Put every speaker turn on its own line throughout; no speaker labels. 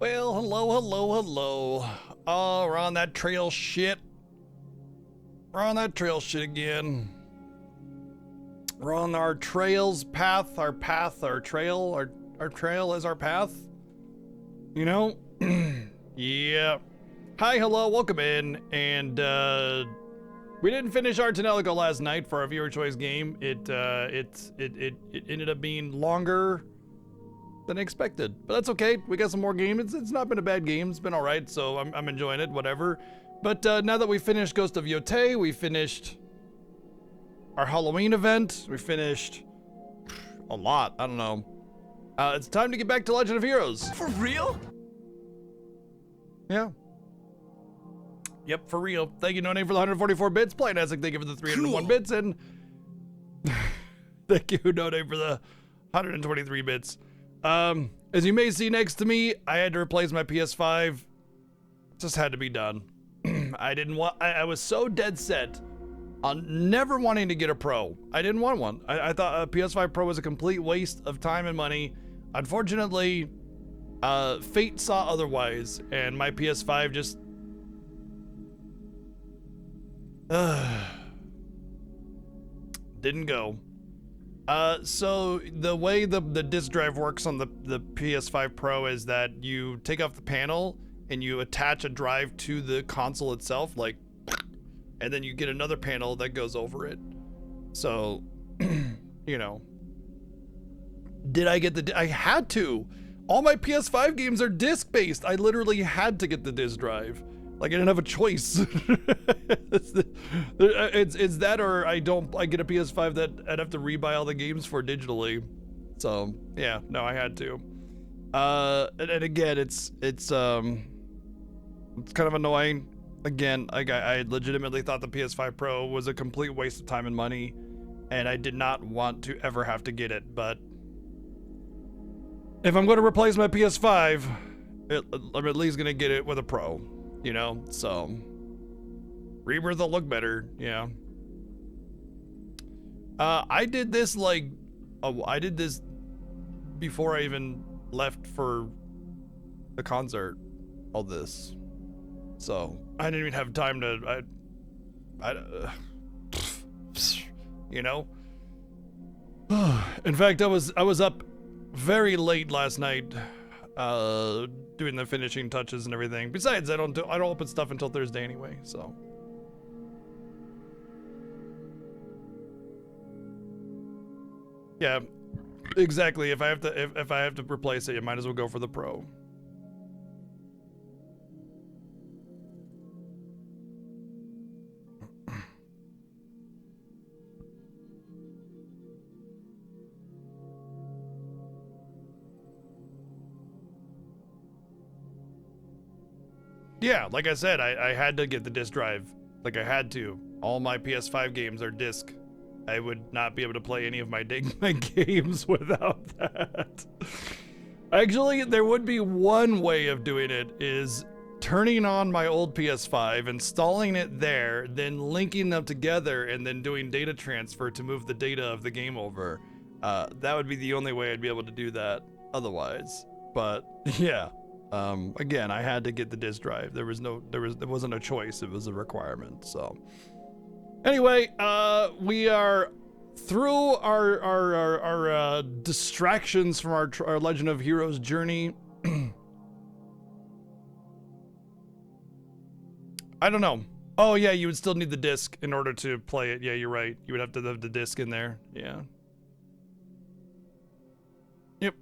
Well, hello. Oh, we're on that trail shit. We're on that trail shit again. We're on our trails path, our trail, our trail is our path. You know? Yeah. Hi, hello, welcome in. And, we didn't finish Ars Tonelico last night for our viewer choice game. It ended up being longer than expected, but that's okay. We got some more games. It's not been a bad game. It's been all right, so I'm enjoying it, whatever. But now that we finished Ghost of Yotei, we finished our Halloween event, we finished a lot, I don't know. It's time to get back to Legend of Heroes.
For real?
Yeah. Yep, for real. Thank you, No Name, for the 144 bits. Plain Essex, thank you for the 301 bits, and thank you, No Name, for the 123 bits. As you may see next to me, I had to replace my PS5. Just had to be done. I was so dead set on never wanting to get a Pro. I didn't want one. I thought a PS5 Pro was a complete waste of time and money. Unfortunately, fate saw otherwise, and my PS5 just didn't go. So the way the disk drive works on the PS5 Pro is that you take off the panel and you attach a drive to the console itself, like, and then you get another panel that goes over it. So, you know, did I get I had to. All my PS5 games are disc based. I literally had to get the disk drive. Like, I didn't have a choice. It's that, or I get a PS5 that I'd have to rebuy all the games for digitally. So yeah, no, I had to. And again, it's kind of annoying. Again, I legitimately thought the PS5 Pro was a complete waste of time and money, and I did not want to ever have to get it. But if I'm going to replace my PS5, I'm at least going to get it with a Pro. You know, so Rebirth will look better, yeah. I did this I did this before I even left for the concert, all this. So I didn't even have time to, you know. In fact, I was up very late last night, doing the finishing touches and everything. Besides, I don't open stuff until Thursday anyway, so. Yeah, exactly. If I have to replace it, you might as well go for the Pro. Yeah, like I said, I had to get the disc drive. Like, I had to. All my PS5 games are disc. I would not be able to play any of my games without that. Actually, there would be one way of doing it, is turning on my old PS5, installing it there, then linking them together, and then doing data transfer to move the data of the game over. That would be the only way I'd be able to do that otherwise. But yeah. Again, I had to get the disk drive. There wasn't a choice. It was a requirement. So anyway, we are through our distractions from our Legend of Heroes journey. I don't know. Oh yeah, you would still need the disc in order to play it. Yeah, you're right. You would have to have the disc in there. Yeah. Yep.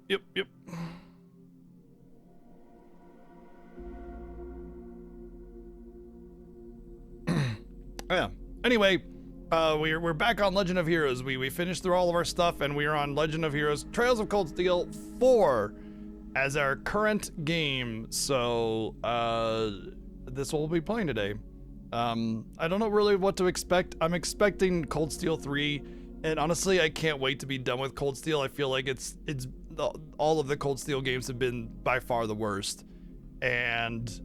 Yeah. Anyway, we're back on Legend of Heroes. We finished through all of our stuff, and we are on Legend of Heroes Trails of Cold Steel 4 as our current game. So this will be playing today. I don't know really what to expect. I'm expecting Cold Steel 3, and honestly, I can't wait to be done with Cold Steel. I feel like it's all of the Cold Steel games have been by far the worst, and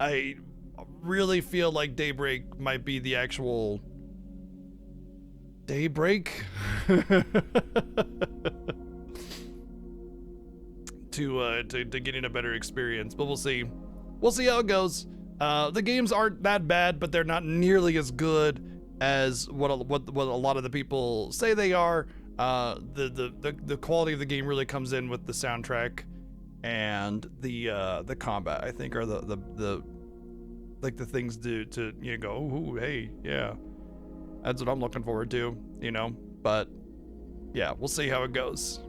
I really feel like Daybreak might be the actual Daybreak. to getting a better experience. But we'll see. We'll see how it goes. The games aren't that bad, but they're not nearly as good as what a lot of the people say they are. The quality of the game really comes in with the soundtrack and the combat. I think are the like the things to you know, go, ooh, hey, yeah, that's what I'm looking forward to, you know. But yeah, we'll see how it goes.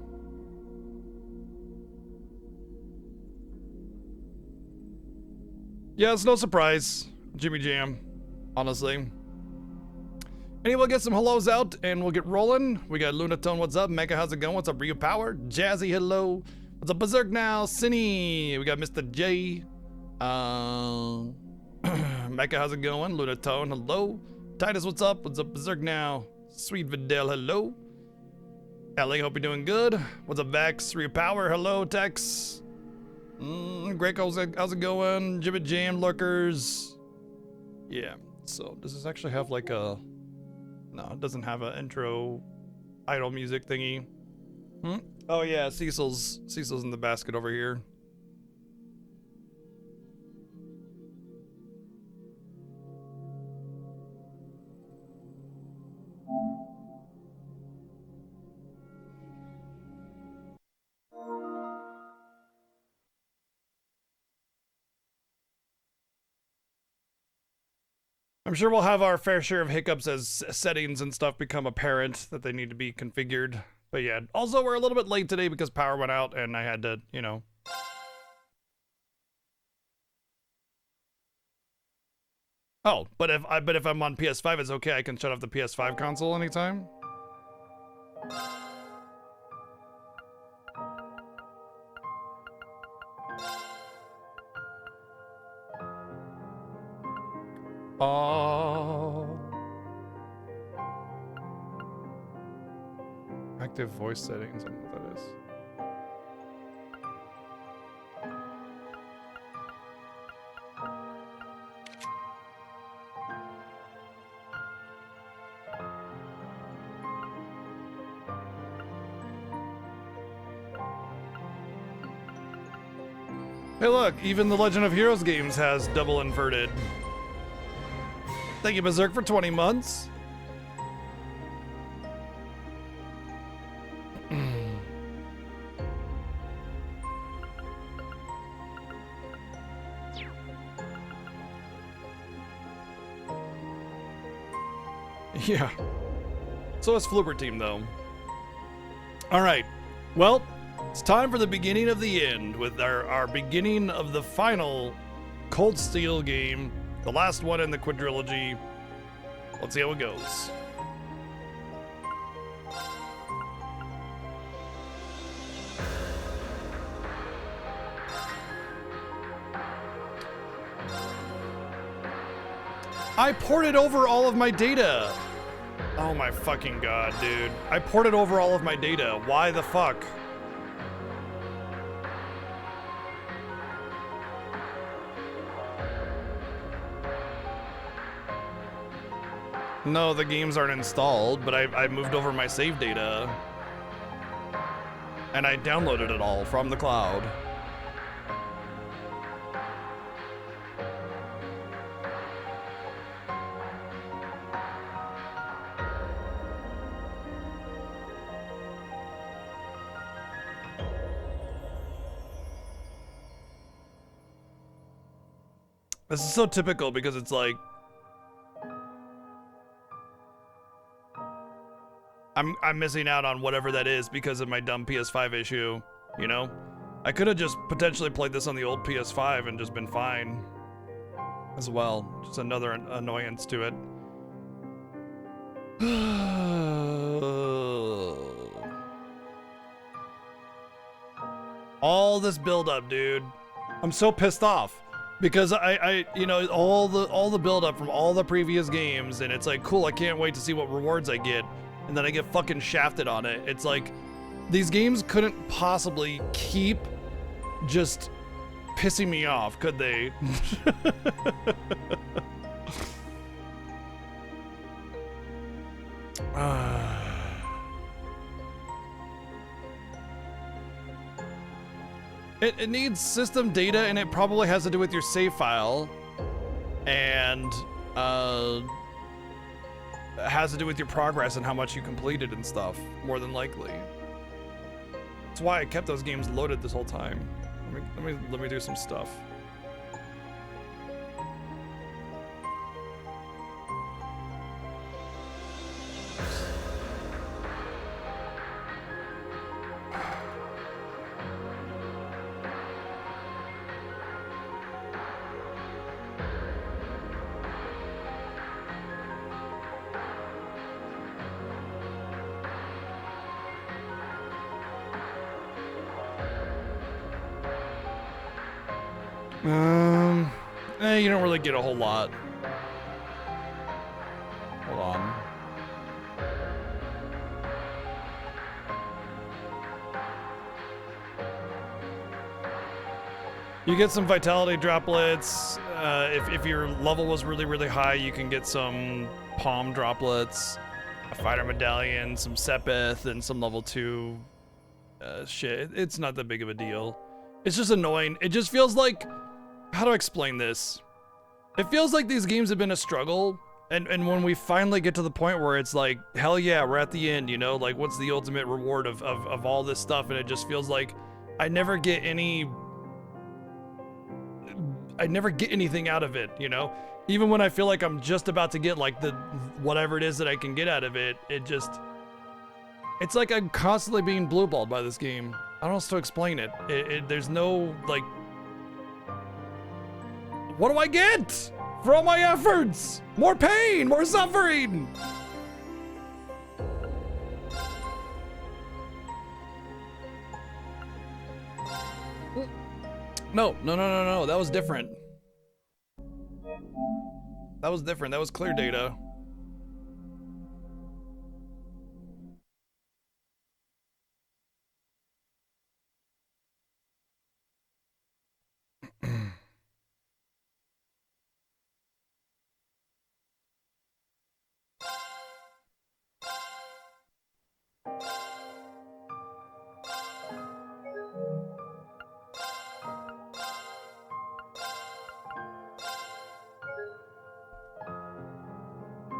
Yeah, it's no surprise, Jimmy Jam, honestly. Anyway, we'll get some hellos out and we'll get rolling. We got Lunatone, what's up? Mecha, how's it going? What's up, Rio Power? Jazzy, hello. What's up, Berserk now? Cine. We got Mr. J. Mecha, how's it going? Lunatone, hello. Titus, what's up? What's up, Berserk now? Sweet Videl, hello. LA, hope you're doing good. What's up, Vex? Rio Power, hello. Tex. Greco, how's it going? Jibbit Jam, Lurkers. Yeah, so does this actually have like a... No, it doesn't have an intro idle music thingy. Oh yeah, Cecil's in the basket over here. I'm sure we'll have our fair share of hiccups as settings and stuff become apparent that they need to be configured. But yeah, also we're a little bit late today because power went out and I had to, you know. Oh, but if I'm on PS5, it's okay. I can shut off the PS5 console anytime. Active voice settings, I don't know what that is. Hey look, even the Legend of Heroes games has double inverted. Thank you, Berserk, for 20 months. Yeah. So is Flooper Team, though. Alright. Well, it's time for the beginning of the end with our beginning of the final Cold Steel game. The last one in the quadrilogy. Let's see how it goes. I ported over all of my data. Oh my fucking god, dude. I ported over all of my data. Why the fuck? No, the games aren't installed, but I moved over my save data. And I downloaded it all from the cloud. This is so typical because it's like I'm missing out on whatever that is because of my dumb PS5 issue, you know? I could have just potentially played this on the old PS5 and just been fine as well. Just another annoyance to it. All this build up, dude. I'm so pissed off. Because I you know, all the build up from all the previous games, and it's like, cool, I can't wait to see what rewards I get, and then I get fucking shafted on it. It's like, these games couldn't possibly keep just pissing me off, could they? It needs system data, and it probably has to do with your save file. And, it has to do with your progress and how much you completed and stuff, more than likely. That's why I kept those games loaded this whole time. Let me do some stuff. You don't really get a whole lot. Hold on. You get some vitality droplets. If your level was really, really high, you can get some palm droplets, a fighter medallion, some Sepith, and some level 2 shit. It's not that big of a deal. It's just annoying. It just feels like, how do I explain this? It feels like these games have been a struggle, and when we finally get to the point where it's like, hell yeah, we're at the end, you know, like what's the ultimate reward of all this stuff, and it just feels like I never get anything out of it, you know? Even when I feel like I'm just about to get like the whatever it is that I can get out of it, it's like I'm constantly being blueballed by this game. I don't know how to explain it. There's no, like, what do I get for all my efforts? More pain, more suffering. No, that was different. That was different, that was clear data.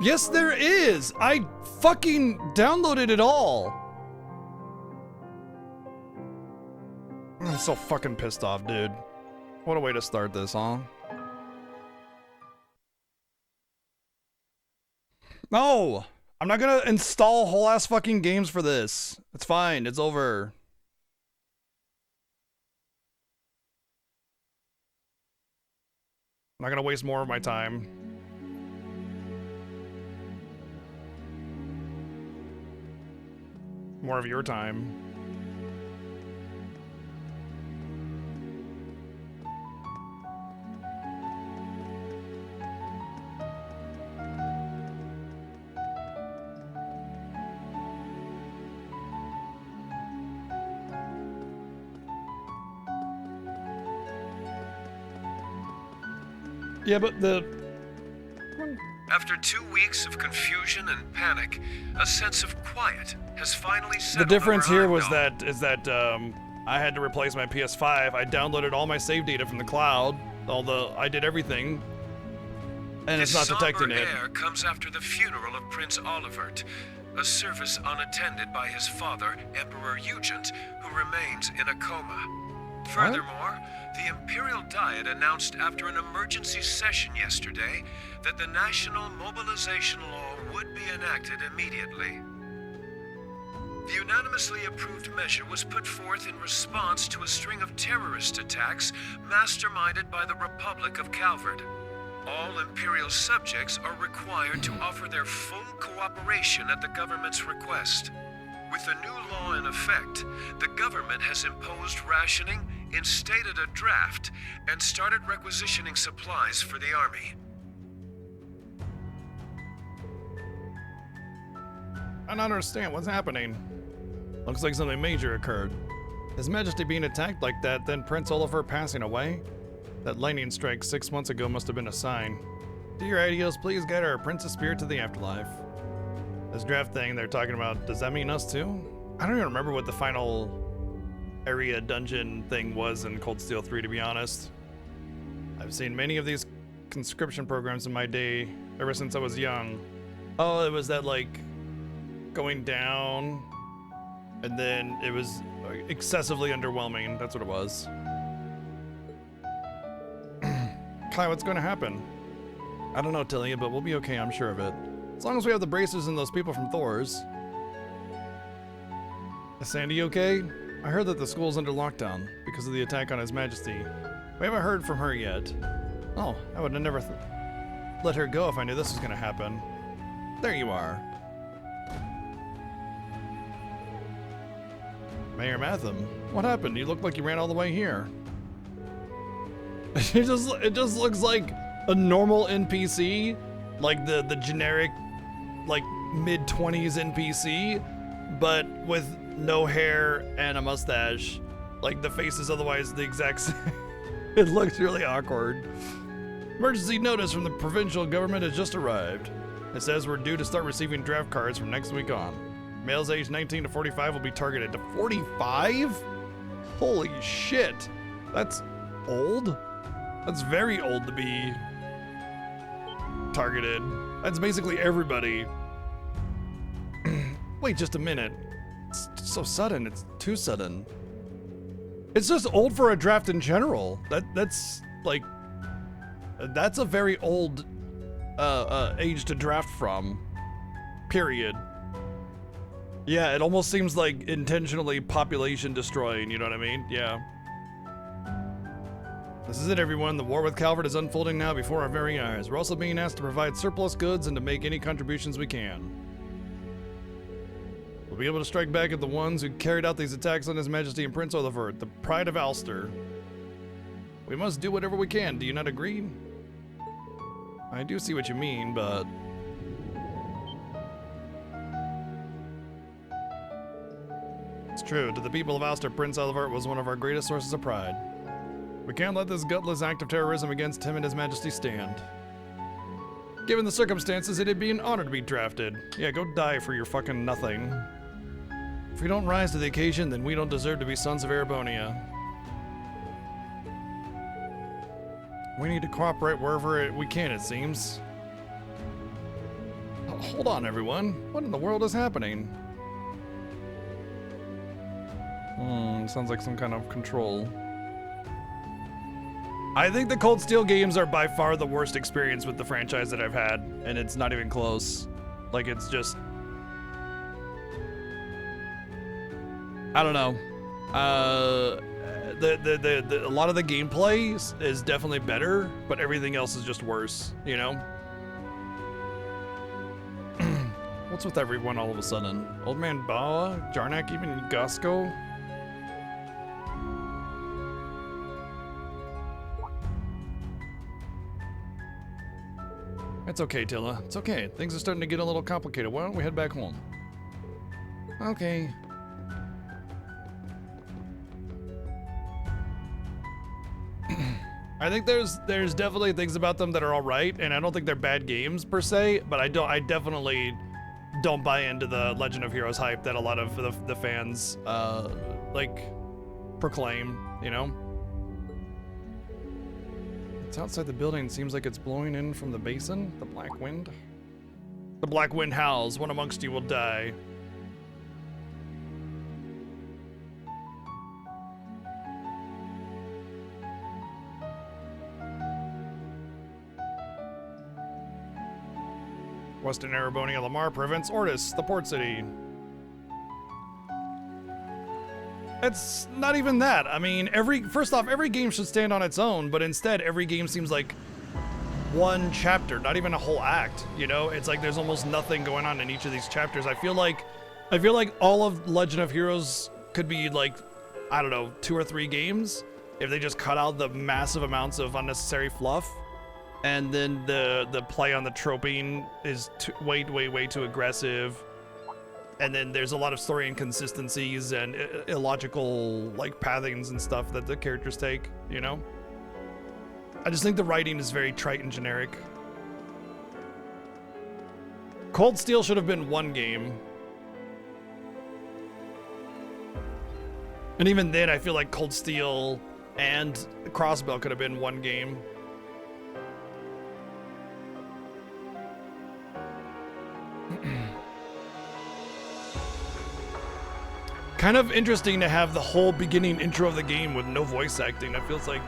Yes, there is! I fucking downloaded it all! I'm so fucking pissed off, dude. What a way to start this, huh? No! I'm not gonna install whole ass fucking games for this. It's fine, it's over. I'm not gonna waste more of my time. More of your time. Yeah, but
After 2 weeks of confusion and panic, a sense of quiet has finally settled.
The difference here was that I had to replace my PS5. I downloaded all my save data from the cloud. I did everything, and it's not detecting it.
This somber air comes after the funeral of Prince Olivert, a service unattended by his father, Emperor Eugent, who remains in a coma. Furthermore, the Imperial Diet announced after an emergency session yesterday that the national mobilization law would be enacted immediately. The unanimously approved measure was put forth in response to a string of terrorist attacks masterminded by the Republic of Calvard. All Imperial subjects are required to offer their full cooperation at the government's request. With the new law in effect, the government has imposed rationing, instated a draft, and started requisitioning supplies for the army.
I don't understand what's happening. Looks like something major occurred. His Majesty being attacked like that, then Prince Oliver passing away? That lightning strike 6 months ago must have been a sign. Dear Ideals, please guide our princess spirit to the afterlife. This draft thing they're talking about, does that mean us too? I don't even remember what the final area dungeon thing was in Cold Steel 3, to be honest. I've seen many of these conscription programs in my day, ever since I was young. Oh, it was that, like, going down, and then it was excessively underwhelming. That's what it was. Kai, what's going to happen? I don't know, Tilly, but we'll be okay, I'm sure of it. As long as we have the bracers and those people from Thor's. Is Sandy okay? I heard that the school's under lockdown because of the attack on His Majesty. We haven't heard from her yet. Oh, I would have never let her go if I knew this was going to happen. There you are. Mayor Matham, what happened? You look like you ran all the way here. It just looks like a normal NPC, like the generic, like mid-20s NPC, but with no hair and a mustache. Like the face is otherwise the exact same. It looks really awkward. Emergency notice from the provincial government has just arrived. It says we're due to start receiving draft cards from next week on. Males aged 19 to 45 will be targeted. To 45? Holy shit. That's old? That's very old to be targeted. That's basically everybody. Wait just a minute. It's so sudden. It's too sudden. It's just old for a draft in general. That's like, that's a very old age to draft from. Period. Yeah, it almost seems like intentionally population destroying, you know what I mean? Yeah. This is it, everyone. The war with Calvert is unfolding now before our very eyes. We're also being asked to provide surplus goods and to make any contributions we can. We'll be able to strike back at the ones who carried out these attacks on His Majesty and Prince Olivert, the pride of Ulster. We must do whatever we can. Do you not agree? I do see what you mean, but... It's true. To the people of Ulster, Prince Olivert was one of our greatest sources of pride. We can't let this gutless act of terrorism against him and His Majesty stand. Given the circumstances, it'd be an honor to be drafted. Yeah, go die for your fucking nothing. If we don't rise to the occasion, then we don't deserve to be sons of Erebonia. We need to cooperate wherever we can, it seems. Hold on, everyone. What in the world is happening? Sounds like some kind of control. I think the Cold Steel games are by far the worst experience with the franchise that I've had, and it's not even close. Like, it's just... I don't know. A lot of the gameplay is definitely better, but everything else is just worse, you know? What's with everyone all of a sudden? Old Man Bawa? Jarnak, even Gasko? It's okay, Tilla. It's okay. Things are starting to get a little complicated. Why don't we head back home? Okay. I think there's definitely things about them that are all right, and I don't think they're bad games per se, but I definitely don't buy into the Legend of Heroes hype that a lot of the fans like proclaim, you know? It's outside the building. It seems like it's blowing in from the basin. The black wind. The black wind howls. One amongst you will die. Western Erebonia Lamar prevents Ortis, the port city. It's not even that. I mean, first off, every game should stand on its own, but instead every game seems like one chapter, not even a whole act, you know? It's like there's almost nothing going on in each of these chapters. I feel like all of Legend of Heroes could be like, I don't know, 2 or 3 games if they just cut out the massive amounts of unnecessary fluff. And then the play on the troping is way too aggressive. And then there's a lot of story inconsistencies and illogical like pathings and stuff that the characters take, you know? I just think the writing is very trite and generic. Cold Steel should have been one game. And even then, I feel like Cold Steel and Crossbell could have been one game. Kind of interesting to have the whole beginning intro of the game with no voice acting. That feels like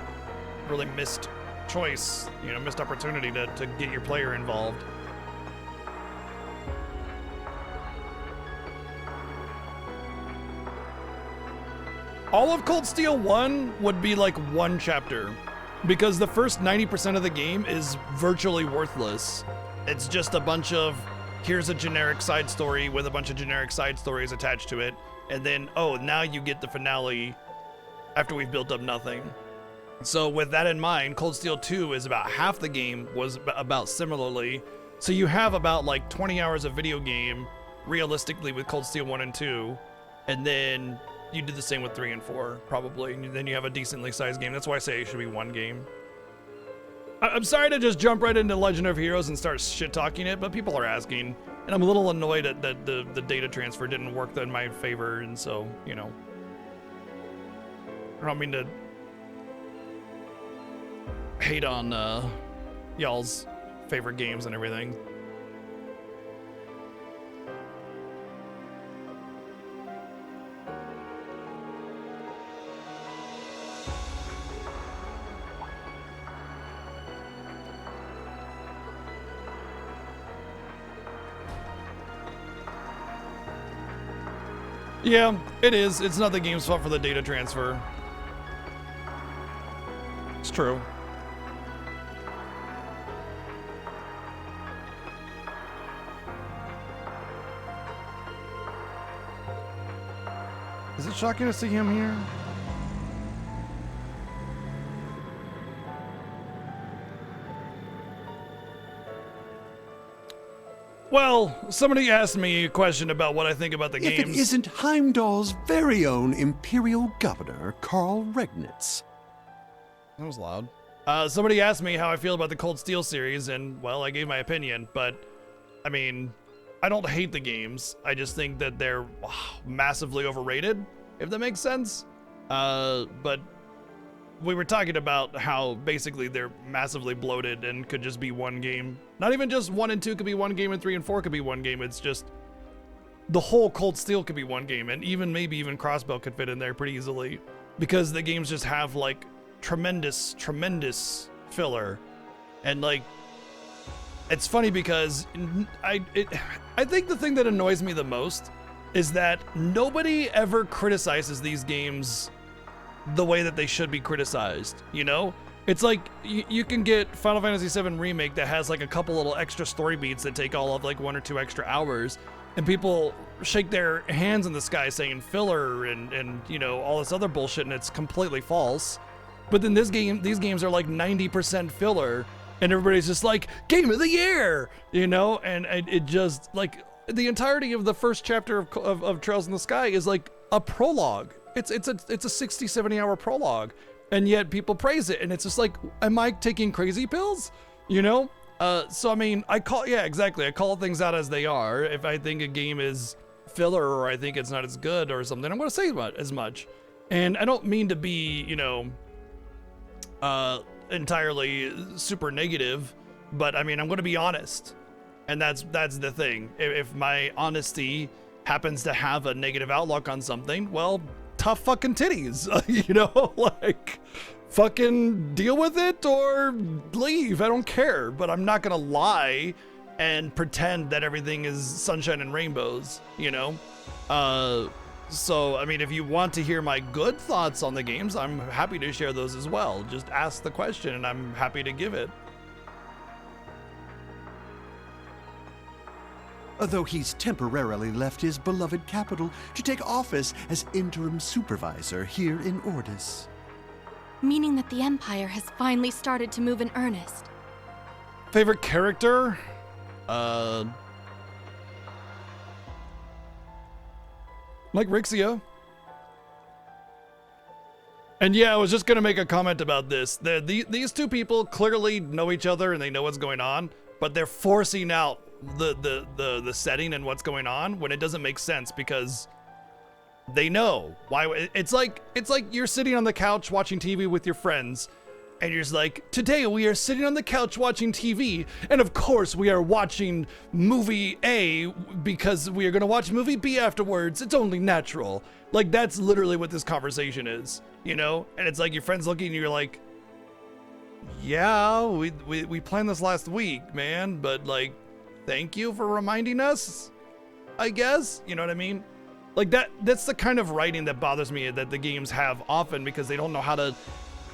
really missed choice, you know, missed opportunity to get your player involved. All of Cold Steel 1 would be like one chapter, because the first 90% of the game is virtually worthless. It's just a bunch of, here's a generic side story with a bunch of generic side stories attached to it, and then, oh, now you get the finale after we've built up nothing. So with that in mind, Cold Steel 2 is about half the game was about similarly. So you have about like 20 hours of video game, realistically, with Cold Steel 1 and 2, and then you do the same with 3 and 4, probably. And then you have a decently sized game. That's why I say it should be one game. I'm sorry to just jump right into Legend of Heroes and start shit-talking it, but people are asking. And I'm a little annoyed that the data transfer didn't work in my favor, and so, you know. I don't mean to hate on y'all's favorite games and everything. Yeah, it is. It's not the game's fault for the data transfer. It's true. Is it shocking to see him here? Well, somebody asked me a question about what I think about the games.
If it isn't Heimdall's very own Imperial Governor, Karl Regnitz.
That was loud. Somebody asked me how I feel about the Cold Steel series, and, well, I gave my opinion, but, I mean, I don't hate the games. I just think that they're massively overrated, if that makes sense. But we were talking about how basically they're massively bloated and could just be one game. Not even just 1 and 2 could be one game and 3 and 4 could be one game. It's just the whole Cold Steel could be one game, and maybe even Crossbell could fit in there pretty easily, because the games just have like tremendous filler. And like, it's funny because I think the thing that annoys me the most is that nobody ever criticizes these games the way that they should be criticized, you know? It's like, you can get Final Fantasy VII Remake that has like a couple little extra story beats that take all of like 1 or 2 extra hours, and people shake their hands in the sky saying filler and you know, all this other bullshit, and it's completely false. But then these games are like 90% filler, and everybody's just like, Game of the Year, you know? And it just, like, the entirety of the first chapter of Trails in the Sky is like a prologue. It's a 60-70 hour prologue, and yet people praise it, and it's just like, am I taking crazy pills? You know? So I mean, I call things out as they are. If I think a game is filler, or I think it's not as good or something, I'm going to say as much. And I don't mean to be, you know, entirely super negative, but I mean, I'm going to be honest. And that's the thing. If my honesty happens to have a negative outlook on something, well, tough fucking titties, you know, like, fucking deal with it or leave. I don't care, but I'm not gonna lie and pretend that everything is sunshine and rainbows, you know? So, I mean, if you want to hear my good thoughts on the games, I'm happy to share those as well. Just ask the question and I'm happy to give it.
Though he's temporarily left his beloved capital to take office as interim supervisor here in Ordis.
Meaning that the Empire has finally started to move in earnest.
Favorite character? Like Rixia. And yeah, I was just gonna make a comment about this. These two people clearly know each other and they know what's going on, but they're forcing out the setting and what's going on when it doesn't make sense, because They know why. It's like you're sitting on the couch watching TV with your friends, and you're just like, today we are sitting on the couch watching TV, and of course we are watching movie A because we are gonna watch movie B afterwards. It's only natural. Like, that's literally what this conversation is, you know? And it's like your friends looking and you're like, yeah, we planned this last week, man, but like, thank you for reminding us, I guess. You know what I mean? Like, that's the kind of writing that bothers me that the games have often, because they don't know how to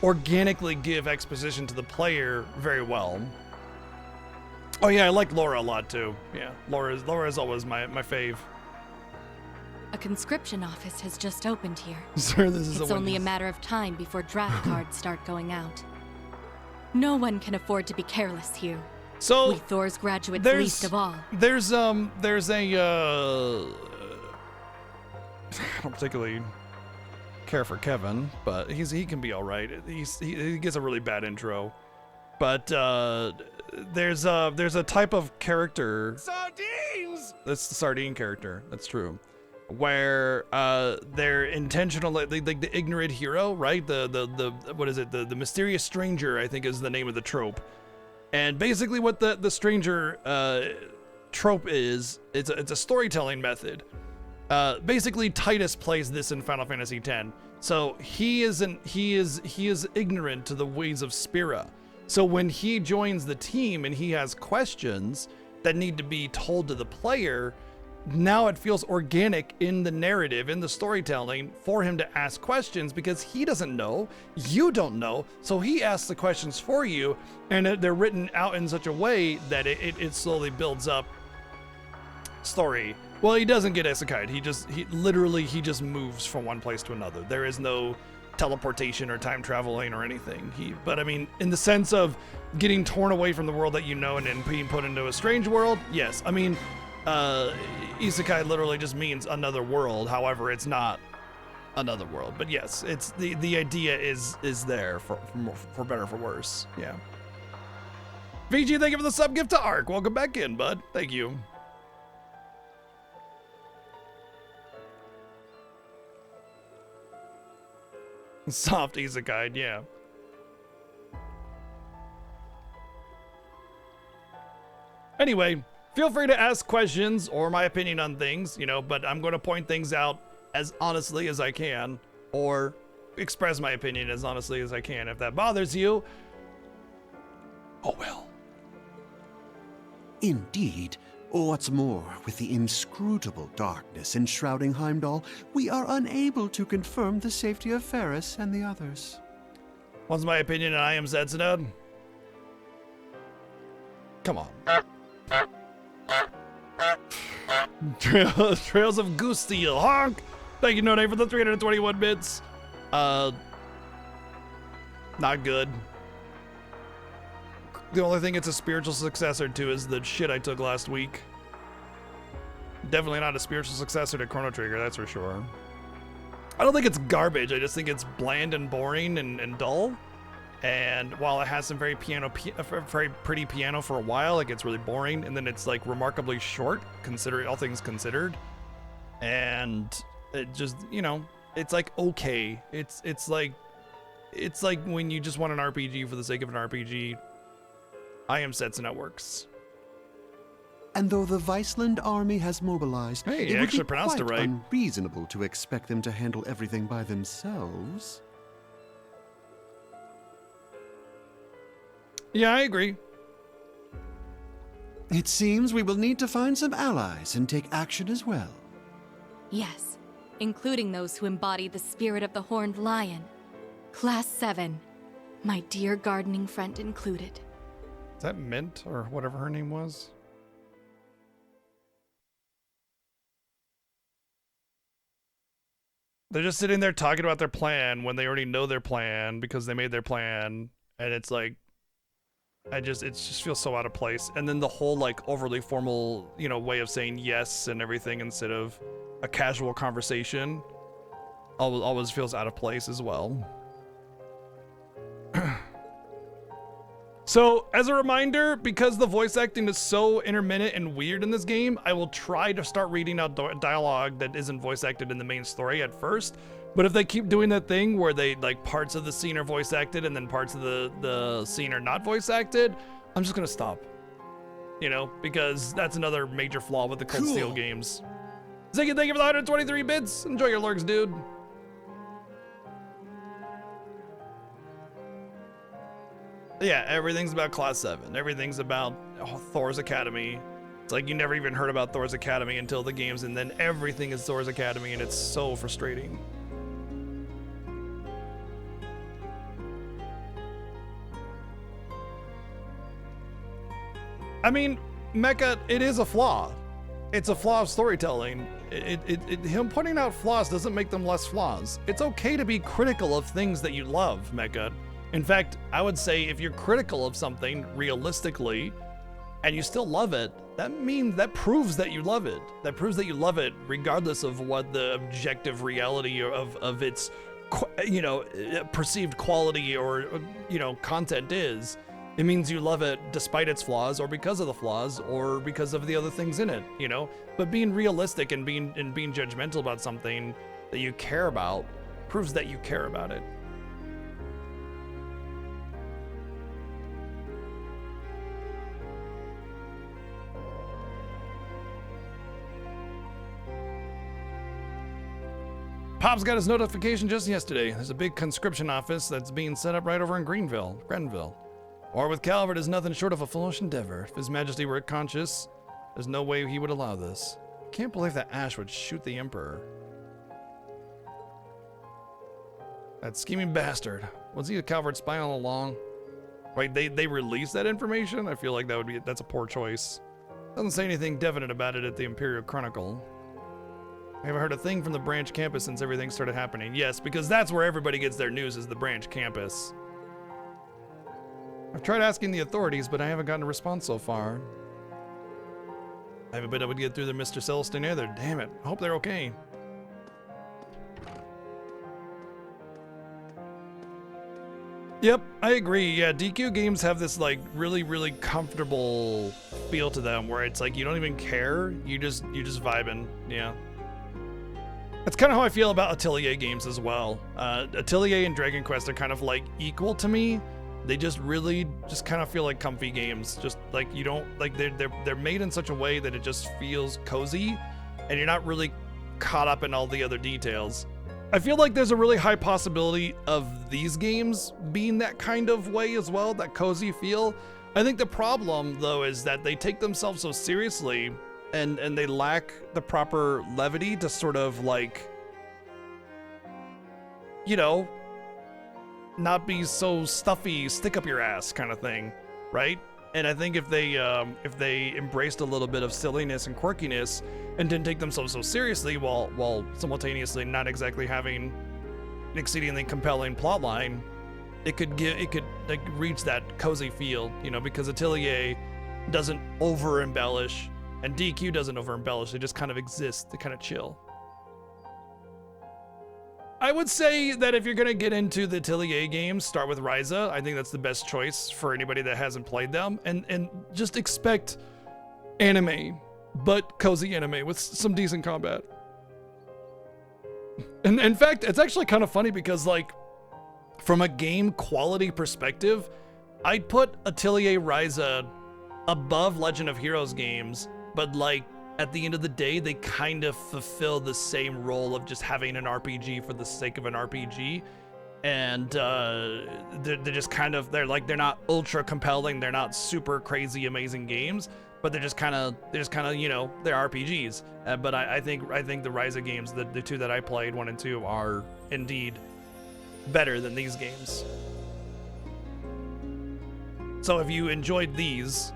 organically give exposition to the player very well. Oh yeah, I like Laura a lot too. Yeah, Laura is always my fave.
A conscription office has just opened here.
Sir, this is
It's only a matter of time before draft cards start going out. No one can afford to be careless here.
So
We Thor's graduates
there's
least of all.
there's a I don't particularly care for Kevin, but he can be all right. He gets a really bad intro, but there's a type of character.
Sardines!
That's the sardine character. That's true. Where they're intentional, like the ignorant hero, right? The what is it? The mysterious stranger, I think, is the name of the trope. And basically, what the stranger trope is, it's a storytelling method. Basically, Titus plays this in Final Fantasy X. So he is ignorant to the ways of Spira. So when he joins the team and he has questions that need to be told to the player, now it feels organic in the narrative, in the storytelling, for him to ask questions, because he doesn't know, you don't know, so he asks the questions for you, and they're written out in such a way that it slowly builds up story. Well, he doesn't get isekai. He literally moves from one place to another. There is no teleportation or time traveling or anything. But I mean, in the sense of getting torn away from the world that you know and then being put into a strange world, yes. I mean, isekai literally just means another world. However, it's not another world. But yes, it's the idea is there for better or for worse. Yeah. VG, thank you for the sub gift to Ark. Welcome back in, bud. Thank you. Soft isekai, yeah. Anyway, feel free to ask questions or my opinion on things, you know, but I'm going to point things out as honestly as I can, or express my opinion as honestly as I can. If that bothers you, oh well.
Indeed. What's more, with the inscrutable darkness enshrouding Heimdall, we are unable to confirm the safety of Ferris and the others.
What's my opinion, and I am Zetsunod? Come on. Trails of Goose Steel, honk! Thank you, Node, for the 321 bits. Not good. The only thing it's a spiritual successor to is the shit I took last week. Definitely not a spiritual successor to Chrono Trigger, that's for sure. I don't think it's garbage, I just think it's bland and boring and dull. And while it has some very pretty piano for a while, it gets really boring, and then it's like remarkably short, considering all things considered. And it just, you know, it's like okay. It's like when you just want an RPG for the sake of an RPG. I am Setsuna works.
And though the Viceland army has mobilized,
Hey,
it
you
would
actually
be
pronounced
quite
it right.
unreasonable to expect them to handle everything by themselves.
Yeah, I agree.
It seems we will need to find some allies and take action as well.
Yes, including those who embody the spirit of the Horned Lion. Class 7, my dear gardening friend included.
Is that Mint or whatever her name was? They're just sitting there talking about their plan when they already know their plan because they made their plan, and it's like, it just feels so out of place. And then the whole like overly formal, you know, way of saying yes and everything instead of a casual conversation always feels out of place as well. So, as a reminder, because the voice acting is so intermittent and weird in this game, I will try to start reading out dialogue that isn't voice acted in the main story at first. But if they keep doing that thing where they, like, parts of the scene are voice acted and then parts of the scene are not voice acted, I'm just gonna stop. You know, because that's another major flaw with the Cold Steel games. Ziggy, thank you for the 123 bits. Enjoy your lurks, dude. Yeah, everything's about Class 7. Everything's about Thor's Academy. It's like you never even heard about Thor's Academy until the games, and then everything is Thor's Academy, and it's so frustrating. I mean, Mecha, it is a flaw. It's a flaw of storytelling. Him pointing out flaws doesn't make them less flaws. It's okay to be critical of things that you love, Mecha. In fact, I would say if you're critical of something realistically and you still love it, that proves that you love it. That proves that you love it regardless of what the objective reality of its, you know, perceived quality or, you know, content is. It means you love it despite its flaws or because of the flaws or because of the other things in it, you know? But being realistic and being judgmental about something that you care about proves that you care about it. Pop's got his notification just yesterday. There's a big conscription office that's being set up right over in Grenville. War with Calvert is nothing short of a foolish endeavor. If His Majesty were conscious, there's no way he would allow this. I can't believe that Ash would shoot the Emperor. That scheming bastard. Was he a Calvert spy all along? Right, they released that information? I feel like that's a poor choice. Doesn't say anything definite about it at the Imperial Chronicle. I haven't heard a thing from the branch campus since everything started happening. Yes, because that's where everybody gets their news, is the branch campus. I've tried asking the authorities, but I haven't gotten a response so far. I haven't been able to get through to Mr. Celestine either. Damn it. I hope they're okay. Yep, I agree. Yeah, DQ games have this like really, really comfortable feel to them where it's like you don't even care. You just vibing. Yeah. That's kind of how I feel about Atelier games as well. Atelier and Dragon Quest are kind of like equal to me. They just kind of feel like comfy games. Just like you don't like they're made in such a way that it just feels cozy, and you're not really caught up in all the other details. I feel like there's a really high possibility of these games being that kind of way as well, that cozy feel. I think the problem though is that they take themselves so seriously and they lack the proper levity to sort of like, you know, not be so stuffy, stick up your ass kind of thing, right? And I think if they embraced a little bit of silliness and quirkiness and didn't take themselves so seriously while simultaneously not exactly having an exceedingly compelling plotline, it could like reach that cozy feel, you know, because Atelier doesn't over embellish and DQ doesn't over embellish. They just kind of exist. They kind of chill. I would say that if you're gonna get into the Atelier games, start with Ryza. I think that's the best choice for anybody that hasn't played them, and just expect anime, but cozy anime with some decent combat. And in fact, it's actually kind of funny because like, from a game quality perspective, I'd put Atelier Ryza above Legend of Heroes games, but like, at the end of the day, they kind of fulfill the same role of just having an RPG for the sake of an RPG. And they're just kind of, they're not ultra compelling, they're not super crazy amazing games, but they're just kind of, you know, they're RPGs. But I think the Ryza games, the two that I played, 1 and 2, are indeed better than these games. So if you enjoyed these,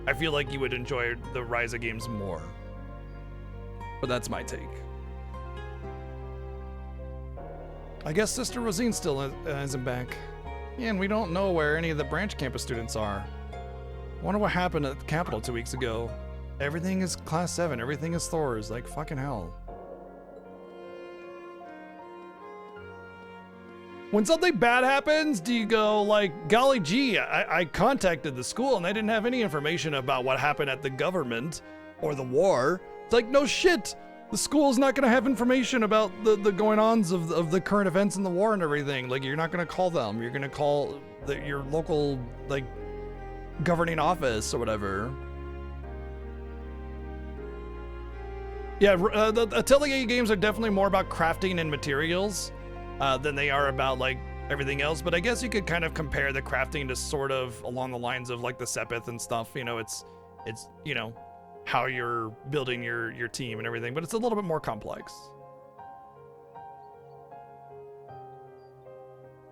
I feel like you would enjoy the Ryza games more. But that's my take. I guess Sister Rosine still isn't back. Yeah, and we don't know where any of the branch campus students are. Wonder what happened at the Capitol 2 weeks ago. Everything is Class 7, everything is Thor's, like fucking hell. When something bad happens, do you go like, golly gee, I contacted the school and they didn't have any information about what happened at the government or the war? It's like, no shit. The school's not going to have information about the going-ons of the current events in the war and everything. Like, you're not going to call them. You're going to call your local, like, governing office or whatever. Yeah, the Atelier games are definitely more about crafting and materials than they are about, like, everything else. But I guess you could kind of compare the crafting to sort of along the lines of, like, the Sepith and stuff. You know, it's you know, how you're building your team and everything, but it's a little bit more complex.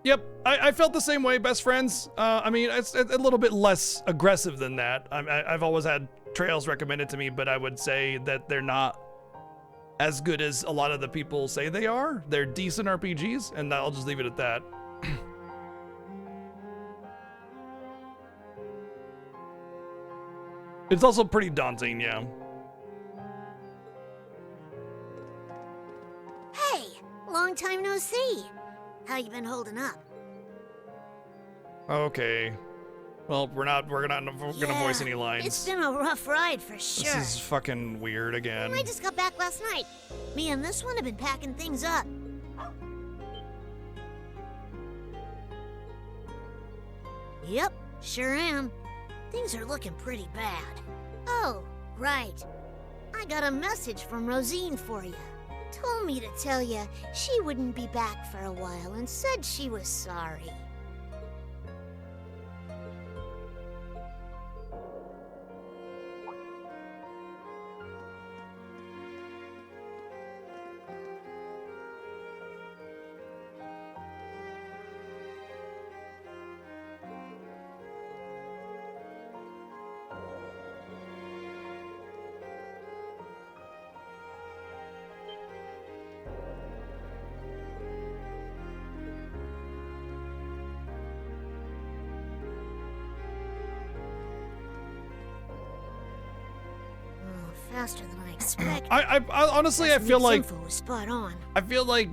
Yep, I felt the same way, best friends. I mean, it's a little bit less aggressive than that. I've always had Trails recommended to me, but I would say that they're not as good as a lot of the people say they are. They're decent RPGs, and I'll just leave it at that. It's also pretty daunting, yeah.
Hey, long time no see. How you been holding up?
Okay. Well, we're not gonna voice any lines.
It's been a rough ride for sure.
This is fucking weird again.
I just got back last night. Me and this one have been packing things up. Yep, sure am. Things are looking pretty bad. Oh, right. I got a message from Rosine for you. Told me to tell you she wouldn't be back for a while and said she was sorry. Faster than I expected.
I honestly, I feel like
info was spot on.
I feel like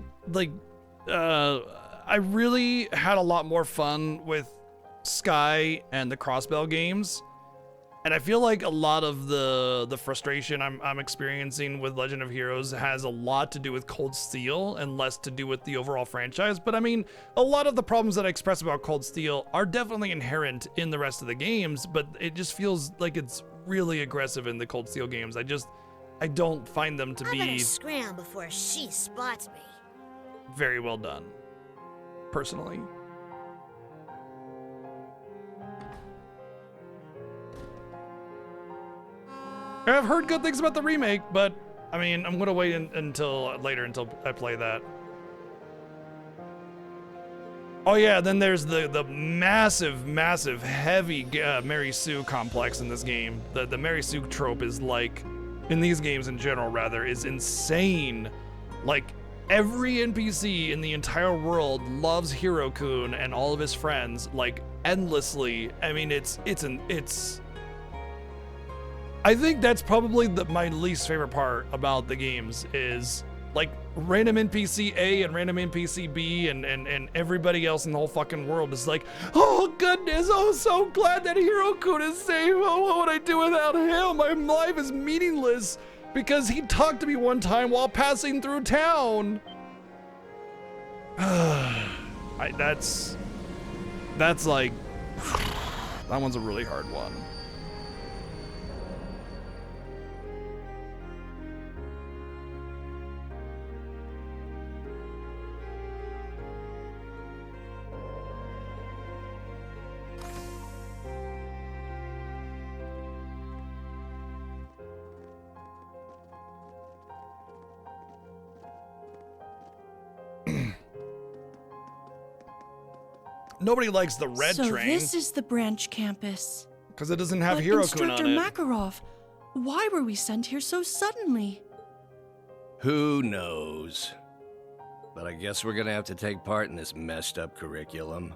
I really had a lot more fun with Sky and the Crossbell games, and I feel like a lot of the frustration I'm experiencing with Legend of Heroes has a lot to do with Cold Steel and less to do with the overall franchise. But I mean, a lot of the problems that I express about Cold Steel are definitely inherent in the rest of the games, but it just feels like it's really aggressive in the Cold Steel games. I don't find them to
I better
be
scram before she spots me.
very well done, personally. I've heard good things about the remake, but I mean, I'm gonna wait until later until I play that. Oh yeah, then there's the massive, heavy Mary Sue complex in this game. The Mary Sue trope is like, in these games in general rather, is insane. Like, every NPC in the entire world loves Hiro-kun and all of his friends, like, endlessly. I mean, it's I think that's probably my least favorite part about the games is, like, random NPC A and random NPC B and everybody else in the whole fucking world is like, oh goodness, oh so glad that Hiro-kun is safe. Oh, what would I do without him? My life is meaningless because he talked to me one time while passing through town. That's like, that one's a really hard one. Nobody likes the red
so
train.
This is the branch campus.
Because it doesn't have
But
Hiro-kun
Instructor
on it.
Makarov, why were we sent here so suddenly?
Who knows? But I guess we're gonna have to take part in this messed up curriculum.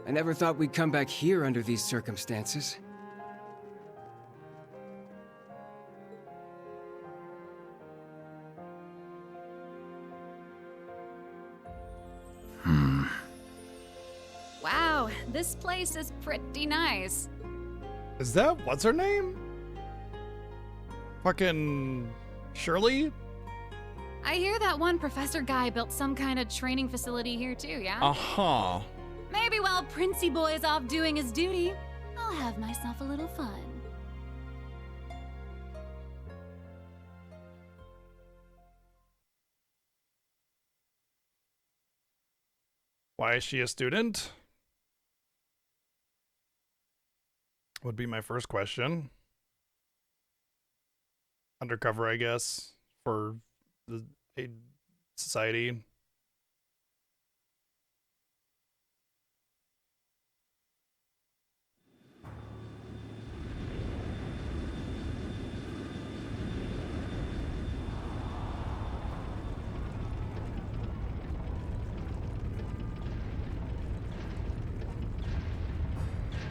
I never thought we'd come back here under these circumstances.
Wow, this place is pretty nice.
Is that what's her name? Fucking Shirley?
I hear that one professor guy built some kind of training facility here too, yeah?
Uh-huh.
Maybe while Princey Boy is off doing his duty, I'll have myself a little fun.
Why is she a student? Would be my first question. Undercover, I guess, for the aid society.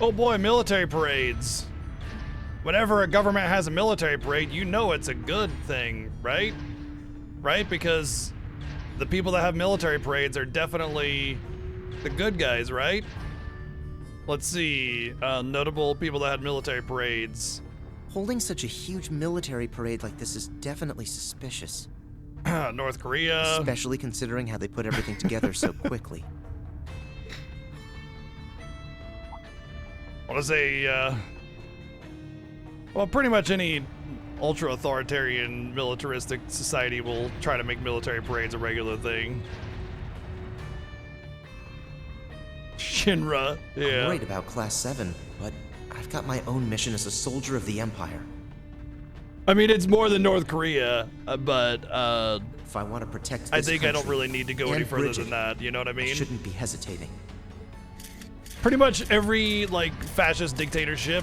Oh boy, military parades. Whenever a government has a military parade, you know it's a good thing, right? Right? Because the people that have military parades are definitely the good guys, right? Let's see, notable people that had military parades.
Holding such a huge military parade like this is definitely suspicious.
North Korea.
Especially considering how they put everything together so quickly.
I want to say, well, pretty much any ultra-authoritarian, militaristic society will try to make military parades a regular thing. Shinra, yeah.
I'm worried about Class 7, but I've got my own mission as a soldier of the Empire.
I mean, it's more than North Korea, but
if I want to protect this
I think I don't
country
really need to go any
and
further
Bridget,
than that, you know what I mean?
I shouldn't be hesitating.
Pretty much every, like, fascist dictatorship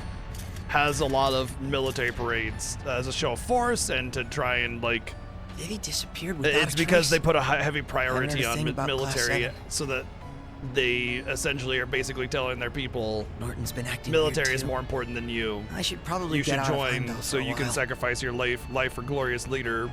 has a lot of military parades as a show of force and to try and, like...
Vivi disappeared without
It's
a
because
trace.
they put a heavy priority
Haven't heard a
on
thing about Class
military
7.
so that they essentially are basically telling their people
Norton's been acting
military
weird
is
too.
more important than you.
I should probably
You
get
should
out
join
of Heimdall
so
for a
you can
while.
sacrifice your life for glorious leader.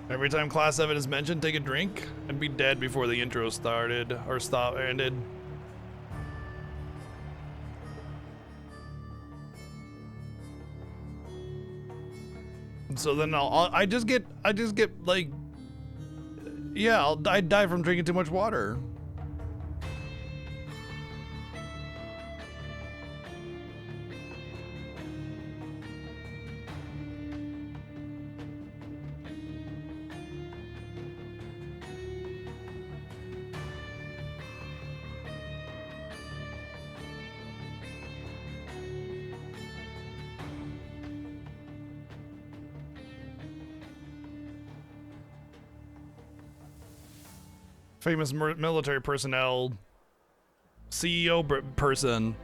Every time Class 7 is mentioned, take a drink and be dead before the intro started or ended. And so then I just get like, yeah, I die from drinking too much water. Famous military personnel, CEO person.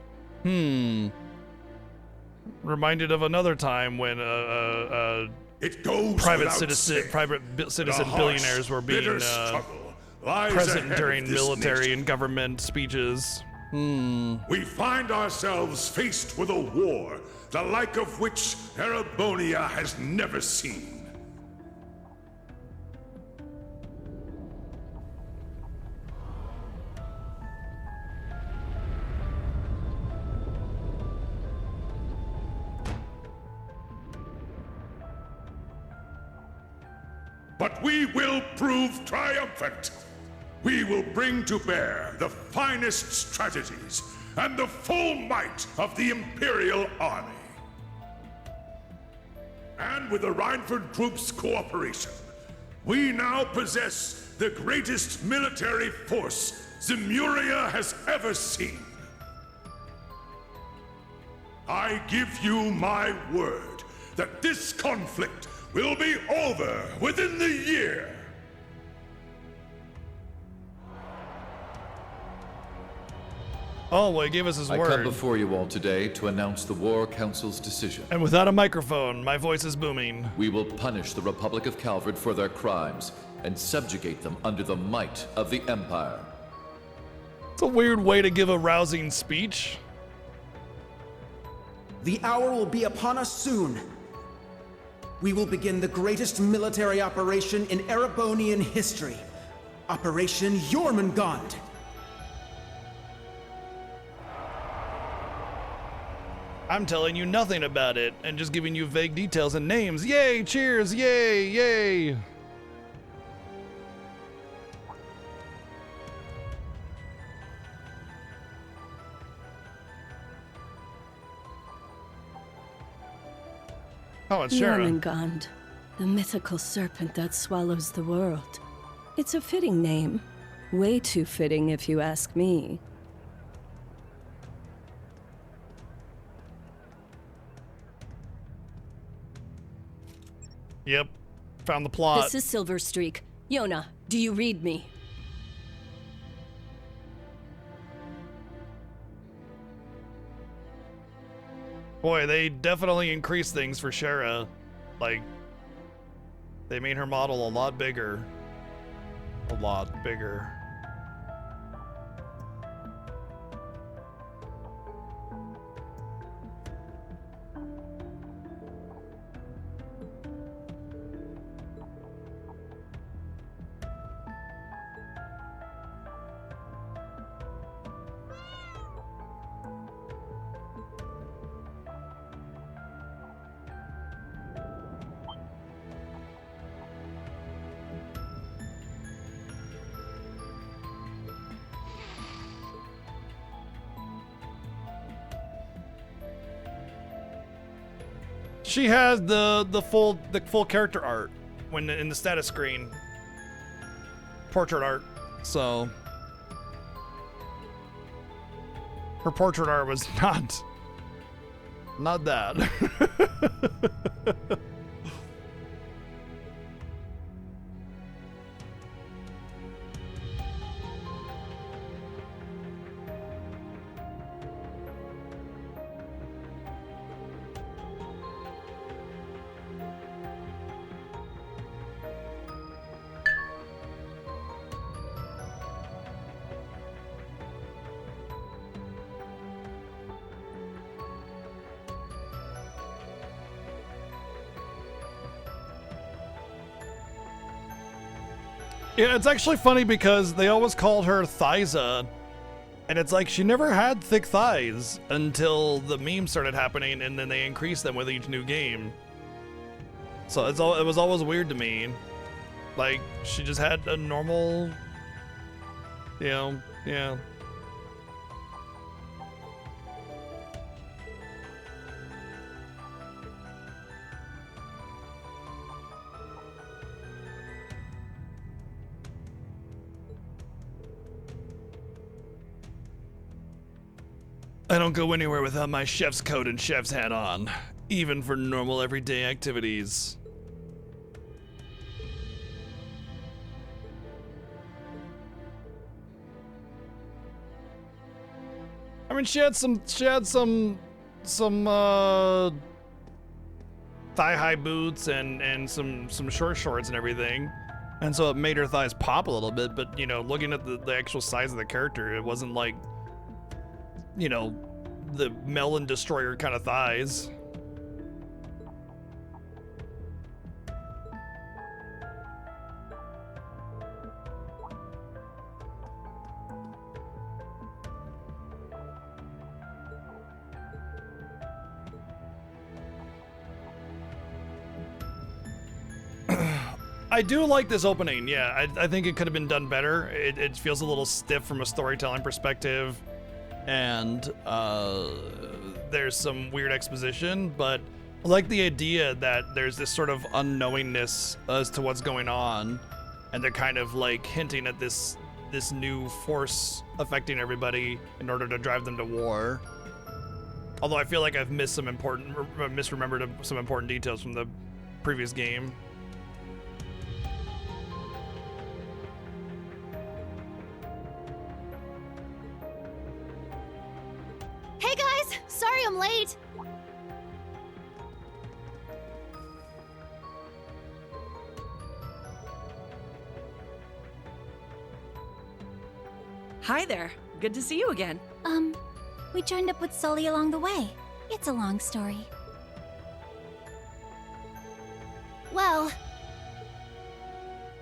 Reminded of another time when
It goes
private
without
citizen
saying, the
billionaires were being
bitter struggle lies
present
ahead
during
of this
military
nation.
and government speeches.
We find ourselves faced with a war, the like of which Erebonia has never seen. But we will prove triumphant. we will bring to bear the finest strategies and the full might of the Imperial Army. And with the Reinford Group's cooperation, we now possess the greatest military force Zemuria has ever seen. I give you my word that this conflict will be over within the year.
Oh, well, he gave us his
I
word.
come before you all today to announce the War Council's decision.
And without a microphone, my voice is booming.
We will punish the Republic of Calvard for their crimes and subjugate them under the might of the Empire.
It's a weird way to give a rousing speech.
The hour will be upon us soon. We will begin the greatest military operation in Erebonian history. Operation Jormungand.
I'm telling you nothing about it and just giving you vague details and names. Yay, cheers, yay, yay. Oh, it's Sharon.
Jormungand, the mythical serpent that swallows the world. It's a fitting name. Way too fitting, if you ask me.
Yep, found the plot.
This is Silver Streak. Yona, do you read me?
Boy, they definitely increased things for Shara. Like, they made her model a lot bigger. A lot bigger. She has the full character art when in the status screen. Portrait art. So her portrait art was not that. Yeah, it's actually funny because they always called her Thyza, and it's like she never had thick thighs until the memes started happening, and then they increased them with each new game. So it was always weird to me. Like, she just had a normal, yeah. I don't go anywhere without my chef's coat and chef's hat on, even for normal everyday activities. I mean, she had some thigh-high boots and some short shorts and everything. And so it made her thighs pop a little bit, but you know, looking at the actual size of the character, it wasn't like, you know, the melon destroyer kind of thighs. I do like this opening. Yeah, I think it could have been done better. It feels a little stiff from a storytelling perspective, and there's some weird exposition, but I like the idea that there's this sort of unknowingness as to what's going on, and they're kind of like hinting at this new force affecting everybody in order to drive them to war. Although I feel like I've misremembered some important details from the previous game.
Hey guys, sorry I'm late.
Hi there. Good to see you again.
We joined up with Sully along the way. It's a long story. Well,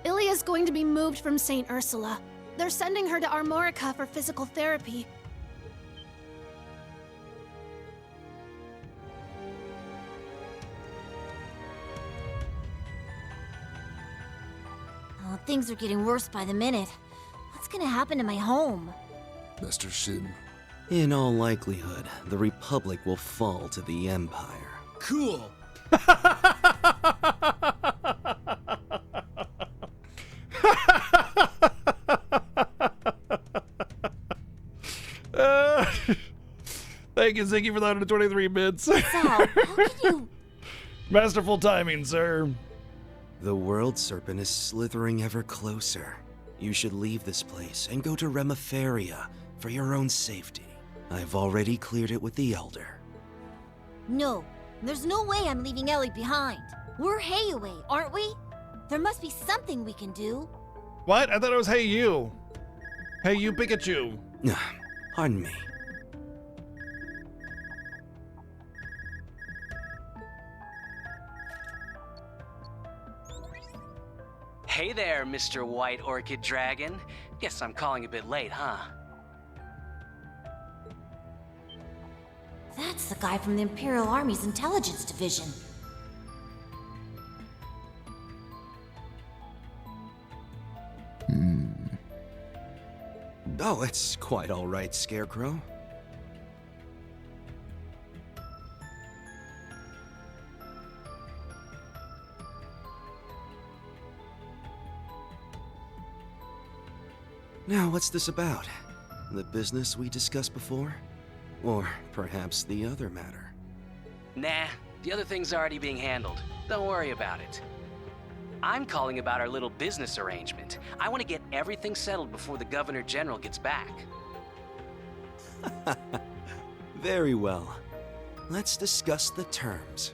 Ilia's going to be moved from St. Ursula. They're sending her to Armorica for physical therapy.
Oh, things are getting worse by the minute. What's gonna happen to my home?
Master Shin.
In all likelihood, the Republic will fall to the Empire.
Cool.
Thank you, Ziggy, for the 123 bits.
Sal, how can you...
Masterful timing, sir.
The World Serpent is slithering ever closer. You should leave this place and go to Remiferia for your own safety. I've already cleared it with the Elder.
No, there's no way I'm leaving Ellie behind. We're Hayaway, aren't we? There must be something we can do.
What? I thought it was Hey You. Hey You, Pikachu.
Pardon me.
Hey there, Mr. White Orchid Dragon. Guess I'm calling a bit late, huh?
That's the guy from the Imperial Army's Intelligence Division.
Oh, it's quite all right, Scarecrow. Now, what's this about? The business we discussed before? Or perhaps the other matter?
Nah, the other thing's already being handled. Don't worry about it. I'm calling about our little business arrangement. I want to get everything settled before the Governor General gets back.
Very well. Let's discuss the terms.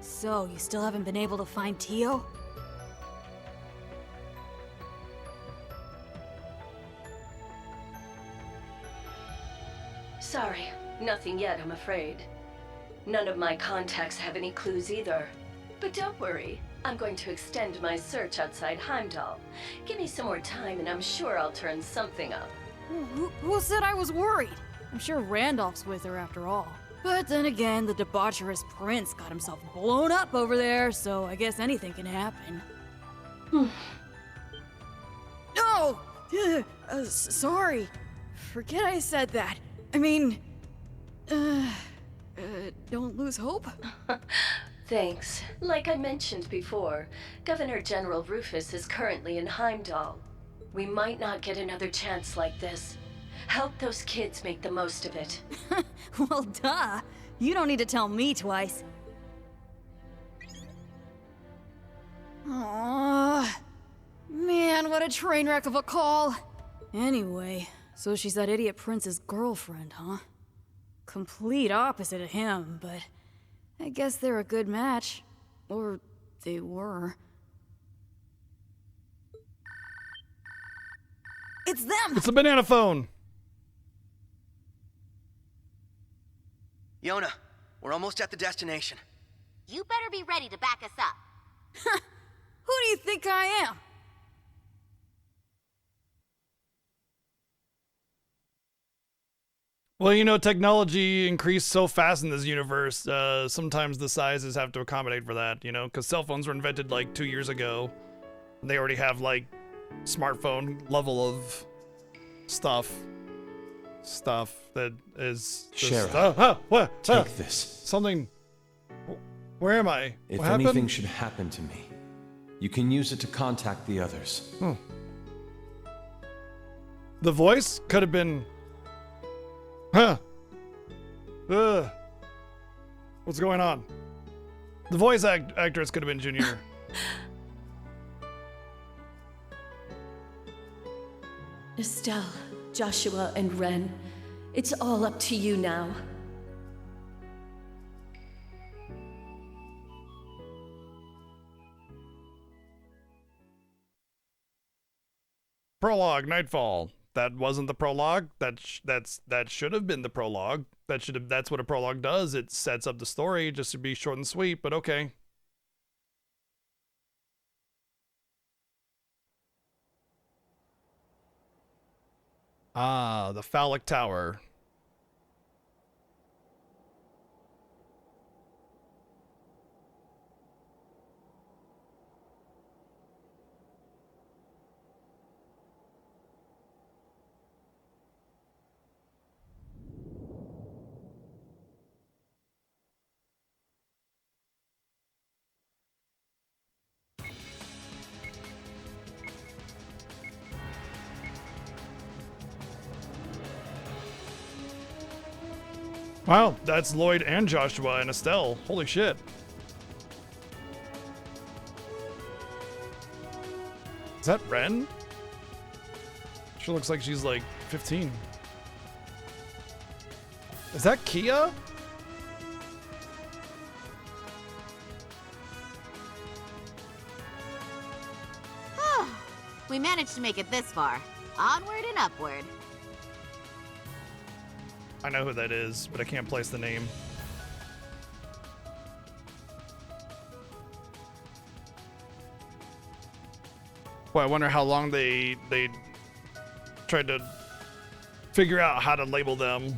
So, you still haven't been able to find Tio?
Sorry, nothing yet, I'm afraid. None of my contacts have any clues either. But don't worry, I'm going to extend my search outside Heimdall. Give me some more time and I'm sure I'll turn something up.
Who said I was worried? I'm sure Randolph's with her after all. But then again, the debaucherous prince got himself blown up over there, so I guess anything can happen. No! Sorry. Forget I said that. I mean, don't lose hope.
Thanks. Like I mentioned before, Governor General Rufus is currently in Heimdall. We might not get another chance like this. Help those kids make the most of it.
Well, duh. You don't need to tell me twice. Aww. Man, what a train wreck of a call. Anyway, so she's that idiot prince's girlfriend, huh? Complete opposite of him, but I guess they're a good match. Or they were. It's them!
It's a banana phone!
Yona, we're almost at the destination.
You better be ready to back us up.
Who do you think I am?
Well, you know, technology increased so fast in this universe, sometimes the sizes have to accommodate for that, you know, because cell phones were invented like 2 years ago. And they already have like smartphone level of stuff that is just,
Shara,
what?
take this.
Something. Where am I?
If
What happened?
anything should happen to me, you can use it to contact the others.
The voice could have been. Huh. What's going on? The voice actress could have been Junior.
Estelle, Joshua, and Ren, it's all up to you now.
Prologue, Nightfall. That wasn't the prologue. That should have been the prologue. That's what a prologue does. It sets up the story just to be short and sweet, but okay. Ah, the phallic tower. Wow, that's Lloyd and Joshua and Estelle. Holy shit. Is that Ren? She looks like she's like 15. Is that Kia?
We managed to make it this far. Onward and upward.
I know who that is, but I can't place the name. Boy, I wonder how long they tried to figure out how to label them.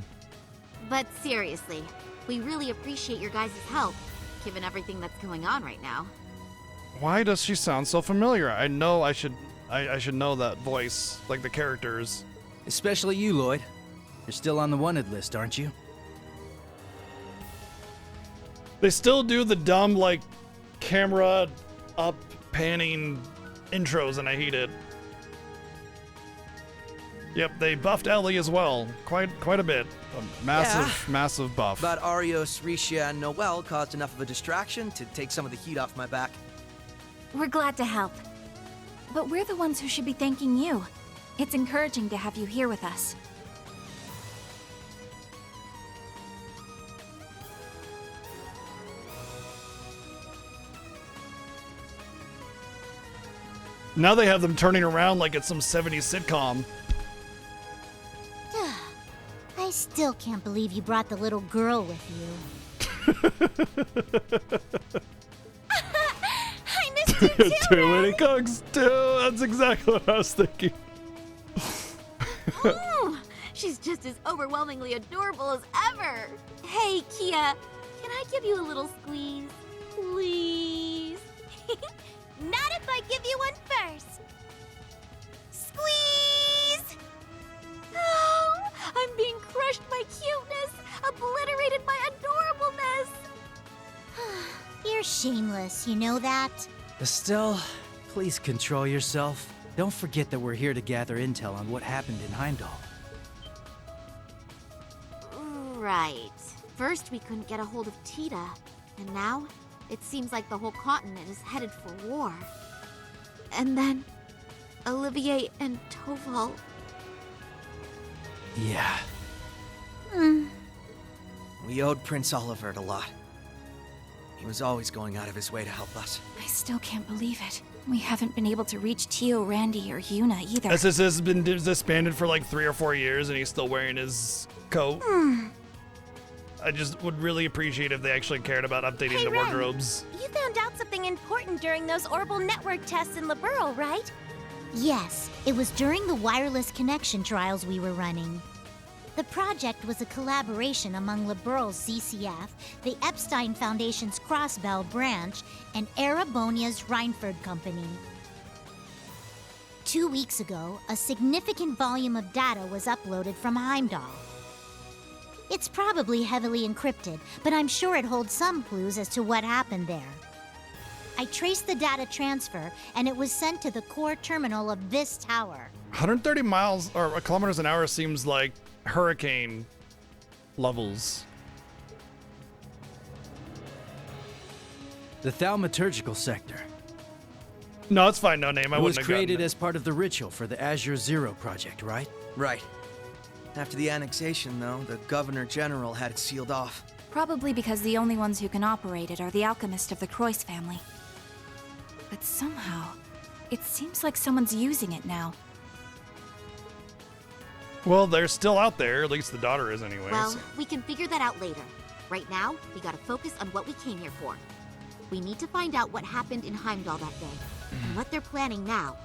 But seriously, we really appreciate your guys' help, given everything that's going on right now.
Why does she sound so familiar? I know I should know that voice, like the characters.
Especially you, Lloyd. You're still on the wanted list, aren't you?
They still do the dumb, like, camera up panning intros, and I hate it. Yep, they buffed Ellie as well. Quite a bit. A massive buff.
But Arios, Risha, and Noel caused enough of a distraction to take some of the heat off my back.
We're glad to help. But we're the ones who should be thanking you. It's encouraging to have you here with us.
Now they have them turning around like it's some 70s sitcom.
I still can't believe you brought the little girl with you.
I missed you too,
Too many cooks, too. That's exactly what I was thinking.
Ooh, she's just as overwhelmingly adorable as ever. Hey, Kia, can I give you a little squeeze? Please? Not if I give you one first. Squeeze! Oh, I'm being crushed by cuteness, obliterated by adorableness.
You're shameless, you know that?
Estelle, please control yourself. Don't forget that we're here to gather intel on what happened in Heimdall.
Right. First, we couldn't get a hold of Tita, and now it seems like the whole continent is headed for war. And then, Olivier and Toval.
Yeah. We owed Prince Olivert a lot. He was always going out of his way to help us.
I still can't believe it. We haven't been able to reach Tio, Randy, or Yuna either.
SSS has been disbanded for like 3 or 4 years and he's still wearing his coat. I just would really appreciate if they actually cared about updating the wardrobes.
You found out something important during those orbital network tests in Liberl, right?
Yes, it was during the wireless connection trials we were running. The project was a collaboration among Liberal's ZCF, the Epstein Foundation's Crossbell branch, and Erebonia's Reinford Company. 2 weeks ago, a significant volume of data was uploaded from Heimdall. It's probably heavily encrypted, but I'm sure it holds some clues as to what happened there. I traced the data transfer, and it was sent to the core terminal of this tower.
130 miles or kilometers an hour seems like hurricane levels.
The thaumaturgical sector.
No, it's fine. No name. I
It was
wouldn't have gotten
created
it.
as part of the ritual for the Azure Zero project, right?
Right. After the annexation, though, the Governor General had it sealed off.
Probably because the only ones who can operate it are the alchemists of the Croix family. But somehow, it seems like someone's using it now.
Well, they're still out there. At least the daughter is, anyways.
Well, we can figure that out later. Right now, we gotta focus on what we came here for. We need to find out what happened in Heimdall that day, and what they're planning now.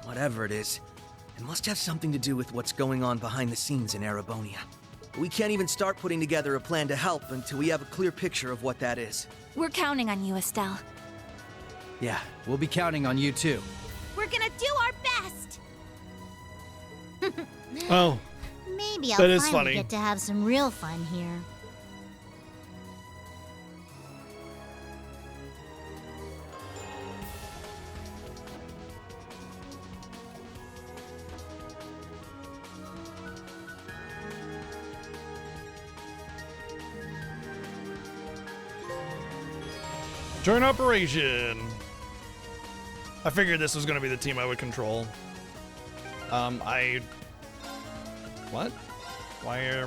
Whatever it is, it must have something to do with what's going on behind the scenes in Erebonia. We can't even start putting together a plan to help until we have a clear picture of what that is.
We're counting on you, Estelle.
Yeah, we'll be counting on you too.
We're gonna do our best!
Oh.
Maybe I'll
That is
finally
funny.
get to have some real fun here.
Joint operation. I figured this was going to be the team I would control. What? Why are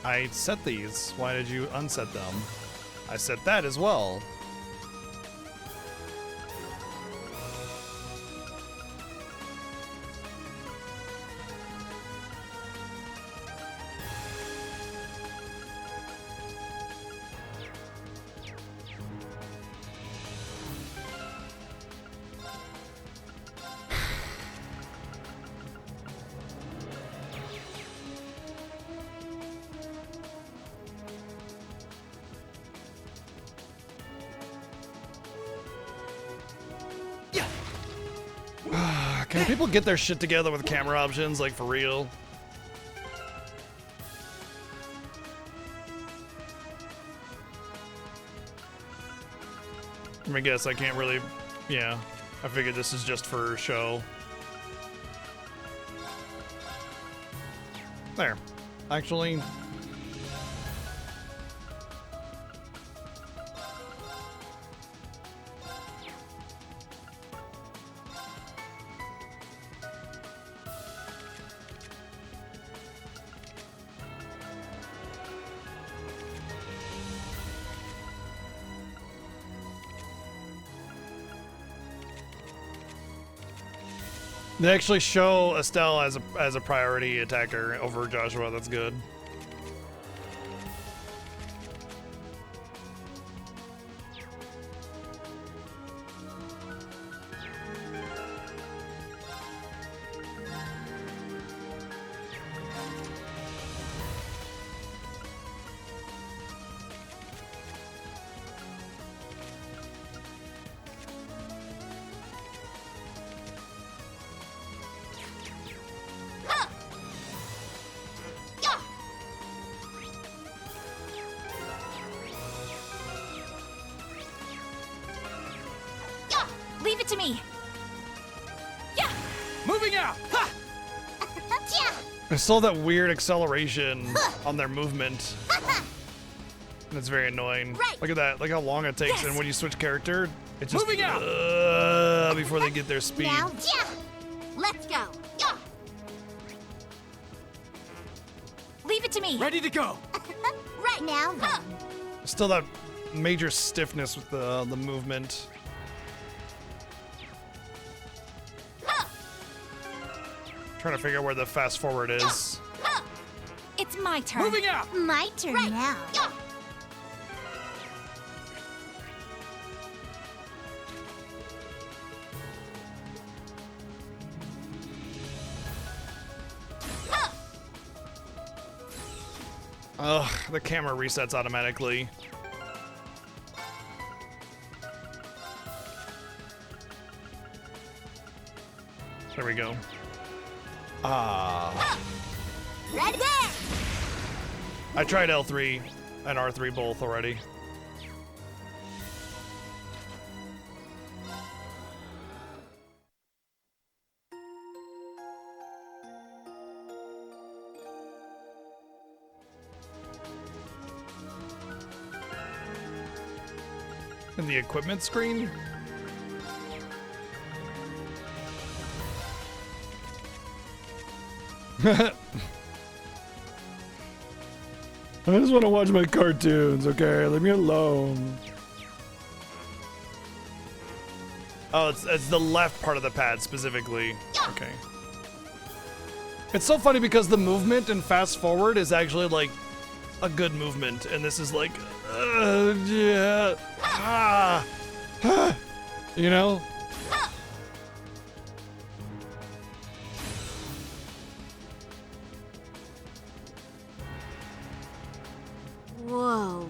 I set these. Why did you unset them? I set that as well. Can people get their shit together with camera options, like for real? Let me guess, I can't really... Yeah, I figured this is just for show. There. Actually... They actually show Estelle as a priority attacker over Joshua. That's good.
Leave it to me.
Yeah. Moving out. Ha!
I saw that weird acceleration on their movement. And it's very annoying. Look at that. Look how long it takes.
Yes.
And when you switch character, it's just
Moving out.
before they get their speed.
Now, let's go.
Leave it to me.
Ready to go.
Right now, then.
Still that major stiffness with the movement. Trying to figure out where the fast forward is.
It's my turn.
Moving out.
My turn now.
Ugh, the camera resets automatically. There we go. Ah.
Right there!
I tried L3 and R3 both already. And the equipment screen? I just want to watch my cartoons, okay? Leave me alone. Oh, it's the left part of the pad specifically. Okay. It's so funny because the movement in fast forward is actually like a good movement, and this is like, yeah, you know?
Whoa.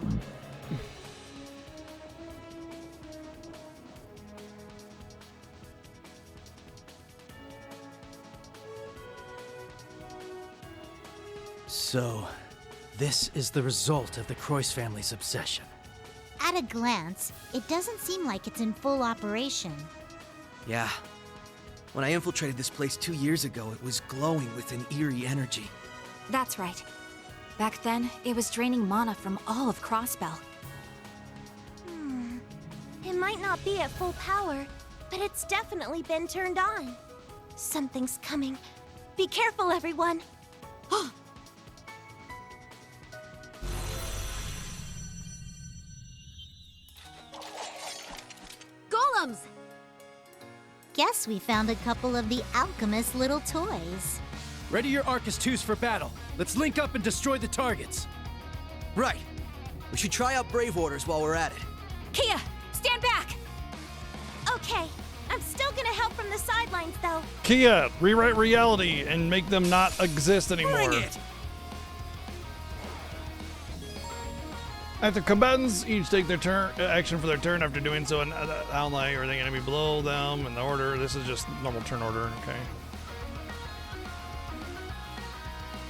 So, this is the result of the Croyce family's obsession.
At a glance, it doesn't seem like it's in full operation.
Yeah. When I infiltrated this place 2 years ago, it was glowing with an eerie energy.
That's right. Back then, it was draining mana from all of Crossbell.
It might not be at full power, but it's definitely been turned on. Something's coming. Be careful, everyone.
Golems! Guess we found a couple of the alchemist's little toys.
Ready your Arcus 2s for battle. Let's link up and destroy the targets.
Right. We should try out Brave Orders while we're at it.
Kia, stand back! Okay, I'm still gonna help from the sidelines, though.
Kia, rewrite reality and make them not exist anymore.
Bring it!
Active combatants each take their turn action for their turn. After doing so, an ally or the enemy below them in the order. This is just normal turn order. Okay.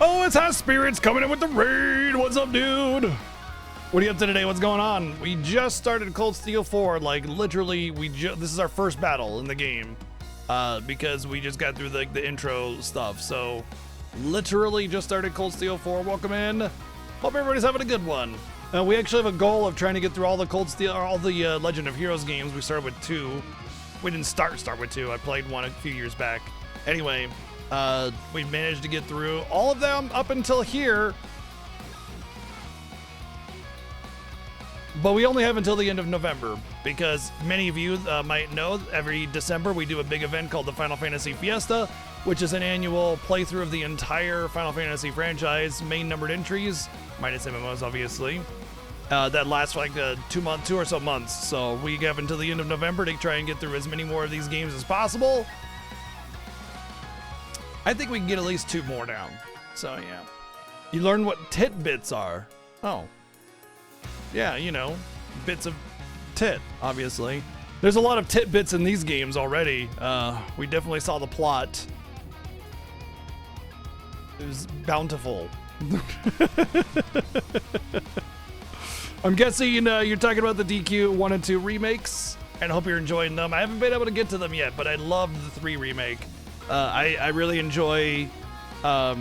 Oh, it's Has Spirits coming in with the raid. What's up, dude? What are you up to today? What's going on? We just started Cold Steel 4. Like literally, this is our first battle in the game, because we just got through the intro stuff. So, literally just started Cold Steel 4. Welcome in. Hope everybody's having a good one. We actually have a goal of trying to get through all the Cold Steel, or all the Legend of Heroes games. We started with 2. We didn't start with 2. I played one a few years back. Anyway, we managed to get through all of them up until here. But we only have until the end of November, because many of you might know every December we do a big event called the Final Fantasy Fiesta, which is an annual playthrough of the entire Final Fantasy franchise, main numbered entries, minus MMOs obviously. That lasts for like 2 or so months. So we have until the end of November to try and get through as many more of these games as possible. I think we can get at least 2 more down. So yeah. You learn what tit bits are. Oh. Yeah, you know, bits of tit, obviously. There's a lot of tit bits in these games already. We definitely saw the plot. It was bountiful. I'm guessing you're talking about the DQ 1 and 2 remakes, and I hope you're enjoying them. I haven't been able to get to them yet, but I love the 3 remake. I really enjoy, I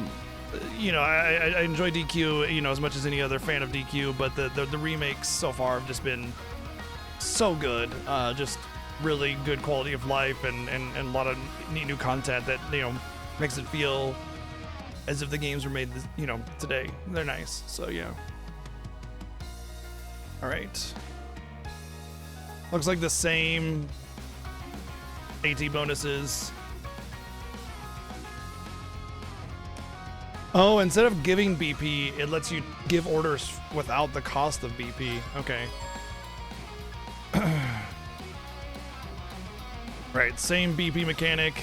enjoy DQ, as much as any other fan of DQ, but the remakes so far have just been so good. Just really good quality of life and a lot of neat new content that, makes it feel as if the games were made, today. They're nice, so yeah. All right. Looks like the same AT bonuses. Oh, instead of giving BP, it lets you give orders without the cost of BP. Okay. Right, same BP mechanic.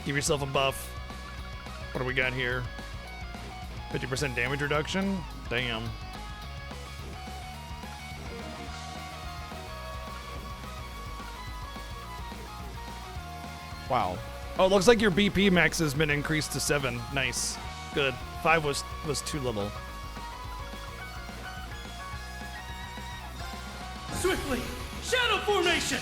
Give yourself a buff. What do we got here? 50% damage reduction? Damn. Wow. Oh, it looks like your BP max has been increased to 7. Nice. Good. 5 was too little.
Swiftly! Shadow formation!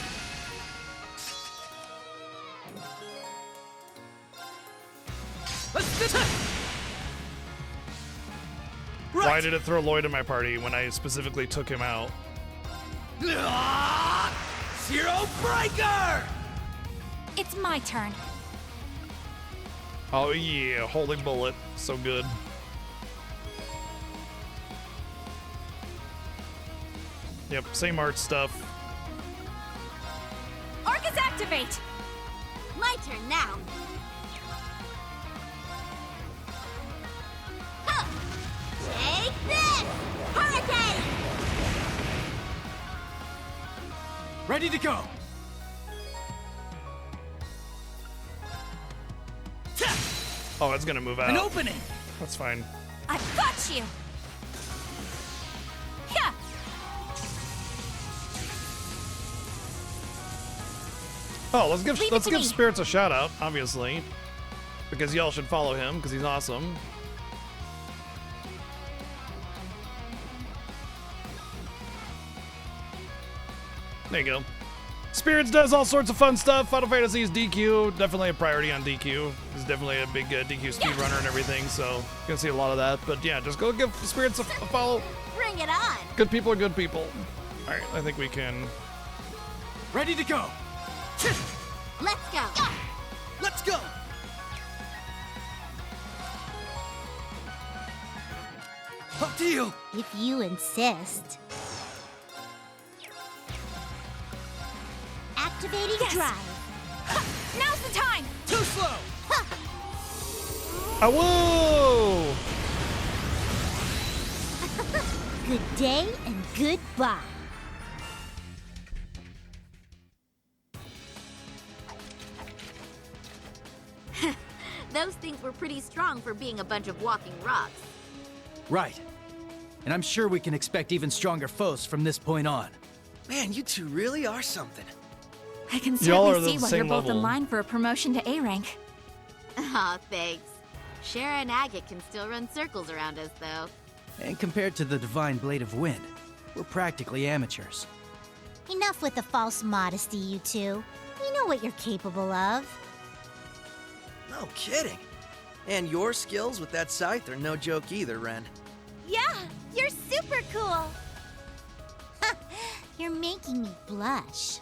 Why did it throw Lloyd in my party when I specifically took him out?
Zero Breaker!
It's my turn.
Oh yeah, holy bullet. So good. Yep, same art stuff.
Arcus activate!
My turn now. Huh. Take this! Hurricane!
Ready to go!
Oh, it's gonna move out.
An opening!
That's fine.
I've got you! Yeah.
Oh, let's give
me.
Spirits a shout out, obviously. Because y'all should follow him, because he's awesome. There you go. Spirits does all sorts of fun stuff. Final Fantasy is DQ. Definitely a priority on DQ. He's definitely a big DQ speedrunner and everything, so you're gonna see a lot of that. But yeah, just go give Spirits a follow.
Bring it on!
Good people are good people. Alright, I think we can...
Ready to go!
Let's go!
Let's go! Up to you!
If you insist. Activating drive.
Now's the time!
Too slow!
Oh, whoa!
Good day and goodbye.
Those things were pretty strong for being a bunch of walking rocks.
Right. And I'm sure we can expect even stronger foes from this point on.
Man, you two really are something.
I can
Y'all are
certainly
the
see why
same
you're both
level.
in line for a promotion to A rank.
Aw, thanks. Shara and Agate can still run circles around us, though.
And compared to the Divine Blade of Wind, we're practically amateurs.
Enough with the false modesty, you two. We know what you're capable of.
No kidding. And your skills with that scythe are no joke either, Ren.
Yeah, you're super cool. You're making me blush.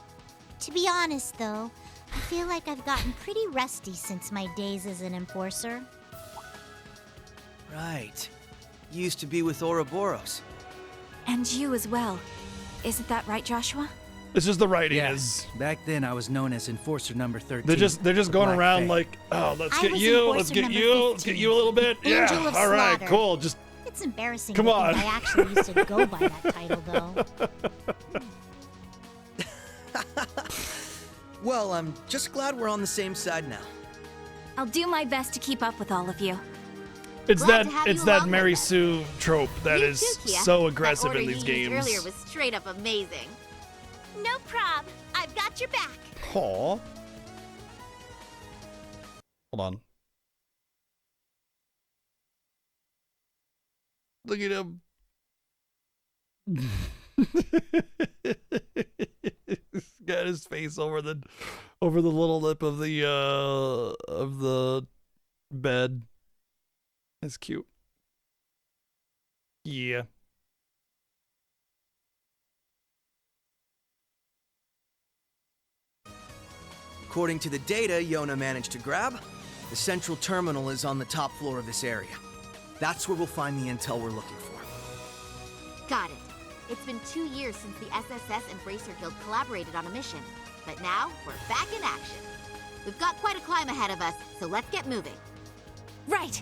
To be honest, though, I feel like I've gotten pretty rusty since my days as an enforcer.
Right. You used to be with Ouroboros.
And you as well. Isn't that right, Joshua?
It's just the writing
Yeah.
is...
Back then, I was known as Enforcer number 13.
They're just
the
going
Black
around
Fae.
like, oh, let's
I
get
was
you, let's
enforcer
get
number
you, let's get
15.
you a little bit.
Angel
Yeah,
of
all right,
Slaughter.
cool. Just
It's embarrassing
Come
to
on.
think I actually used to go by that title, though.
Well, I'm just glad we're on the same side now.
I'll do my best to keep up with all of you.
it's
Glad
that
to have
it's
you
that
along
Mary
with us.
Sue trope that
You
is
too, Kia.
so
That
aggressive
order
in these
you used
games.
earlier was straight up amazing.
No prob. I've got your back.
Aw. Hold on. Look at him. He's got his face over the little lip of the bed. That's cute. Yeah.
According to the data Yona managed to grab, the central terminal is on the top floor of this area. That's where we'll find the intel we're looking for.
Got it. It's been 2 years since the SSS and Bracer Guild collaborated on a mission, but now we're back in action. We've got quite a climb ahead of us, so let's get moving.
Right.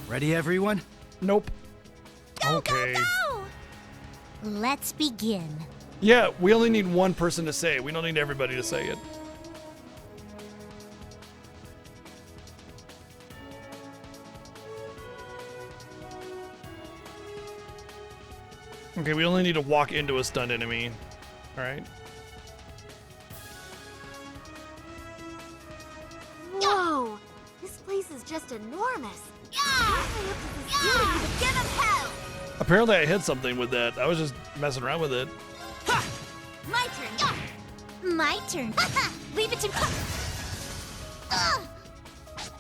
Ready, everyone?
Nope.
Go,
Okay.
go, go! Let's begin.
Yeah, we only need one person to say it. We don't need everybody to say it. Okay, we only need to walk into a stunned enemy. Alright.
Whoa! This place is just enormous. Give him hell!
Apparently I hit something with that. I was just messing around with it.
My turn.
My turn. Leave it to me.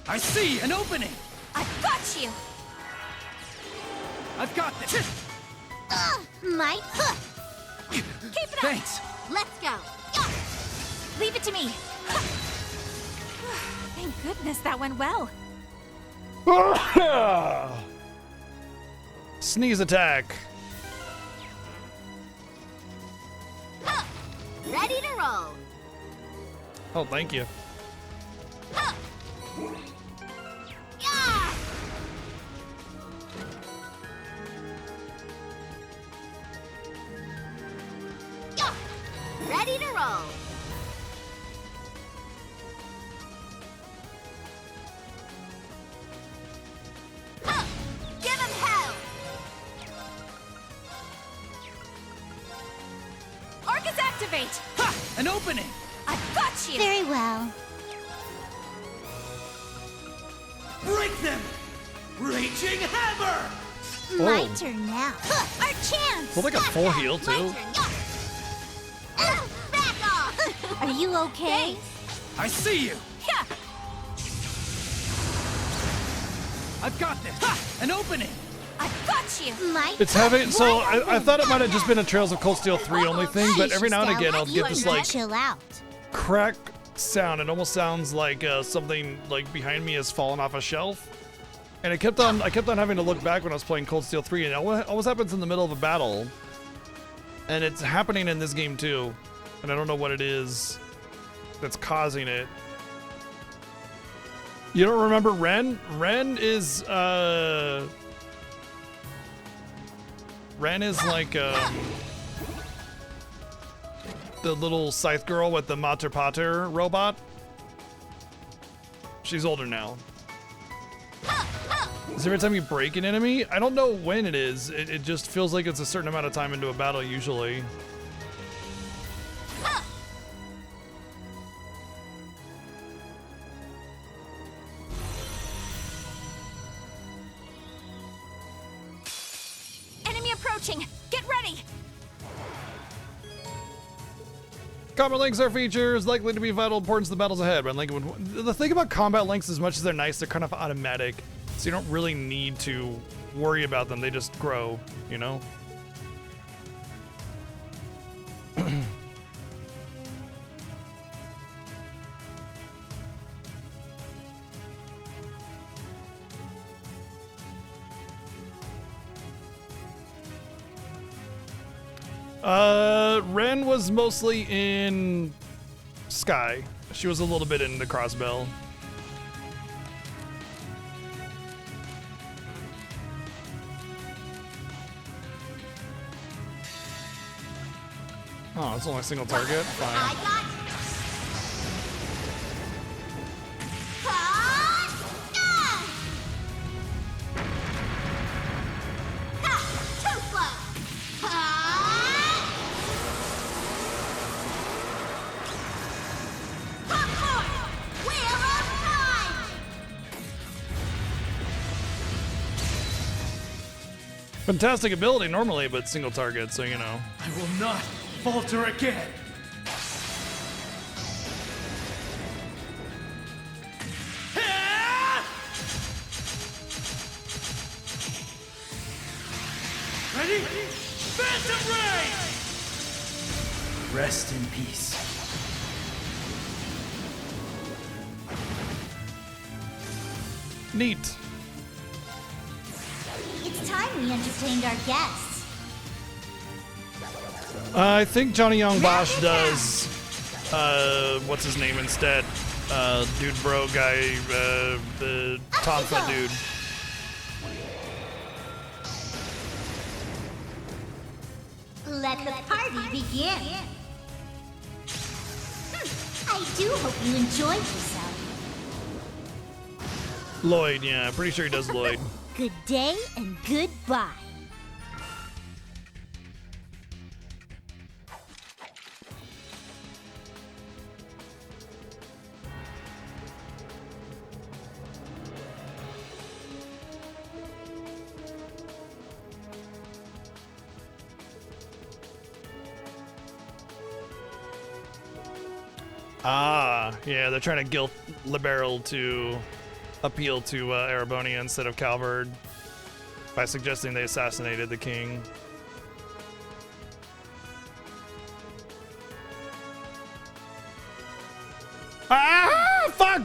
I see an opening.
I've got you.
I've got this.
My.
Keep it up.
Thanks.
Let's go.
Leave it to me. Thank goodness that went well.
Sneeze attack.
Ready to roll.
Oh, thank you.
Ready to roll. Give him hell.
Orcus activate.
Ha! An opening.
I've got you.
Very well.
Break them. Raging hammer.
My
Oh.
turn now. Our chance.
Well, they got full heal too.
Back off.
Are you okay?
I see you.
Yeah.
I've got this. Ha! An opening.
I've got you.
My
It's having so I thought it might have just been a Trails of Cold Steel 3 only thing, but every now and again I'll get this like
chill out.
crack sound. It almost sounds like something like behind me has fallen off a shelf. And I kept on having to look back when I was playing Cold Steel 3, and it always happens in the middle of a battle. And it's happening in this game too. And I don't know what it is that's causing it. You don't remember Ren? Ren is like the little scythe girl with the Mater Pater robot. She's older now. Is every time you break an enemy? I don't know when it is. It just feels like it's a certain amount of time into a battle usually.
Enemy approaching. Get ready.
Combat links are features likely to be of vital importance to the battles ahead. But the thing about combat links, as much as they're nice, they're kind of automatic. So you don't really need to worry about them. They just grow, you know? Ren was mostly in Sky. She was a little bit in the Crossbell. Oh, it's only a single target? Fine. Fantastic ability normally, but single target, so you know.
I will not falter again. Ready? Phantom Ray! Rest in peace.
Neat.
It's time we entertained our guests.
I think Johnny Young Bosch does, what's his name instead? Dude bro guy, the Tonfa dude.
Let the party begin. I do hope you enjoyed yourself.
Lloyd, yeah, pretty sure he does Lloyd.
Good day and goodbye.
Ah, yeah, they're trying to guilt Liberal to appeal to Erebonia instead of Calvard by suggesting they assassinated the king. Ah, fuck!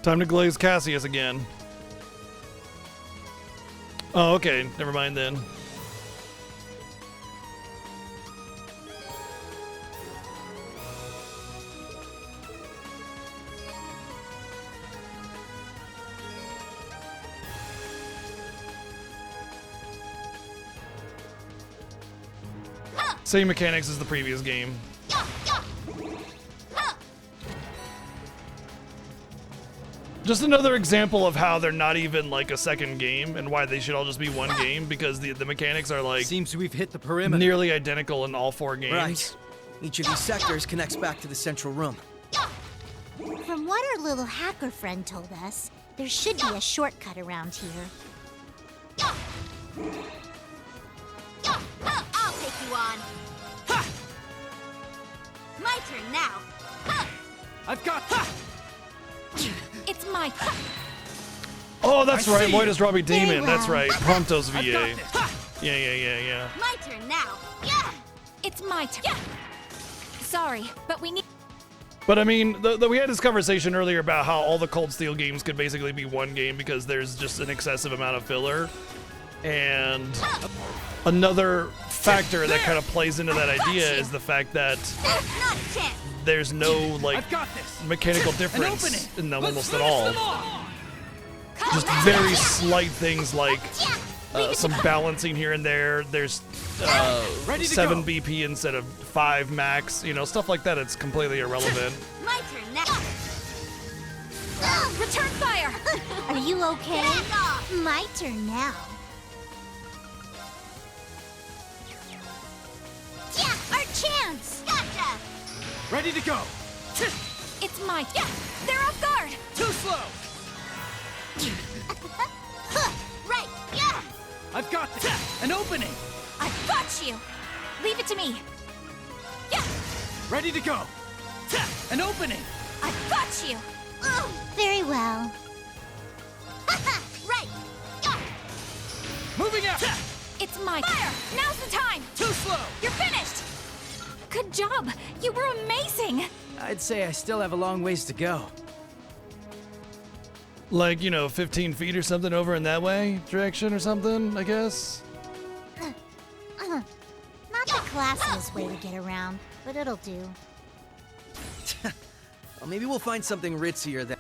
Time to glaze Cassius again. Oh, okay. Never mind then. Same mechanics as the previous game. Just another example of how they're not even like a second game and why they should all just be one game, because the mechanics are like
seems we've hit the perimeter.
Nearly identical in all 4 games.
Right. Each of these sectors connects back to the central room.
From what our little hacker friend told us, there should be a shortcut around here.
I'll take you on. My turn now.
I've got.
It's my.
Oh, that's right.
see
Moida's Robbie Demon.
well.
That's right. Prompto's VA.
I've got this.
Yeah.
My turn now. Yeah.
It's my turn. Yeah. Sorry, but we need.
But I mean, we had this conversation earlier about how all the Cold Steel games could basically be one game because there's just an excessive amount of filler. And another factor that kind of plays into that idea is the fact that
Not a chance.
there's no like
I've got this.
mechanical
An
difference
opening.
in them
Let's
almost at
finish
all.
them off.
Just very slight things like some balancing here and there. There's
Ready to
7
go.
BP instead of 5 max. You know, stuff like that. It's completely irrelevant.
My turn now.
Return fire!
Are you okay?
Back off.
My turn now.
Yeah, our chance. Gotcha.
Ready to go.
It's my. Yeah, they're off guard.
Too slow.
Right. Yeah.
I've got this. An opening.
I've got you. Leave it to me. Yeah,
Ready to go. An opening.
I've got you.
Very well.
Right. Yeah.
Moving out.
It's my. Fire! Now's the time.
Too slow.
You're finished. Good job. You were amazing.
I'd say I still have a long ways to go.
Like, 15 feet or something over in that way direction or something, I guess.
Not the classiest way to get around, but it'll do.
Well, maybe we'll find something ritzier than.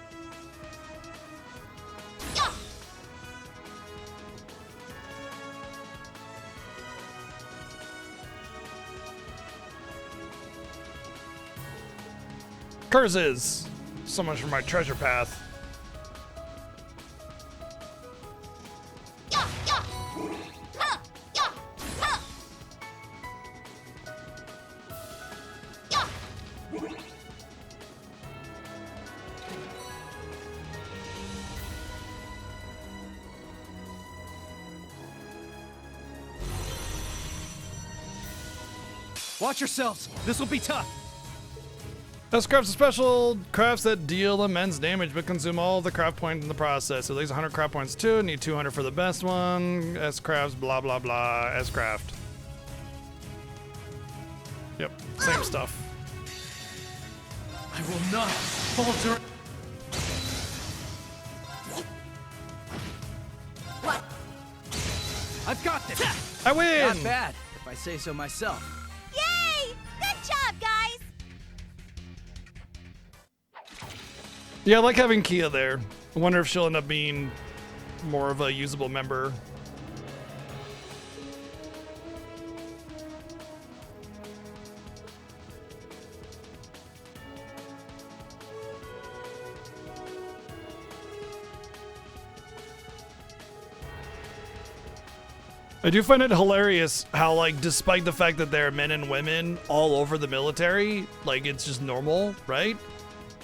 Curses! So much for my treasure path.
Watch yourselves. This will be tough.
S-Craft's a special crafts that deal immense damage but consume all the craft points in the process. So at least 100 craft points too. Need 200 for the best one. S-Crafts, blah, blah, blah. S-Craft. Yep, same stuff.
I will not falter. I've got this.
I win!
Not bad, if I say so myself.
Yay! Good job, guys!
Yeah, I like having Kia there. I wonder if she'll end up being more of a usable member. I do find it hilarious how, like, despite the fact that there are men and women all over the military, like, it's just normal, right?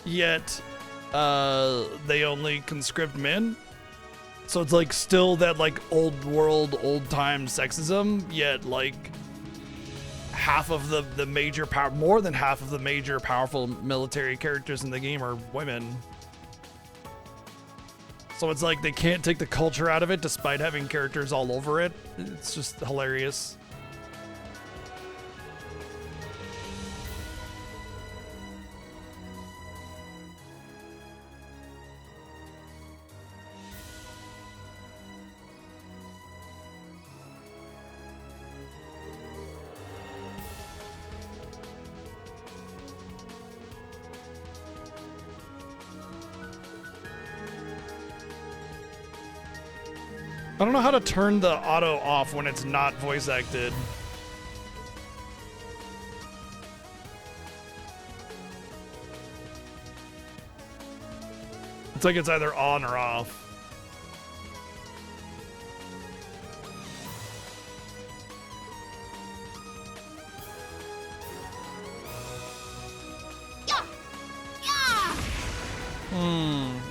Yet, they only conscript men. So it's, like, still that, like, old world, old time sexism, yet, like, half of the major power, more than half of the major powerful military characters in the game are women. So it's like they can't take the culture out of it despite having characters all over it. It's just hilarious. I don't know how to turn the auto off when it's not voice acted. It's like it's either on or off.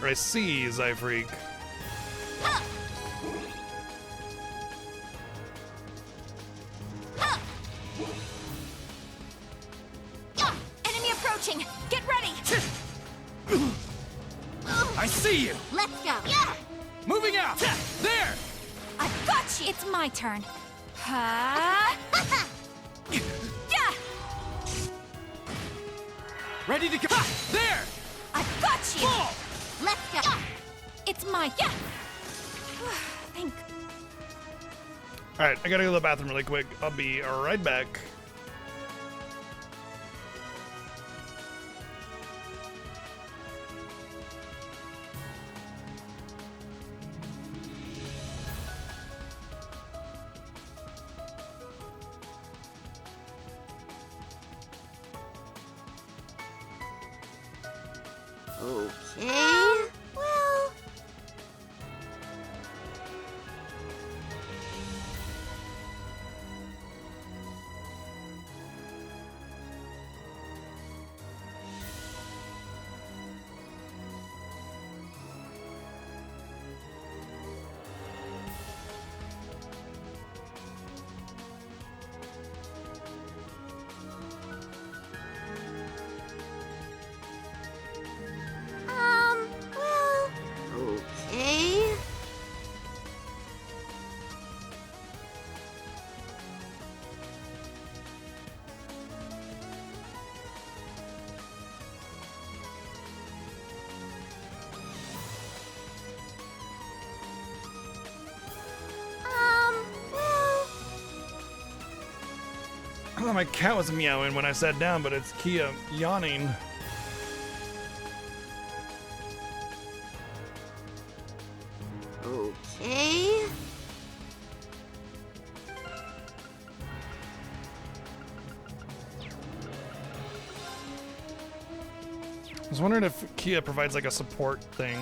I see, Zyfreak.
Enemy approaching! Get ready!
I see you!
Let's go! Yeah!
Moving out! There!
I've got you! It's my turn. Ha! Yeah!
Ready to go! There!
I've got you!
Ball!
Let's go! It's my... Yeah! Thank...
Alright, I gotta go to the bathroom really quick. I'll be right back.
Okay. Well. Okay.
well...
I thought my cat was meowing when I sat down, but it's Kia yawning.
Okay.
I was wondering if Kia provides like a support thing.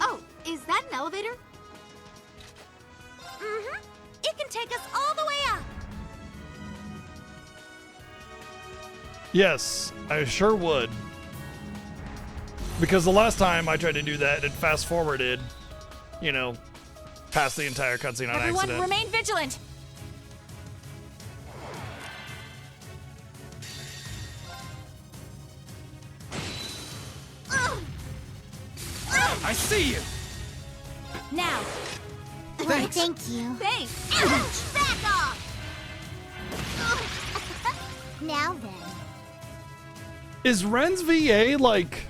Oh, is that an elevator?
Mm-hmm. It can take us all the way up.
Yes, I sure would. Because the last time I tried to do that, it fast forwarded, you know, past the entire cutscene on
Everyone,
accident.
remain vigilant.
I see you!
Now.
Thanks.
Thank you.
Thanks.
Back off!
Now then.
Is Ren's VA like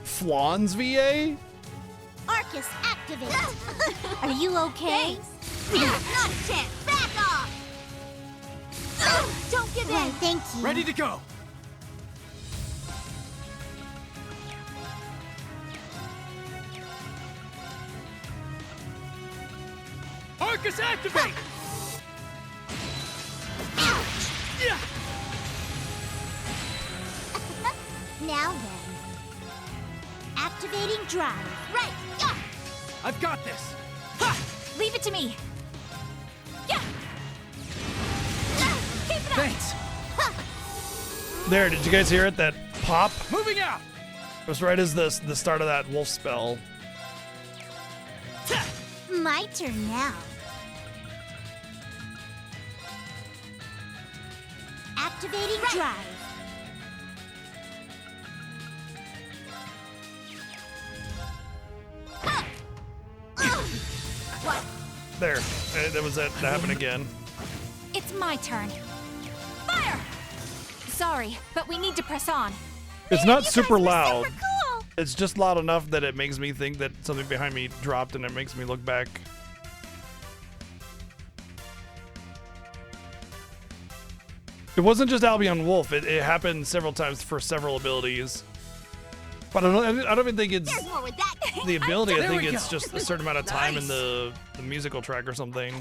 Flan's VA?
Arcus, activate! Are you okay? Not a chance! Back off! Don't give in! Thank you.
Ready to go! Arcus, activate!
Yeah. Now then. Activating drive. Right! Yeah.
I've got this!
Leave it to me. Yeah. Keep it up.
Thanks!
There, did you guys hear it? That pop?
Moving out!
It was right as the start of that wolf spell.
My turn now. Activating drive.
What?
There. That was it. That happened again.
It's my turn. Fire! Sorry, but we need to press on.
It's not super loud. It's just loud enough that it makes me think that something behind me dropped and it makes me look back. It wasn't just Albion Wolf. It happened several times for several abilities. But I don't even think it's the ability. I think it's just a certain amount of time in the musical track or something.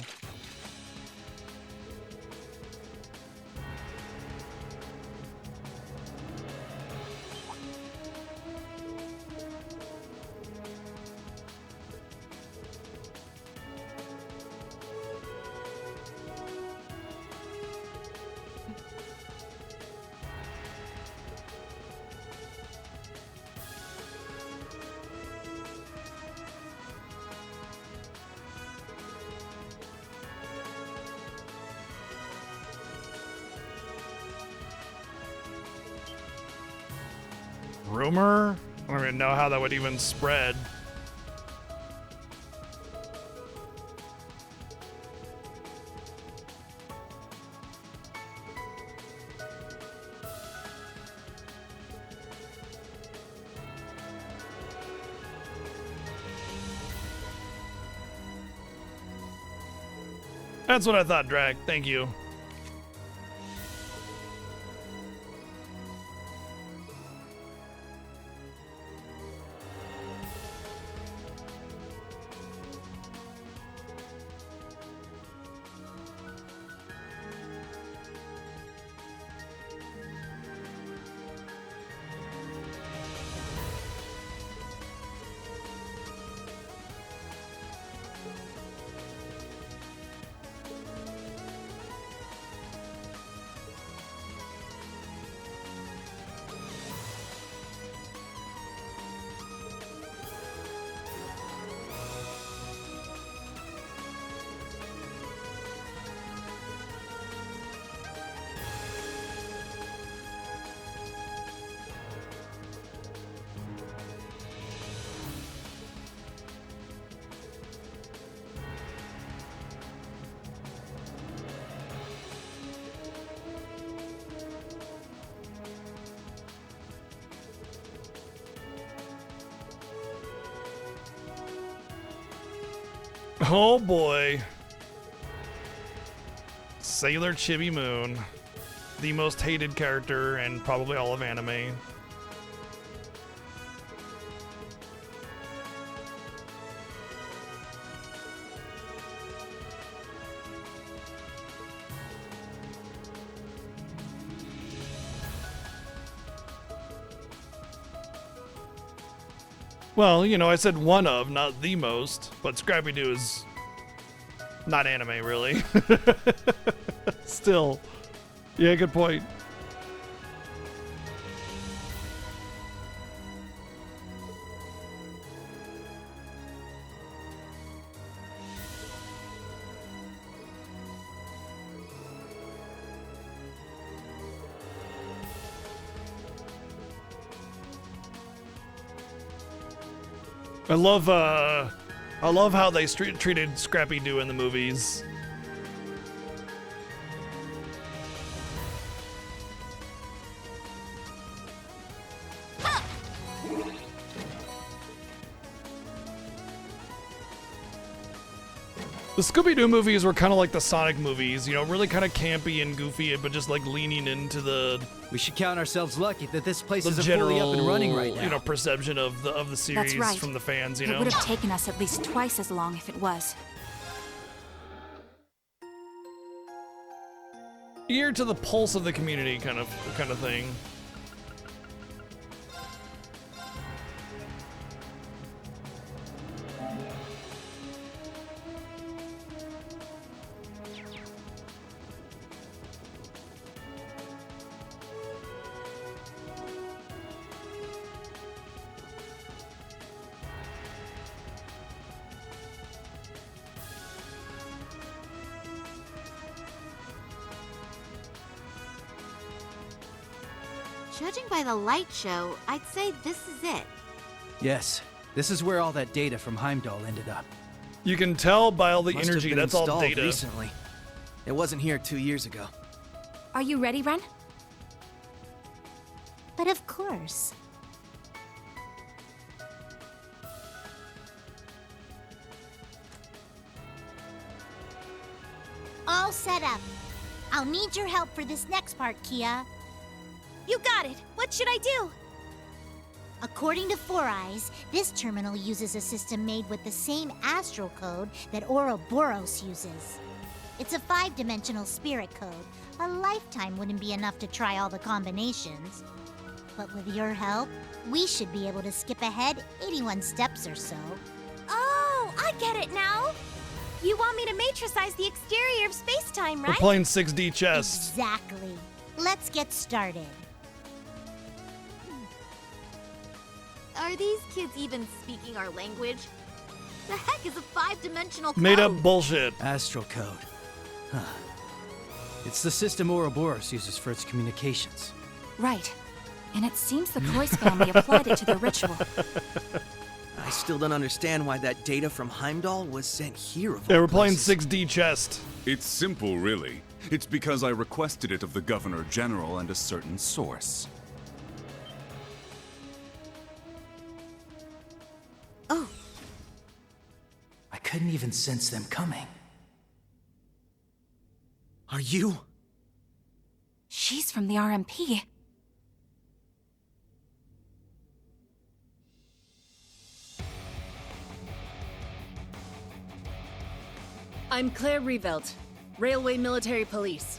Rumor? I don't even know how that would even spread. That's what I thought, Drag. Thank you. Oh boy. Sailor Chibi Moon. The most hated character in probably all of anime. Well, you know, I said one of, not the most, but Scrappy-Doo is not anime, really. Still. Yeah, good point. I love how they treated Scrappy-Doo in the movies. The Scooby-Doo movies were kind of like the Sonic movies, you know, really kind of campy and goofy, but just like leaning into the.
We should count ourselves lucky that this place
the
isn't
general,
fully up and running right now.
You know, perception of the series
That's right.
from the fans. You know,
It would have taken us at least twice as long if it was.
ear to the pulse of the community, kind of thing.
Judging by the light show, I'd say this is it.
Yes, this is where all that data from Heimdall ended up.
You can tell by all the
Must have
energy.
been
That's all
installed
data.
recently. It wasn't here 2 years ago.
Are you ready, Ren?
But of course. All set up. I'll need your help for this next part, Kia. You got it. What should I do? According to Four Eyes, this terminal uses a system made with the same astral code that Ouroboros uses. It's a 5-dimensional spirit code. A lifetime wouldn't be enough to try all the combinations. But with your help, we should be able to skip ahead 81 steps or so.
Oh, I get it now. You want me to matricize the exterior of space-time,
We're
right?
playing 6D chess.
Exactly. Let's get started.
Are these kids even speaking our language? The heck is a 5-dimensional code?
Made up bullshit.
Astral code. Huh. It's the system Ouroboros uses for its communications.
Right. And it seems the Croix family applied it to their ritual.
I still don't understand why that data from Heimdall was sent here. Of
Yeah,
all
we're playing
places.
6D chess.
It's simple, really. It's because I requested it of the Governor General and a certain source.
Oh.
I couldn't even sense them coming.
Are you?
She's from the RMP.
I'm Claire Revelt, Railway Military Police.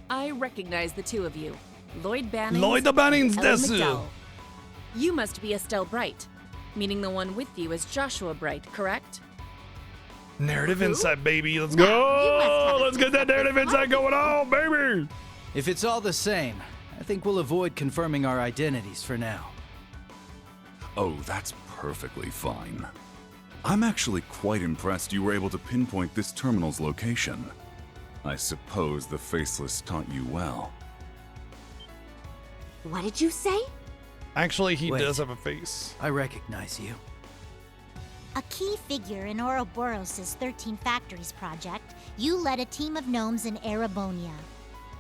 I recognize the two of you, Lloyd Bannings.
Lloyd the Bannings
and Ellen
desu.
McDowell. You must be Estelle Bright, meaning the one with you is Joshua Bright, correct?
Narrative insight, baby. Let's
Now,
go. Let's get that narrative insight going on, baby.
If it's all the same, I think we'll avoid confirming our identities for now.
Oh, that's perfectly fine. I'm actually quite impressed you were able to pinpoint this terminal's location. I suppose the Faceless taught you well.
What did you say?
Actually, he
Wait.
does have a face.
I recognize you.
A key figure in Ouroboros' 13 Factories project, you led a team of gnomes in Erebonia.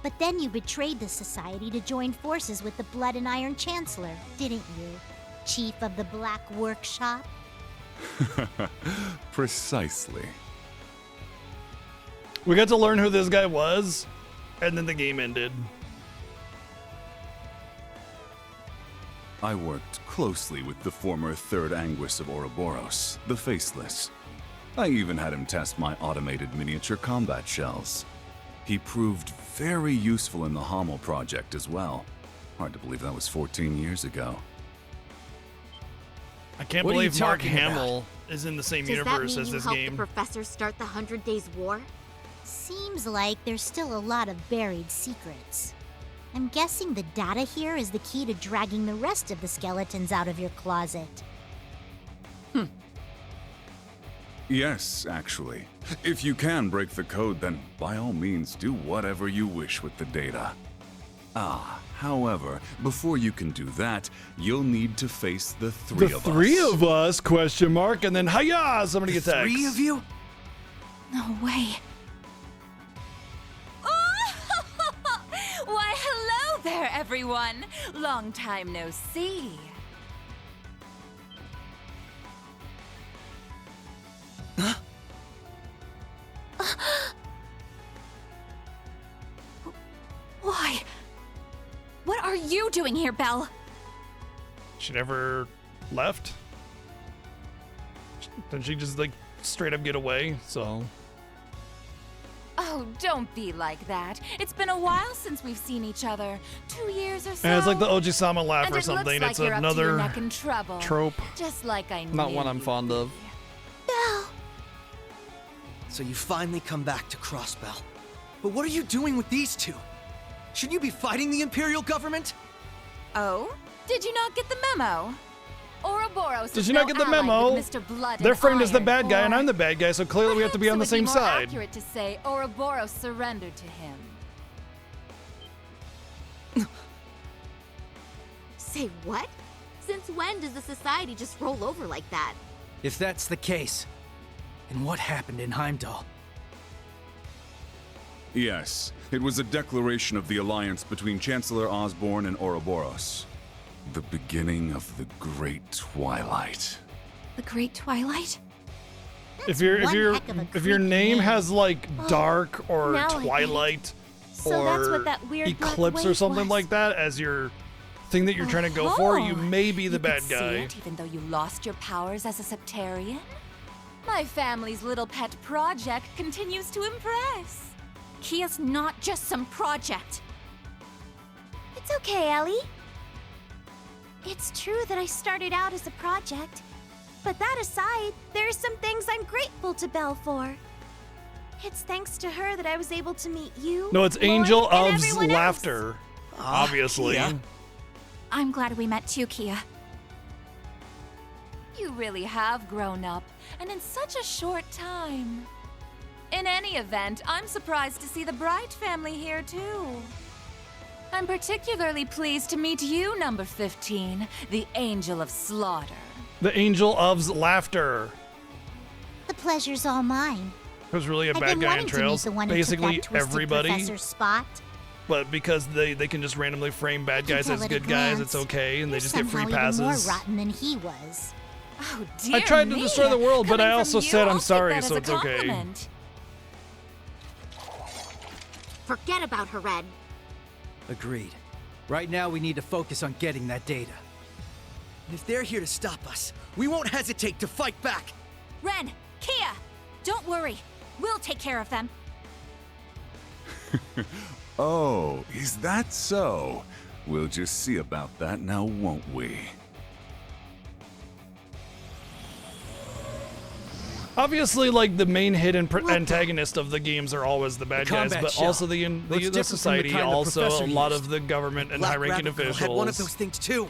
But then you betrayed the society to join forces with the Blood and Iron Chancellor, didn't you? Chief of the Black Workshop?
Precisely.
We got to learn who this guy was, and then the game ended.
I worked closely with the former Third Anguis of Ouroboros, the Faceless. I even had him test my automated miniature combat shells. He proved very useful in the Hamel project as well. Hard to believe that was 14 years ago.
I can't
What are you
believe Mark
talking
Hamill is in the same
Does that
universe
mean
as
you
this
helped
game.
the professor start the 100 Days War?
Seems like there's still a lot of buried secrets. I'm guessing the data here is the key to dragging the rest of the skeletons out of your closet.
Yes, actually. If you can break the code, then by all means do whatever you wish with the data. However, before you can do that, you'll need to face the three
The
of
three
us.
of us, question mark, and then hiya, somebody attacks.
Three of you?
No way.
Why, hello there, everyone. Long time no see.
you doing here, Belle?
She never left? Didn't she just, like, straight up get away? So...
Oh, don't be like that. It's been a while since we've seen each other. 2 years or so.
And it's like the Oji-sama laugh
and
or something.
It looks like
It's
you're up to
another
your neck in trouble.
trope.
Just like I knew.
Not one I'm fond of.
Belle! So you finally come back to Crossbell. But what are you doing with these two? Should you be fighting the Imperial government?
Oh? Did you not get the memo? Ouroboros
Did
is
you not
no
get the
ally
memo?
with Mr. Blood
They're
and
framed as the
Iron,
bad guy, and
or
I'm the bad guy, so clearly we have to be on the
perhaps
same
it would be more
side.
accurate to say Ouroboros surrendered to him.
Say what? Since when does the society just roll over like that?
If that's the case, then what happened in Heimdall?
Yes, it was a declaration of the alliance between Chancellor Osborne and Ouroboros. The beginning of the Great Twilight.
The Great Twilight?
If your name has like Dark or
now I get it.
Twilight
So that's
or
what that weird black
Eclipse or
wave
something
was.
like that as your thing that you're trying to go for, you
Oh,
may be the
you
bad
could
guy.
See it, even though you lost your powers as a Septarian? My family's little pet project continues to impress.
Kia's not just some project.
It's okay, Ellie. It's true that I started out as a project. But that aside, there are some things I'm grateful to Belle for. It's thanks to her that I was able to meet you.
No, it's
Lloyd,
Angel
and
of's
everyone else.
laughter. Obviously.
Kia. I'm glad we met too, Kia.
You really have grown up, and in such a short time. In any event, I'm surprised to see the Bright family here too. I'm particularly pleased to meet you, number 15, the Angel of Slaughter.
The Angel of's laughter.
The pleasure's all mine.
Who's really a
I've
bad
been
guy in
wanting to meet
Trails.
the one who
Basically
took that twisted
everybody.
professor's spot.
But because they can just randomly frame bad
You
guys
can
as
tell at a
good guys,
glance.
it's okay, and they
You're
just get free
somehow
passes.
even more rotten than he was.
Oh, dear
I tried to
me.
destroy the world, but I
Coming
also
from you,
said
I'll
I'm
take
sorry,
that as
so
a
it's okay.
compliment.
Forget about her, Red.
Agreed. Right now, we need to focus on getting that data.
If they're here to stop us, we won't hesitate to fight back.
Ren, Kia, don't worry. We'll take care of them.
Oh, is that so? We'll just see about that now, won't we?
Obviously, like the main hidden antagonist of the games are always the bad guys,
combat
but
shell.
also the
Looks different from the
society,
kind the
also
professor
a lot
used.
of the government and
Black
high-ranking
Rabbit Girl
officials.
had one of those things too.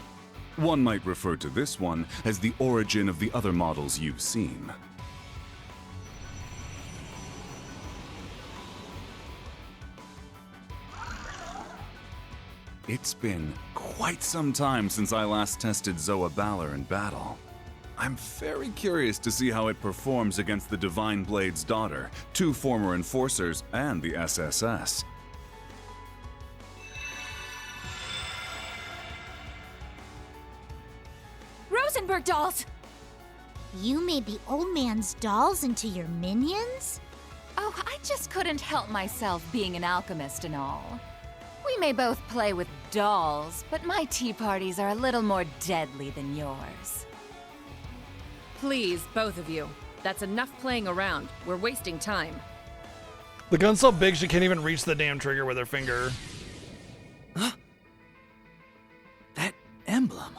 One might refer to this one as the origin of the other models you've seen. It's been quite some time since I last tested Zoa Balor in battle. I'm very curious to see how it performs against the Divine Blade's daughter, 2 former enforcers, and the SSS.
Rosenberg dolls!
You made the old man's dolls into your minions?
Oh, I just couldn't help myself being an alchemist and all. We may both play with dolls, but my tea parties are a little more deadly than yours.
Please, both of you. That's enough playing around. We're wasting time.
The gun's so big she can't even reach the damn trigger with her finger.
That emblem.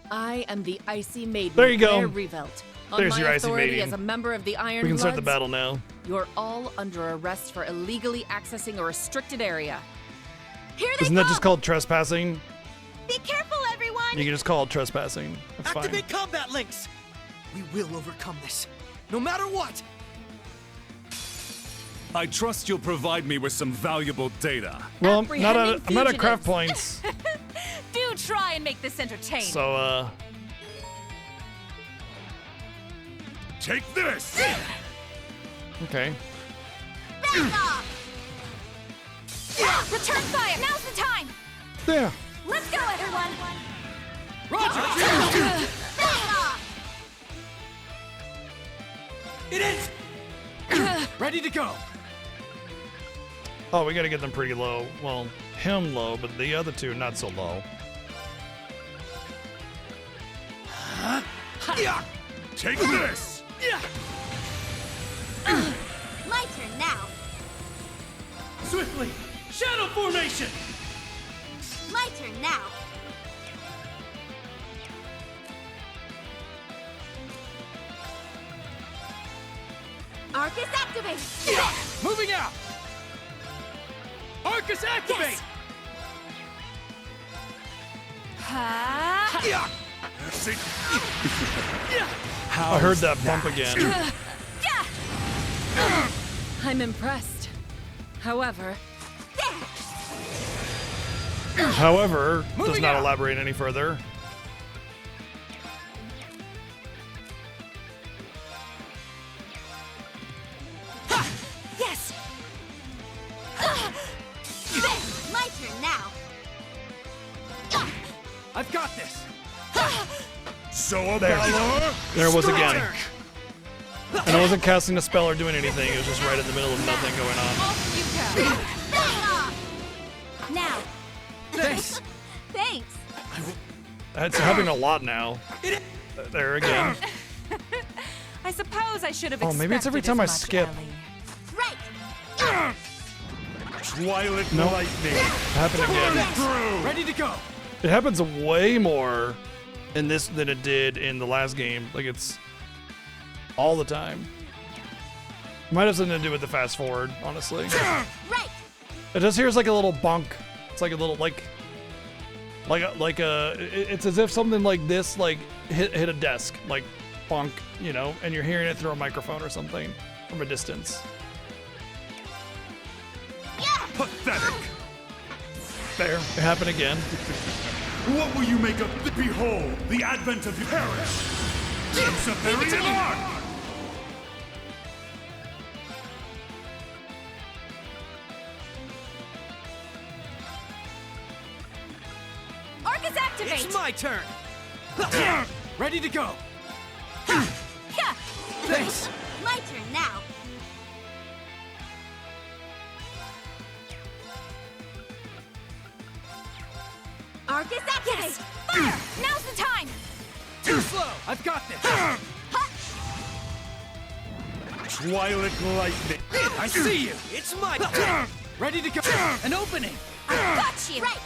I am the Icy Maiden.
There you go.
Claire Revelt. On
There's
my
your Icy
authority
Maiden.
as a member of the Iron
We can start the
Bloods,
battle now.
You're all under arrest for illegally accessing a restricted area. Here they
Isn't that just called trespassing?
Be careful, everyone!
You can just call it trespassing. That's fine.
Activate combat links! We will overcome this, no matter what!
I trust you'll provide me with some valuable data.
Well, I'm not at craft
fugitives.
points,
Do try and make this entertaining.
so
Take this!
okay.
Return fire! Now's the time!
Yeah.
Let's go, everyone!
It is! Ready to go!
Oh, we gotta get them pretty low. Well, him low, but the other two not so low.
Take this!
My turn now.
Swiftly! Shadow formation!
My turn now. Arcus activate!
Moving out! Arcus activate!
I heard that bump again.
I'm impressed. However,
However, does
Moving
not
out.
elaborate any further.
Yes! My turn now.
I've got this!
So there it was again. And I wasn't casting a spell or doing anything. It was just right in the middle of nothing going on.
Now.
Thanks!
Thanks.
It's happening a lot now. There again.
I suppose I should have
Oh,
expected
maybe it's every time
as
I
much,
skip.
Ellie.
Right.
Twilight
Nope.
lightning!
Happened again.
Ready to go!
It happens way more in this than it did in the last game. Like, it's all the time. Might have something to do with the fast forward, honestly.
Right.
It just hears like a little bonk. It's like a little it's as if something like this like hit a desk, like bonk, you know, and you're hearing it through a microphone or something from a distance.
Pathetic!
There, it happened again.
What will you make of the behold, the advent of your perish? Luciferian Arc!
Arcus activate!
It's my turn!
Ready to go!
Thanks! My turn now. Arcus activate!
Fire! Now's the time!
Too slow! I've got this! Twilight lightning! I see you!
It's my turn!
Ready to go! An opening!
Got you!
Right!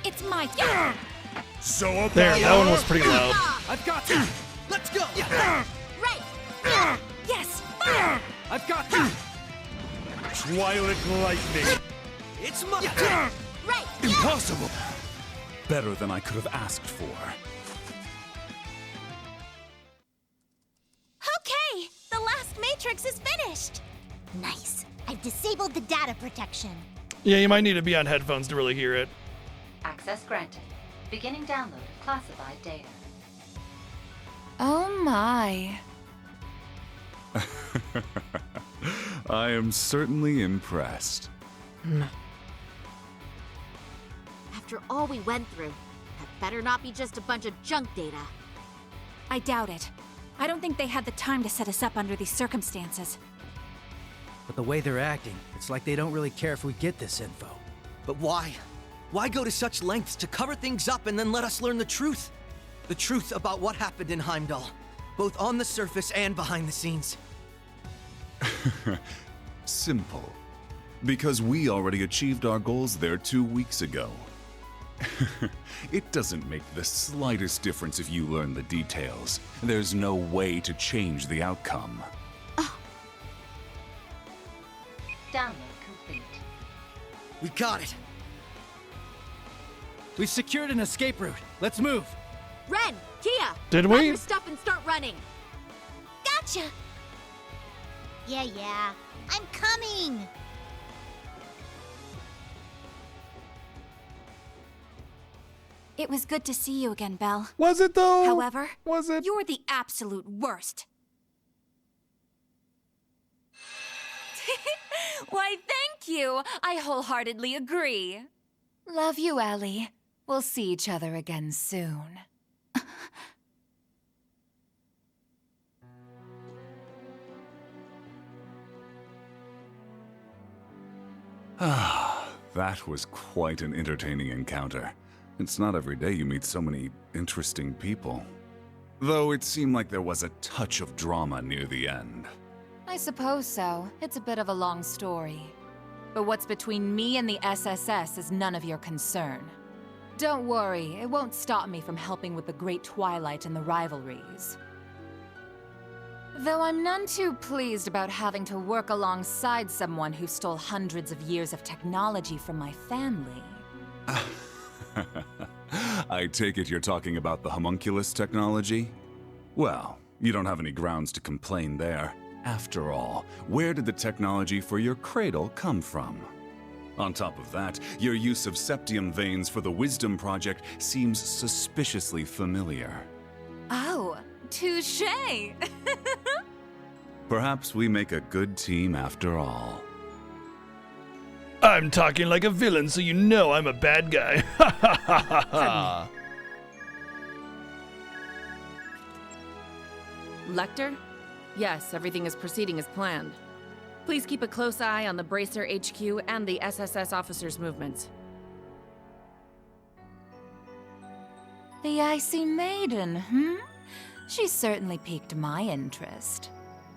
It's my turn!
So
There, that one was pretty loud.
I've got this!
Let's go!
Right!
Yes! Fire!
I've got this! Twilight lightning!
It's my turn!
Right!
Impossible! Better than I could have asked for.
Okay, the last matrix is finished.
Nice. I've disabled the data protection.
Yeah, you might need to be on headphones to really hear it.
Access granted. Beginning download of classified data.
Oh my.
I am certainly impressed.
After all we went through, that better not be just a bunch of junk data.
I doubt it. I don't think they had the time to set us up under these circumstances.
But the way they're acting, it's like they don't really care if we get this info.
But why? Why go to such lengths to cover things up and then let us learn the truth? The truth about what happened in Heimdall, both on the surface and behind the scenes.
Simple. Because we already achieved our goals there 2 weeks ago. It doesn't make the slightest difference if you learn the details. There's no way to change the outcome.
Download complete.
We got it.
We've secured an escape route. Let's move.
Ren, Kia!
Did
grab
we?
your stuff and start running.
Gotcha! Yeah, I'm coming!
It was good to see you again, Belle.
Was it though?
However,
was it?
You're the absolute worst.
Why, thank you. I wholeheartedly agree. Love you, Ellie. We'll see each other again soon.
That was quite an entertaining encounter. It's not every day you meet so many interesting people. Though it seemed like there was a touch of drama near the end.
I suppose so. It's a bit of a long story. But what's between me and the SSS is none of your concern. Don't worry, it won't stop me from helping with the Great Twilight and the rivalries. Though I'm none too pleased about having to work alongside someone who stole hundreds of years of technology from my family.
I take it you're talking about the homunculus technology? Well, you don't have any grounds to complain there. After all, where did the technology for your cradle come from? On top of that, your use of septium veins for the Wisdom Project seems suspiciously familiar.
Oh, touché!
Perhaps we make a good team after all.
I'm talking like a villain, so you know I'm a bad guy. Ha ha ha ha.
Lecter? Yes, everything is proceeding as planned. Please keep a close eye on the Bracer HQ and the SSS officers' movements.
The Icy Maiden, hmm? She certainly piqued my interest.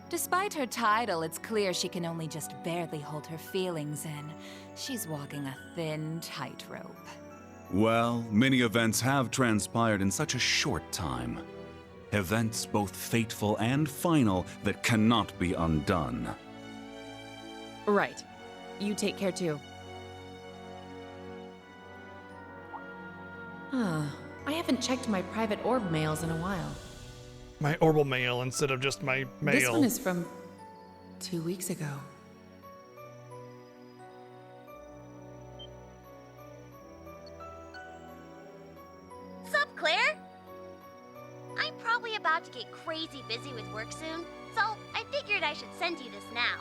Despite her title, it's clear she can only just barely hold her feelings in. She's walking a thin tightrope.
Well, many events have transpired in such a short time. Events both fateful and final that cannot be undone.
Right. You take care too. I haven't checked my private orb mails in a while.
My orbal mail instead of just my mail.
This one is from 2 weeks ago.
Sup, Claire? I'm probably about to get crazy busy with work soon, so I figured I should send you this now.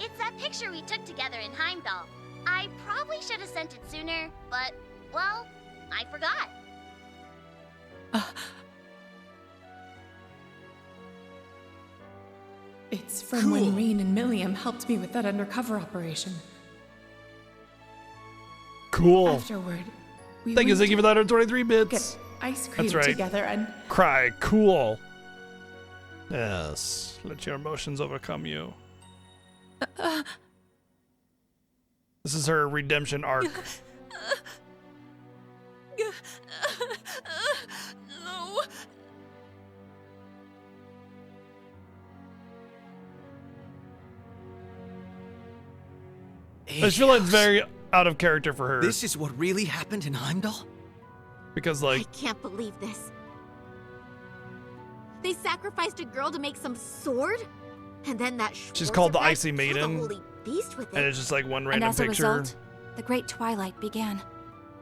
It's that picture we took together in Heimdall. I probably should have sent it sooner, but, well, I forgot.
It's from when Reen and Milliam helped me with that undercover operation.
Cool.
Afterward, we
Thank you,
went
Ziggy, for that 123 bits.
get ice cream
That's right.
together and
Cry. Cool. Yes. Let your emotions overcome you. This is her redemption arc.
No.
I just feel like it's very out of character for her.
This is what really happened in Heimdall?
Because, like,
I can't believe this. They sacrificed a girl to make some sword? And then that
she's called the
Schwarzer guy
Icy
killed a
Maiden.
holy beast with it.
And it's just like one
And
random
as a
picture.
result, the Great Twilight began,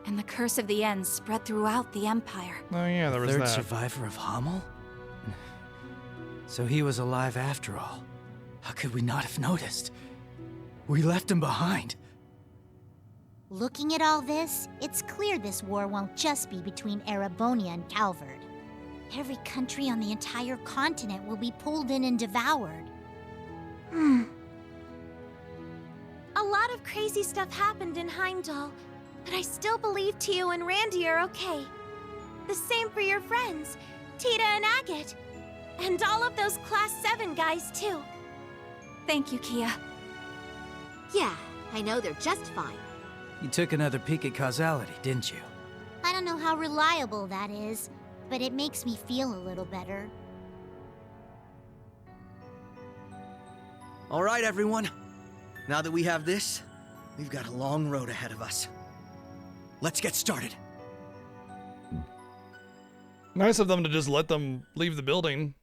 and the Curse of the End spread throughout the Empire.
Oh yeah, there was
Third
that.
survivor of Hamel? So he was alive after all. How could we not have noticed? We left him behind.
Looking at all this, it's clear this war won't just be between Erebonia and Calvard. Every country on the entire continent will be pulled in and devoured.
A lot of crazy stuff happened in Heimdall, but I still believe Tio and Randy are okay. The same for your friends, Tita and Agate. And all of those Class 7 guys, too.
Thank you, Kia.
Yeah, I know they're just fine.
You took another peek at causality, didn't you?
I don't know how reliable that is, but it makes me feel a little better.
All right, everyone. Now that we have this, we've got a long road ahead of us. Let's get started.
Nice of them to just let them leave the building.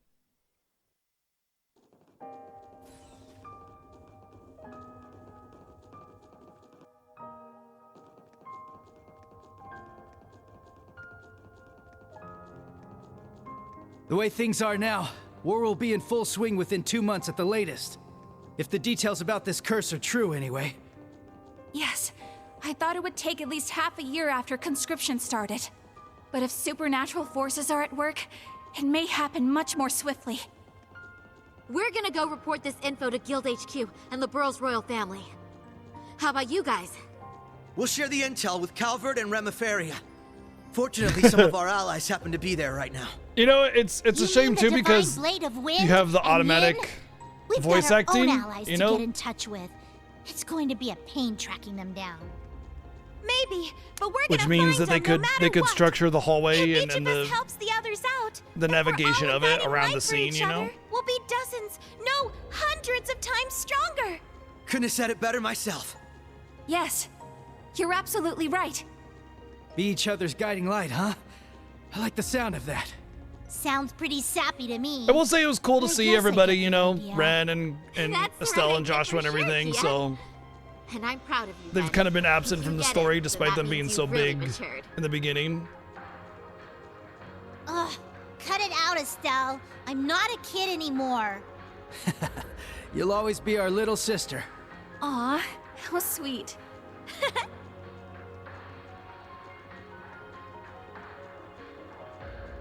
The way things are now, war will be in full swing within 2 months at the latest. If the details about this curse are true, anyway.
Yes, I thought it would take at least half a year after conscription started. But if supernatural forces are at work, it may happen much more swiftly.
We're gonna go report this info to Guild HQ and the Burroughs royal family. How about you guys?
We'll share the intel with Calvert and Remiferia. Fortunately, some of our allies happen to be there right now.
You know, it's a shame too because
Blade of Wind
you have the
and
automatic
Yin? We've
voice
got our
acting,
own allies
you
to
know?
get in touch with. It's going to be a pain tracking them down.
Maybe, but we're
Which
gonna
means
find
that
them
they could structure the hallway
if
and,
each
and
of us
the
helps the others out,
the navigation of it around the
for
scene,
each
you know?
other. We'll be dozens, no, hundreds of times stronger.
Couldn't have said it better myself.
Yes, you're absolutely right.
Be each other's guiding light, huh? I like the sound of that.
Sounds pretty sappy to me.
I will say it was cool to
I
see
guess I
everybody,
get
you
the
know,
idea.
Ren and
That's
Estelle
right,
and Joshua and
for sure,
everything,
Kia.
so
And I'm proud of you.
they've
Ren.
kind of been absent from the
get
story
it, so
despite
that
them being
means
so
you've really
big
matured.
in the beginning.
Ugh, cut it out, Estelle. I'm not a kid anymore.
You'll always be our little sister.
Aw, how sweet.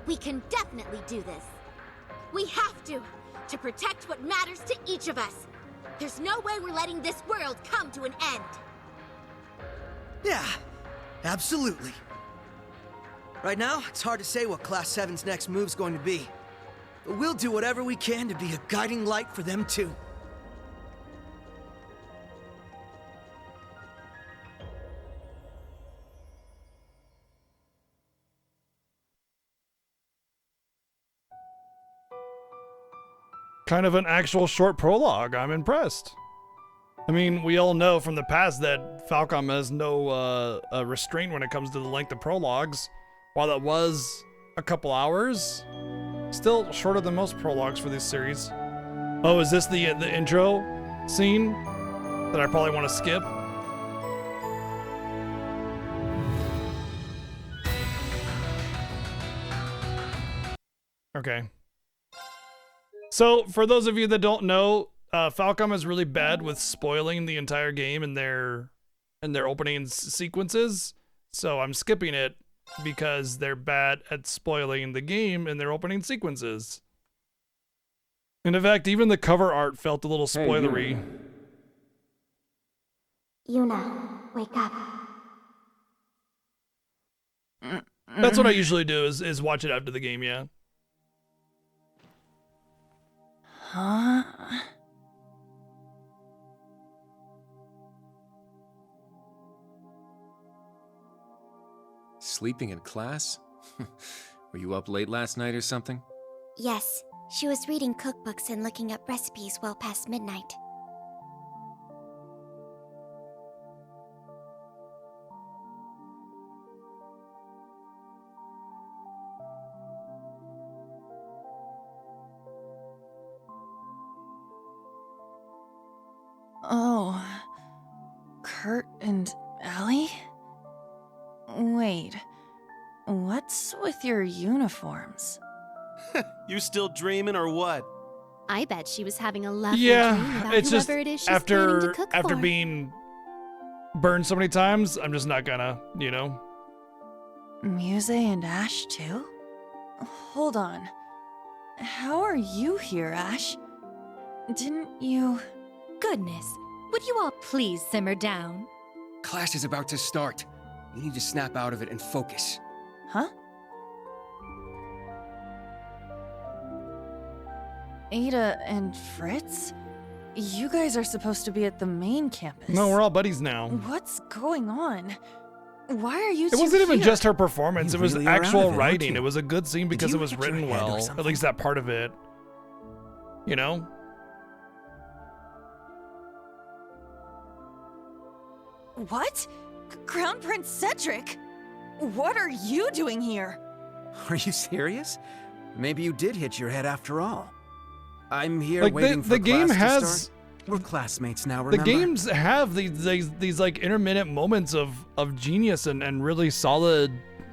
We can definitely do this. We have to protect what matters to each of us. There's no way we're letting this world come to an end.
Yeah, absolutely. Right now, it's hard to say what Class 7's next move's going to be. But we'll do whatever we can to be a guiding light for them too.
Kind of an actual short prologue. I'm impressed. I mean, we all know from the past that Falcom has no restraint when it comes to the length of prologues. While that was a couple hours, still shorter than most prologues for this series. Oh, is this the intro scene that I probably want to skip? Okay. So, for those of you that don't know, Falcom is really bad with spoiling the entire game in their opening sequences. So I'm skipping it because they're bad at spoiling the game in their opening sequences. And in fact, even the cover art felt a little spoilery.
Yuna, wake up.
That's what I usually do is watch it after the game, yeah.
Huh?
Sleeping in class? Were you up late last night or something?
Yes, she was reading cookbooks and looking up recipes well past midnight.
Oh, Kurt and Ellie? Wait, what's with your uniforms?
You still dreaming or what?
I bet she was having a lovely dream
Yeah,
about
it's just
whoever it is she's planning to cook
after
for.
being burned so many times, I'm just not gonna, you know.
Muse and Ash too? Hold on. How are you here, Ash? Didn't you...
Goodness, would you all please simmer down?
Class is about to start. You need to snap out of it and focus.
Huh? Ada and Fritz? You guys are supposed to be at the main campus.
No, we're all buddies now.
What's going on? Why are you
It
two
wasn't even
here?
just her performance,
You
it was
really are out
actual
of it, aren't
writing.
you?
It was a good scene because
you
it was
hit your
written
head or
well. At
something?
least that part of it. You know?
What? Crown Prince Cedric? What are you doing here?
Are you serious? Maybe you did hit your head after all. I'm here
Like,
waiting for
the game
class to
has
start. We're classmates now,
the
remember?
games have these like intermittent moments of genius and really solid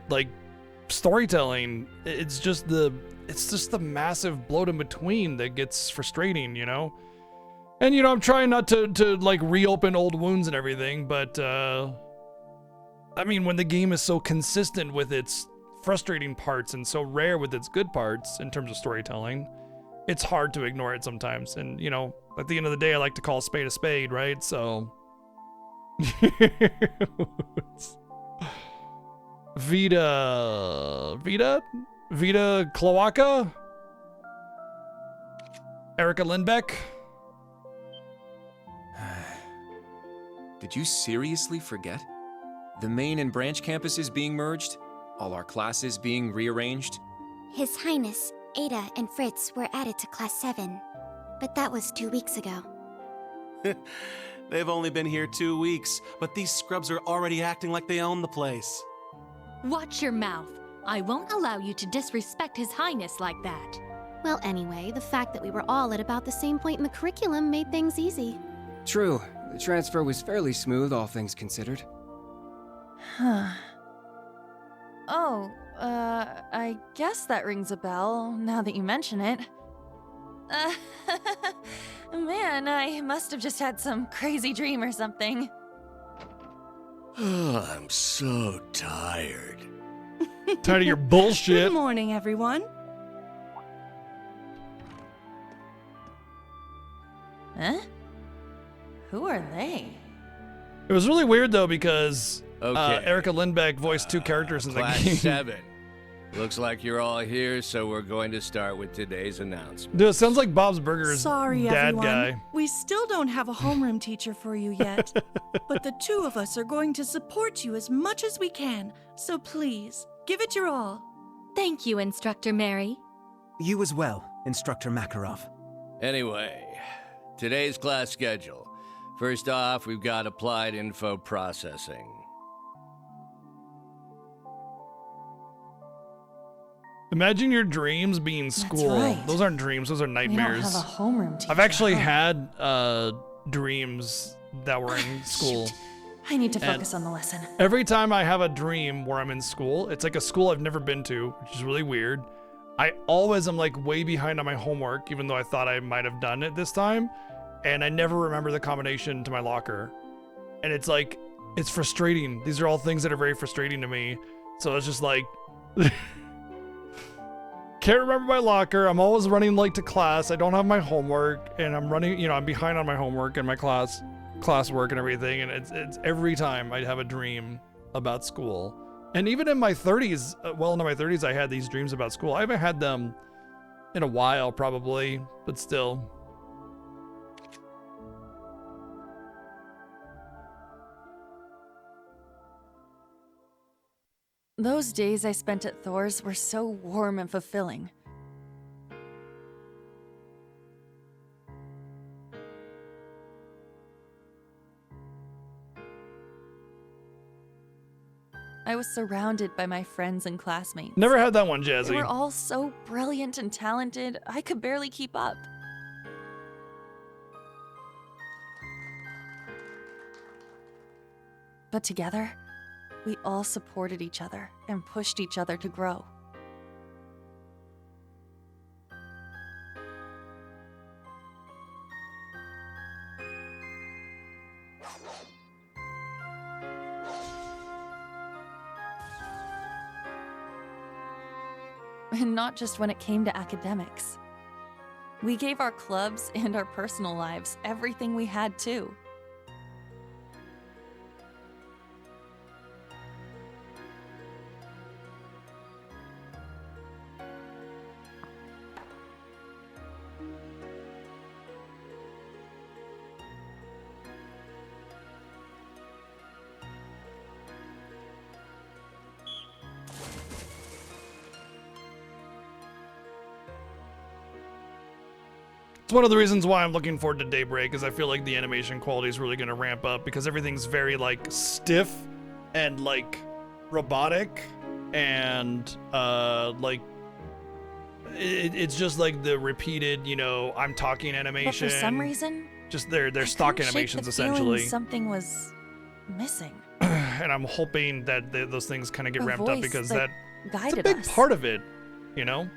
like storytelling. It's just the massive bloat in between that gets frustrating, you know? And, you know, I'm trying not to like reopen old wounds and everything, but, I mean, when the game is so consistent with its frustrating parts and so rare with its good parts in terms of storytelling, it's hard to ignore it sometimes. And, you know, at the end of the day, I like to call a spade, right? So, Vita Cloaca? Erica Lindbeck?
Did you seriously forget? The main and branch campuses being merged? All our classes being rearranged?
His Highness, Ada, and Fritz were added to Class 7, but that was 2 weeks ago.
They've only been here 2 weeks, but these scrubs are already acting like they own the place.
Watch your mouth. I won't allow you to disrespect His Highness like that.
Well, anyway, the fact that we were all at about the same point in the curriculum made things easy.
True. The transfer was fairly smooth, all things considered.
Huh. Oh, I guess that rings a bell, now that you mention it. Man, I must have just had some crazy dream or something.
I'm so tired.
Tired of your bullshit.
Good morning, everyone.
Huh? Who are they?
It was really weird though because
Okay.
Erica Lindbeck voiced 2 characters in the
Class
game.
7. Looks like you're all here, so we're going to start with today's announcement.
Dude, it sounds like Bob's Burgers
Sorry,
dad
everyone.
guy.
We still don't have a homeroom teacher for you yet, but the 2 of us are going to support you as much as we can. So please, give it your all.
Thank you, Instructor Mary.
You as well, Instructor Makarov.
Anyway, today's class schedule. First off, we've got applied info processing.
Imagine your dreams being school.
right.
Those aren't dreams, those are
We
nightmares.
don't have a homeroom teacher.
I've actually
huh?
had dreams that were in school.
I need to
And
focus on the lesson.
Every time I have a dream where I'm in school, it's like a school I've never been to, which is really weird. I always am like way behind on my homework, even though I thought I might have done it this time. And I never remember the combination to my locker. And it's like, it's frustrating. These are all things that are very frustrating to me. So it's just like, can't remember my locker. I'm always running late to class. I don't have my homework and I'm running, you know, I'm behind on my homework and my classwork and everything. And it's every time I have a dream about school. And even in my 30s, well into my 30s, I had these dreams about school. I haven't had them in a while probably, but still.
Those days I spent at Thor's were so warm and fulfilling. I was surrounded by my friends and classmates.
Never had that one,
They
Jazzy.
were all so brilliant and talented, I could barely keep up. But together, we all supported each other and pushed each other to grow. And not just when it came to academics. We gave our clubs and our personal lives everything we had too.
It's one of the reasons why I'm looking forward to Daybreak, is I feel like the animation quality is really going to ramp up because everything's very like stiff and like robotic and like it's just like the repeated, you know, I'm talking animation.
But for some reason,
just their stock
couldn't shake
animations
the feeling
essentially.
something was missing.
And I'm hoping that those things kind of get
A
ramped up
voice
because
that
it's a
guided
big
us.
part of it, you know?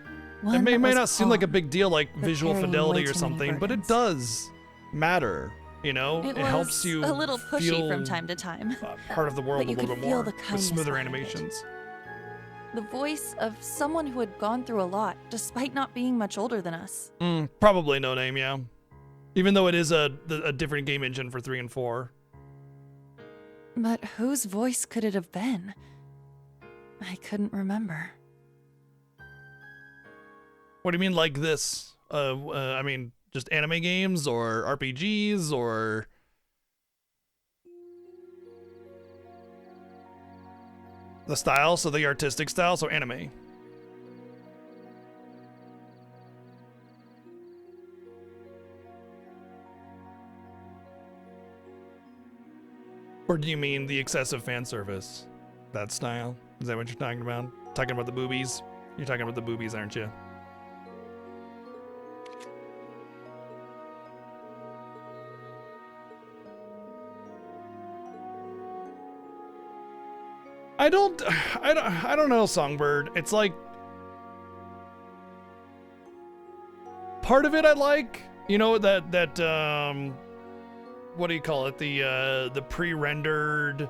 One
It may
that was
not seem like a
calm,
big deal like
but
visual
carrying
fidelity
way
or
too many
something, but it
burdens.
does matter, you know?
It
helps
was
you
a little pushy
feel
from time to time.
part of the world
but
a
you
little
could
bit
feel
more
the
with
kindness
smoother
behind it.
animations.
The voice of someone who had gone through a lot, despite not being much older than us.
Probably No Name, yeah. Even though it is a different game engine for 3 and 4.
But whose voice could it have been? I couldn't remember.
What do you mean like this? I mean, just anime games or RPGs or... The style, so the artistic style, so anime. Or do you mean the excessive fan service? That style? Is that what you're talking about? Talking about the boobies? You're talking about the boobies, aren't you? I don't know, Songbird. It's like part of it I like, you know, that what do you call it? The pre-rendered,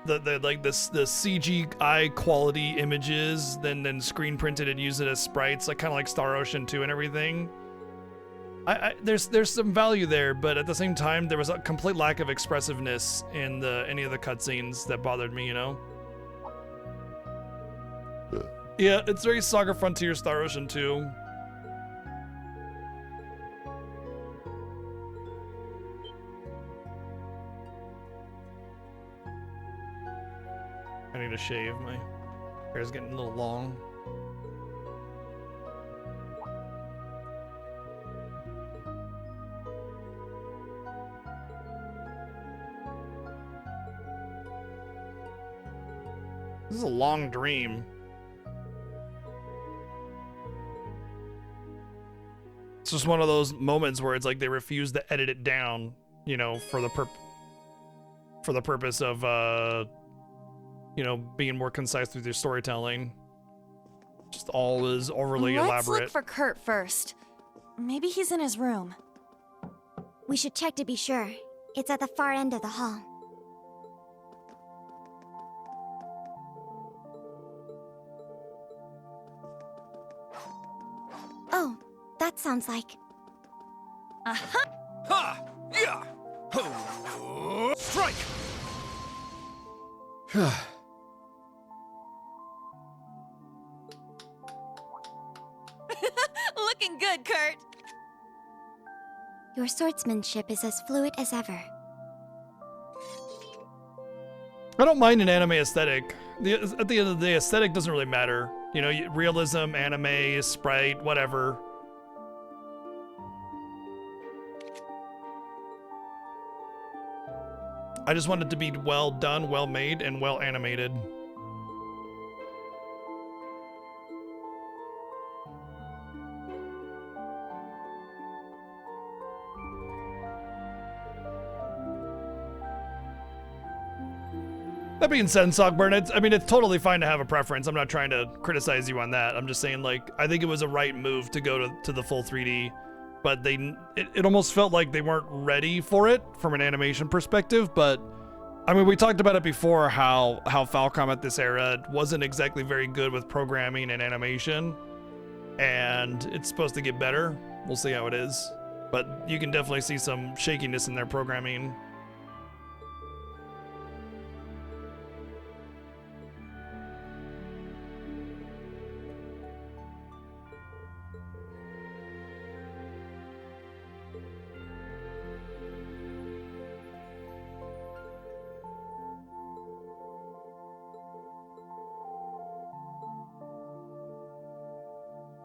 the like the CGI quality images, then screen printed and use it as sprites, like kind of like Star Ocean 2 and everything. There's some value there, but at the same time, there was a complete lack of expressiveness in any of the cutscenes that bothered me, you know? Yeah, it's very Saga Frontier Star Ocean 2. I need to shave. My hair's getting a little long. This is a long dream. It's just one of those moments where it's like they refuse to edit it down, you know, for the purpose of you know, being more concise with your storytelling. Just all is overly elaborate.
Let's look for Kurt first. Maybe he's in his room.
We should check to be sure. It's at the far end of the hall. Oh, that sounds like...
Uh-huh!
Ha! Yeah! Ho! Strike!
Looking good, Kurt!
Your swordsmanship is as fluid as ever.
I don't mind an anime aesthetic. At the end of the day, aesthetic doesn't really matter. You know, realism, anime, sprite, whatever. I just want it to be well done, well made, and well animated. That being said, Sockburn, it's totally fine to have a preference. I'm not trying to criticize you on that. I'm just saying, like, I think it was a right move to go to the full 3D, but it almost felt like they weren't ready for it from an animation perspective. But I mean, we talked about it before, how Falcom at this era wasn't exactly very good with programming and animation, and it's supposed to get better. We'll see how it is, but you can definitely see some shakiness in their programming.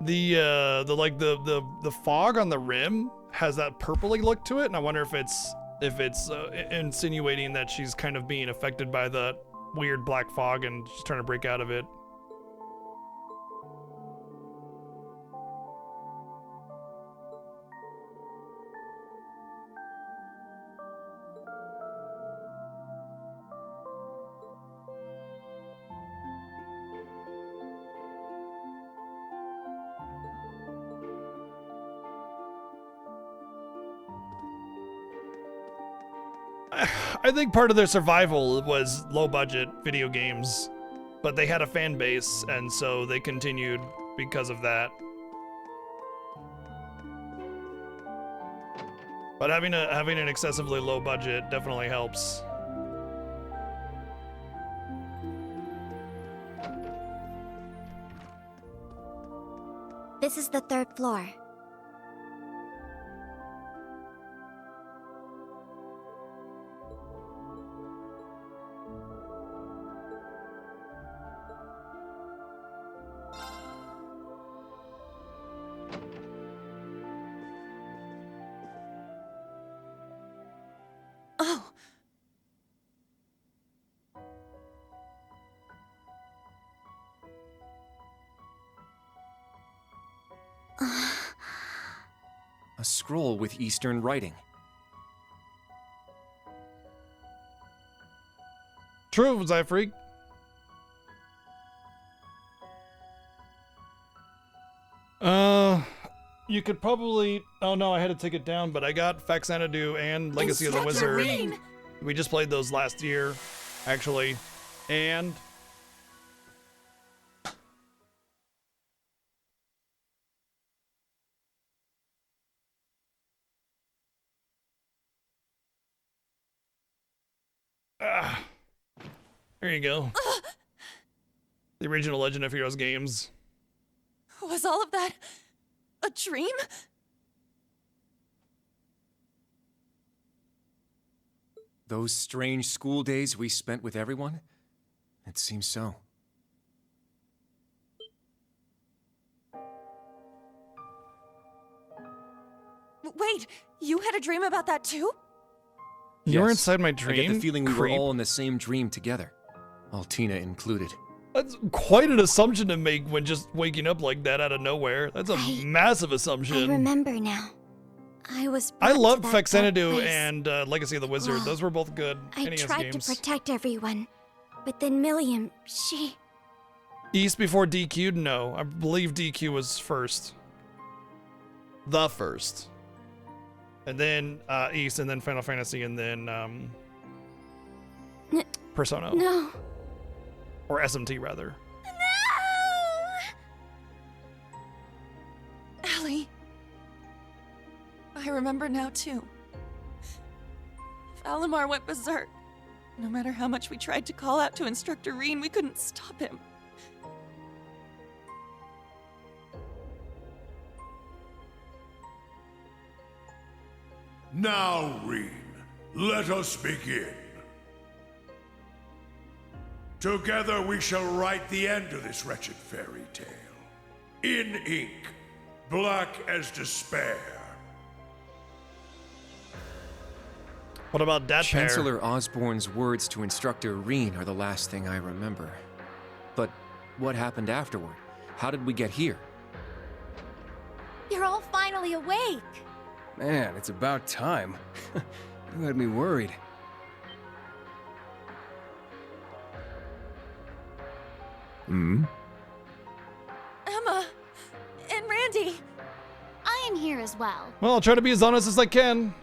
The fog on the rim has that purpley look to it, and I wonder if it's insinuating that she's kind of being affected by the weird black fog and she's trying to break out of it. I think part of their survival was low budget video games, but they had a fan base, and so they continued because of that. But having an excessively low budget definitely helps.
This is the 3rd floor.
Oh.
A scroll with Eastern writing.
True, Zyfreak. You could probably... Oh no, I had to take it down, but I got Faxanadu and Legacy of the
Instructor
Wizard.
Rean!
We just played those last year, actually. And... there you go. The original Legend of Heroes games.
Was all of that a dream?
Those strange school days we spent with everyone? It seems so.
Wait, you had a dream about that too?
You were
Yes.
inside my
I
dream?
get the feeling we
Creep.
were all in the same dream together. Altina included.
That's quite an assumption to make when just waking up like that out of nowhere. That's a massive assumption.
I remember now. I was.
I
brought to
loved
that dark
Faxanadu
place.
and Legacy of the Wizard.
Well,
Those were both good
I
NES
tried
games.
to protect everyone, but then Milliam, she.
East before DQ'd? No. I believe DQ was first. The first. And then East, and then Final Fantasy, and then Persona.
No.
Or SMT, rather.
Allie. I remember now too. Valimar went berserk. No matter how much we tried to call out to Instructor Rean, we couldn't stop him.
Now, Rean, let us begin. Together we shall write the end of this wretched fairy tale. In ink, black as despair.
What about that pair?
Chancellor Osborne's words to Instructor Rean are the last thing I remember. But what happened afterward? How did we get here?
You're all finally awake.
Man, it's about time. You had me worried.
Hmm?
Emma and Randy.
I am here as well.
Well, I'll try to be as honest as I can.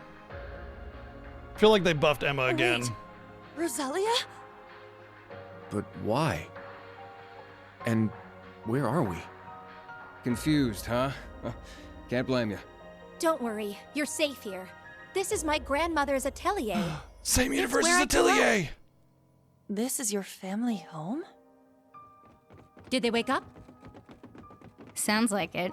I feel like they buffed Emma again.
Wait, Rosalia?
But why? And where are we?
Confused, huh? Can't blame you.
Don't worry, you're safe here. This is my grandmother's atelier.
Same
It's
universe
where
as
I grew up.
Atelier!
This is your family home?
Did they wake up?
Sounds like it.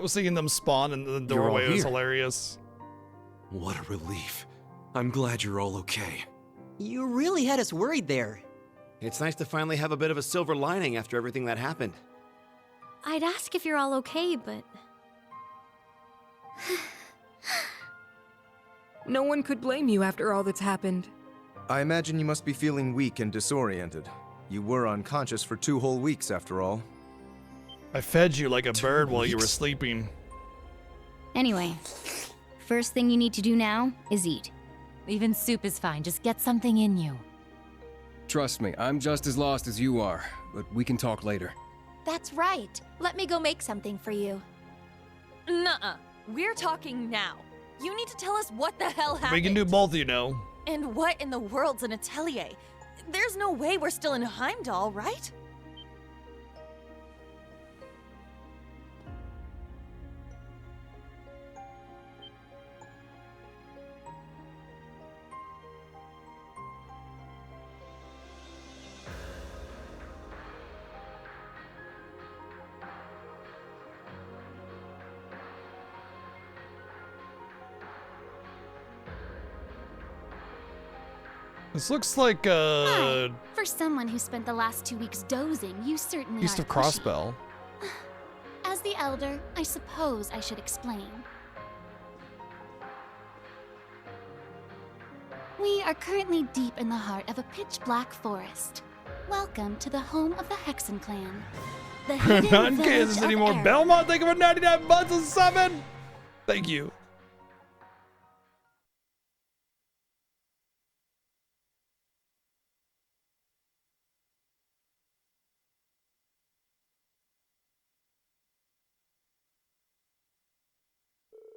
Seeing them spawn in the
all
doorway was
here.
hilarious.
What a relief. I'm glad you're all okay.
You really had us worried there.
It's nice to finally have a bit of a silver lining after everything that happened.
I'd ask if you're all okay, but...
No one could blame you after all that's happened.
I imagine you must be feeling weak and disoriented. You were unconscious for 2 whole weeks, after all.
I fed you like a bird while you were sleeping.
Anyway, first thing you need to do now is eat.
Even soup is fine, just get something in you.
Trust me, I'm just as lost as you are, but we can talk later.
That's right. Let me go make something for you.
Nuh-uh. We're talking now. You need to tell us what the hell happened.
We can do both, you know.
And what in the world's an atelier? There's no way we're still in Heimdall, right?
This looks like
Hi. For someone who spent the last 2 weeks dozing, you certainly
Beast
aren't
of Crossbell.
As the elder, I suppose I should explain. We are currently deep in the heart of a pitch-black forest. Welcome to the home of the Hexen clan. The
We're
hidden
not in
village
Kansas
of
anymore.
Error.
Belmont, thank you for 99 months and 7. Thank you.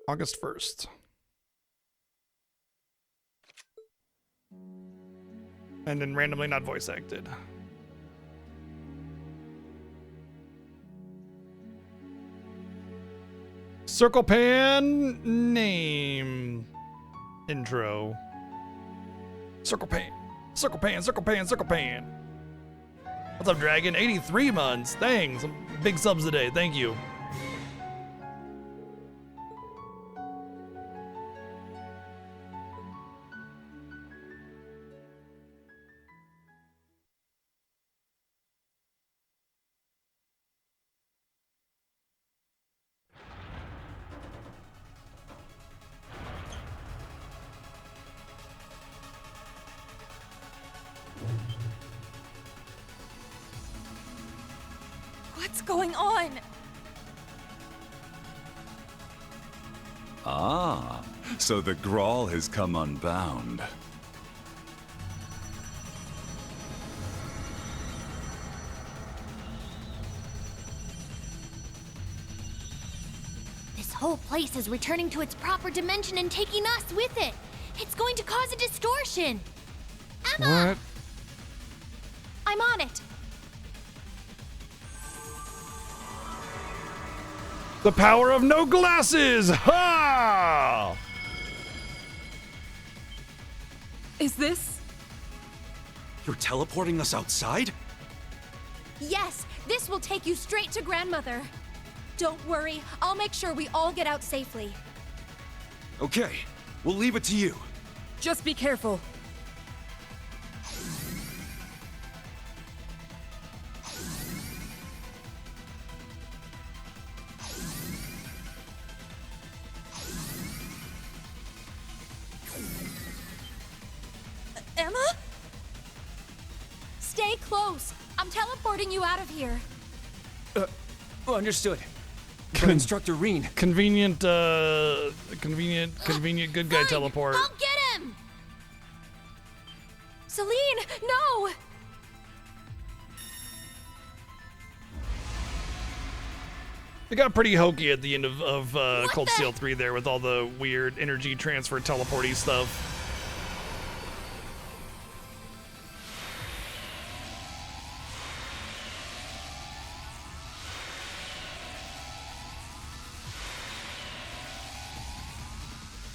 August 1st. And then randomly not voice acted. Circle Pan name intro. Circle Pan. Circle Pan, Circle Pan, Circle Pan. What's up, Dragon? 83 months. Thanks. Some big subs today. Thank you.
What's going on?
Ah, so the Grawl has come unbound.
This whole place is returning to its proper dimension and taking us with it. It's going to cause a distortion. Emma!
What?
I'm on it.
The power of no glasses! Ha!
Is this?
You're teleporting us outside?
Yes, this will take you straight to Grandmother. Don't worry, I'll make sure we all get out safely.
Okay, we'll leave it to you.
Just be careful.
Emma? Stay close. I'm teleporting you out of here.
Understood. But Instructor Reen.
Convenient good guy teleport.
I'll get him! Celine, no!
It got pretty hokey at the end of Cold Steel 3 there with all the weird energy transfer teleporty stuff.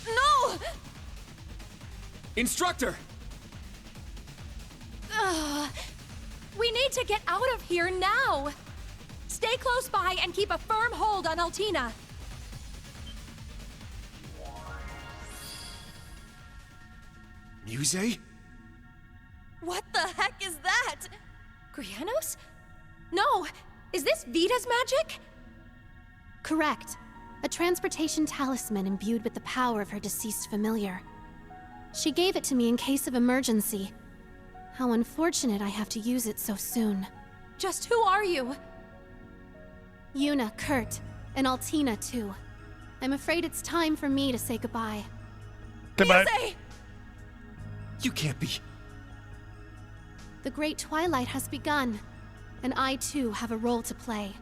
No!
Instructor!
We need to get out of here now. Stay close by and keep a firm hold on Altina.
Muse?
What the heck is that?
Grianos? No! Is this Vita's magic?
Correct. A transportation talisman imbued with the power of her deceased familiar. She gave it to me in case of emergency. How unfortunate I have to use it so soon.
Just who are you?
Yuna, Kurt, and Altina too. I'm afraid it's time for me to say goodbye.
Goodbye.
You can't be.
The Great Twilight has begun, and I too have a role to play.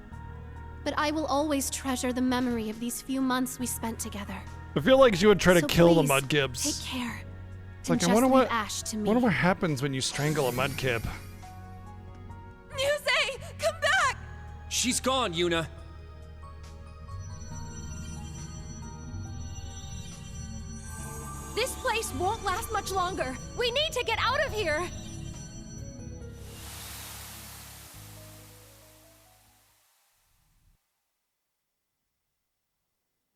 But I will always treasure the memory of these few months we spent together.
I feel like she would try to
So
kill the
please,
Mudkips.
Take care.
It's like,
and
I wonder
just
what,
leave Ash to me.
wonder what happens when you strangle a Mudkip.
Muse, come back!
She's gone, Yuna.
This place won't last much longer. We need to get out of here.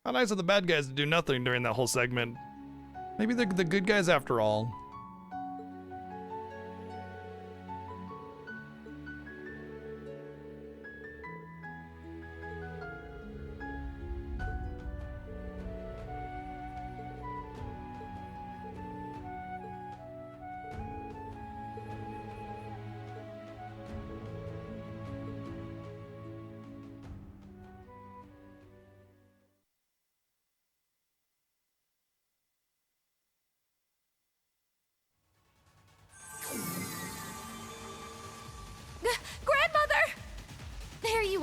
How nice of the bad guys to do nothing during that whole segment. Maybe they're the good guys after all.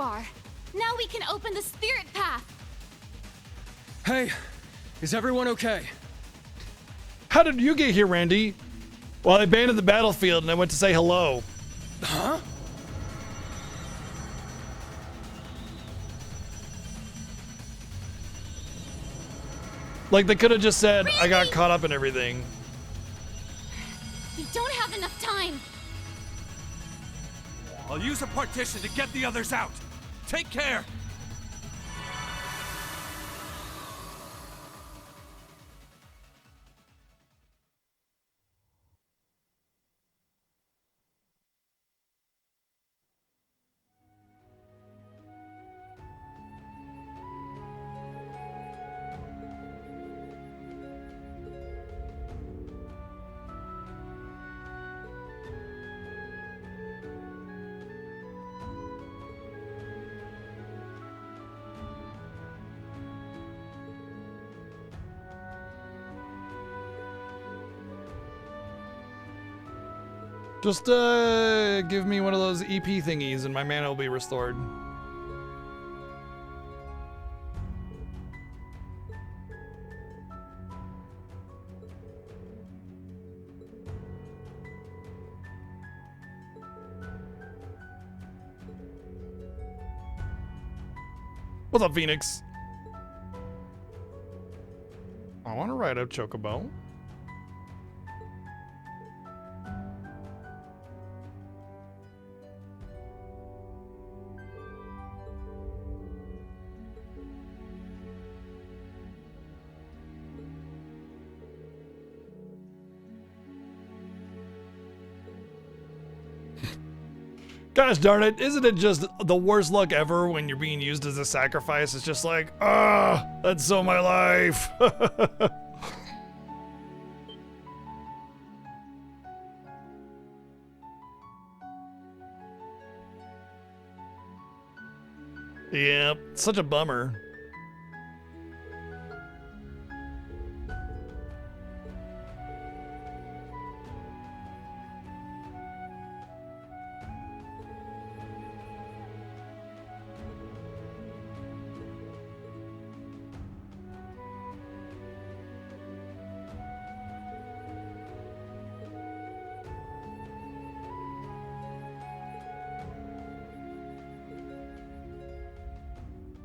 are. Now we can open the spirit path.
Hey, is everyone okay?
How did you get here, Randy? Well, I abandoned the battlefield and I went to say hello.
Huh?
Like, they could have just said, I got caught up in everything.
We don't have enough time.
I'll use a partition to get the others out. Take care.
Just give me one of those EP thingies and my mana will be restored. What's up, Phoenix? I want to ride a chocobo. Gosh darn it, isn't it just the worst luck ever when you're being used as a sacrifice? It's just like, that's so my life. Yeah, such a bummer.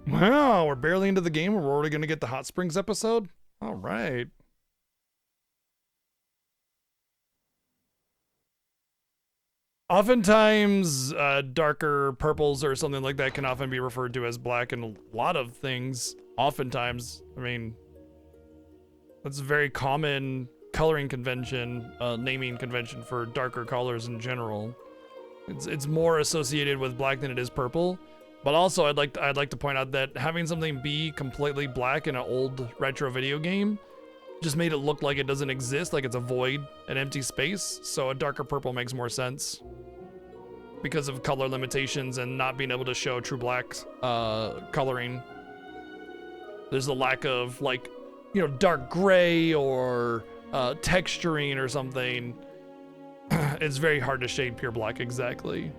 Wow, we're barely into the game. We're already going to get the Hot Springs episode. All right. Oftentimes, darker purples or something like that can often be referred to as black in a lot of things. Oftentimes, I mean, that's a very common coloring convention, naming convention for darker colors in general. It's more associated with black than it is purple. But also, I'd like to point out that having something be completely black in an old retro video game just made it look like it doesn't exist, like it's a void, an empty space. So a darker purple makes more sense because of color limitations and not being able to show true black coloring. There's a lack of, like, you know, dark gray or texturing or something. It's very hard to shade pure black exactly.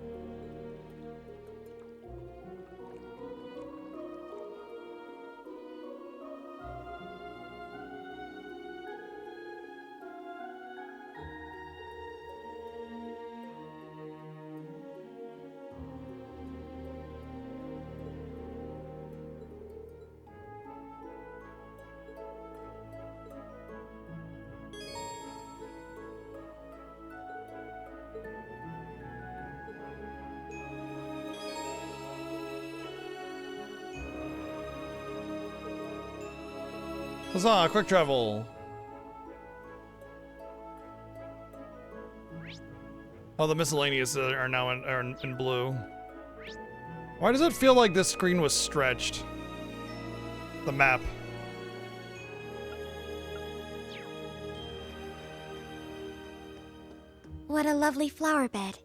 Huzzah, quick travel. Oh, the miscellaneous are now in blue. Why does it feel like this screen was stretched? The map.
What a lovely flower bed.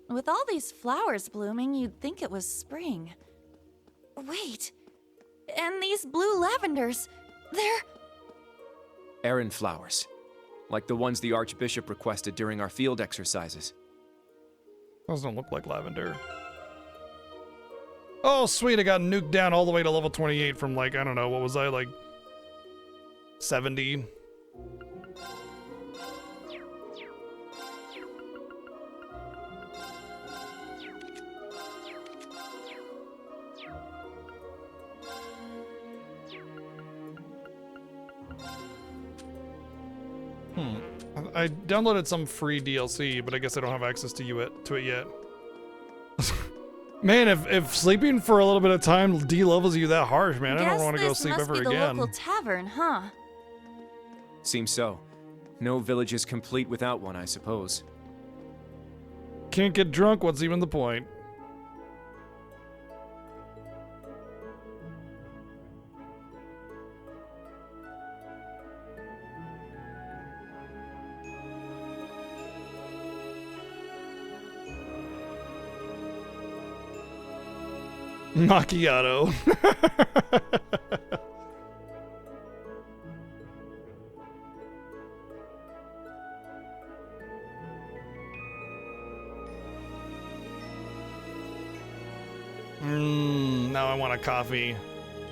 With all these flowers blooming, you'd think it was spring. Wait, and these blue lavenders, they're...
Errand flowers. Like the ones the Archbishop requested during our field exercises.
Those don't look like lavender. Oh, sweet, I got nuked down all the way to level 28 from like, I don't know, what was I, like 70? I downloaded some free DLC, but I guess I don't have access to it yet. Man, if sleeping for a little bit of time de-levels you that harsh, man, I don't want to go sleep ever again.
Guess this must be the local tavern, huh?
Seems so. No village is complete without one, I suppose.
Can't get drunk, what's even the point? Macchiato. Now I want a coffee.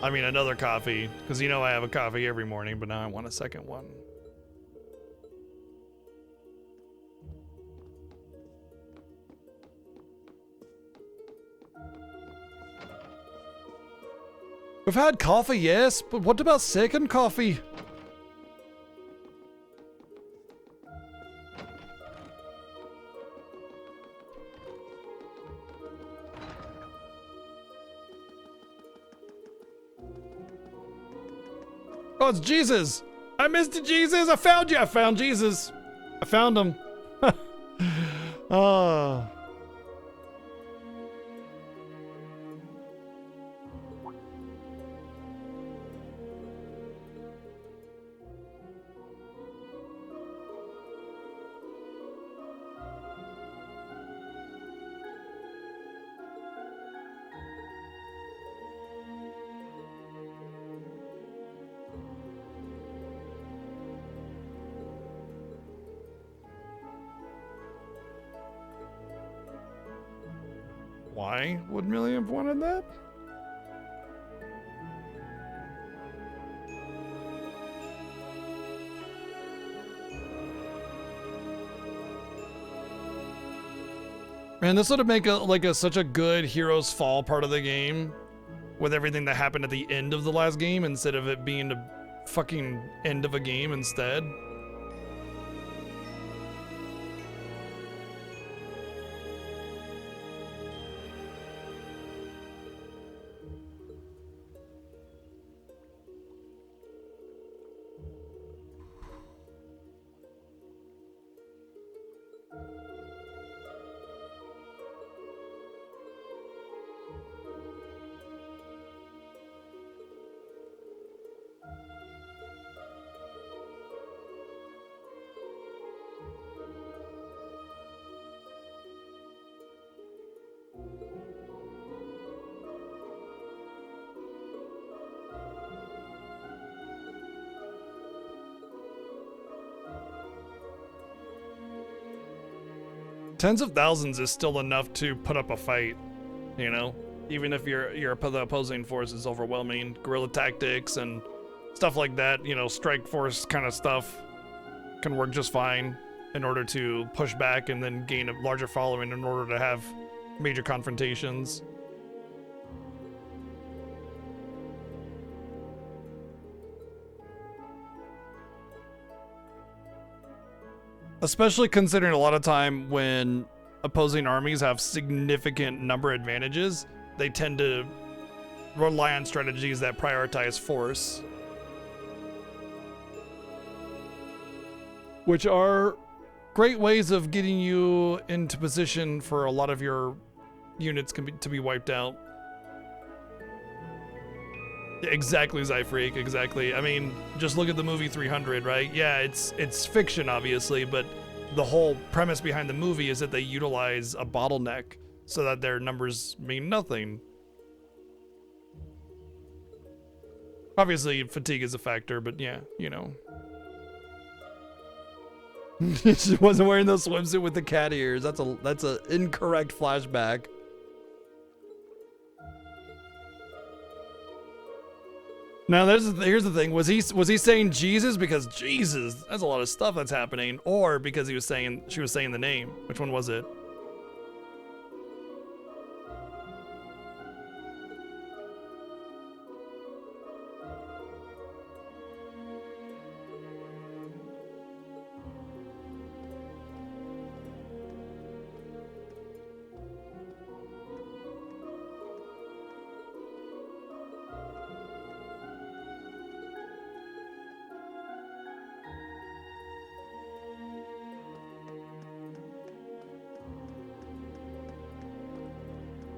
I mean another coffee, because you know I have a coffee every morning, but now I want a second one. We've had coffee, yes, but what about second coffee? Oh, it's Jesus! I missed it, Jesus! I found you! I found Jesus! I found him. Oh. Why would Millie have wanted that? Man, this would make such a good Heroes Fall part of the game, with everything that happened at the end of the last game instead of it being the fucking end of a game instead. Tens of thousands is still enough to put up a fight, you know? Even if the opposing force is overwhelming. Guerrilla tactics and stuff like that, you know, strike force kind of stuff can work just fine in order to push back and then gain a larger following in order to have major confrontations. Especially considering a lot of time when opposing armies have significant number advantages, they tend to rely on strategies that prioritize force. Which are great ways of getting you into position for a lot of your units to be wiped out. Exactly, Zyfreak, exactly. I mean, just look at the movie 300, right? Yeah, it's fiction, obviously, but the whole premise behind the movie is that they utilize a bottleneck so that their numbers mean nothing. Obviously, fatigue is a factor, but yeah, you know. She wasn't wearing the swimsuit with the cat ears. That's a incorrect flashback. Now, here's the thing. Was he saying Jesus because Jesus? That's a lot of stuff that's happening, or because she was saying the name? Which one was it?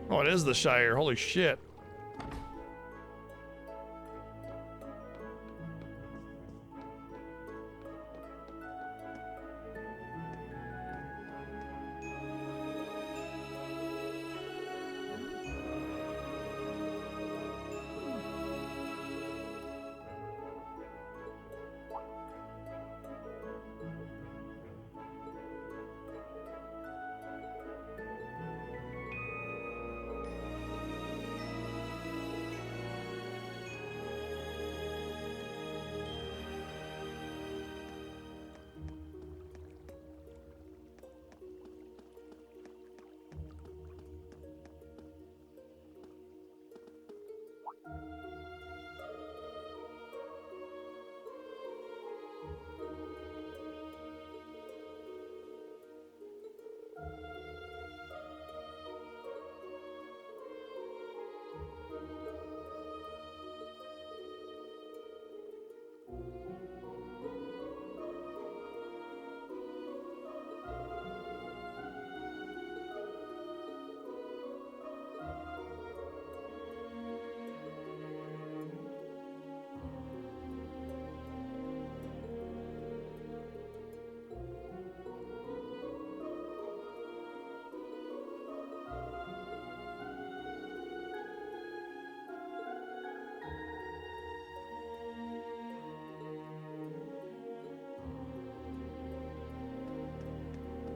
Oh, it is the Shire. Holy shit.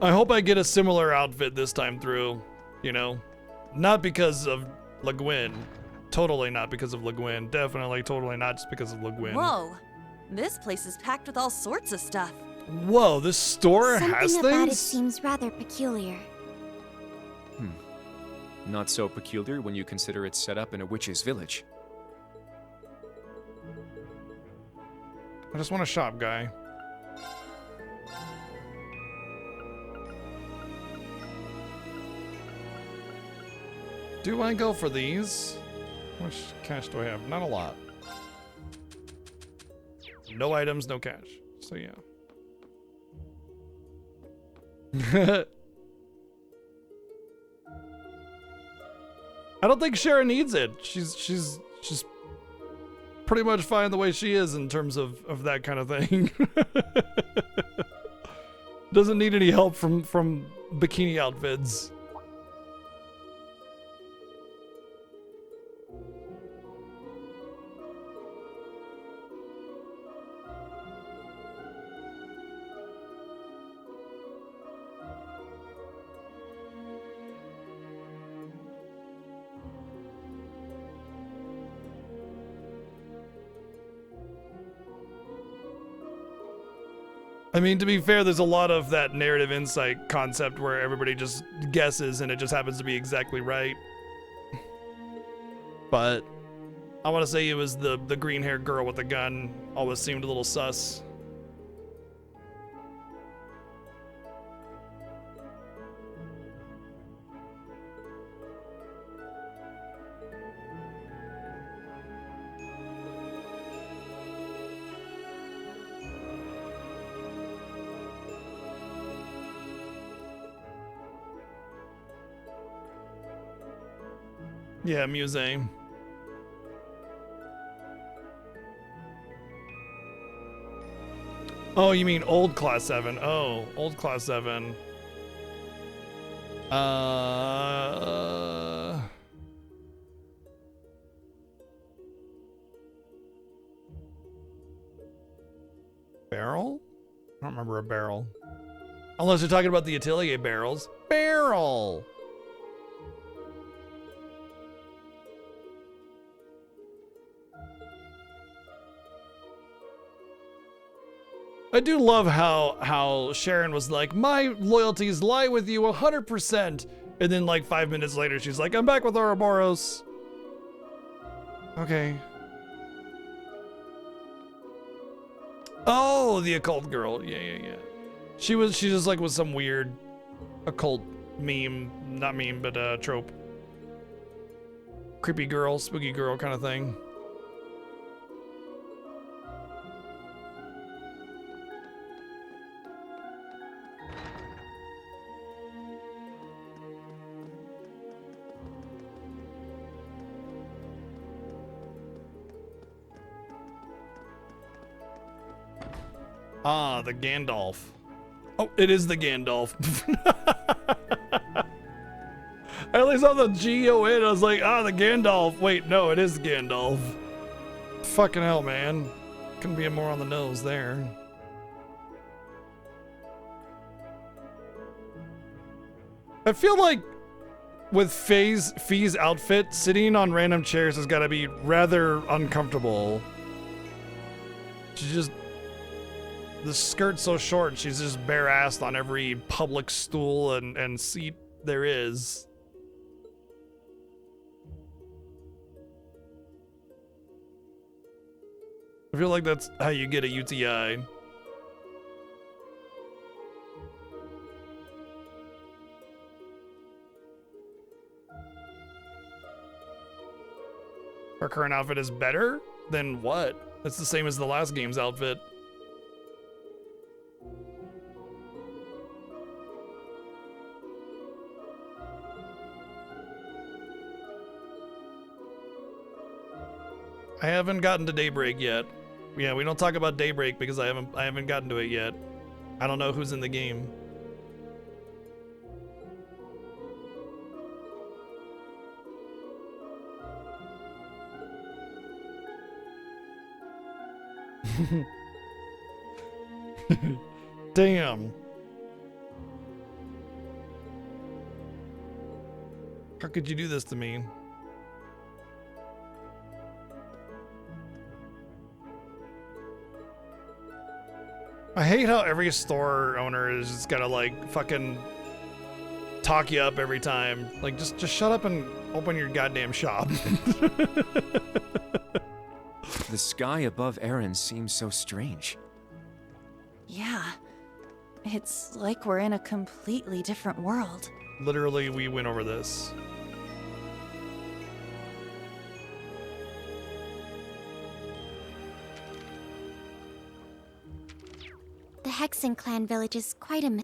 I hope I get a similar outfit this time through, you know? Not because of Le Guin. Totally not because of Le Guin. Definitely, totally not just because of Le Guin.
Whoa, this place is packed with all sorts of stuff.
Whoa, this store has
Something about it
things?
seems rather peculiar.
Not so peculiar when you consider it's set up in a witch's village.
I just want a shop guy. Do I go for these? How much cash do I have? Not a lot. No items, no cash. So yeah. I don't think Shara needs it. She's pretty much fine the way she is in terms of that kind of thing. Doesn't need any help from bikini outfits. I mean, to be fair, there's a lot of that narrative insight concept where everybody just guesses and it just happens to be exactly right. But I want to say it was the green-haired girl with the gun always seemed a little sus. Yeah, museum. Oh, you mean old class 7. Oh, old class 7. Barrel? I don't remember a barrel. Unless you're talking about the Atelier barrels. Barrel! I do love how Sharon was like, my loyalties lie with you 100%. And then like 5 minutes later, she's like, I'm back with Ouroboros. Okay. Oh, the occult girl. Yeah. She just like was some weird occult meme, not meme, but trope. Creepy girl, spooky girl kind of thing. Ah, the Gandalf. Oh, it is the Gandalf. I only saw the G-O-N. I was like, ah, the Gandalf. Wait, no, it is Gandalf. Fucking hell, man. Couldn't be more on the nose there. I feel like with Fee's outfit, sitting on random chairs has got to be rather uncomfortable. She just... The skirt's so short, she's just bare-assed on every public stool and seat there is. I feel like that's how you get a UTI. Her current outfit is better? Then what? It's the same as the last game's outfit. I haven't gotten to Daybreak yet. Yeah, we don't talk about Daybreak because I haven't gotten to it yet. I don't know who's in the game. Damn. How could you do this to me? I hate how every store owner is just gotta like fucking talk you up every time. Like just shut up and open your goddamn shop.
The sky above Erin seems so strange.
Yeah. It's like we're in a completely different world.
Literally, we went over this.
The Hexen clan village is quite a...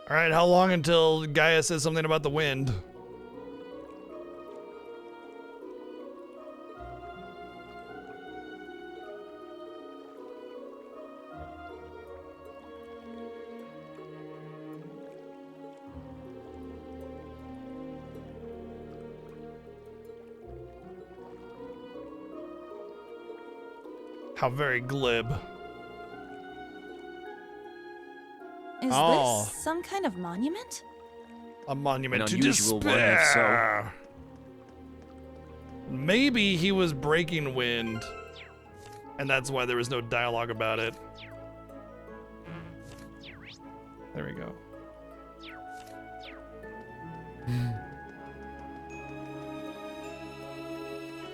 All right, how long until Gaia says something about the wind? How very glib.
Is
Oh.
this some kind of monument?
A monument
An
to
unusual one, if
despair. Maybe he was breaking wind, and that's why there was no dialogue about it. There we go.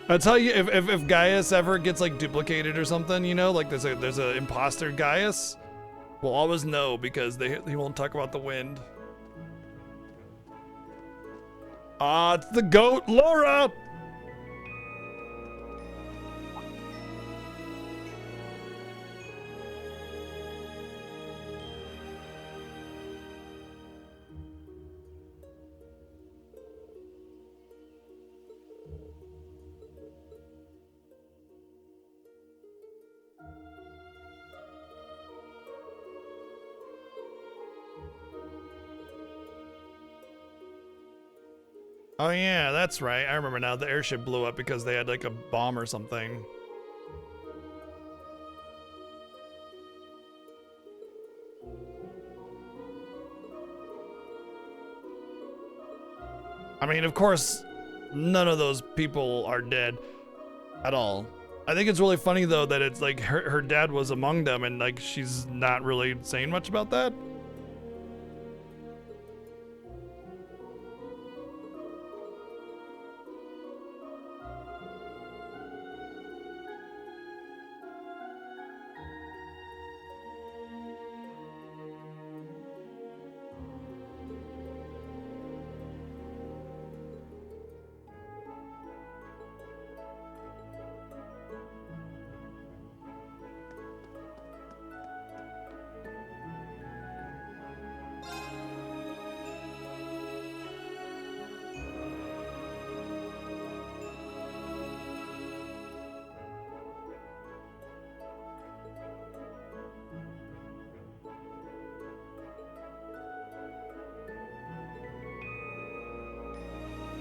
That's how you if Gaius ever gets like duplicated or something, you know, like there's a imposter Gaius, we'll always know because he won't talk about the wind. Ah, it's the goat, Laura! Oh yeah, that's right. I remember now. The airship blew up because they had like a bomb or something. I mean, of course, none of those people are dead at all. I think it's really funny though that it's like her dad was among them and like she's not really saying much about that.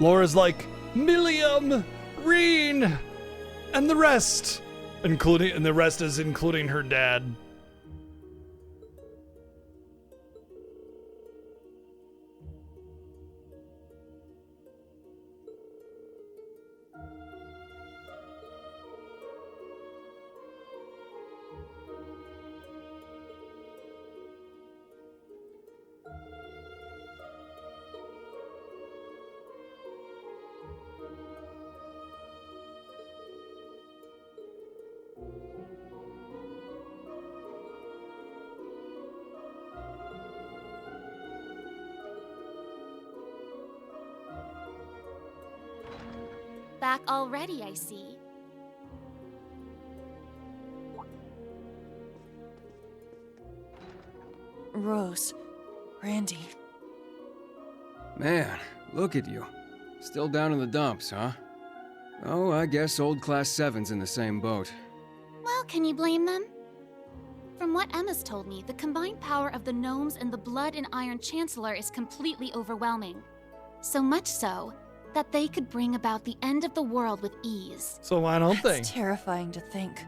Laura's like, Milliam, Reen, and the rest. And the rest is including her dad.
Back already, I see.
Rose, Randy.
Man, look at you. Still down in the dumps, huh? Oh, I guess old Class 7's in the same boat.
Well, can you blame them? From what Emma's told me, the combined power of the gnomes and the Blood and Iron Chancellor is completely overwhelming. So much so that they could bring about the end of the world with ease.
So why don't they?
It's terrifying to think.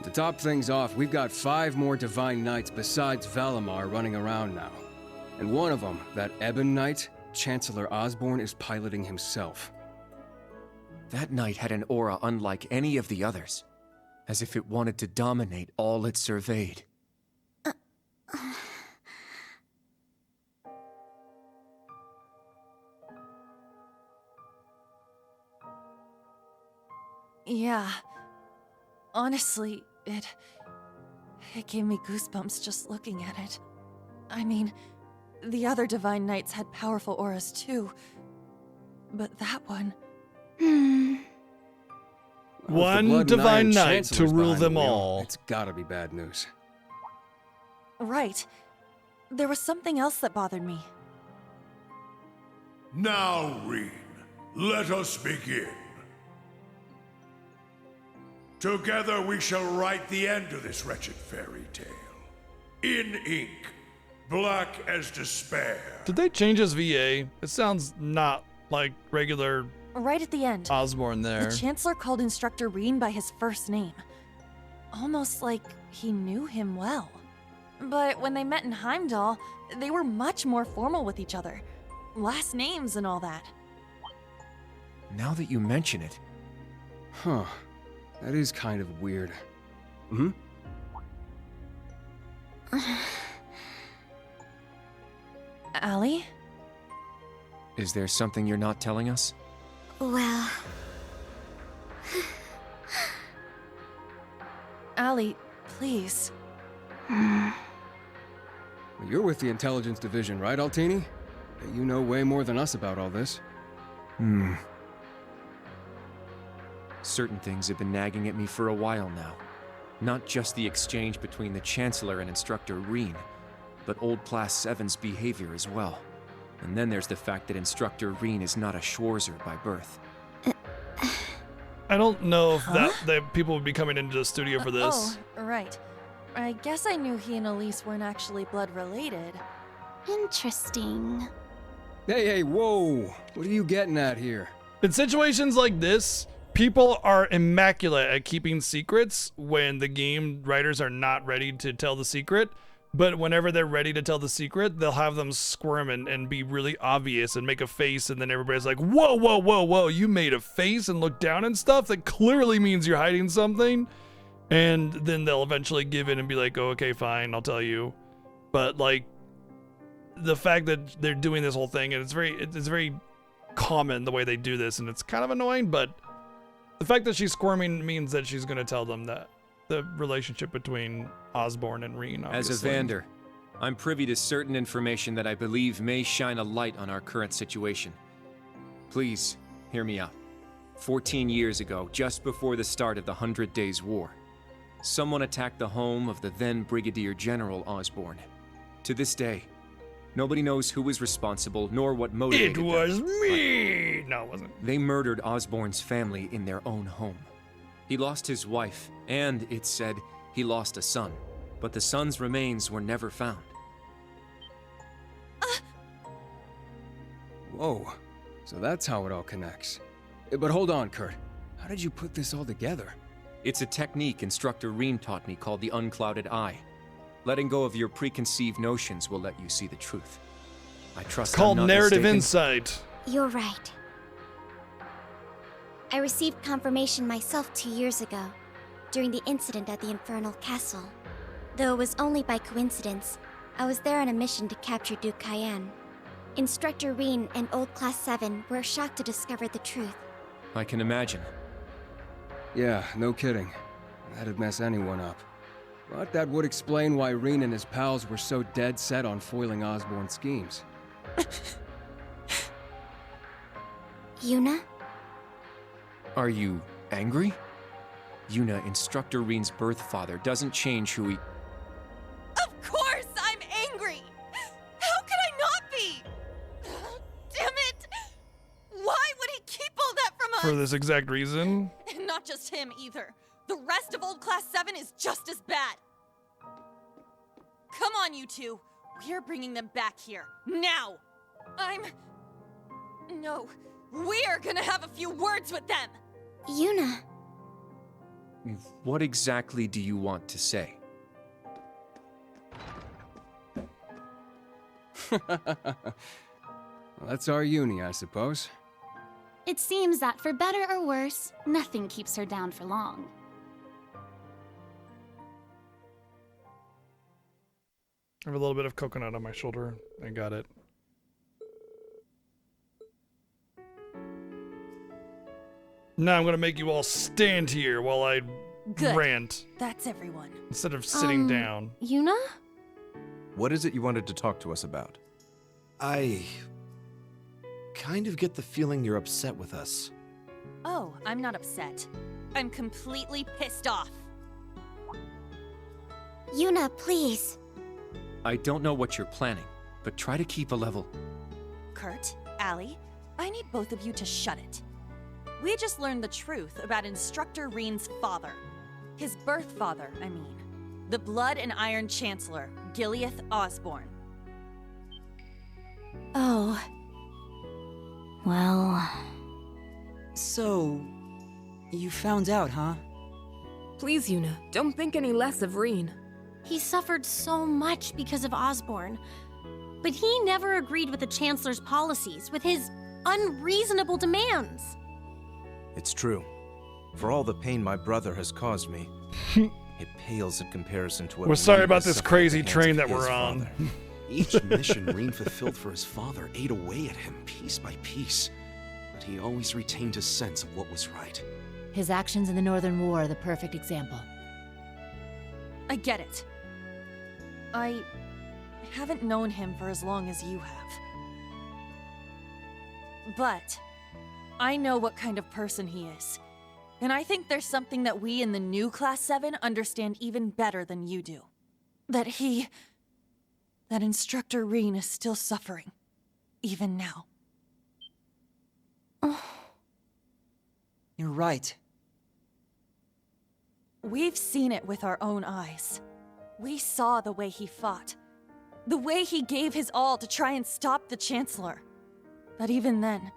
To top things off, we've got 5 more Divine Knights besides Valimar running around now. And one of them, that Ebon Knight, Chancellor Osborne is piloting himself.
That knight had an aura unlike any of the others, as if it wanted to dominate all it surveyed.
Yeah. Honestly, it gave me goosebumps just looking at it. I mean, the other Divine Knights had powerful auras too, but that one...
One Divine Knight to rule them all.
It's gotta be bad news.
Right. There was something else that bothered me.
Now, Reen, let us begin. Together we shall write the end of this wretched fairy tale. In ink, black as despair.
Did they change his VA? It sounds not like regular
Right at the end,
Osborne there.
the Chancellor called Instructor Reen by his first name. Almost like he knew him well. But when they met in Heimdall, they were much more formal with each other. Last names and all that.
Now that you mention it...
Huh. That is kind of weird. Hmm?
Allie?
Is there something you're not telling us?
Well...
Allie, please.
You're with the Intelligence Division, right, Altini? You know way more than us about all this.
Certain things have been nagging at me for a while now. Not just the exchange between the Chancellor and Instructor Reen, but old Class 7's behavior as well. And then there's the fact that Instructor Reen is not a Schwarzer by birth.
I don't know if that people would be coming into the studio for this.
Oh, right. I guess I knew he and Elise weren't actually blood related.
Interesting.
Hey, whoa! What are you getting at here?
In situations like this, people are immaculate at keeping secrets when the game writers are not ready to tell the secret. But whenever they're ready to tell the secret, they'll have them squirm and be really obvious and make a face, and then everybody's like, whoa, whoa, whoa, whoa, you made a face and look down and stuff? That clearly means you're hiding something. And then they'll eventually give in and be like, oh, okay, fine, I'll tell you. But like, the fact that they're doing this whole thing, and it's very common the way they do this, and it's kind of annoying, but the fact that she's squirming means that she's going to tell them that the relationship between Osborn and Rean, obviously.
As a Vander, I'm privy to certain information that I believe may shine a light on our current situation. Please, hear me out. 14 years ago, just before the start of the 100 Days War, someone attacked the home of the then Brigadier General Osborn. To this day, nobody knows who was responsible nor what motivated them.
It was me! No, it wasn't.
They murdered Osborn's family in their own home. He lost his wife, and, it's said, he lost a son. But the son's remains were never found.
Whoa. So that's how it all connects. But hold on, Kurt. How did you put this all together?
It's a technique Instructor Rean taught me called the Unclouded Eye. Letting go of your preconceived notions will let you see the truth. I trust
it's called
I'm not
narrative
mistaken.
insight.
You're right. I received confirmation myself 2 years ago, during the incident at the Infernal Castle. Though it was only by coincidence, I was there on a mission to capture Duke Cayenne. Instructor Rean and Old Class 7 were shocked to discover the truth.
I can imagine.
Yeah, no kidding. That'd mess anyone up. But that would explain why Rean and his pals were so dead set on foiling Osborn's schemes.
Yuna?
Are you angry? Yuna, Instructor Rean's birth father, doesn't change who he...
Of course I'm angry! How could I not be? Damn it! Why would he keep all that from us?
For this exact reason.
And not just him either. The rest of Old Class 7 is just as bad. Come on, you two. We're bringing them back here. Now! No. We're gonna have a few words with them!
Yuna.
What exactly do you want to say?
Well, that's our uni, I suppose.
It seems that for better or worse, nothing keeps her down for long.
I have a little bit of coconut on my shoulder. I got it. Now I'm gonna make you all stand here while I
Good.
rant.
That's everyone.
Instead of sitting down.
Yuna?
What is it you wanted to talk to us about?
I kind of get the feeling you're upset with us.
Oh, I'm not upset. I'm completely pissed off.
Yuna, please.
I don't know what you're planning, but try to keep a level.
Kurt, Allie, I need both of you to shut it. We just learned the truth about Instructor Rean's father. His birth father, I mean. The Blood and Iron Chancellor, Gileath Osborn.
Oh. Well...
So... you found out, huh?
Please, Yuna, don't think any less of Rean.
He suffered so much because of Osborn. But he never agreed with the Chancellor's policies, with his unreasonable demands.
It's true. For all the pain my brother has caused me, it pales in comparison to what
We're sorry
Rean
about
has
this
suffered
crazy
at the
train
hands
that
of his
we're on.
father.
Each mission Rean fulfilled for his father ate away at him piece by piece, but he always retained his sense of what was right.
His actions in the Northern War are the perfect example.
I get it. I haven't known him for as long as you have. But I know what kind of person he is. And I think there's something that we in the new Class 7 understand even better than you do. That Instructor Rean is still suffering. Even now.
You're right.
We've seen it with our own eyes. We saw the way he fought. The way he gave his all to try and stop the Chancellor. But even then,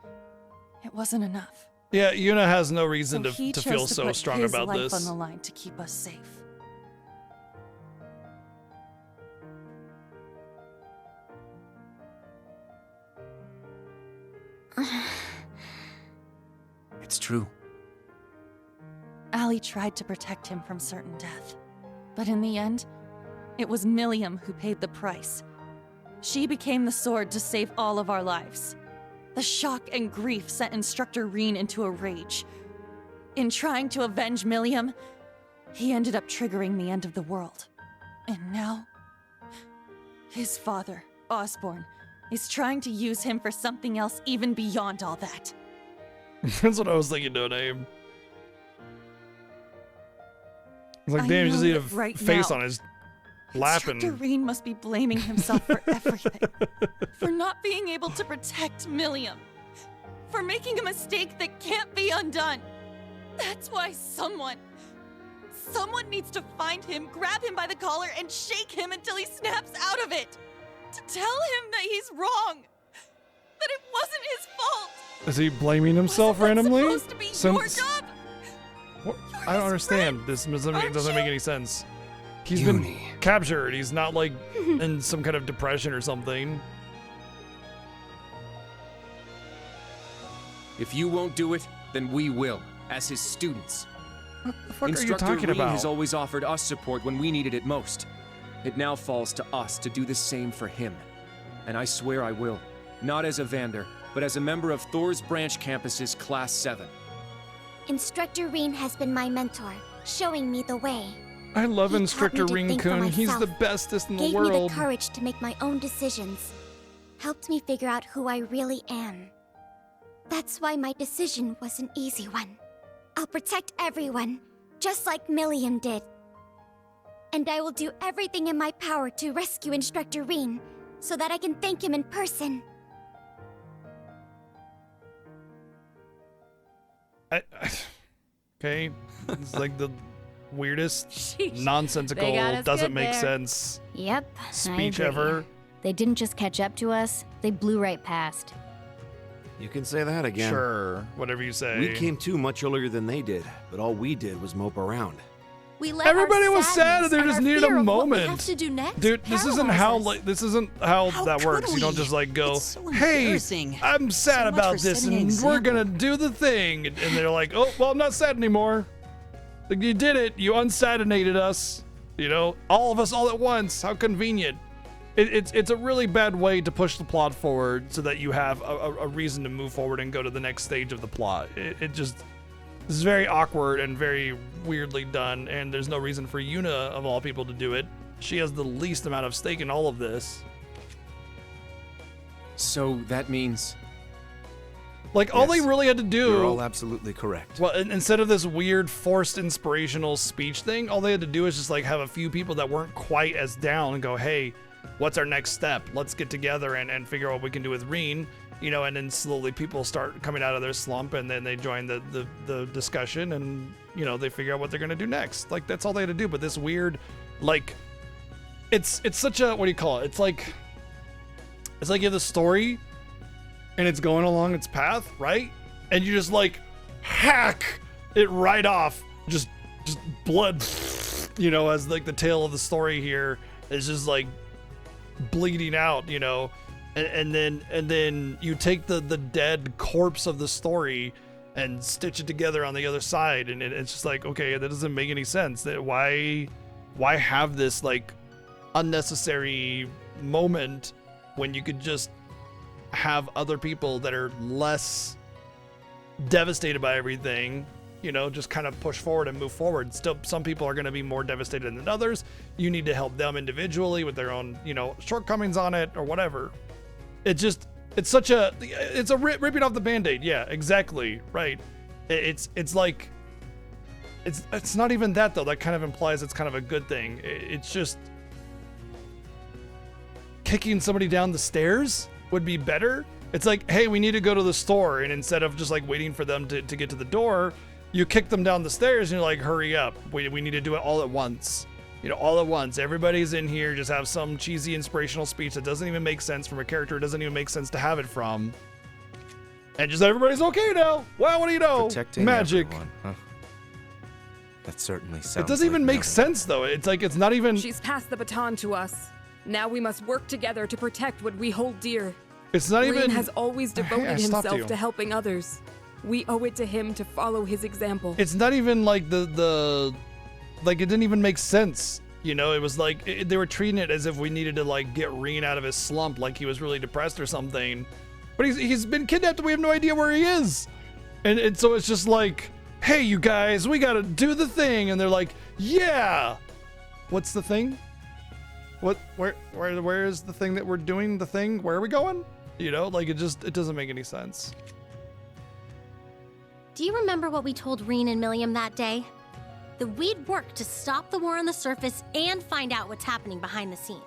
it wasn't enough.
Yeah, Yuna has no reason
So he
to
chose
feel
to
so
put
strong
his
about
life
this.
on the line to keep us safe.
It's true.
Allie tried to protect him from certain death. But in the end, it was Milliam who paid the price. She became the sword to save all of our lives. The shock and grief sent Instructor Reen into a rage. In trying to avenge Milliam, he ended up triggering the end of the world. And now, his father, Osborn, is trying to use him for something else even beyond all that.
That's what I was thinking, No Name. It's like,
I
damn, you just
know
need a
that right
face
now,
on his lap
Instructor
and...
Reen must be blaming himself for everything. For not being able to protect Milliam. For making a mistake that can't be undone. That's why someone needs to find him, grab him by the collar, and shake him until he snaps out of it. To tell him that he's wrong. That it wasn't his fault.
Is he blaming himself randomly?
Supposed to be your job.
What? I don't understand. This doesn't make any sense. He's been captured. He's not like in some kind of depression or something.
If you won't do it, then we will, as his students.
What the fuck
Instructor
are you talking
Reen
about?
has always offered us support when we needed it most. It now falls to us to do the same for him. And I swear I will. Not as a Vander, but as a member of Thor's Branch Campus's Class 7.
Instructor Reen has been my mentor, showing me the way.
I love
He
Instructor
taught me to think for
Reen-kun. He's the
myself,
bestest in the
gave me
world.
the courage to make my own decisions, helped me figure out who I really am. That's why my decision was an easy one. I'll protect everyone, just like Milliam did. And I will do everything in my power to rescue Instructor Reen, so that I can thank him in person.
Okay, it's like the weirdest,
Sheesh. They got
nonsensical,
us
doesn't
good
make
there.
sense
Yep.
speech
I agree.
ever.
They didn't just catch up to us, they blew right past.
You can say that again.
Sure, whatever you say.
We came to much earlier than they did, but all we did was mope around.
We let
Everybody
our
was sad and they
sadness
just
and our
needed a
fear of what we
moment.
have to do next
Dude, this isn't
paralyze
how
us.
like this isn't how that
could
works. You don't
we?
just like go,
It's so
"Hey,
embarrassing.
I'm sad
So much
about
for
this
setting an
and we're
example."
going to do the thing." And they're like, "Oh, well, I'm not sad anymore." Like, you did it. You unsadinated us. You know, all of us all at once. How convenient. It's a really bad way to push the plot forward so that you have a reason to move forward and go to the next stage of the plot. This is very awkward and very weirdly done, and there's no reason for Yuna, of all people, to do it. She has the least amount of stake in all of this.
So that means...
Like, all they really had to do...
You're all absolutely correct.
Well, instead of this weird forced inspirational speech thing, all they had to do is just like have a few people that weren't quite as down and go, "Hey, what's our next step? Let's get together and figure out what we can do with Reen." You know, and then slowly people start coming out of their slump, and then they join the discussion, and, you know, they figure out what they're gonna do next. Like, that's all they had to do. But this weird, like, it's such a, what do you call it? It's like you have the story, and it's going along its path, right? And you just like hack it right off, just blood, you know, as like the tail of the story here is just like bleeding out, you know. And then you take the dead corpse of the story and stitch it together on the other side, and it's just like, okay, that doesn't make any sense. That why have this like unnecessary moment when you could just have other people that are less devastated by everything, you know, just kind of push forward and move forward. Still, some people are going to be more devastated than others. You need to help them individually with their own, you know, shortcomings on it or whatever. It's ripping off the Band-Aid. Yeah, exactly. Right. It's like, it's not even that though. That kind of implies it's kind of a good thing. It's just kicking somebody down the stairs would be better. It's like, hey, we need to go to the store. And instead of just like waiting for them to get to the door, you kick them down the stairs and you're like, hurry up. We need to do it all at once. You know, all at once. Everybody's in here, just have some cheesy inspirational speech that doesn't even make sense from a character it doesn't even make sense to have it from. And just everybody's okay now. Well, what do you know?
Protecting
Magic.
everyone, huh? That certainly sounds.
It doesn't even make sense though. It's like it's not even.
She's passed the baton to us. Now we must work together to protect what we hold dear.
It's not
Rean
even.
has always devoted
I stopped
himself
you.
to helping others. We owe it to him to follow his example.
It's not even like like it didn't even make sense. You know, it was like they were treating it as if we needed to like get Rean out of his slump, like he was really depressed or something. But he's been kidnapped and we have no idea where he is. And so it's just like, hey, you guys, we gotta do the thing. And they're like, yeah. What's the thing? Where is the thing that we're doing the thing? Where are we going? You know, like it doesn't make any sense.
Do you remember what we told Rean and Milliam that day? That we'd work to stop the war on the surface and find out what's happening behind the scenes.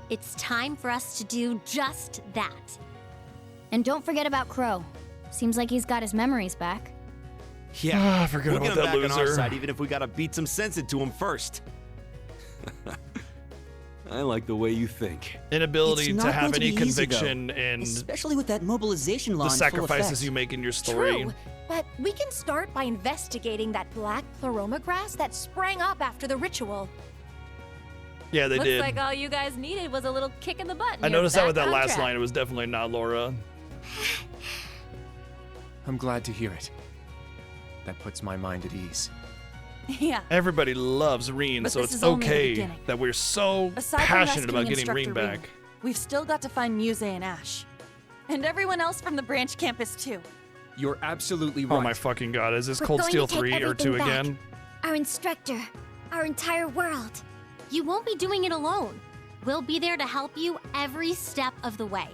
It's time for us to do just that.
And don't forget about Crow. Seems like he's got his memories back.
Yeah,
I forgot
we'll
about
get him
that
back on our
loser.
side, even if we gotta beat some sense into him first.
I like the way you think.
Inability
It's
to
not
have
going to
any
be easy,
conviction
though,
and
especially with that mobilization law
the
in full
sacrifices
effect.
you make in your story.
True, but we can start by investigating that black pleroma grass that sprang up after the ritual.
Yeah, they
Looks
did.
like all you guys needed was a little kick in the butt. and
I
you're
noticed that with
back
that
on
last
track.
line. It was definitely not Laura.
I'm glad to hear it. That puts my mind at ease.
Yeah.
Everybody loves Rean,
But
so
this
it's
is only the
okay
beginning.
that we're so
Aside from
passionate about
rescuing
getting Rean
Instructor
back.
we've still got to find Muse and Ash. And everyone else from the branch campus, too.
You're absolutely right.
Oh my fucking god, is this
We're
Cold
going
Steel
to take
3 or
everything
2
back.
again?
Our instructor, our entire world.
You won't be doing it alone. We'll be there to help you every step of the way.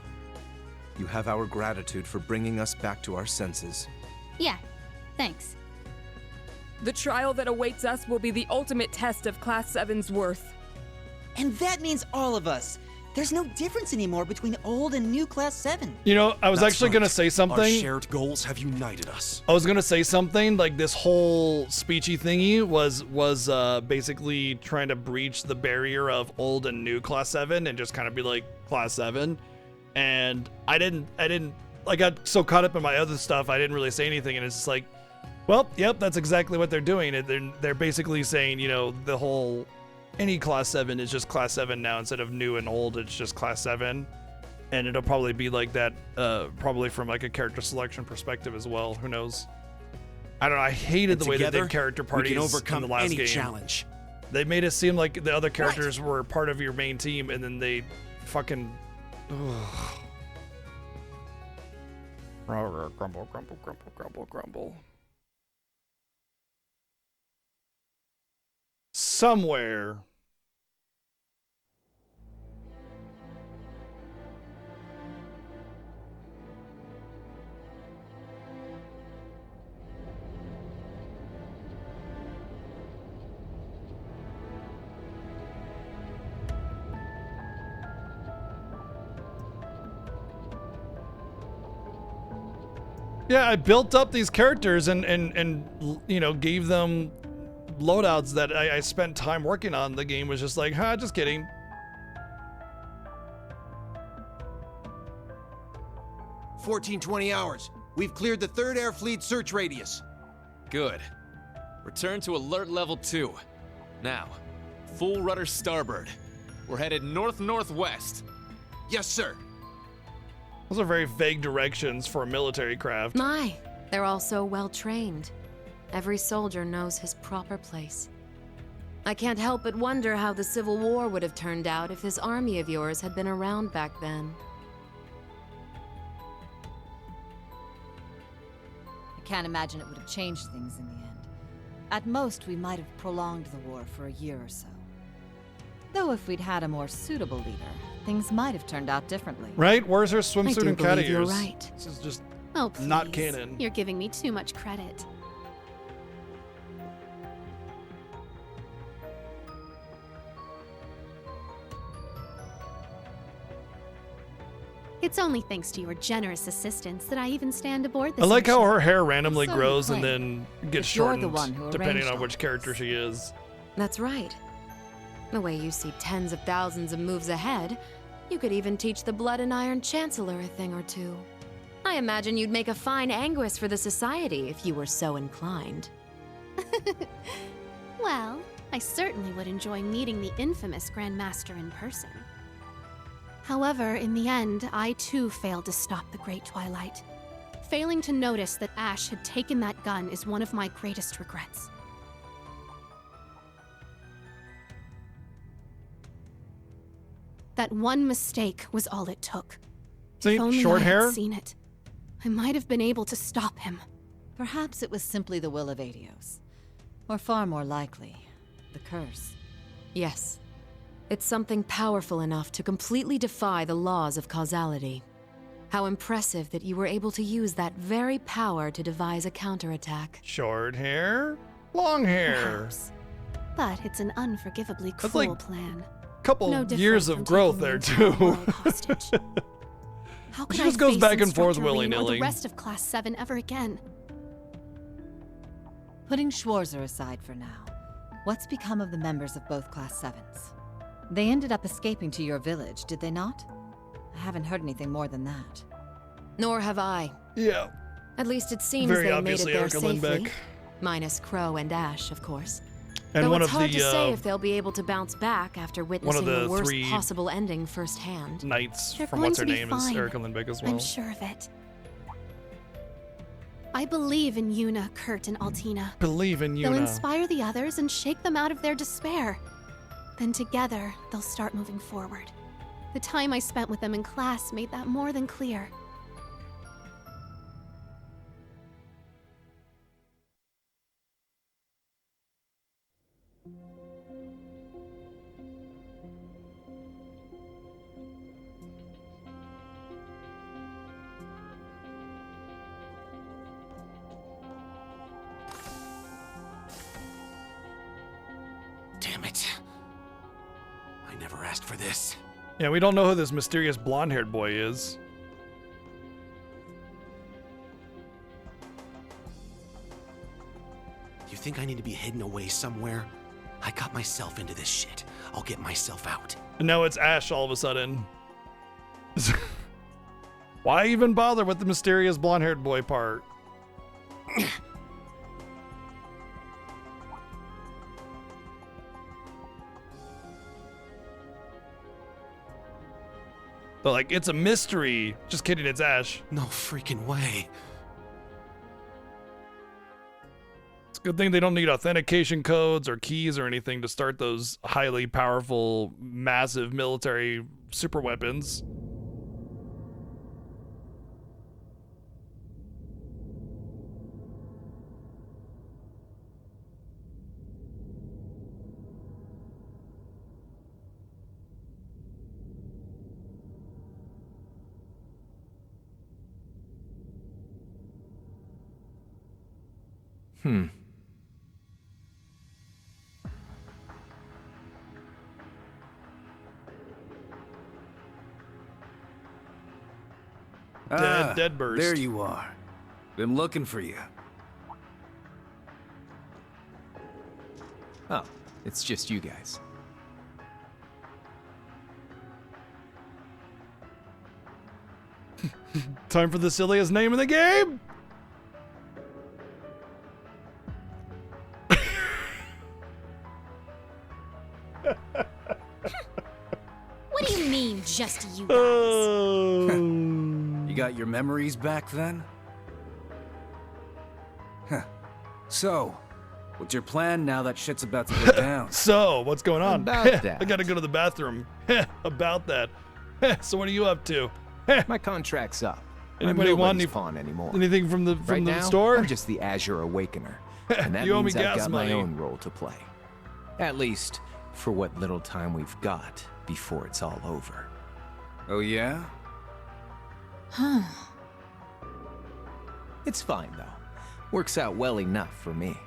You have our gratitude for bringing us back to our senses.
Yeah, thanks.
The trial that awaits us will be the ultimate test of Class 7's worth.
And that means all of us. There's no difference anymore between old and new Class 7.
You know, I was
That's
actually
right.
gonna say
Our
something.
shared goals have united us.
I was gonna say something like this whole speechy thingy was basically trying to breach the barrier of old and new Class 7 and just kind of be like Class 7. And I got so caught up in my other stuff I didn't really say anything, and it's just like, well, yep, that's exactly what they're doing. They're basically saying, you know, the whole any Class 7 is just Class 7 now instead of new and old. It's just Class 7, and it'll probably be like that, probably from like a character selection perspective as well. Who knows? I don't know. I hated
And
the way that they
together,
did character
we
parties
can overcome
in the last
any
game.
challenge.
They made it seem like the other characters were part of your main team, and then they fucking. Ugh. Grumble, grumble, grumble, grumble, grumble. Somewhere. Yeah, I built up these characters and you know, gave them loadouts that I spent time working on. The game was just like, just kidding.
$14-20 hours. We've cleared the 3rd Air Fleet search radius.
Good. Return to alert level 2. Now, full rudder starboard. We're headed north-northwest.
Yes, sir.
Those are very vague directions for a military craft.
My, they're all so well trained. Every soldier knows his proper place. I can't help but wonder how the Civil War would have turned out if this army of yours had been around back then.
I can't imagine it would have changed things in the end. At most, we might have prolonged the war for a year or so. Though if we'd had a more suitable leader, things might have turned out differently.
Right? Where's her swimsuit and cat ears?
you're right.
This is just
Oh, please.
not canon.
You're giving me too much credit. It's only thanks to your generous assistance that I even stand aboard this
I like how
mission.
her hair randomly
So
grows and
plain.
then gets
If you're
shortened
the one who
depending
arranged
on
all
which character she is.
That's right. The way you see tens of thousands of moves ahead, you could even teach the Blood and Iron Chancellor a thing or two. I imagine you'd make a fine Anguis for the Society if you were so inclined.
Well, I certainly would enjoy meeting the infamous Grandmaster in person. However, in the end, I too failed to stop the Great Twilight. Failing to notice that Ash had taken that gun is one of my greatest regrets. That one mistake was all it took.
See,
If only
short
I
hair?
had seen it, I might have been able to stop him.
Perhaps it was simply the will of Adios. Or far more likely, the curse.
Yes. It's something powerful enough to completely defy the laws of causality. How impressive that you were able to use that very power to devise a counterattack.
Short hair? Long hair?
Perhaps. But it's an unforgivably
That's
cruel
like
plan.
Couple
No different
years
from
of growth
taking the
there,
entire
too.
world hostage. How could
She
I
just goes
face
back and forth
Instructor Rean or
willy-nilly.
the rest of Class 7 ever again?
Putting Schwarzer aside for now, what's become of the members of both Class 7s? They ended up escaping to your village, did they not? I haven't heard anything more than that.
Nor have I.
Yeah.
At least it seems
Very
they made it
obviously
there
Erica
safely.
Lindbeck.
Minus Crow and Ash, of course.
And
Though
one
it's
of
hard
the,
to say if they'll be able to bounce back after witnessing
the
the worst
three
possible ending firsthand.
Knights
They're
from
going
what's
to
her
be
name
fine.
is Erica Lindbeck as well.
I'm sure of it. I believe in Yuna, Kurt, and Altina.
Believe in
They'll
Yuna.
inspire the others and shake them out of their despair. Then together, they'll start moving forward. The time I spent with them in class made that more than clear.
Damn it. I never asked for this.
Yeah, we don't know who this mysterious blonde-haired boy is.
You think I need to be hidden away somewhere? I got myself into this shit. I'll get myself out.
And now it's Ash all of a sudden. Why even bother with the mysterious blonde-haired boy part? They're like, it's a mystery. Just kidding, it's Ash.
No freaking way.
It's a good thing they don't need authentication codes or keys or anything to start those highly powerful, massive military super weapons. Dead burst.
There you are. Been looking for you.
Oh, it's just you guys.
Time for the silliest name in the game.
What do you mean, just you guys?
You got your memories back then? Huh. So, what's your plan now that shit's about to go down?
So, what's going on?
About that.
I gotta go to the bathroom. About that. So, what are you up to?
My contract's up.
Anybody
I'm
want
nobody's
any
pawn anymore.
anything from the
right now,
store?
I'm just the Azure Awakener, and that
You owe me
means I've
gas
got
money.
my own role to play. At least for what little time we've got before it's all over.
Oh yeah?
Huh. It's fine though. Works out well enough for me.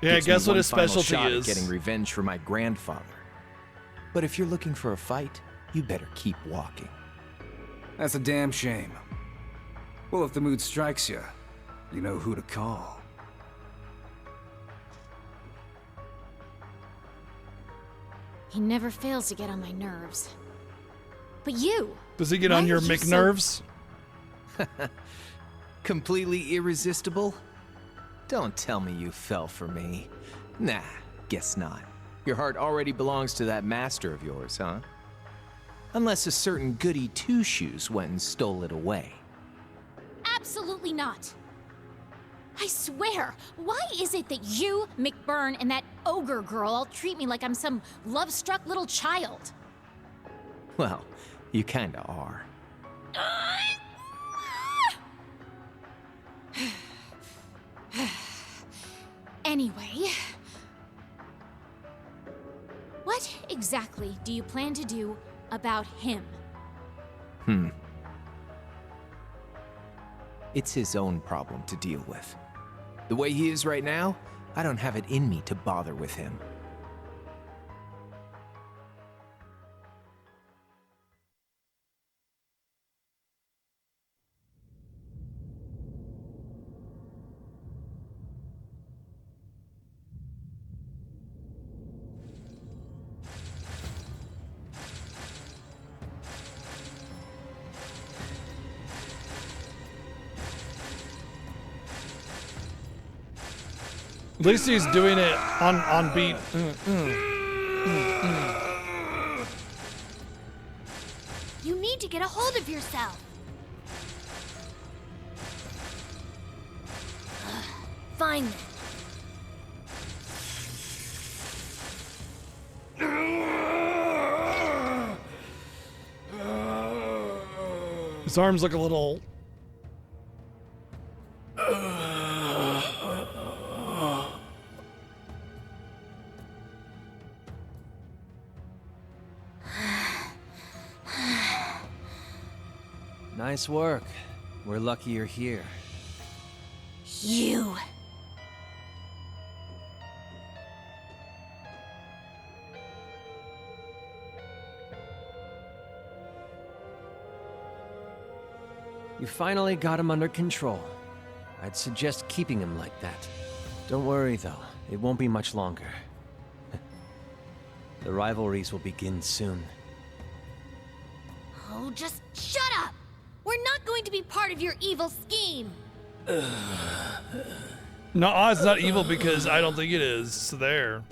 Yeah,
Gives me
guess what
one
his
final
specialty
shot
is.
At getting revenge for my grandfather. But if you're looking for a fight, you better keep walking.
That's a damn shame. Well, if the mood strikes you, you know who to call.
He never fails to get on my nerves. But you!
Does he get
why
on your
are you
McNerves?
Completely irresistible? Don't tell me you fell for me. Nah, guess not. Your heart already belongs to that master of yours, huh? Unless a certain goody two-shoes went and stole it away.
Absolutely not. I swear, why is it that you, McBurn, and that ogre girl all treat me like I'm some love-struck little child?
Well, you kinda are.
Anyway, what exactly do you plan to do about him?
It's his own problem to deal with. The way he is right now, I don't have it in me to bother with him.
At least he's doing it on beat.
You need to get a hold of yourself. Fine then.
His arms look a little.
Nice work. We're lucky you're here.
You.
You finally got him under control. I'd suggest keeping him like that. Don't worry, though. It won't be much longer. The rivalries will begin soon.
Oh, just shut up! We're not going to be part of your evil scheme!
No, it's not evil because I don't think it is. It's there.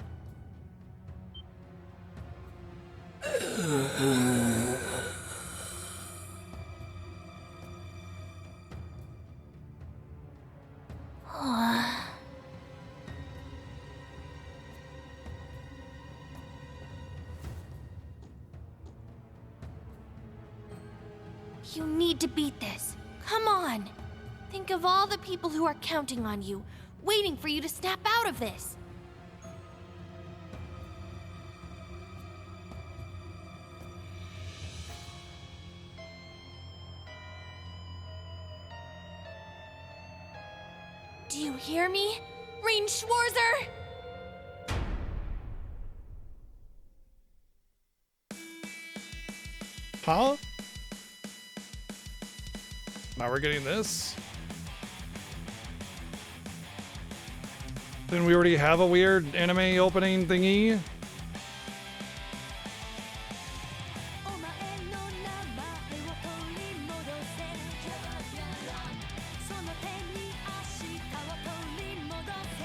You need to beat this. Come on. Think of all the people who are counting on you, waiting for you to snap out of this. Do you hear me? Rean Schwarzer?
Huh? Now we're getting this? Then we already have a weird anime opening thingy?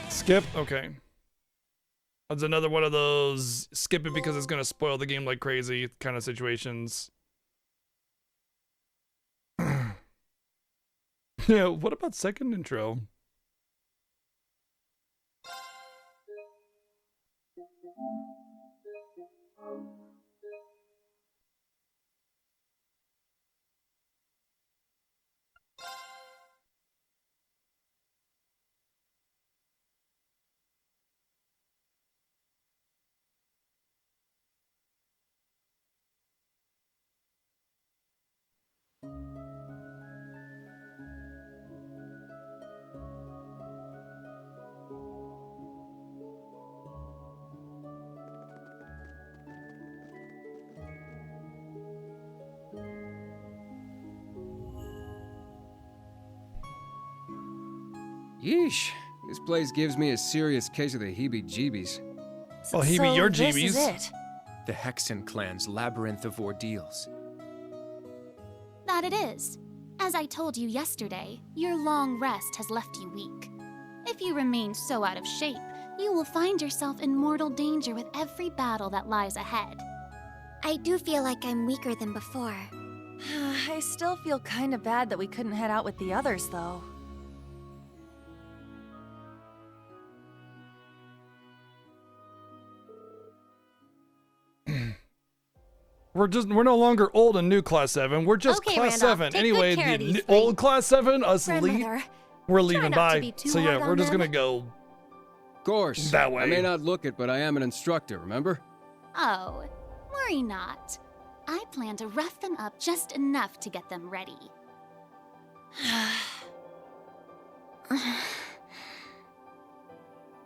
Skip? Okay. That's another one of those skip it because it's gonna spoil the game like crazy kind of situations. Yeah, what about second intro?
Yeesh. This place gives me a serious case of the heebie-jeebies.
Oh,
this is it.
The Hexen clan's labyrinth of ordeals.
That it is.
As I told you yesterday, your long rest has left you weak. If you remain so out of shape, you will find yourself in mortal danger with every battle that lies ahead.
I do feel like I'm weaker than before.
I still feel kinda bad that we couldn't head out with the others, though.
We're no longer old and new Class 7. We're just
Okay,
Class
Randolph,
7.
take
Anyway,
good care of
the
these
old Class 7, us elite,
Grandmother,
we're
try
leaving.
not to
Bye.
be too
So yeah,
hard
we're
on
just
them.
gonna go
Of course.
that way.
I may not look it, but I am an instructor, remember?
Oh, worry not. I plan to rough them up just enough to get them ready.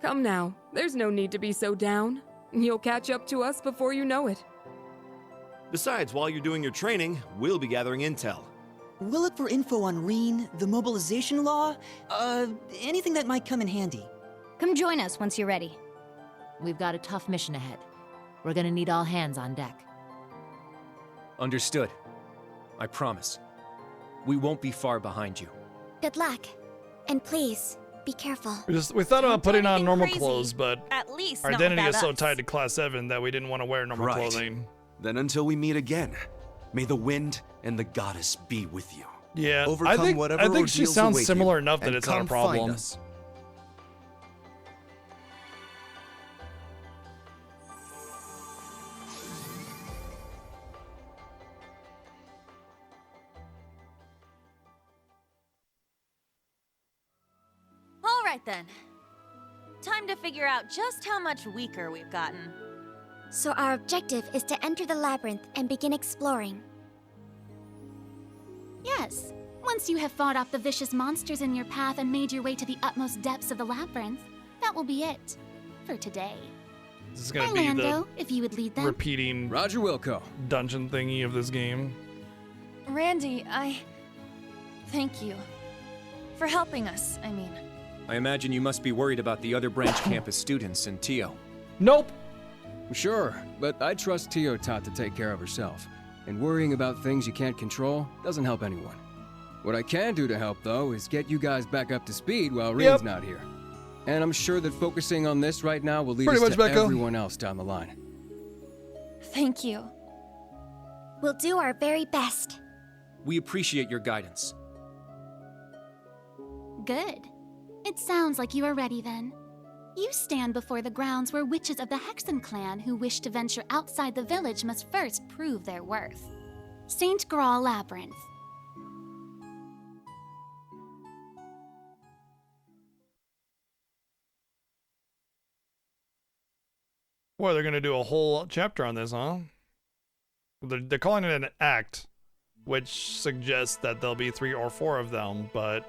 Come now, there's no need to be so down. You'll catch up to us before you know it.
Besides, while you're doing your training, we'll be gathering intel.
We'll look for info on Reen, the mobilization law, anything that might come in handy.
Come join us once you're ready.
We've got a tough mission ahead. We're gonna need all hands on deck.
Understood. I promise. We won't be far behind you.
Good luck. And please, be careful.
We thought about putting on normal
crazy.
clothes, but
At least
our
not
identity is
without
so
us.
tied to Class 7 that we didn't want to wear normal
Right.
clothing.
Then until we meet again, may the wind and the goddess be with you.
Yeah,
Overcome whatever
I think she
ordeals
sounds
await
similar
you,
enough that
and
it's not a
come find
problem.
us.
All right then. Time to figure out just how much weaker we've gotten.
So our objective is to enter the labyrinth and begin exploring.
Yes, once you have fought off the vicious monsters in your path and made your way to the utmost depths of the labyrinth, that will be it. For today.
This is gonna
Hi,
be
Lando, if you would lead
the
them.
repeating
Roger Wilco
dungeon thingy of this game.
Randy, thank you. For helping us, I mean.
I imagine you must be worried about the other branch campus students and Tio.
Nope.
Sure, but I trust Tio Tot to take care of herself. And worrying about things you can't control doesn't help anyone. What I can do to help, though, is get you guys back up to speed while Reen's not here. And I'm sure that focusing on this right now will lead
Pretty
us
much,
to
Becca.
everyone else down the line.
Thank you.
We'll do our very best.
We appreciate your guidance.
Good. It sounds like you are ready then. You stand before the grounds where witches of the Hexen clan who wish to venture outside the village must first prove their worth. St. Graal Labyrinth.
Boy, they're gonna do a whole chapter on this, huh? They're calling it an act, which suggests that there'll be 3 or 4 of them, but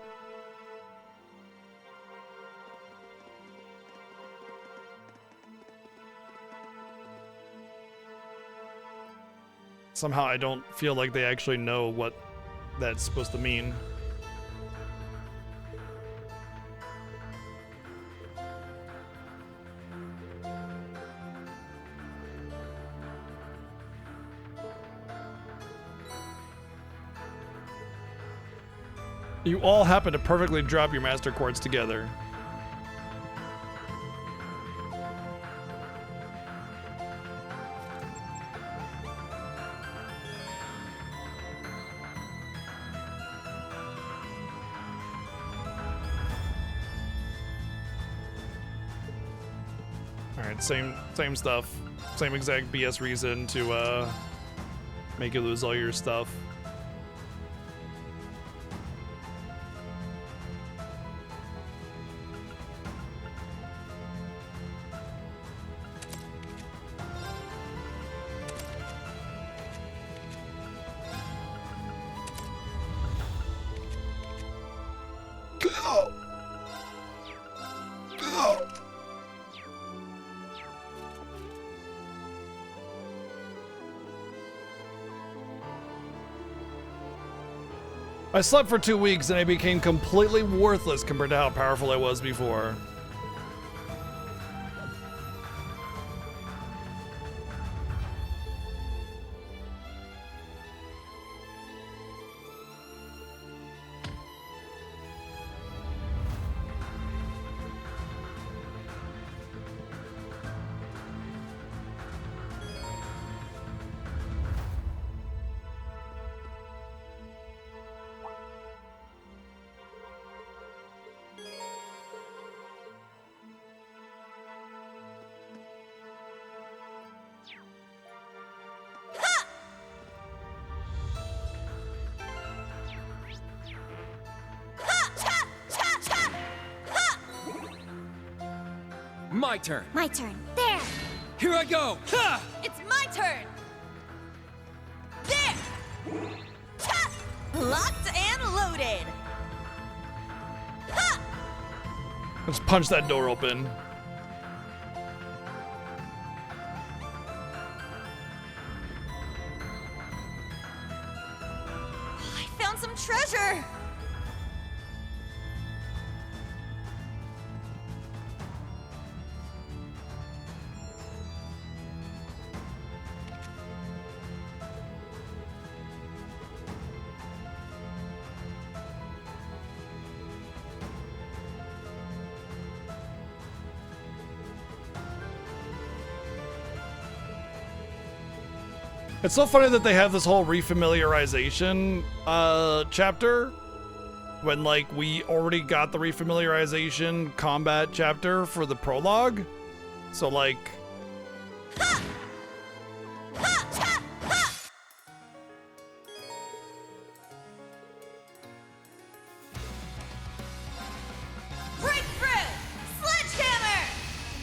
somehow I don't feel like they actually know what that's supposed to mean. You all happen to perfectly drop your master chords together. Alright, same stuff. Same exact BS reason to make you lose all your stuff. I slept for 2 weeks and I became completely worthless compared to how powerful I was before.
My turn.
My turn. There!
Here I go! Ha!
It's my turn! There! Ha! Locked and loaded! Ha!
Let's punch that door open.
I found some treasure!
It's so funny that they have this whole refamiliarization chapter when like we already got the refamiliarization combat chapter for the prologue. So like
Break through! Sledgehammer!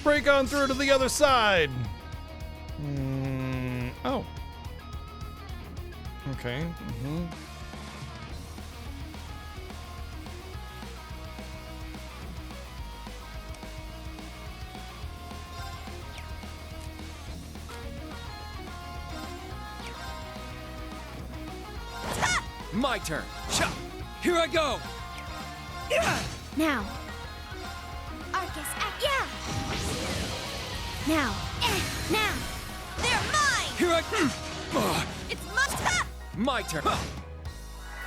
break on through to the other side. Oh. Okay.
My turn. Cha! Here I go!
Now. Arcus, yeah! Now. Now.
They're mine!
Here I...
It's my turn!
My turn.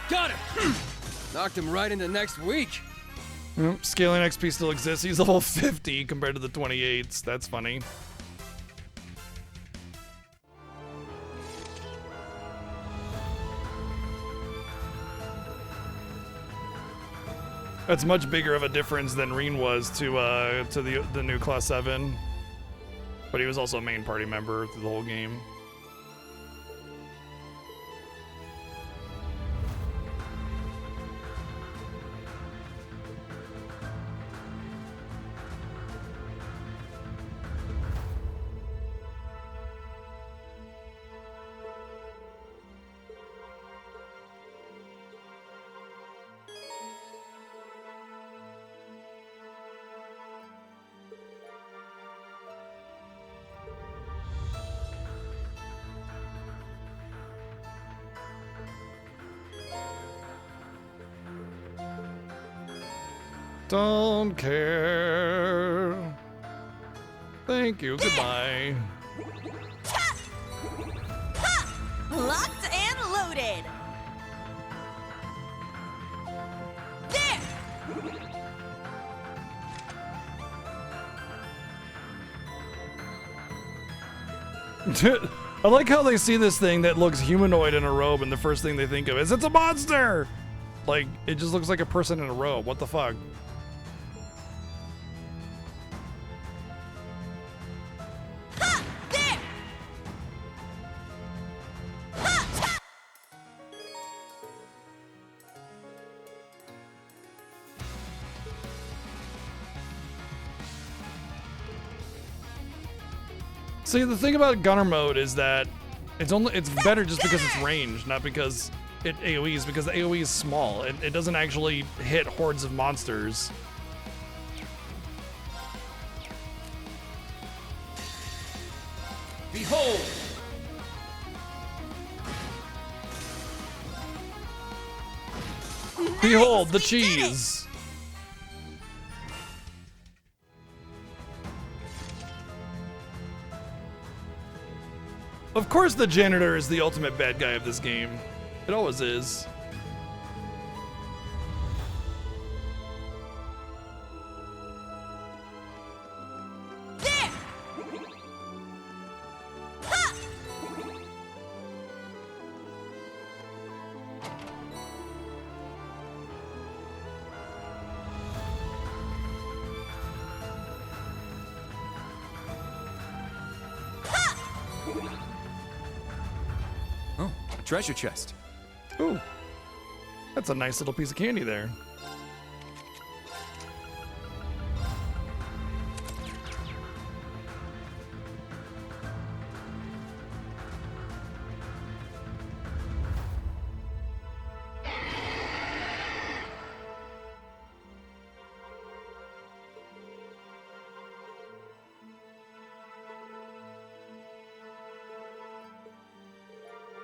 Got it! Knocked him right into next week.
Scaling XP still exists. He's level 50 compared to the 28s. That's funny. That's much bigger of a difference than Reen was to the new Class 7. But he was also a main party member through the whole game. Don't care. Thank you. Goodbye.
Locked and loaded! There!
I like how they see this thing that looks humanoid in a robe, and the first thing they think of is, it's a monster! Like, it just looks like a person in a robe. What the fuck? See, the thing about gunner mode is that it's better just because it's ranged, not because it AoEs, because the AoE is small. It doesn't actually hit hordes of monsters.
Behold!
Behold the cheese! Of course the janitor is the ultimate bad guy of this game. It always is.
There! Ha!
Oh, treasure chest.
Ooh. That's a nice little piece of candy there.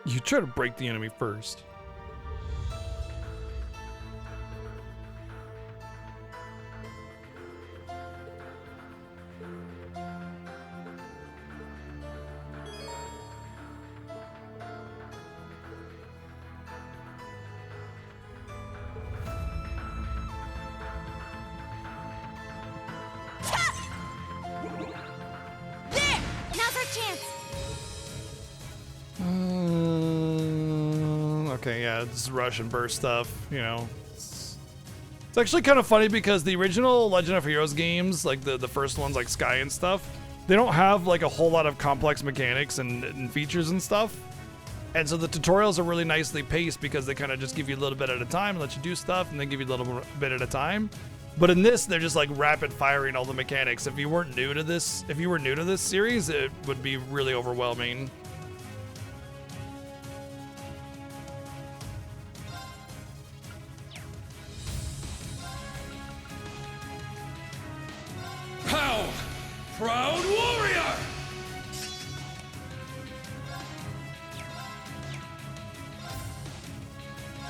You try to break the enemy first. Okay, yeah, it's rush and burst stuff, you know. It's actually kind of funny because the original Legend of Heroes games, like the first ones like Sky and stuff, they don't have like a whole lot of complex mechanics and features and stuff. And so the tutorials are really nicely paced because they kind of just give you a little bit at a time and let you do stuff and then give you a little bit at a time. But in this, they're just like rapid firing all the mechanics. If you were new to this series, it would be really overwhelming.
How? Proud warrior!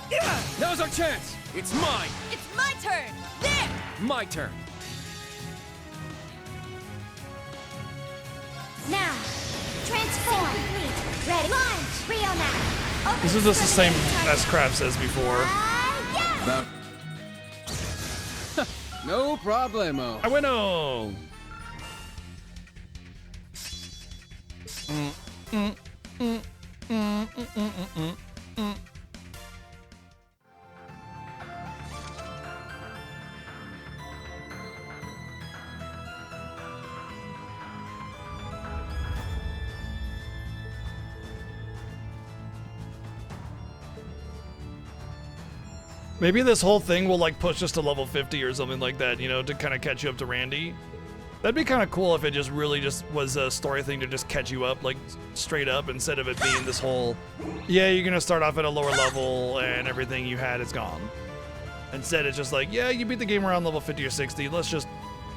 Yeah! Now's our chance! It's mine!
It's my turn! There!
My turn!
Now, transform. Ready? Launch. Rio now.
This is just the same as Crab says before.
About... no problemo.
I winno! Maybe this whole thing will like push us to level 50 or something like that, you know, to kind of catch you up to Randy. That'd be kind of cool if it just really just was a story thing to just catch you up, like straight up, instead of it being this whole, yeah, you're gonna start off at a lower level and everything you had is gone. Instead, it's just like, yeah, you beat the game around level 50 or 60. Let's just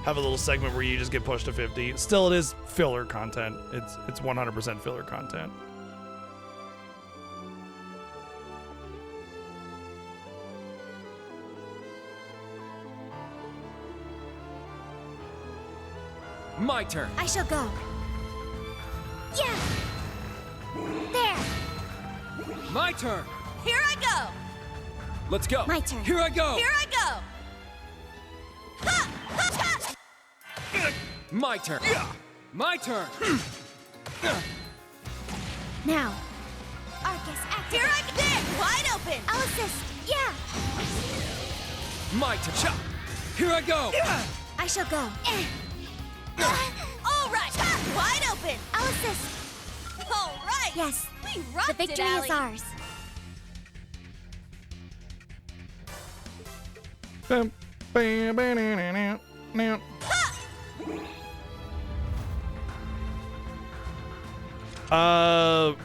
have a little segment where you just get pushed to 50. Still, it is filler content. It's 100% filler content.
My turn.
I shall go. Yeah. There.
My turn.
Here I go.
Let's go.
My turn.
Here I go.
Here I go. Ha! Ha! Ha!
My turn. My turn.
Now. Arcus, activate.
Here I go. There. Wide open.
I'll assist. Yeah.
My turn. Here I go.
I shall go.
All right. Wide open.
I'll assist.
All right.
Yes.
We rocked
The victory
it,
is ours.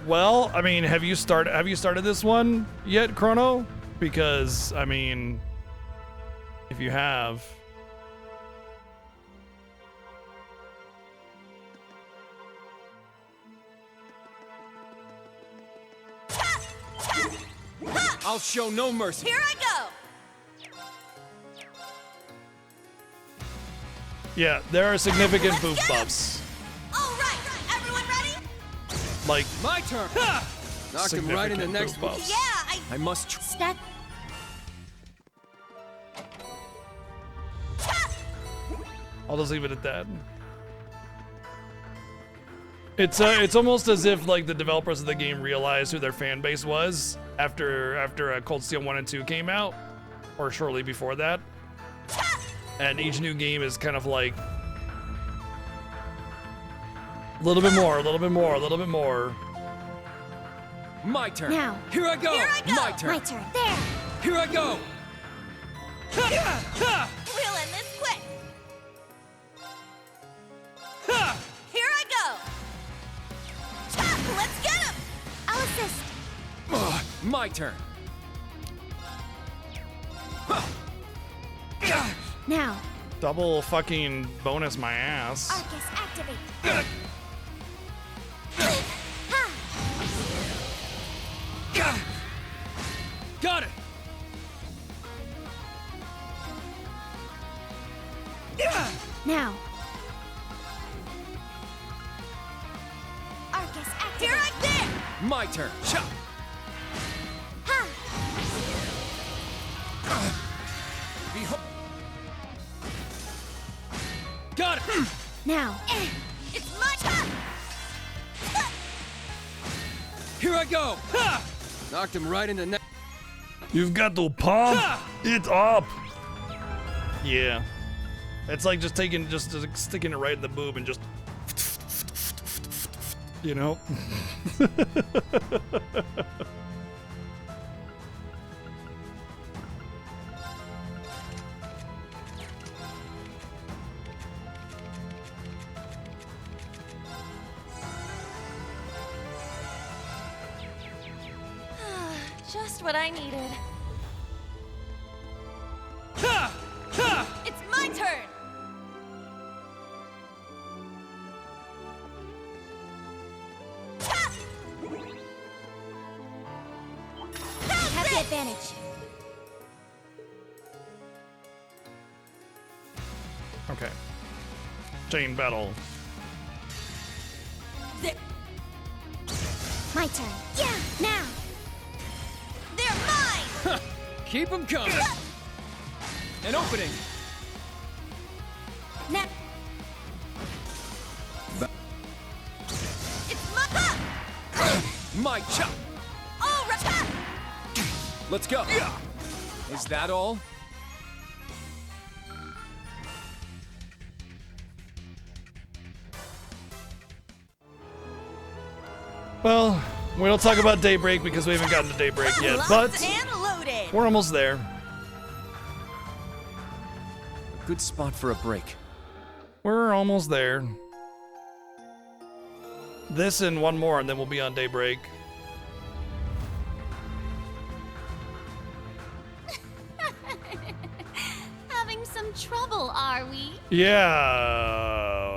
Well, I mean, have you started this one yet, Chrono? Because, I mean, if you have...
I'll show no mercy.
Here I go.
Yeah, there are significant boof buffs.
All right. Everyone ready?
Like,
my turn. Knock him right in the next one.
Yeah,
I must.
Step.
I'll just leave it at that. It's almost as if like the developers of the game realized who their fan base was after Cold Steel 1 and 2 came out, or shortly before that. And each new game is kind of like a little bit more, a little bit more, a little bit more.
My turn.
Now.
Here I go.
Here I go.
My turn.
My turn. There.
Here I go.
We'll end this quick. Here I go. Let's get him.
I'll assist.
My turn.
Now.
Double fucking bonus my ass.
Arcus, activate.
Here I'm there!
My turn. Chop.
Got it!
Now.
It's my turn!
Here I go! Ha! Knocked him right in the neck.
You've got to pump it up. Yeah. It's like just sticking it right in the boob and just, you know?
Just what I needed. It's my turn!
Have the advantage.
Okay. Chain battle.
My turn. Yeah, now.
They're mine!
Keep them coming. An opening.
Now.
It's my
My chop.
All right!
Let's go. Is that all?
Well, we don't talk about Daybreak because we haven't gotten to Daybreak yet, but
and loaded.
we're almost there.
A good spot for a break.
We're almost there. This and one more, and then we'll be on Daybreak.
Having some trouble, are we?
Yeah.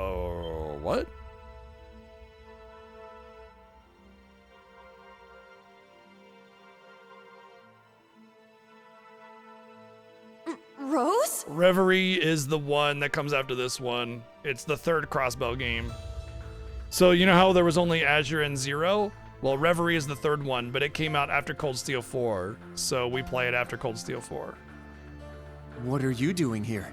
What?
Rose?
Reverie is the one that comes after this one. It's the third Crossbell game. So you know how there was only Azure and Zero? Well, Reverie is the third one, but it came out after Cold Steel 4. So we play it after Cold Steel 4.
What are you doing here?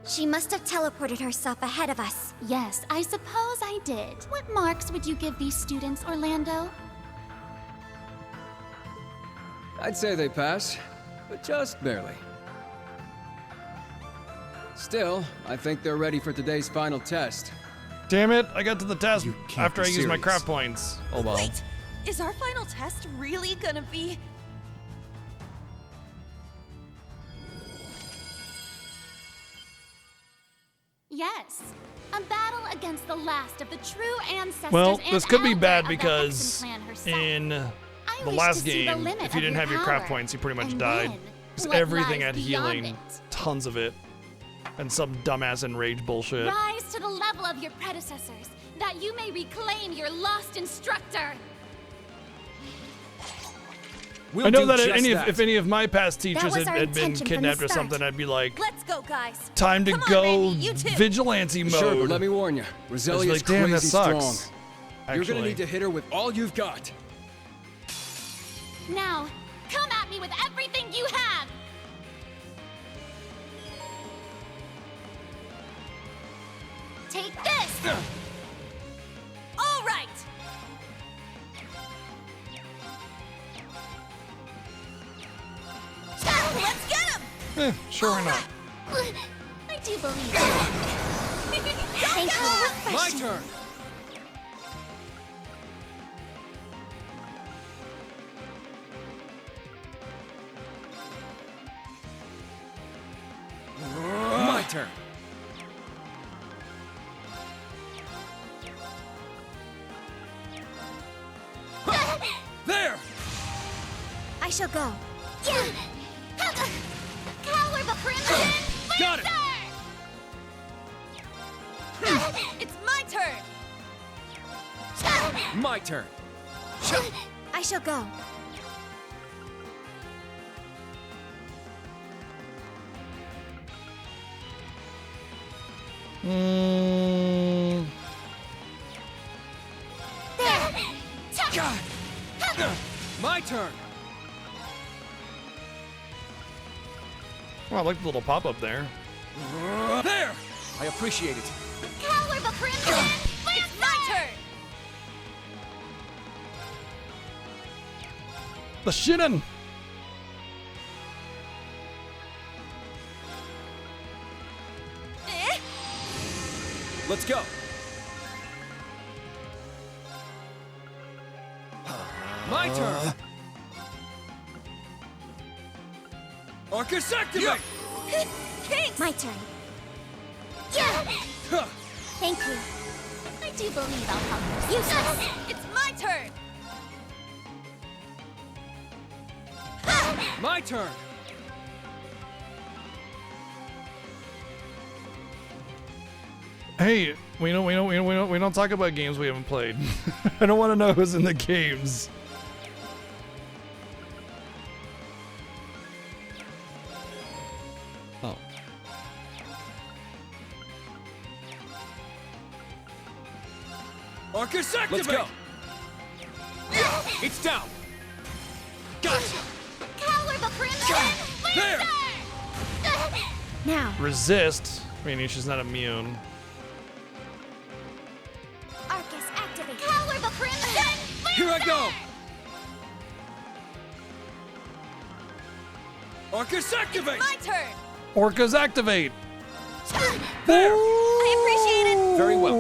She must have teleported herself ahead of us.
Yes, I suppose I did. What marks would you give these students, Orlando?
I'd say they pass, but just barely. Still, I think they're ready for today's final test.
Damn it, I got to the test
can't
after I
be
used my
serious.
craft points. Oh well.
Wait, is our final test really gonna be...
Yes. A battle against the last of the true ancestors.
Well,
and
this could be
elder
bad
of the
because
Hexen clan herself.
in the
wish
last
to see the
game,
limit
if you
of
didn't
your
have your craft
power.
points, you pretty much
And
died.
then,
Because
what
everything
lies
had
beyond
healing.
it?
Tons of it. And some dumbass enraged bullshit.
Rise to the level of your predecessors, that you may reclaim your lost instructor.
I know that, if any of my past teachers
was our
had been
intention from the
kidnapped or
start.
something, I'd be like,
Let's go, guys.
time to
Come on,
go
Randy, you too.
vigilante mode.
Sure, but let me warn you,
I was
Roselia's
like, damn, that
crazy
sucks.
strong. You're gonna
Actually.
need to hit her with all you've got.
Now, come at me with everything you have. Take this.
All right. Let's get him.
Sure why not?
I do believe it.
Thank you.
My turn.
My turn.
There!
I shall go.
Coward the Crimson
Got it!
It's my turn.
My turn.
I shall go.
Mm,
There.
My turn.
Oh, I like the little pop up there.
There! I appreciate it.
Howler the Crimson!
It's my turn!
The shinin!
Let's go. My turn. Arcus activate!
Thanks! My turn. Yeah! Thank you. I do believe I'll help you. Useless!
It's my turn!
My turn.
Hey, we don't talk about games we haven't played. I don't want to know who's in the games. Oh.
Arcus activate! Let's go. It's down. Gotcha.
Howler the Crimson!
There!
Now.
Resist? Meaning she's not immune.
Arcus activate. Howler the Crimson!
Here I go! Arcus activate!
My turn!
Orcas activate!
There!
I appreciate it!
Very well.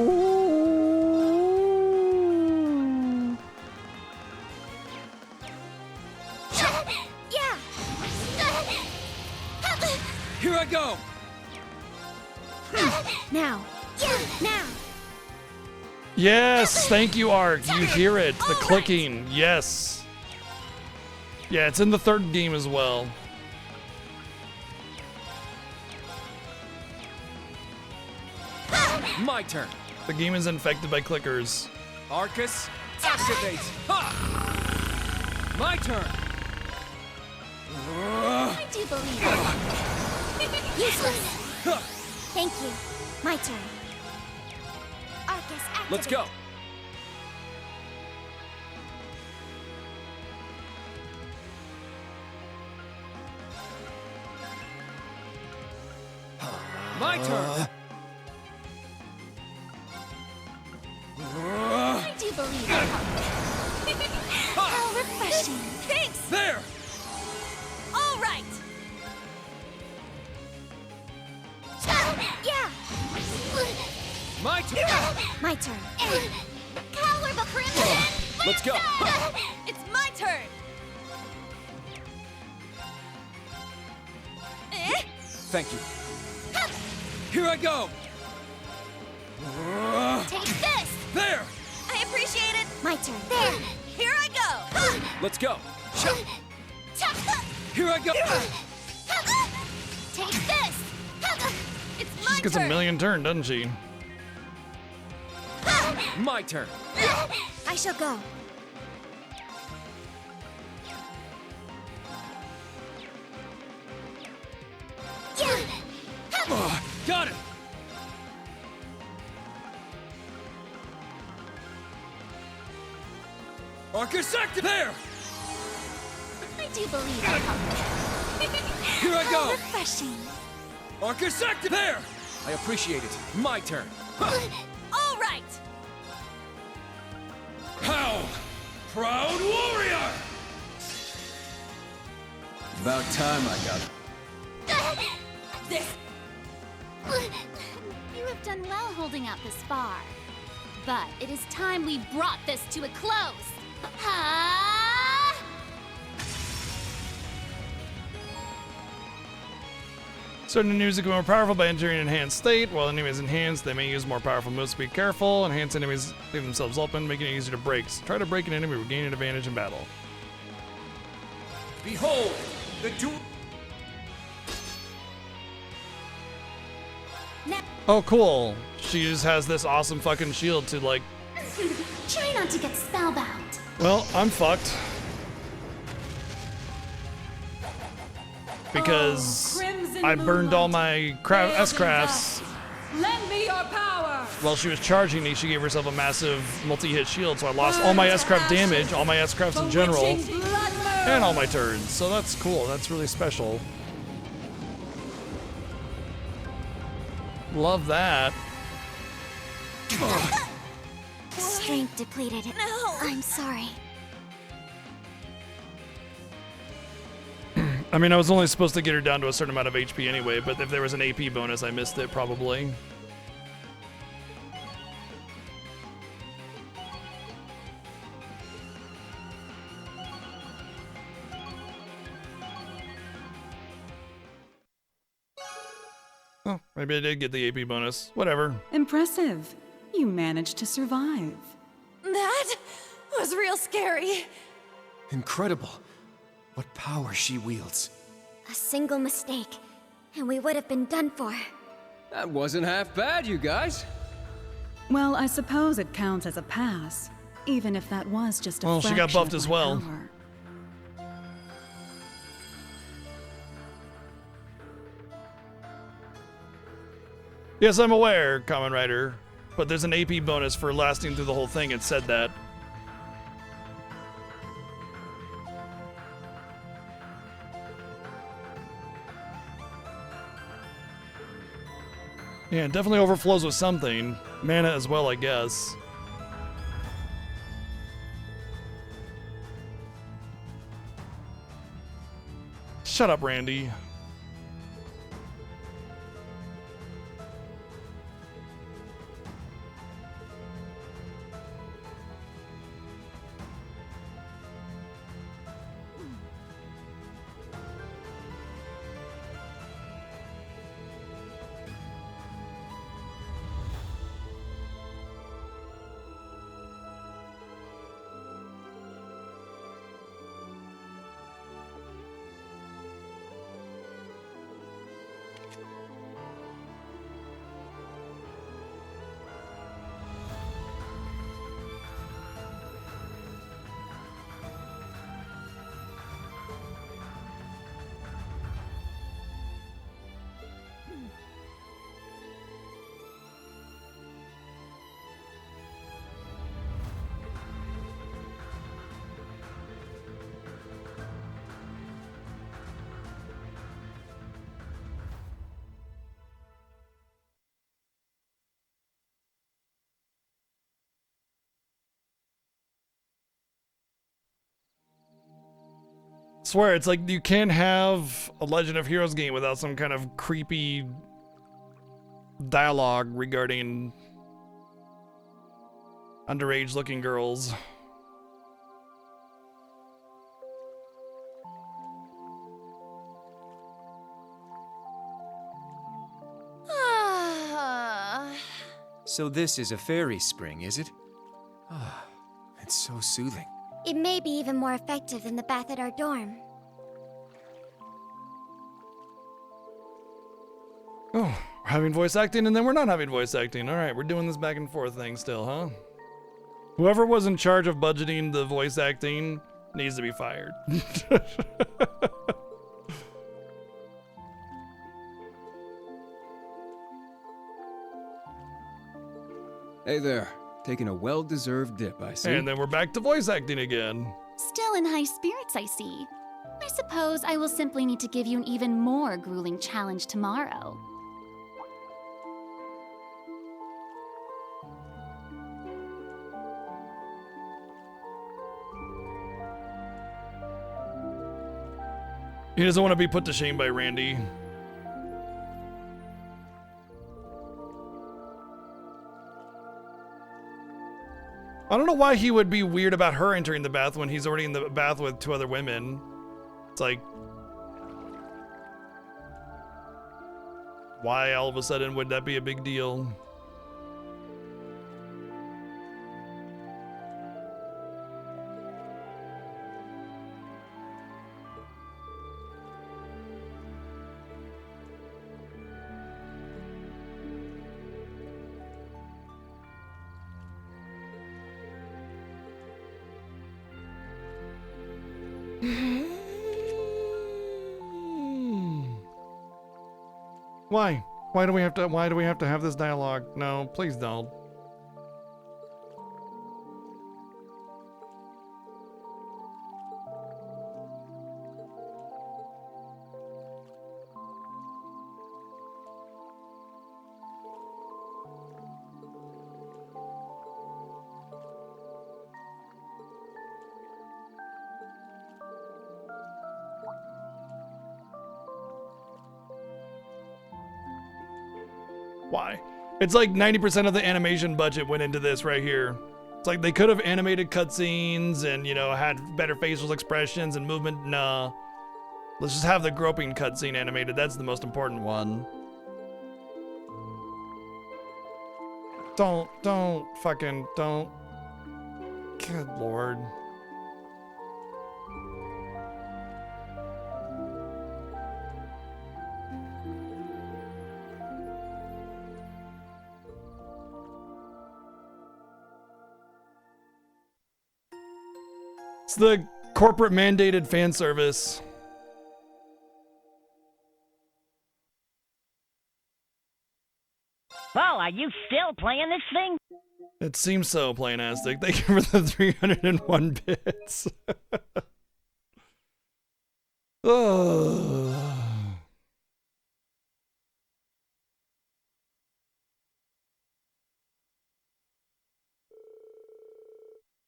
Yeah!
Here I go!
Now! Yeah! Now!
Yes! Thank you, Ark. You hear it. The clicking. Yes. Yeah, it's in the third game as well.
My turn.
The game is infected by clickers.
Arcus activate! Ha! My turn.
I do believe it. Useless. Thank you. My turn. Arcus activate.
Let's go. My turn.
I do believe it. How refreshing.
Thanks!
There!
All right!
Yeah!
My turn.
My turn. Howler the Crimson!
Let's go.
It's my turn!
Thank you. Here I go.
Take this!
There!
I appreciate it!
My turn. There!
Here I go!
Let's go. Here I go.
Take this!
It's
She
my
just gets a
turn!
million turn, doesn't she?
My turn.
I shall go. Yeah!
Got it. Arcus active. There!
I do believe I'll help you.
Here I
How
go.
refreshing.
Arcus active. There! I appreciate it. My turn.
All right!
Howl, proud warrior!
About time I got it.
This!
You have done well holding out this far. But it is time we brought this to a close. Ha!
Certain enemies become more powerful by entering enhanced state. While enemies enhanced, they may use more powerful moves. Be careful. Enhanced enemies leave themselves open, making it easier to break. So try to break an enemy, regain an advantage in battle.
Behold, the duel.
Oh, cool. She just has this awesome fucking shield to, like...
Try not to get spellbound.
Well, I'm fucked. Because
Crimson
I burned all
Moonlight,
my
veiled in
S-crafts
Lend me your power!
While she was charging me, she gave herself a massive multi-hit shield, so I lost all my S-Craft damage, all my S-Crafts in general, and all my turns. So that's cool. That's really special. Love that.
Strength depleted. No. I'm sorry.
I mean, I was only supposed to get her down to a certain amount of HP anyway, but if there was an AP bonus, I missed it probably. Oh, maybe I did get the AP bonus. Whatever.
Impressive. You managed to survive.
That was real scary.
Incredible. What power she wields.
A single mistake, and we would have been done for.
That wasn't half bad, you guys.
Well, I suppose it counts as a pass, even if that was just a
Well, she got
fraction
buffed
of
as
my
well.
power.
Yes, I'm aware, Kamen Rider, but there's an AP bonus for lasting through the whole thing. It said that. Yeah, it definitely overflows with something. Mana as well, I guess. Shut up, Randy. Swear, it's like you can't have a Legend of Heroes game without some kind of creepy dialogue regarding underage looking girls.
So this is a fairy spring, is it? Ah, it's so soothing.
It may be even more effective than the bath at our dorm.
Oh, we're having voice acting and then we're not having voice acting. All right, we're doing this back and forth thing still, huh? Whoever was in charge of budgeting the voice acting needs to be fired.
Hey there. Taking a well-deserved dip, I see.
And then we're back to voice acting again.
Still in high spirits, I see. I suppose I will simply need to give you an even more grueling challenge tomorrow.
He doesn't want to be put to shame by Randy. I don't know why he would be weird about her entering the bath when he's already in the bath with 2 other women. It's like, why all of a sudden would that be a big deal? Why? Why do we have to have this dialogue? No, please don't. Why? It's like 90% of the animation budget went into this right here. It's like they could have animated cutscenes and, you know, had better facial expressions and movement. Nah. Let's just have the groping cutscene animated. That's the most important one. Don't. Good Lord. It's the corporate mandated fan service.
Oh, are you still playing this thing?
It seems so, Planastic. Thank you for the 301 bits. Oh.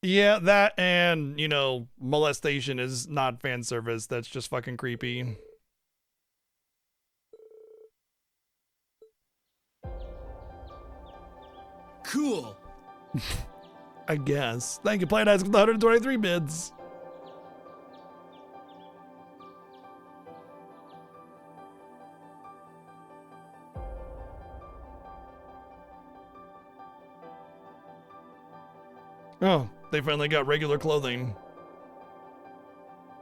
Yeah, that and, you know, molestation is not fan service. That's just fucking creepy.
Cool.
I guess. Thank you, Planastic, with the 123 bids. Oh, they finally got regular clothing.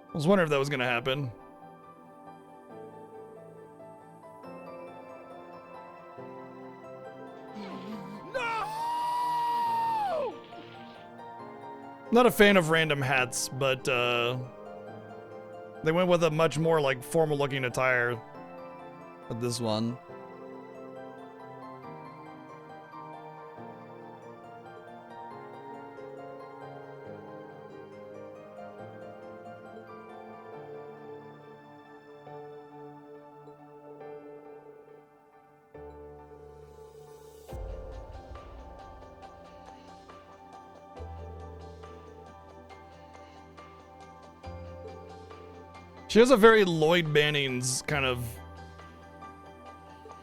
I was wondering if that was gonna happen. No! Not a fan of random hats, but they went with a much more like formal looking attire with this one. She has a very Lloyd Bannings kind of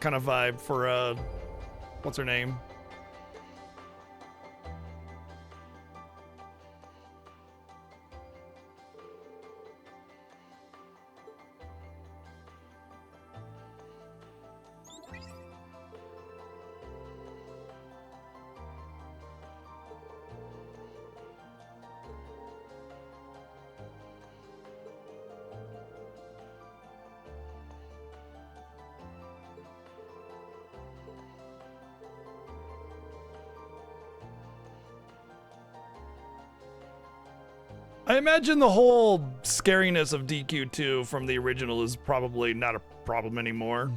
vibe for what's her name? I imagine the whole scariness of DQ2 from the original is probably not a problem anymore.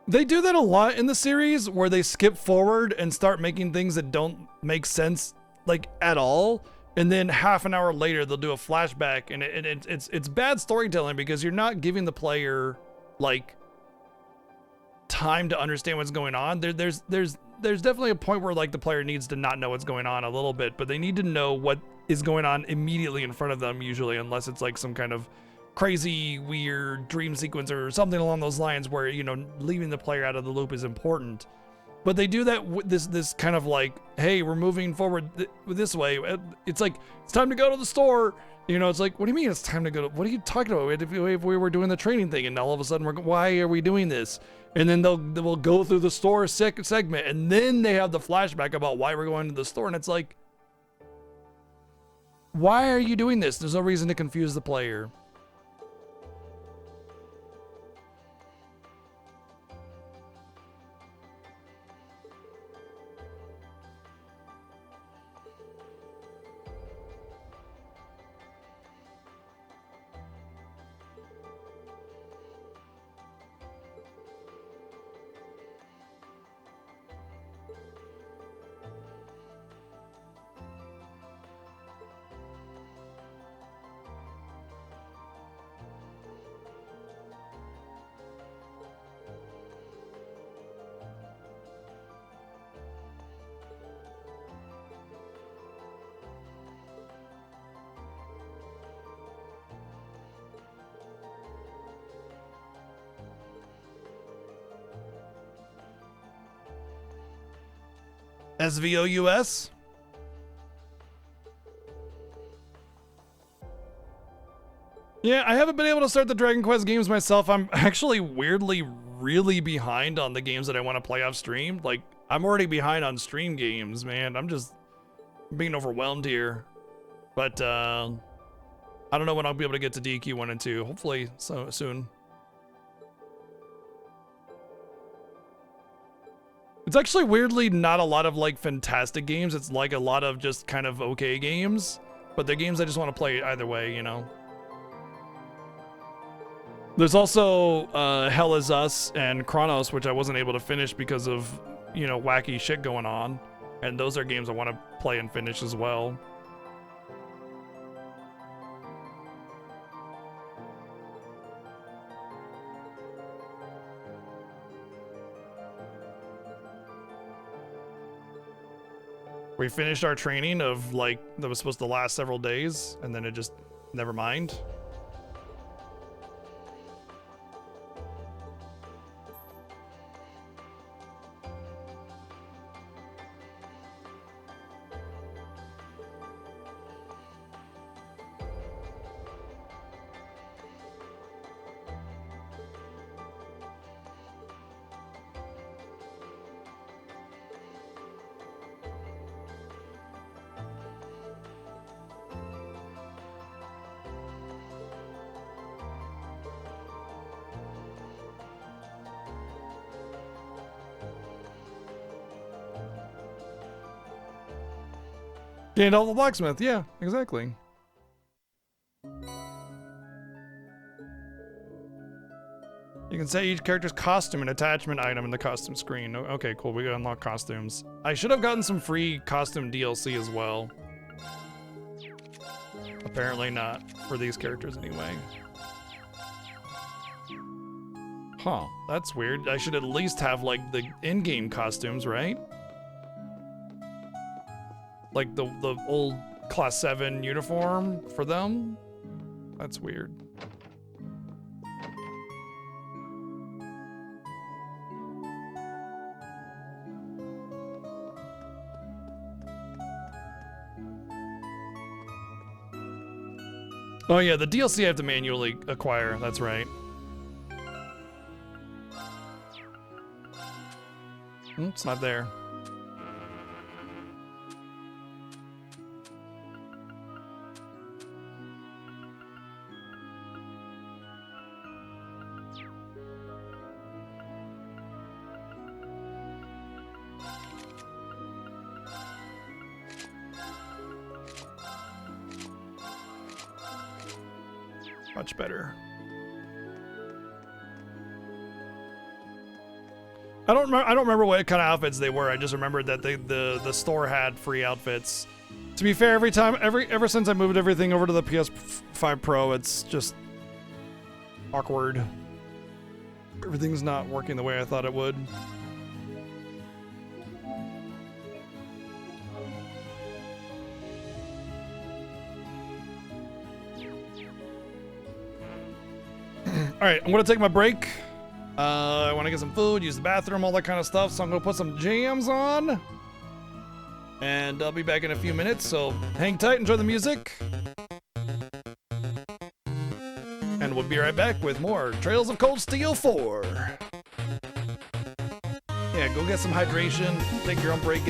They do that a lot in the series where they skip forward and start making things that don't make sense like at all. And then half an hour later, they'll do a flashback, and it's bad storytelling because you're not giving the player like time to understand what's going on. There's definitely a point where like the player needs to not know what's going on a little bit, but they need to know what is going on immediately in front of them usually, unless it's like some kind of crazy weird dream sequence or something along those lines where, you know, leaving the player out of the loop is important. But they do that with this kind of like, hey, we're moving forward this way. It's like, it's time to go to the store. You know, it's like, what do you mean it's time to go to, what are you talking about? If we were doing the training thing and all of a sudden why are we doing this? And then they'll go through the store segment and then they have the flashback about why we're going to the store. And it's like, why are you doing this? There's no reason to confuse the player. SVOUS? Yeah, I haven't been able to start the Dragon Quest games myself. I'm actually weirdly really behind on the games that I want to play off stream. Like, I'm already behind on stream games, man. I'm just being overwhelmed here. But, I don't know when I'll be able to get to DQ 1 and 2. Hopefully so soon. It's actually weirdly not a lot of like fantastic games. It's like a lot of just kind of okay games. But they're games I just want to play either way, you know? There's also Hell Is Us and Chronos, which I wasn't able to finish because of, you know, wacky shit going on. And those are games I want to play and finish as well. We finished our training of like, that was supposed to last several days, and then it just, never mind. Gandalf the Blacksmith, yeah, exactly. You can set each character's costume and attachment item in the costume screen. Okay, cool, we gotta unlock costumes. I should have gotten some free costume DLC as well. Apparently not, for these characters anyway. Huh, that's weird. I should at least have like the in-game costumes, right? Like the old Class 7 uniform for them? That's weird. Oh yeah, the DLC I have to manually acquire, that's right. It's not there. Much better. I don't remember what kind of outfits they were. I just remembered that the store had free outfits. To be fair, ever since I moved everything over to the PS5 Pro, it's just awkward. Everything's not working the way I thought it would. All right, I'm gonna take my break. I want to get some food, use the bathroom, all that kind of stuff. So I'm gonna put some jams on, and I'll be back in a few minutes. So hang tight, enjoy the music, and we'll be right back with more Trails of Cold Steel 4. Yeah, go get some hydration, take your own break.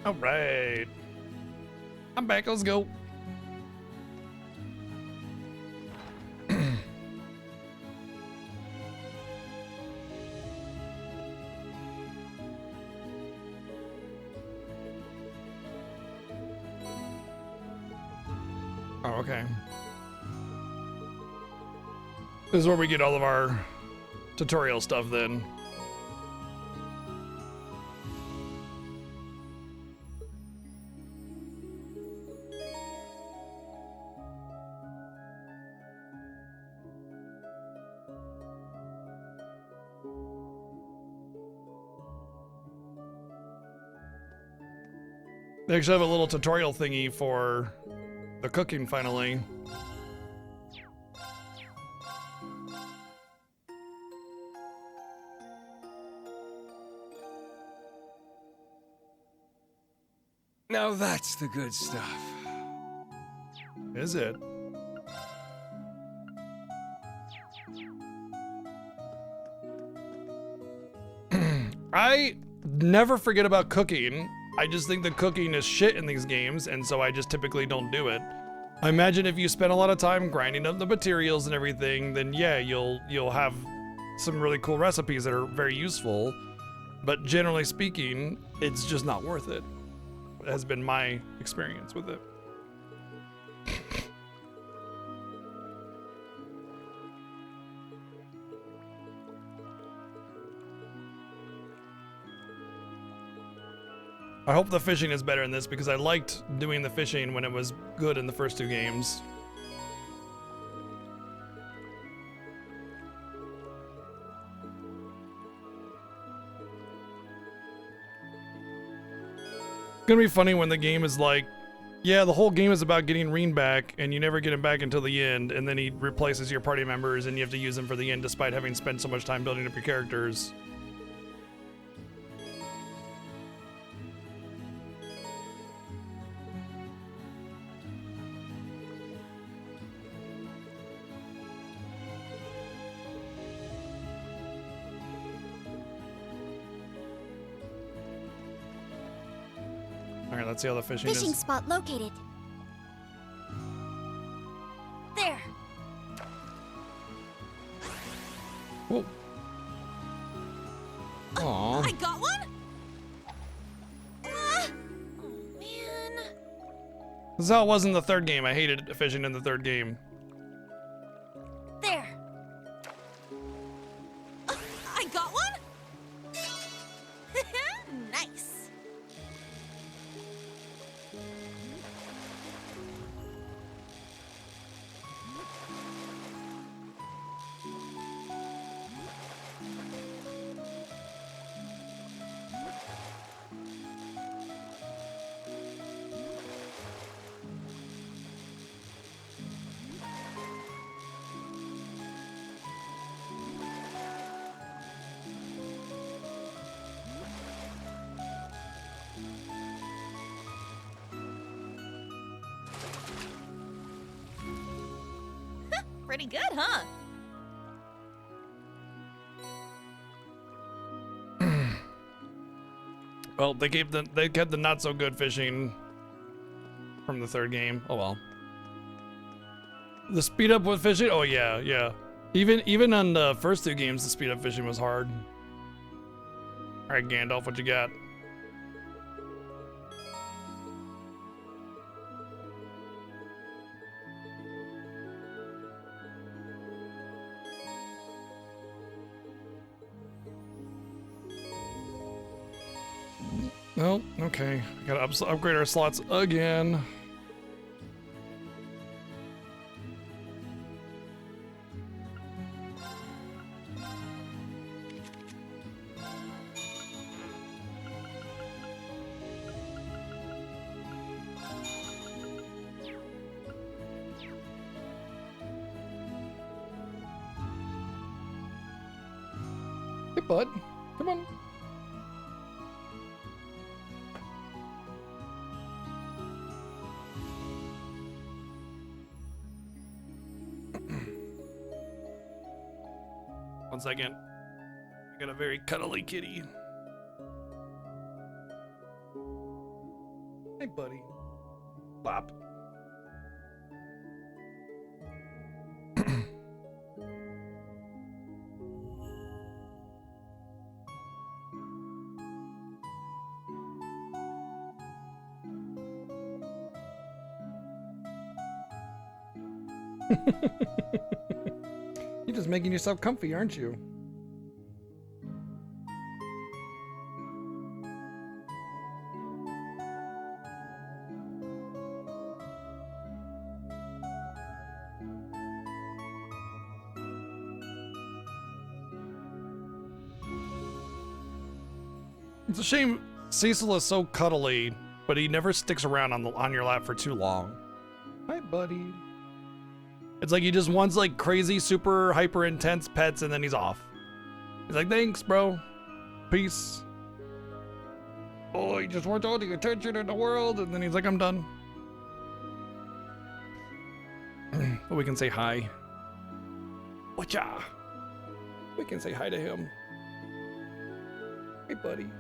All right. I'm back. Let's go. Oh, okay. This is where we get all of our tutorial stuff then. They actually have a little tutorial thingy for the cooking finally.
Now that's the good stuff.
Is it? I never forget about cooking. I just think the cooking is shit in these games, and so I just typically don't do it. I imagine if you spend a lot of time grinding up the materials and everything, then yeah, you'll have some really cool recipes that are very useful. But generally speaking, it's just not worth it. Has been my experience with it. I hope the fishing is better in this because I liked doing the fishing when it was good in the first two games. It's gonna be funny when the game is like, yeah, the whole game is about getting Rean back and you never get him back until the end, and then he replaces your party members and you have to use them for the end despite having spent so much time building up your characters. Alright, let's see how the fishing is.
Fishing spot located. There.
Whoa. Aww.
I got one. Oh man.
This is how it was in the third game. I hated fishing in the third game.
There. I got one. Nice. Pretty good, huh?
Well, they kept the not so good fishing from the third game. Oh well. The speed up with fishing. Oh yeah, yeah. Even on the first two games, the speed up fishing was hard. All right, Gandalf, what you got? Oh, okay. We gotta upgrade our slots again. Hey, bud. Come on. One second. I got a very cuddly kitty. Hey, buddy. Bop. You're just making yourself comfy, aren't you? It's a shame Cecil is so cuddly, but he never sticks around on your lap for too long. Hi, buddy. It's like he just wants like crazy, super hyper intense pets and then he's off. He's like, thanks, bro. Peace. Oh, he just wants all the attention in the world, and then he's like, I'm done. But we can say hi. Whatcha? We can say hi to him. Hey, buddy.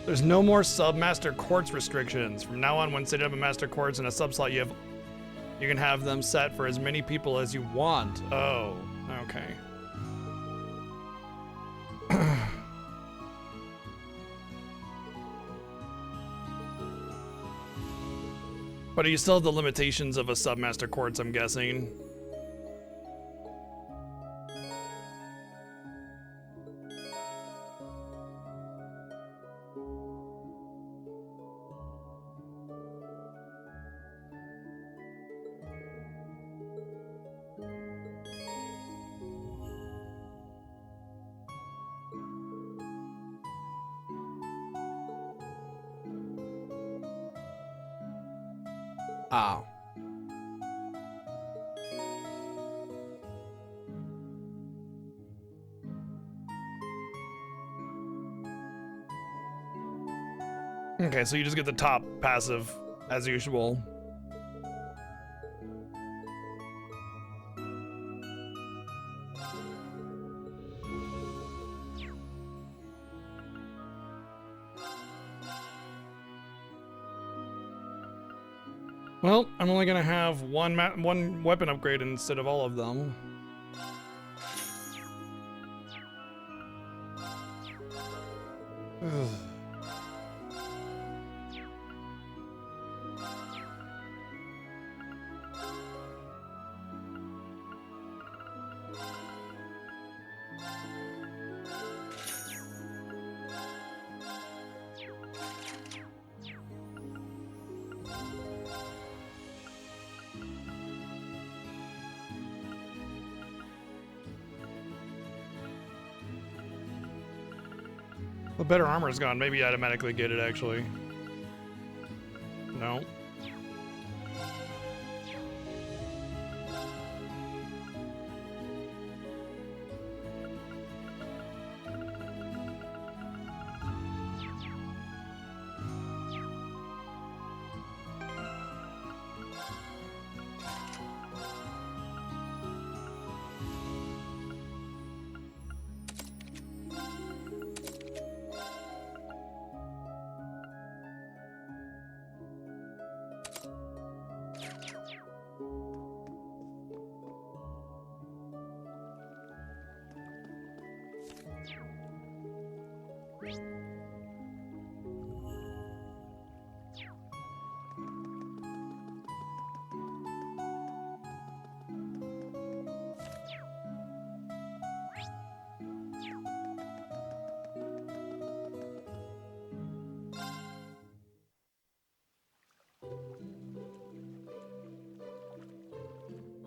There's no more sub-master quartz restrictions. From now on, when setting up a master quartz in a sub-slot, you can have them set for as many people as you want. Oh, okay. But you still have the limitations of a sub-master quartz, I'm guessing. Ah. Okay, so you just get the top passive as usual. Well, I'm only gonna have one weapon upgrade instead of all of them. Ugh. The better armor's gone. Maybe I automatically get it, actually. No.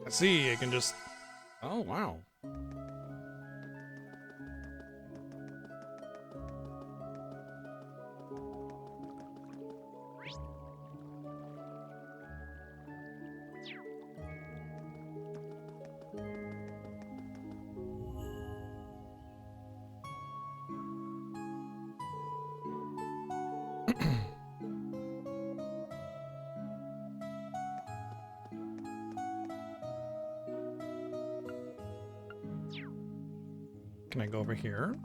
I see, I can just... Oh, wow. Can I go over here?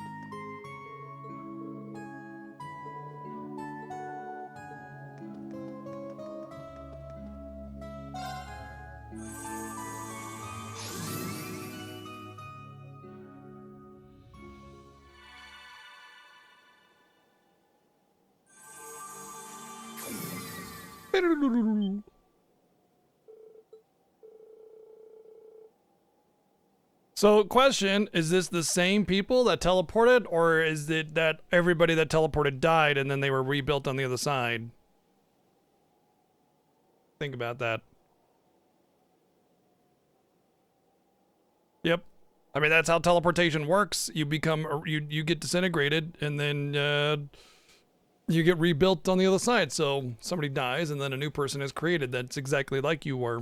So, question, is this the same people that teleported, or is it that everybody that teleported died and then they were rebuilt on the other side? Think about that. Yep. I mean, that's how teleportation works. You become, you get disintegrated, and then you get rebuilt on the other side. So somebody dies, and then a new person is created that's exactly like you were.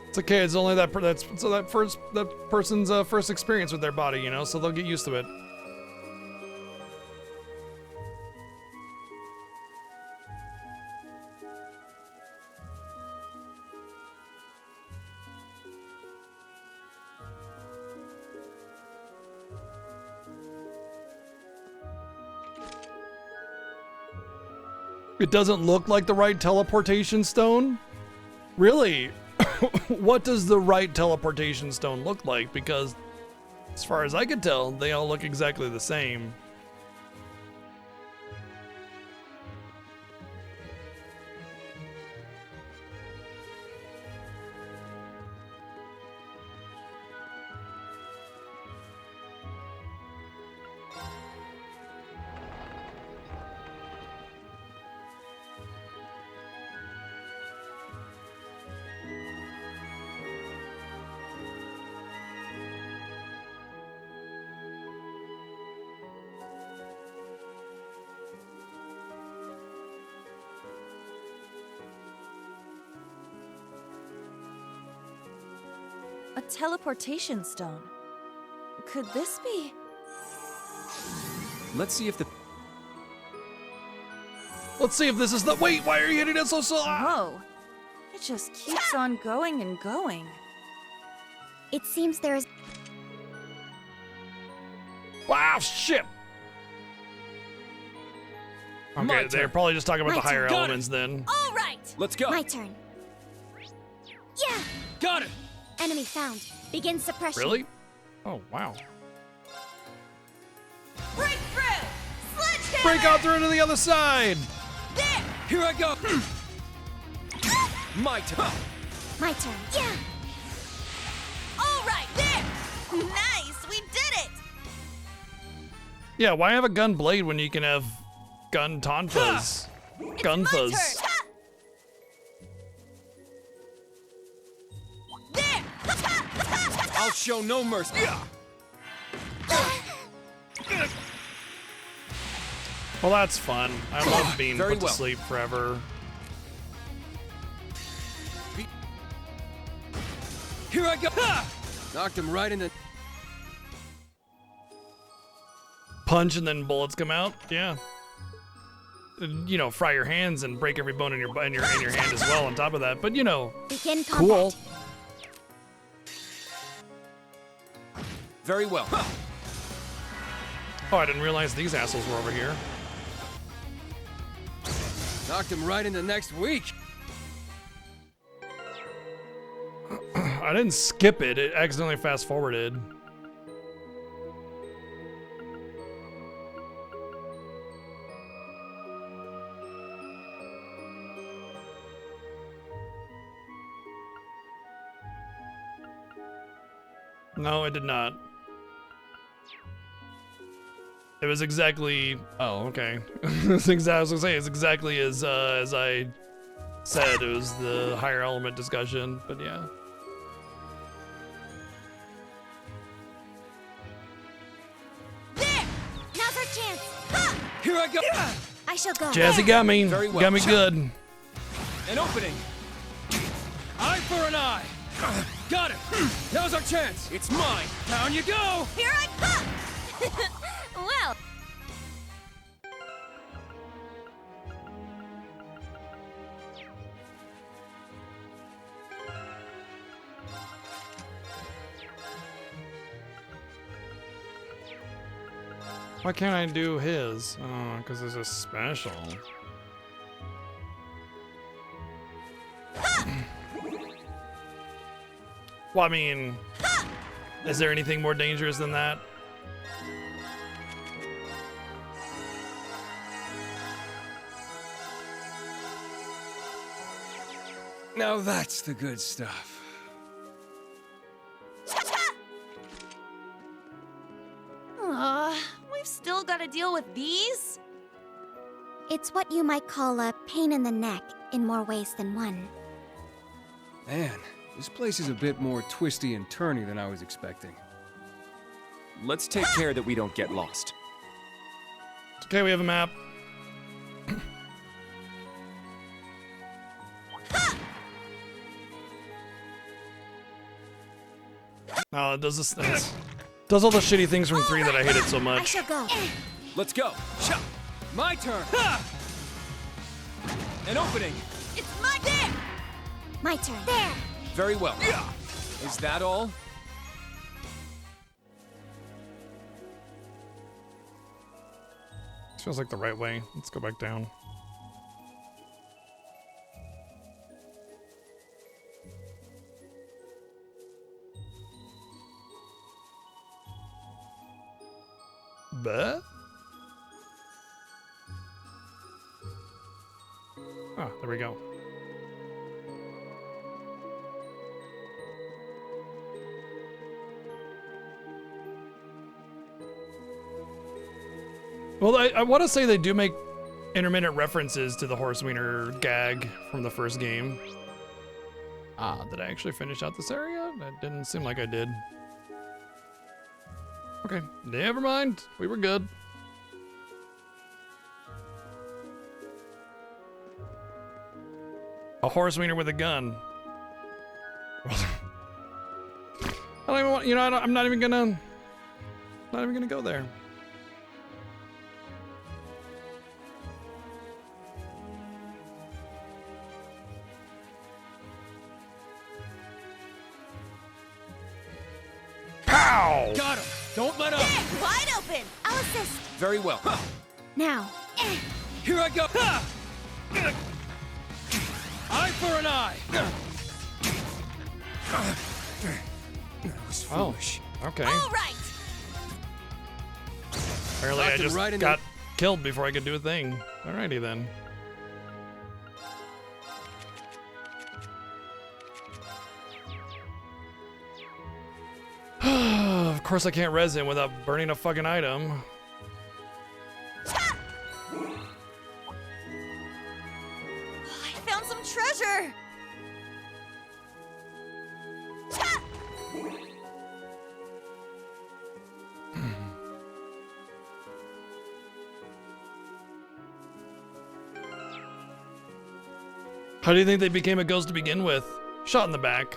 It's okay. It's only that person's first experience with their body, you know, so they'll get used to it. It doesn't look like the right teleportation stone? Really? What does the right teleportation stone look like? Because as far as I could tell, they all look exactly the same.
A teleportation stone. Could this be?
Let's see if the...
Let's see if this is the... Wait, why are you hitting it so slow?
Whoa. It just keeps on going and going.
It seems there is...
Wow, shit! Okay, they're probably just talking about the higher elements then.
All right.
Let's go.
My turn. Yeah.
Got it.
Enemy found. Begin suppression.
Really? Oh, wow.
Break through. Sledgehammer.
Break out through to the other side.
There.
Here I go. My turn.
My turn. Yeah. All right. There. Nice. We did it.
Yeah, why have a gun blade when you can have gun tonfas? Gun fuzz.
There.
I'll show no mercy.
Well, that's fun. I love being
Very
put
well.
to sleep forever.
Here I go.
Knocked him right in the...
Punch and then bullets come out. Yeah. You know, fry your hands and break every bone in your hand as well. On top of that, but you know,
Begin combat.
cool.
Very well.
Oh, I didn't realize these assholes were over here.
Knocked him right into next week.
I didn't skip it. It accidentally fast forwarded. No, it did not. It was exactly. Oh, okay. It's exactly. I was gonna say it's exactly as I said. It was the higher element discussion, but yeah.
There! Now's our chance! Ha!
Here I go!
I shall go.
Jazzy got me.
Very well.
Got me good.
An opening. Eye for an eye. Got it. Now's our chance. It's mine. Down you go.
Here I come!
Well,
Why can't I do his? Oh, because there's a special. Well, I mean, is there anything more dangerous than that?
Now that's the good stuff.
we've still got to deal with these?
It's what you might call a pain in the neck in more ways than one.
Man, this place is a bit more twisty and turny than I was expecting.
Let's take care that we don't get lost.
Okay, we have a map. No, it does this. Does all the shitty things from 3 that I hated so
I
much.
shall go.
Let's go. My turn. An opening.
It's my turn. My turn. There.
Very well. Is that all?
This feels like the right way. Let's go back down. But ah, there we go. Well, I want to say they do make intermittent references to the horse wiener gag from the first game. Ah, did I actually finish out this area? That didn't seem like I did. Okay, never mind. We were good. A horse wiener with a gun. I don't even want, you know, I'm not even gonna go there. Pow!
Got him. Don't let up.
Wide open. I'll assist.
Very well.
Now.
Here I go. Eye for an eye.
That was foolish.
Okay.
All right.
Apparently I just got killed before I could do a thing. Alrighty then. Of course I can't res him without burning a fucking item.
I found some treasure!
How do you think they became a ghost to begin with? Shot in the back.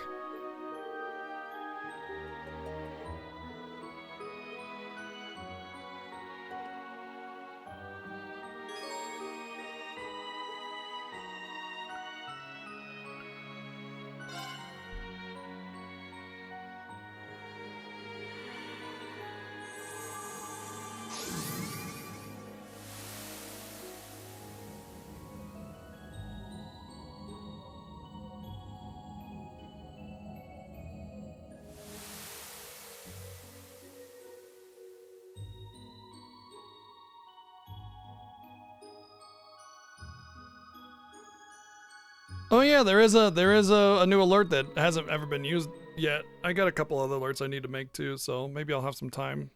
Oh yeah, there is a new alert that hasn't ever been used yet. I got a couple other alerts I need to make too, so maybe I'll have some time.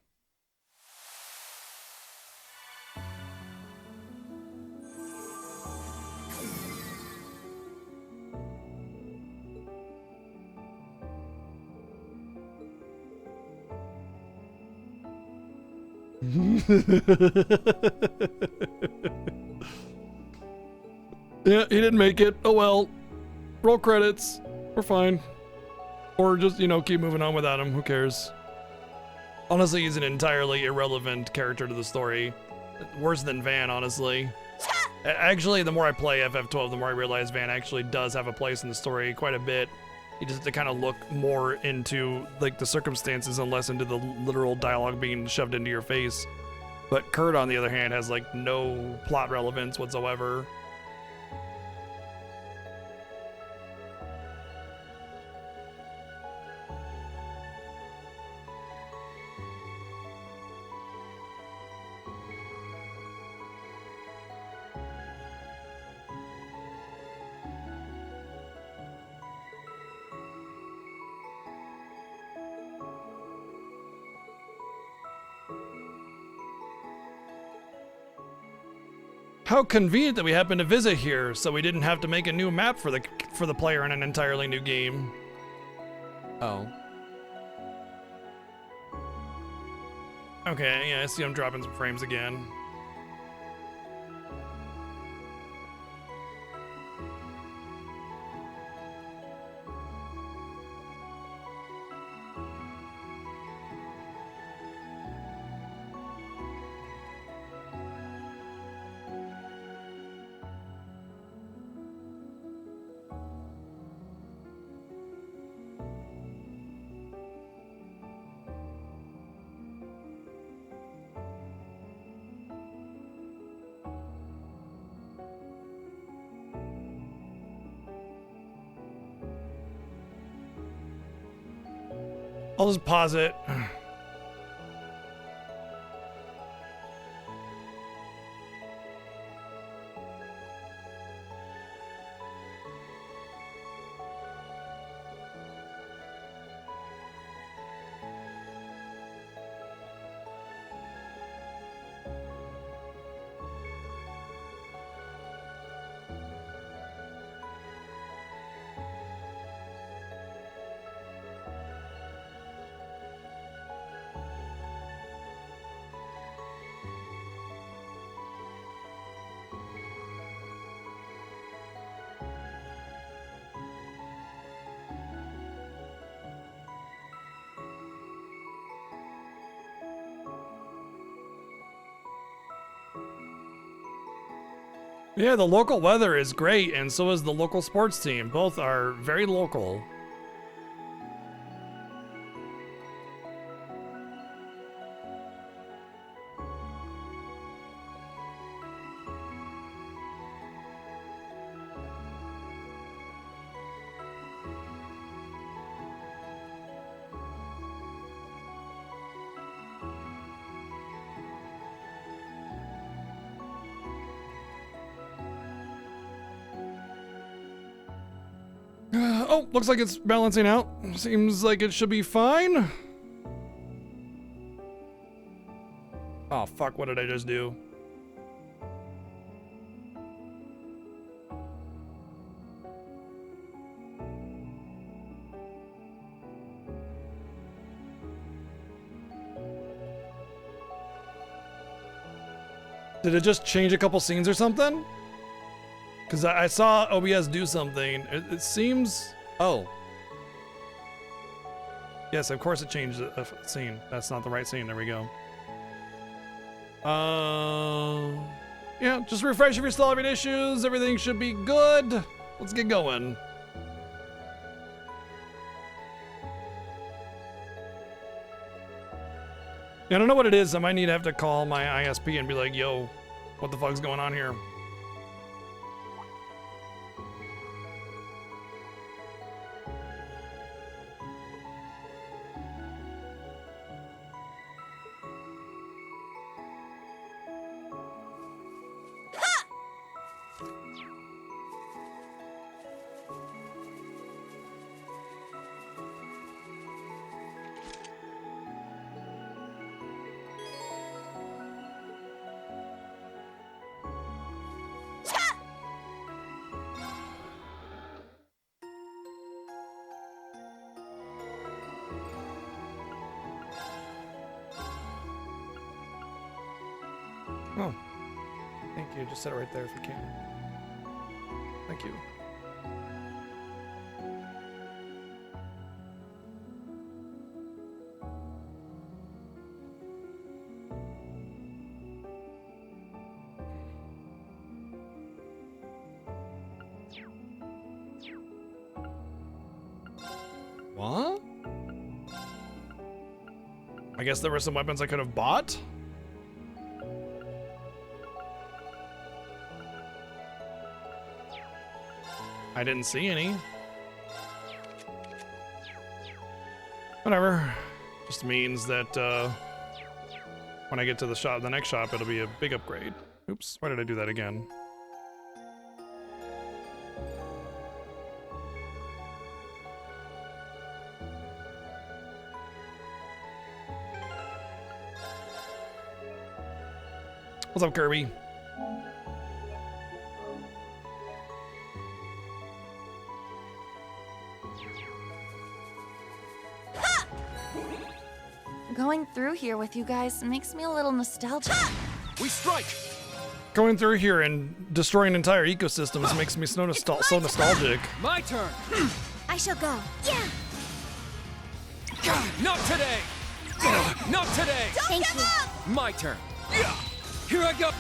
Yeah, he didn't make it. Oh well. Roll credits. We're fine. Or just, you know, keep moving on without him. Who cares? Honestly, he's an entirely irrelevant character to the story. Worse than Van, honestly. Actually, the more I play FF12, the more I realize Van actually does have a place in the story quite a bit. You just have to kind of look more into like the circumstances and less into the literal dialogue being shoved into your face. But Kurt, on the other hand, has like no plot relevance whatsoever. How convenient that we happened to visit here, so we didn't have to make a new map for the player in an entirely new game. Oh. Okay, yeah, I see him dropping some frames again. I'll just pause it. Yeah, the local weather is great, and so is the local sports team. Both are very local. Oh, looks like it's balancing out. Seems like it should be fine. Oh, fuck, what did I just do? Did it just change a couple scenes or something? Because I saw OBS do something. It seems... Oh. Yes, of course it changed a scene. That's not the right scene. There we go. Yeah, just refresh if you're still having issues. Everything should be good. Let's get going. Yeah, I don't know what it is. I might need to have to call my ISP and be like, yo, what the fuck's going on here? Thank you. Just set it right there if you can. Thank you. What? I guess there were some weapons I could have bought? I didn't see any. Whatever. Just means that when I get to the shop, the next shop, it'll be a big upgrade. Oops, why did I do that again? What's up, Kirby?
Going through here with you guys makes me a little nostalgic.
We strike!
Going through here and destroying entire ecosystems makes me so nostalgic.
My turn!
I shall go. Yeah!
Not today! Not today!
Thank you.
My turn! Here I go!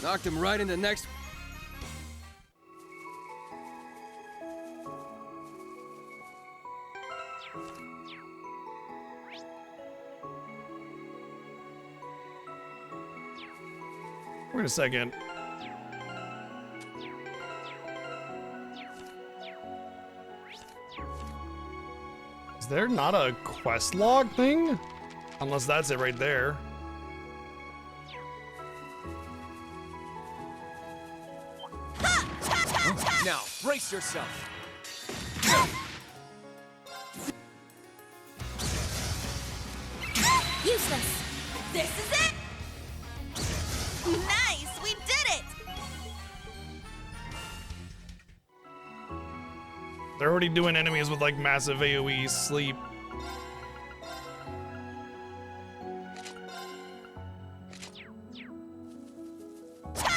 Knocked him right in the next.
Wait a second. Is there not a quest log thing? Unless that's it right there.
Now, brace yourself.
Useless.
This is it! Nice! We did it!
They're already doing enemies with like massive AoE sleep.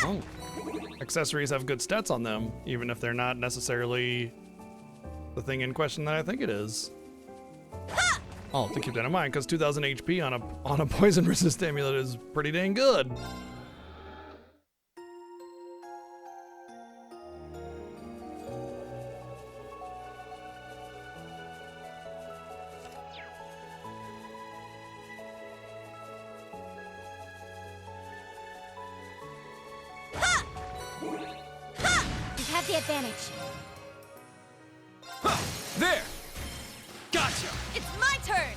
Oh. Accessories have good stats on them, even if they're not necessarily the thing in question that I think it is. I'll have to keep that in mind, because 2000 HP on a poison resist amulet is pretty dang good.
You have the advantage.
There! Gotcha!
It's my turn!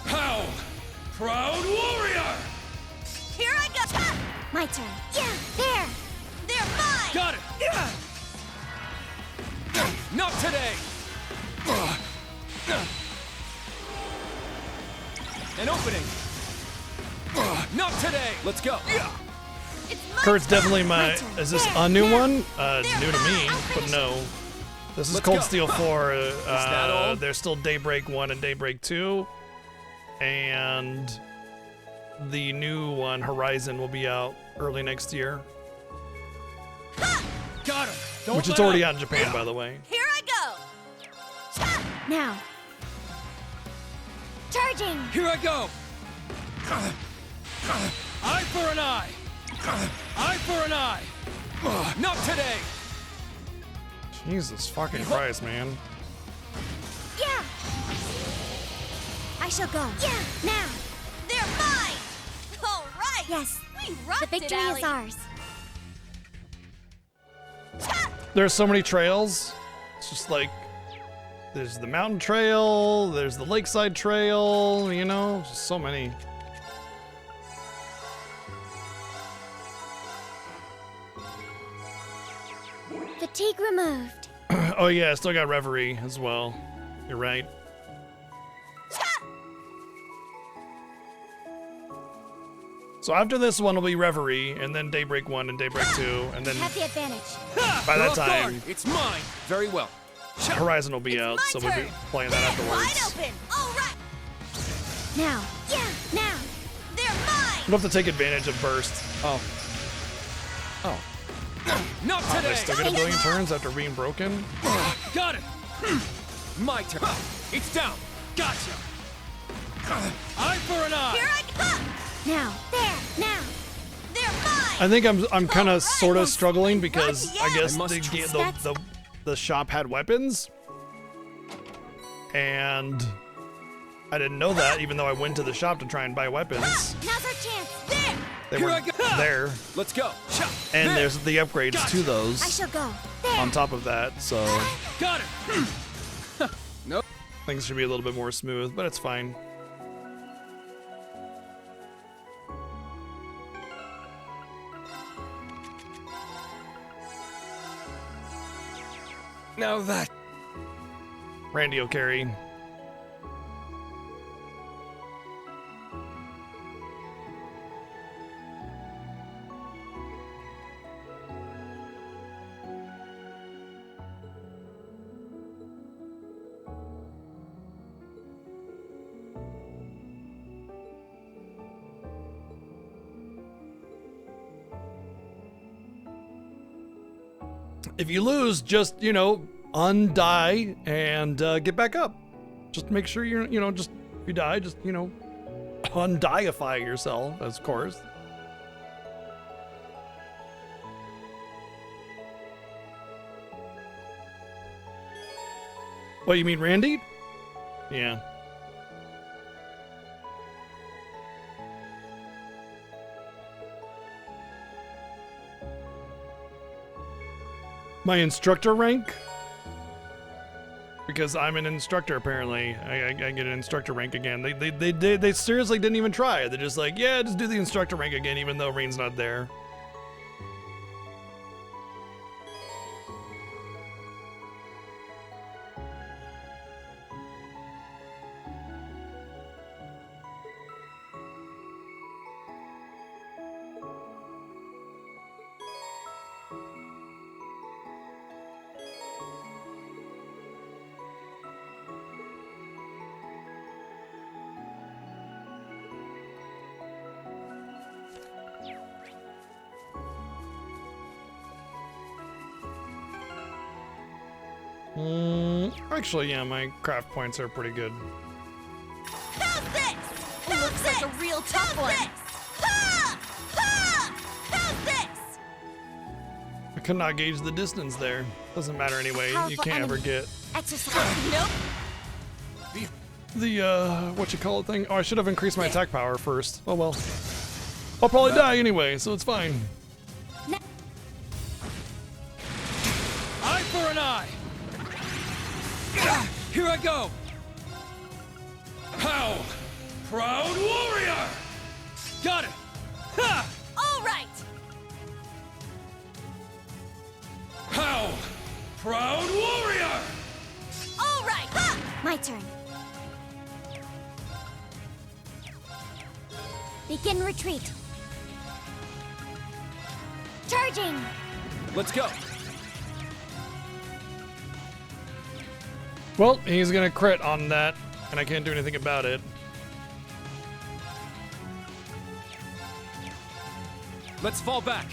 Howl! Proud warrior!
Here I go!
My turn. Yeah, there!
They're mine!
Got it! Not today! An opening! Not today! Let's go!
Kurt's definitely my. Is this a new one? It's new to me, but no. This is Cold Steel 4. There's still Daybreak 1 and Daybreak 2. And the new one, Horizon, will be out early next year.
Got him!
Which is already out in Japan, by the way.
Here I go!
Now. Charging!
Here I go! Eye for an eye! Eye for an eye! Not today!
Jesus fucking Christ, man.
Yeah! I shall go. Yeah, now!
They're mine! All right!
Yes.
We rocked
The victory
it,
is
Allie.
ours.
There's so many trails. It's just like, there's the mountain trail, there's the lakeside trail, you know, just so many.
Fatigue removed.
Oh yeah, I still got Reverie as well. You're right. So after this one will be Reverie, and then Daybreak 1 and Daybreak 2, and then
Have the advantage.
by that time,
it's mine. Very well.
Horizon will be out, so we'll be playing that
Wide
afterwards.
open! All right!
Now. Yeah, now.
They're mine!
don't have to take advantage of burst.
Oh. Oh. Not
Oh,
today!
they still get a billion turns after being broken?
Got it! My turn. It's down. Gotcha! Eye for an eye!
Here I come! Now, there, now. They're mine!
I think I'm kind of sort of struggling because I guess the shop had weapons. And I didn't know that, even though I went to the shop to try and buy weapons.
Now's our chance. There!
They weren't there.
Let's go.
And there's the upgrades to those
I shall go. There!
on top of that, so
Got it! Nope.
things should be a little bit more smooth, but it's fine.
Now that.
Randy will carry. If you lose, just, you know, undie and get back up. Just make sure you're, you know, just, if you die, just, you know, undiify yourself, of course. What, you mean Randy? Yeah. My instructor rank? Because I'm an instructor, apparently. I get an instructor rank again. They seriously didn't even try. They're just like, yeah, just do the instructor rank again, even though Rain's not there. Actually, yeah, my craft points are pretty good.
How's this?
It looks like a real tough one.
Ha! Ha! How's this?
I could not gauge the distance there. Doesn't matter anyway. You
Powerful
can't ever
enemy.
get
Exercise. Nope.
the what you call it thing. Oh, I should have increased my attack power first. Oh well. I'll probably die anyway, so it's fine.
Eye for an eye! Here I go!
Howl! Proud warrior!
Got it! Ha!
All right.
Howl! Proud warrior!
All right. Ha! My turn. Begin retreat. Charging.
Let's go!
Well, he's gonna crit on that, and I can't do anything about it.
Let's fall back.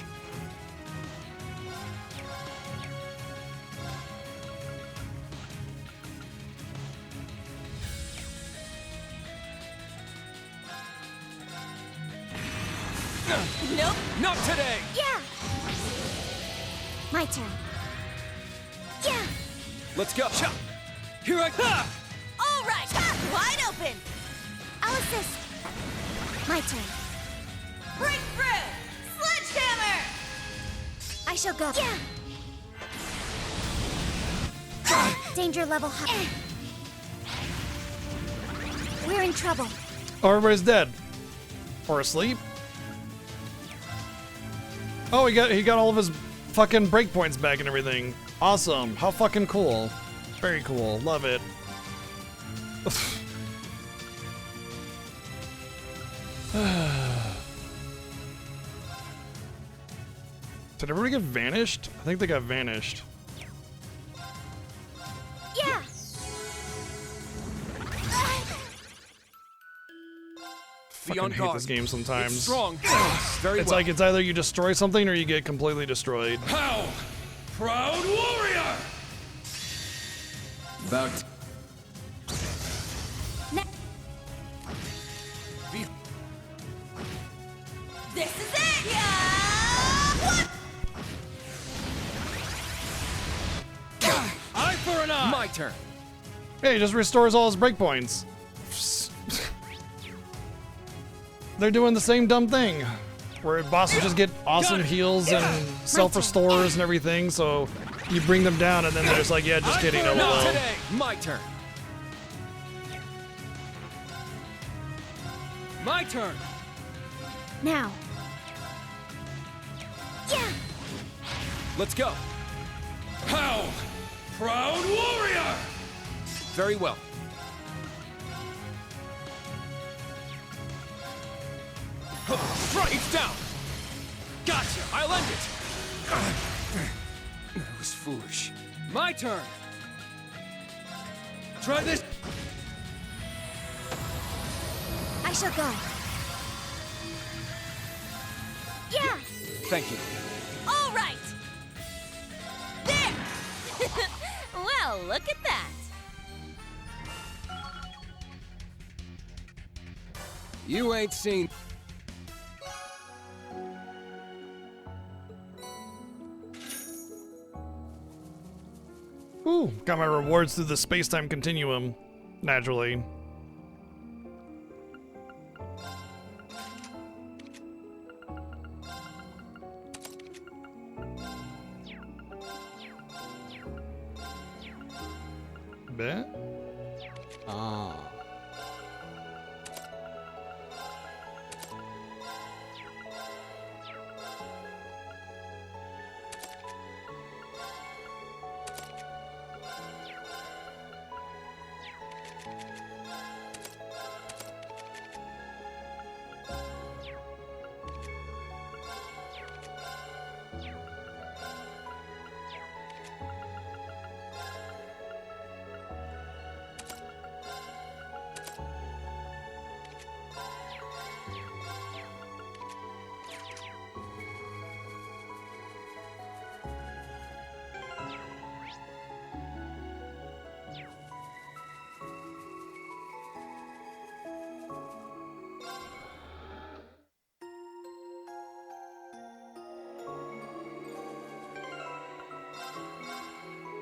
Nope.
Not today!
Yeah. My turn. Yeah.
Let's go! Chop. Here I go!
All right. Ha! Wide open. I'll assist. My turn. Break through. Sledgehammer. I shall go. Yeah. Danger level high. We're in trouble.
Oh, everybody's dead. Or asleep. Oh, he got all of his fucking breakpoints back and everything. Awesome. How fucking cool. Very cool. Love it. Did everybody get vanished? I think they got vanished.
Yeah.
Fucking fucking
on
hate
guard.
this game sometimes.
It's strong. Very
It's
well.
like it's either you destroy something or you get completely destroyed.
How? Proud warrior!
About.
This is it! Yeah! What?
Eye for an eye!
My turn.
Hey, he just restores all his breakpoints. They're doing the same dumb thing, where bosses just get awesome heals and self-restores and everything, so you bring them down and then they're just like, yeah, just kidding,
Not
LOL.
today. My turn. My turn.
Now.
Yeah.
Let's go.
How? Proud warrior!
Very well. Right, it's down. Gotcha. I'll end it. That was foolish. My turn. Try this.
I shall go. Yeah.
Thank you.
All right! There! Well, look at that.
You ain't seen.
Ooh, got my rewards through the space-time continuum, naturally. Bet. Ah.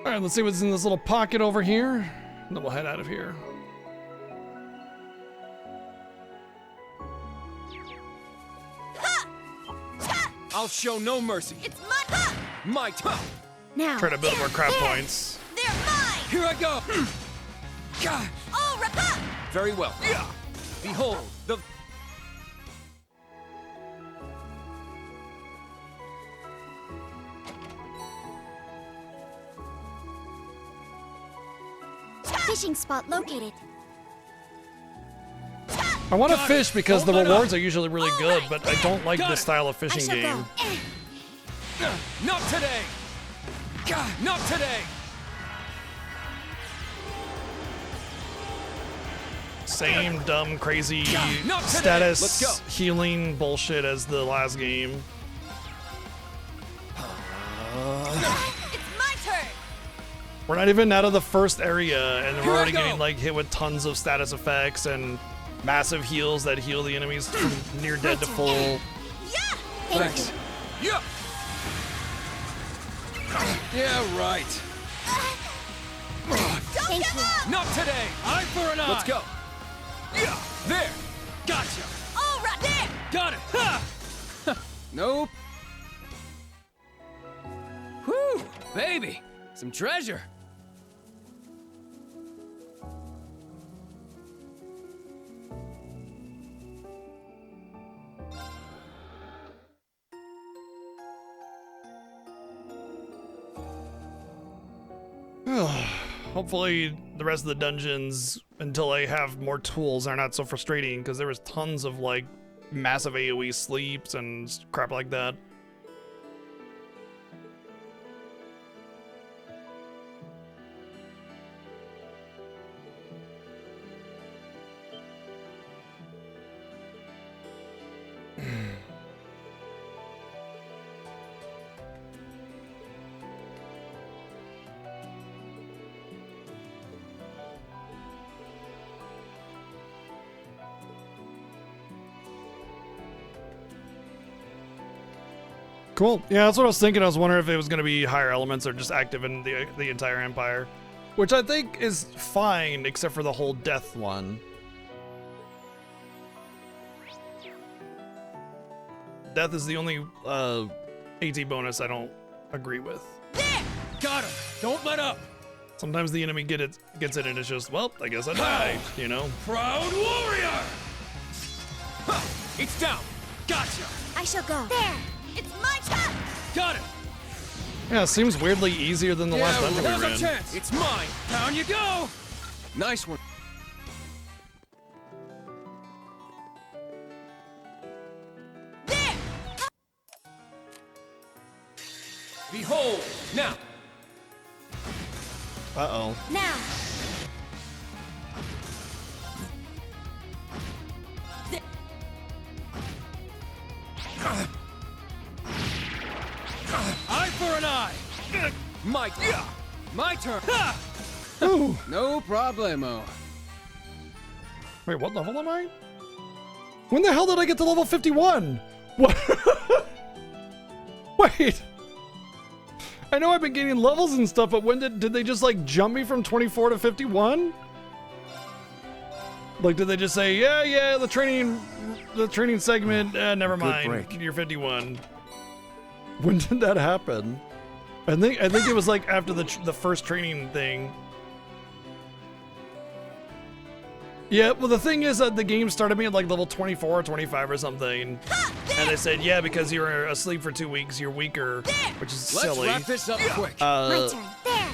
All right, let's see what's in this little pocket over here, and then we'll head out of here.
I'll show no mercy.
It's my
My turn.
Now.
Try to build more crap points.
They're mine!
Here I go. God.
All right!
Very well. Behold the.
Fishing spot located.
I want to fish because the rewards are usually really good, but I don't like this style of fishing game.
Not today. God, not today.
Same dumb, crazy
Not today.
status
Let's go.
healing bullshit as the last game.
It's my turn!
We're not even out of the first area, and
Here
we're
I
already
go.
getting like hit with tons of status effects and massive heals that heal the enemies from near dead to full.
Thanks. Yeah. Yeah, right.
Thank you.
Not today.
Eye for an eye!
Let's go. Yeah. There.
Gotcha!
All right, there!
Got it. Ha.
Nope. Whew, baby, some treasure.
Hopefully the rest of the dungeons, until I have more tools, are not so frustrating, because there was tons of like massive AoE sleeps and crap like that. Cool. Yeah, that's what I was thinking. I was wondering if it was going to be higher elements or just active in the entire Empire. Which I think is fine, except for the whole death one. Death is the only AT bonus I don't agree with.
Got him! Don't let up!
Sometimes the enemy gets it and it's just, well, I guess I died, you know?
Proud warrior! Huh, it's down! Gotcha!
I shall go. There! It's my turn!
Got it!
Yeah, it seems weirdly easier than the last dungeon we
now's
were
our
in.
chance! It's mine! Down you go!
Nice one.
There! Behold! Now!
Uh-oh.
Now!
Eye for an eye! My turn!
Ooh.
No problemo.
Wait, what level am I? When the hell did I get to level 51? What? Wait. I know I've been getting levels and stuff, but when did they just like jump me from 24 to 51? Like, did they just say, yeah, the training segment, never mind,
break.
you're 51. When did that happen? I think it was like after the first training thing. Yeah, well the thing is that the game started me at like level 24 or 25 or something. And they said, yeah, because you were asleep for 2 weeks, you're weaker, which is silly.
Let's wrap this up quick.
My turn. There!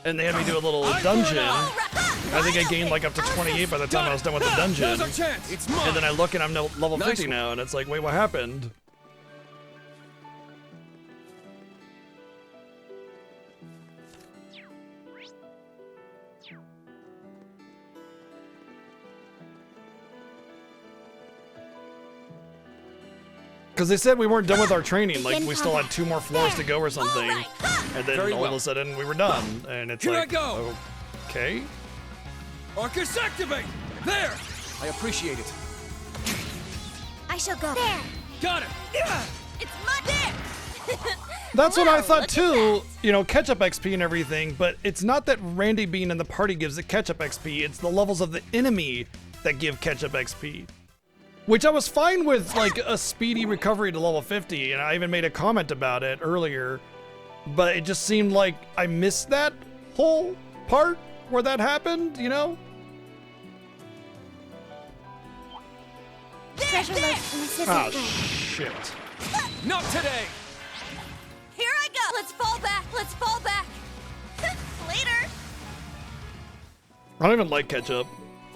And they had me do a little dungeon. I think I gained like up to 28 by the time I was done with the dungeon.
Now's our chance. It's mine.
And then I look and I'm level
Nice
50
one.
now, and it's like, wait, what happened? Because they said we weren't done with our training, like we still had 2 more floors to go or something. And then all of a sudden we were done. And it's
Here
like,
I go.
Okay.
Arcus activate! There! I appreciate it.
I shall go. There!
Got it! Yeah!
It's my there!
That's what I
Wow,
thought
look at
too, you know, catch-up XP and everything, but it's not that Randy being in the party gives it catch-up XP, it's the levels of the enemy that give catch-up XP. Which I was fine with, like, a speedy recovery to level 50, and I even made a comment about it earlier, but it just seemed like I missed that whole part where that happened, you know?
Treasure life in the scissor
Ah,
thread.
shit.
Not today!
Here I go! Let's fall back! Let's fall back!
Later!
I don't even like ketchup.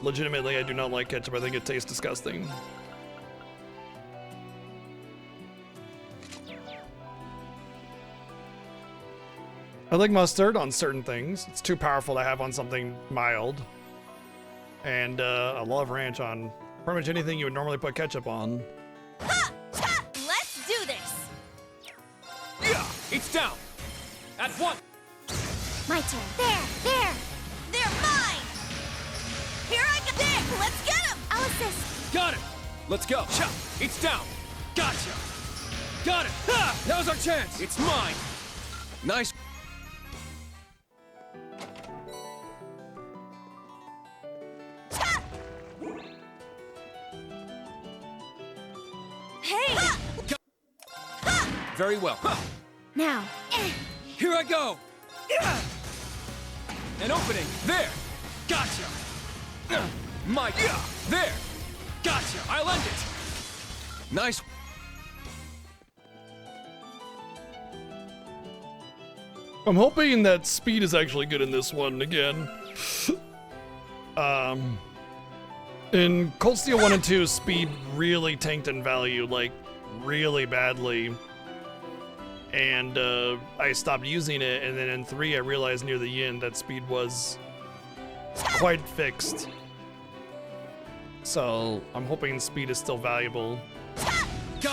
Legitimately, I do not like ketchup. I think it tastes disgusting. I like mustard on certain things. It's too powerful to have on something mild. And I love ranch on pretty much anything you would normally put ketchup on.
Let's do this!
Yeah! It's down! At once!
My turn. There!
They're mine! Here I go! There! Let's get him!
I'll assist.
Got it! Let's go! Cha! It's down! Gotcha! Got it! Ha! Now's our chance! It's mine!
Nice.
Hey!
Very well. Ha!
Now.
Here I go! Yeah! An opening! There! Gotcha! My there! Gotcha! I'll end it!
Nice.
I'm hoping that speed is actually good in this one again. In Cold Steel 1 and 2, speed really tanked in value, like, really badly. And I stopped using it, and then in 3 I realized near the end that speed was quite fixed. So I'm hoping speed is still valuable.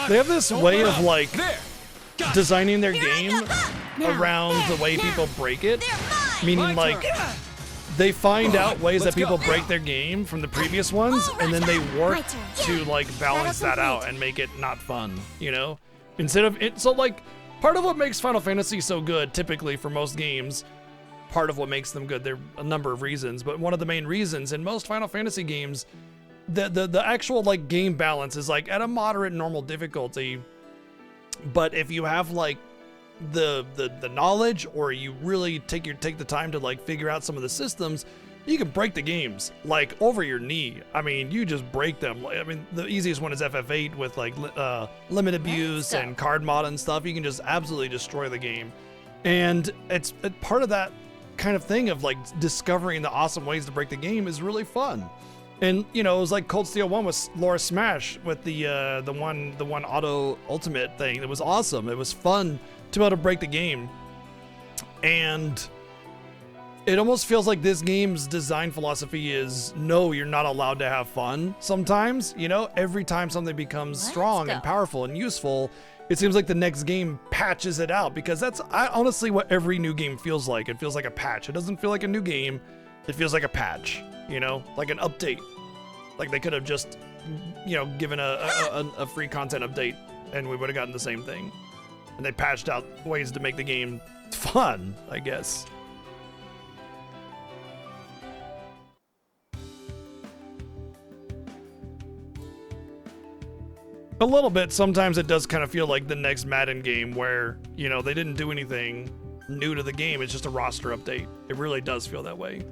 They have this way of like designing their game around the way people break it, meaning like they find out ways that people break their game from the previous ones, and then they work to like balance that out and make it not fun, you know? Instead of it, so like part of what makes Final Fantasy so good, typically for most games, part of what makes them good, there are a number of reasons, but one of the main reasons in most Final Fantasy games, the actual like game balance is like at a moderate normal difficulty. But if you have like the knowledge, or you really take the time to like figure out some of the systems, you can break the games like over your knee. I mean, you just break them. I mean, the easiest one is FF8 with like limit abuse and card mod and stuff. You can just absolutely destroy the game. And it's part of that kind of thing of like discovering the awesome ways to break the game is really fun. And you know, it was like Cold Steel 1 with Laura Smash with the one auto ultimate thing. It was awesome. It was fun to be able to break the game. And it almost feels like this game's design philosophy is, no, you're not allowed to have fun sometimes. You know, every time something becomes strong and powerful and useful, it seems like the next game patches it out, because that's honestly what every new game feels like. It feels like a patch. It doesn't feel like a new game. It feels like a patch, you know, like an update. Like they could have just, you know, given a free content update and we would have gotten the same thing. And they patched out ways to make the game fun, I guess. A little bit. Sometimes it does kind of feel like the next Madden game where, you know, they didn't do anything new to the game. It's just a roster update. It really does feel that way.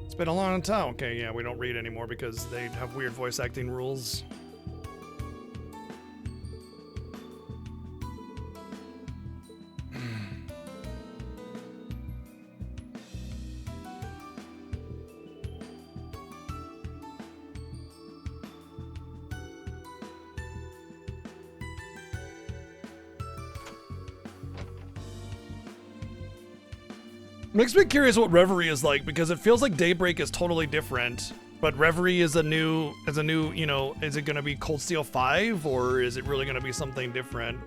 It's been a long time. Okay, yeah, we don't read anymore because they have weird voice acting rules. Makes me curious what Reverie is like, because it feels like Daybreak is totally different, but Reverie is a new, you know, is it going to be Cold Steel 5 or is it really going to be something different?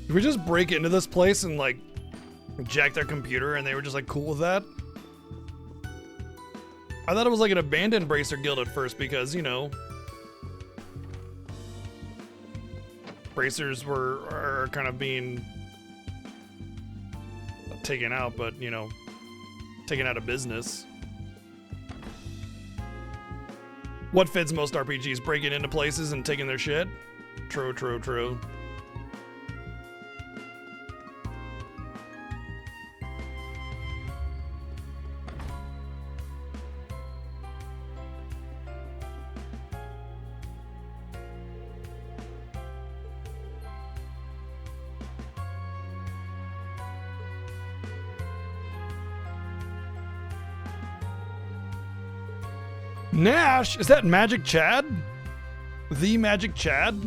Did we just break into this place and like jack their computer and they were just like cool with that? I thought it was like an abandoned Bracer guild at first because, you know, Bracers are kind of being taken out, but, you know, taken out of business. What fits most RPGs? Breaking into places and taking their shit? True, true, true. Nash? Is that Magic Chad? The Magic Chad?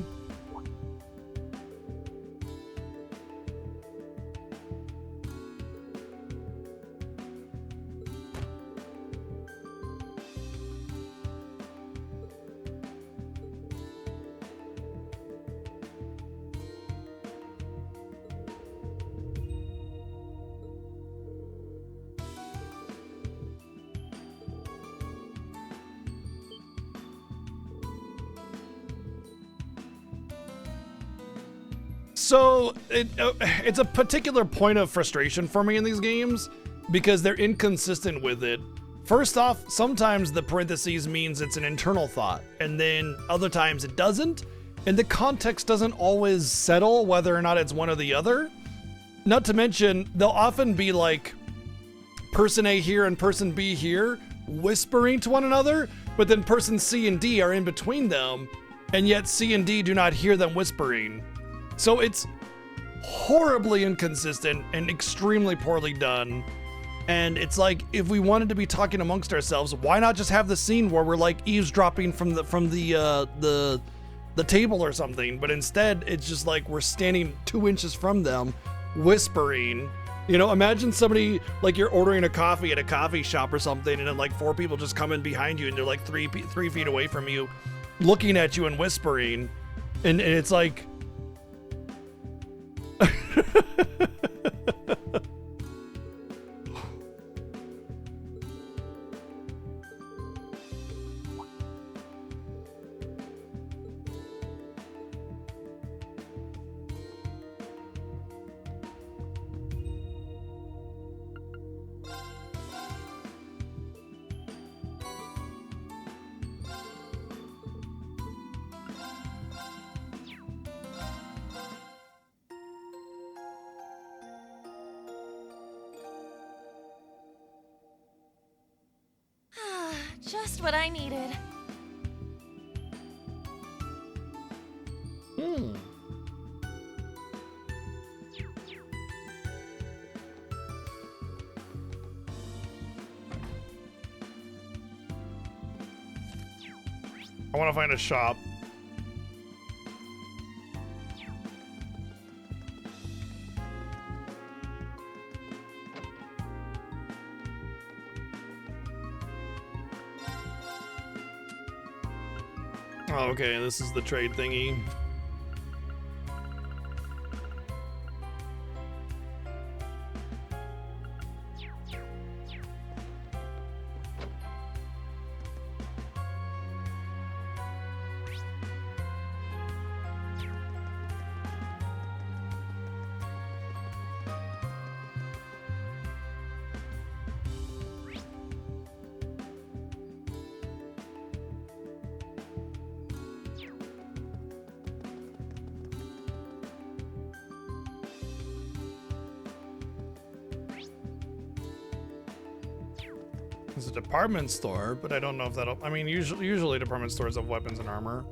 So it's a particular point of frustration for me in these games because they're inconsistent with it. First off, sometimes the parentheses means it's an internal thought, and then other times it doesn't, and the context doesn't always settle whether or not it's one or the other. Not to mention, they'll often be like person A here and person B here whispering to one another, but then person C and D are in between them, and yet C and D do not hear them whispering. So it's horribly inconsistent and extremely poorly done. And it's like, if we wanted to be talking amongst ourselves, why not just have the scene where we're like eavesdropping from the table or something? But instead, it's just like we're standing 2 inches from them, whispering. You know, imagine somebody, like you're ordering a coffee at a coffee shop or something, and then like 4 people just come in behind you, and they're like 3 feet away from you, looking at you and whispering, and it's like.
Just what I needed.
I want to find a shop. Oh, okay, this is the trade thingy. It's a department store, but I don't know if that'll. I mean, usually department stores have weapons and armor.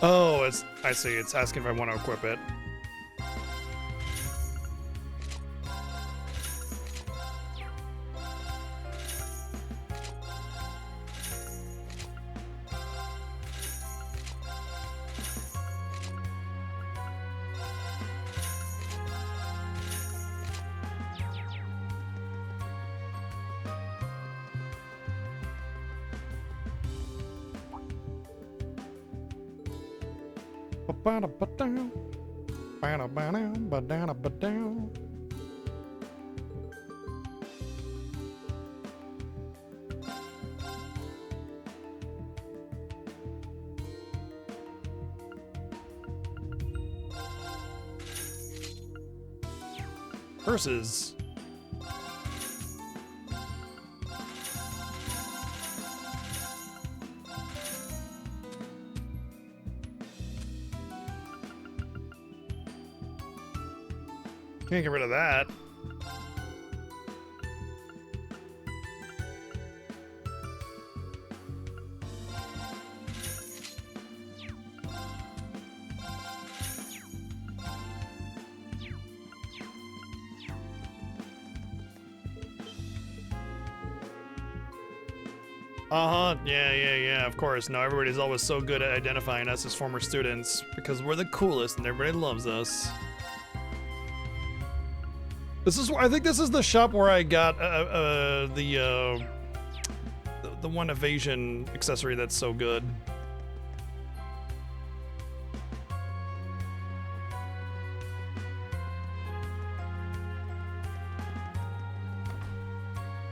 Oh, I see. It's asking if I want to equip it. Versus. Can't get rid of that. Uh-huh, yeah, of course. No, everybody's always so good at identifying us as former students because we're the coolest and everybody loves us. I think this is the shop where I got the one evasion accessory that's so good.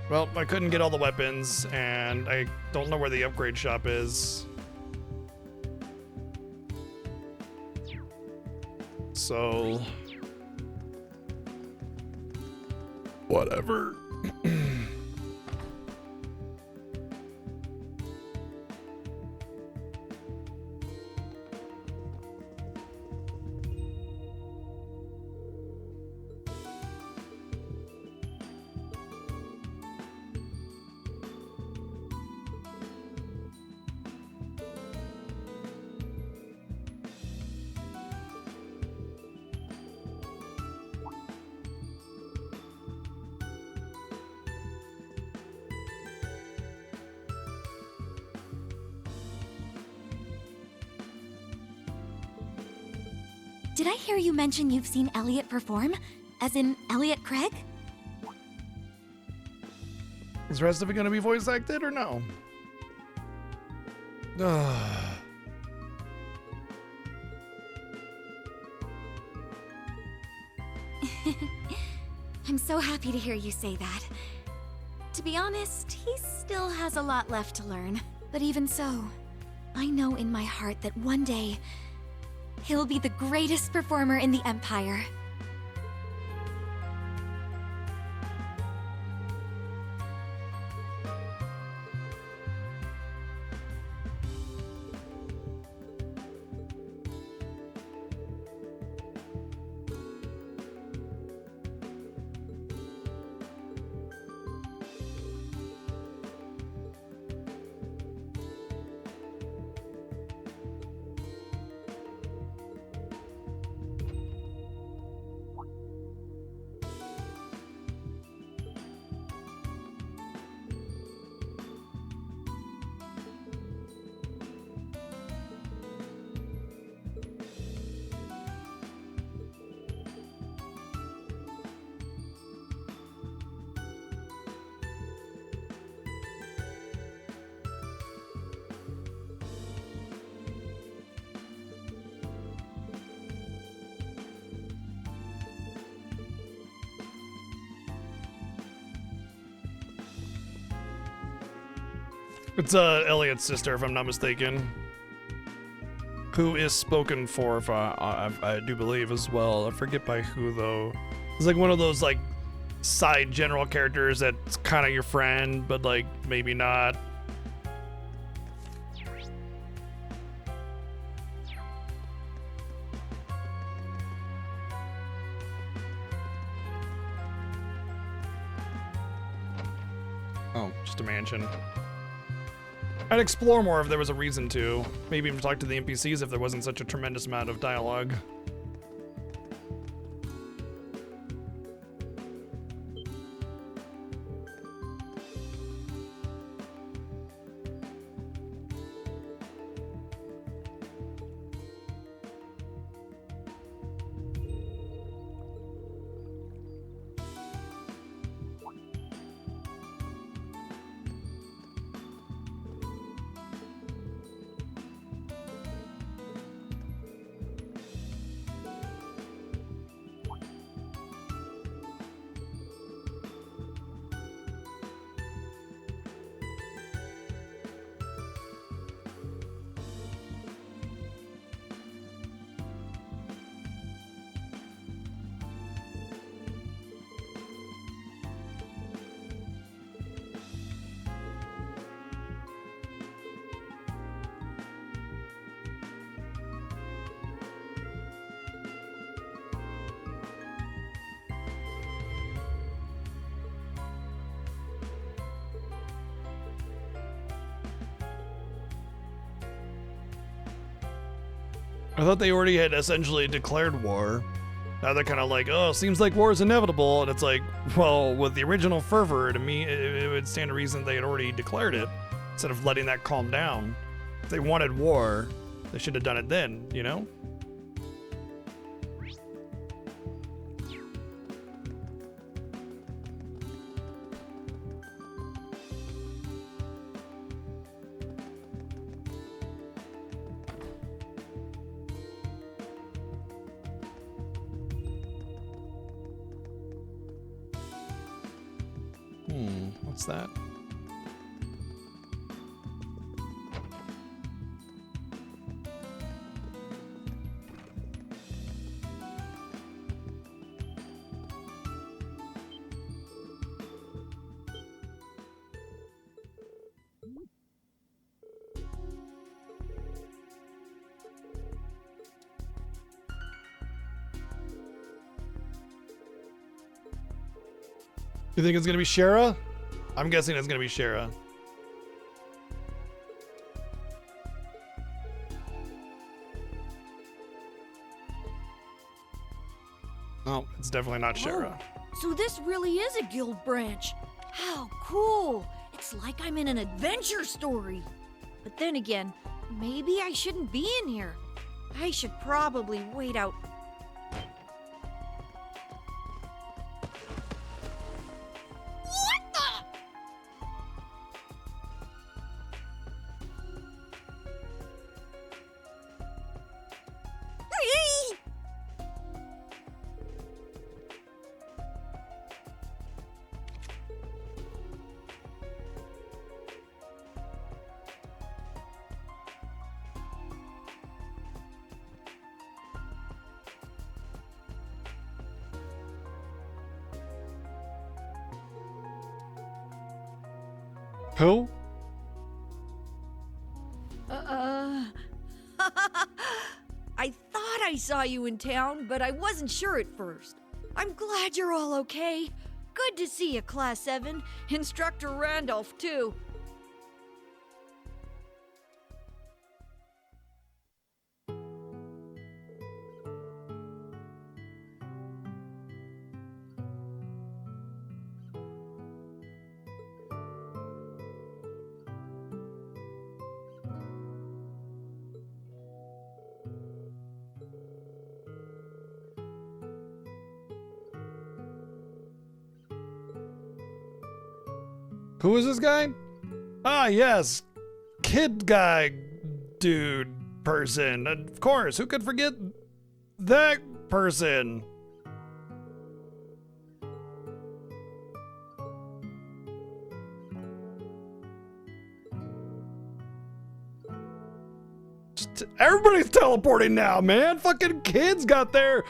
Well, I couldn't get all the weapons, and I don't know where the upgrade shop is. So... whatever.
Did I hear you mention you've seen Elliot perform? As in Elliot Craig?
Is the rest of it gonna be voice acted or no?
I'm so happy to hear you say that. To be honest, he still has a lot left to learn. But even so, I know in my heart that one day, he'll be the greatest performer in the Empire.
It's Elliot's sister, if I'm not mistaken, who is spoken for, if I do believe as well. I forget by who though. It's like one of those like side general characters that's kind of your friend, but like maybe not. Oh, just a mansion. I'd explore more if there was a reason to. Maybe even talk to the NPCs if there wasn't such a tremendous amount of dialogue. I thought they already had essentially declared war. Now they're kind of like, oh, seems like war is inevitable. And it's like, well, with the original fervor, to me, it would stand to reason they had already declared it. instead of letting that calm down. If they wanted war, they should have done it then, you know? What's that? You think it's gonna be Shara? I'm guessing it's gonna be Shara. Oh, it's definitely not Shara.
So this really is a guild branch. How cool! It's like I'm in an adventure story. But then again, maybe I shouldn't be in here. I should probably wait out. What the?
Who?
I thought I saw you in town, but I wasn't sure at first. I'm glad you're all okay. Good to see you, Class 7. Instructor Randolph, too.
Who is this guy? Ah, yes. Kid guy, dude, person. Of course, who could forget that person? Everybody's teleporting now, man. Fucking kids got their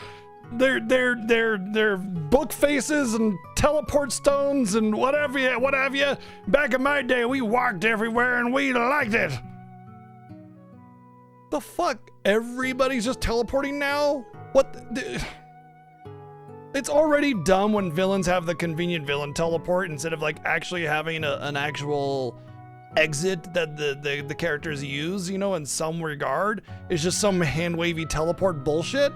book faces and teleport stones and what have you. Back in my day, we walked everywhere and we liked it. The fuck? Everybody's just teleporting now? What it's already dumb when villains have the convenient villain teleport instead of like actually having an actual exit that the characters use, you know, in some regard. It's just some hand-wavy teleport bullshit.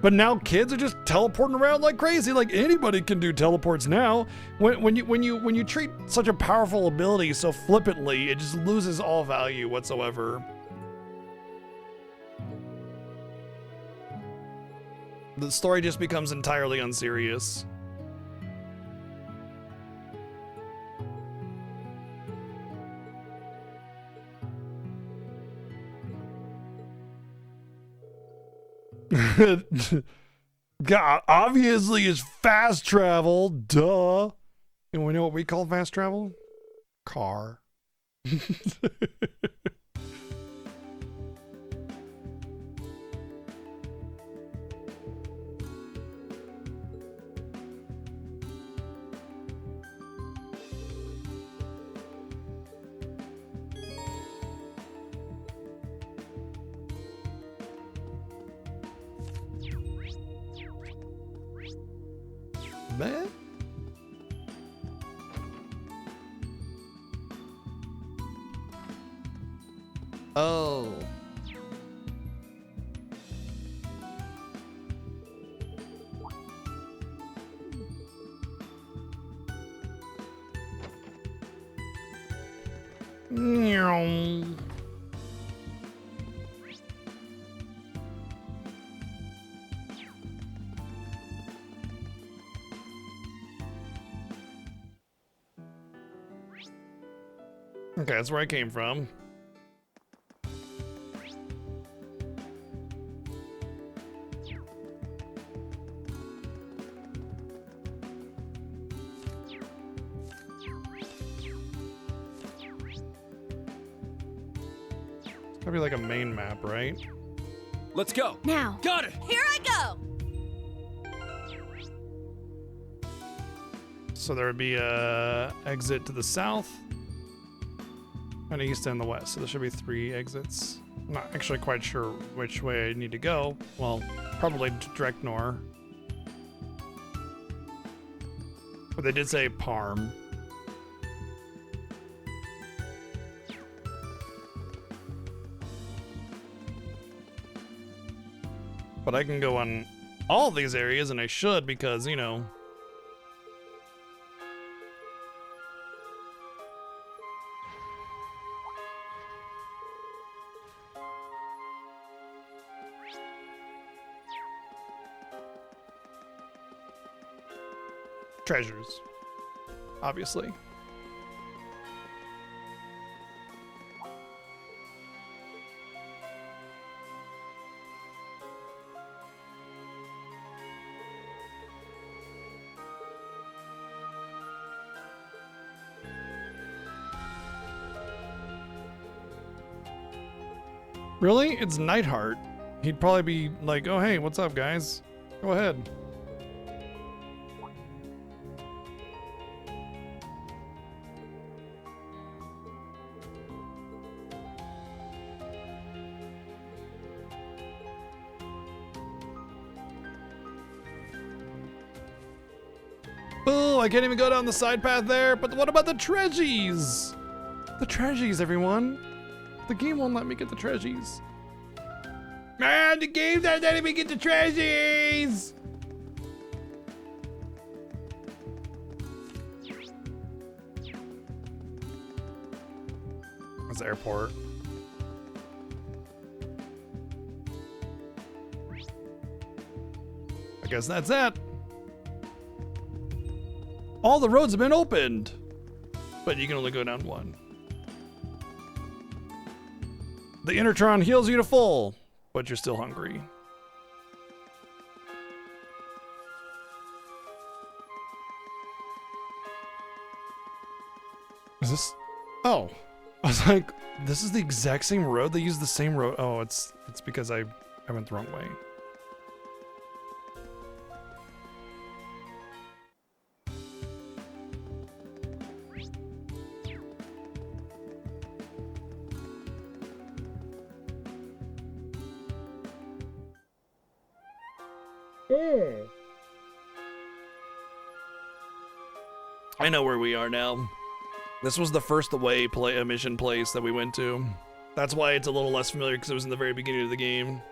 But now kids are just teleporting around like crazy. Like anybody can do teleports now. When you treat such a powerful ability so flippantly, it just loses all value whatsoever. The story just becomes entirely unserious. God, obviously it's fast travel, duh. And we know what we call fast travel? Car. Man. Oh. Okay, that's where I came from. Probably like a main map, right?
Let's go.
Now.
Got it.
Here I go.
So there would be a exit to the south, and east and the west. So there should be 3 exits. I'm not actually quite sure which way I need to go. Well, probably direct north. But they did say Parm. But I can go on all these areas, and I should because, you know, treasures, obviously. Really? It's Nightheart. He'd probably be like, oh, hey, what's up, guys? Go ahead. Oh, I can't even go down the side path there, but what about the treasures? The treasures, everyone. The game won't let me get the treasures. Man, the game's not letting me get the treasures! That's the airport. I guess that's it. All the roads have been opened, but you can only go down one. The Intertron heals you to full, but you're still hungry. Is this? Oh, I was like, this is the exact same road. They use the same road. Oh, it's because I went the wrong way. I know where we are now. This was the first away mission place that we went to. That's why it's a little less familiar, because it was in the very beginning of the game.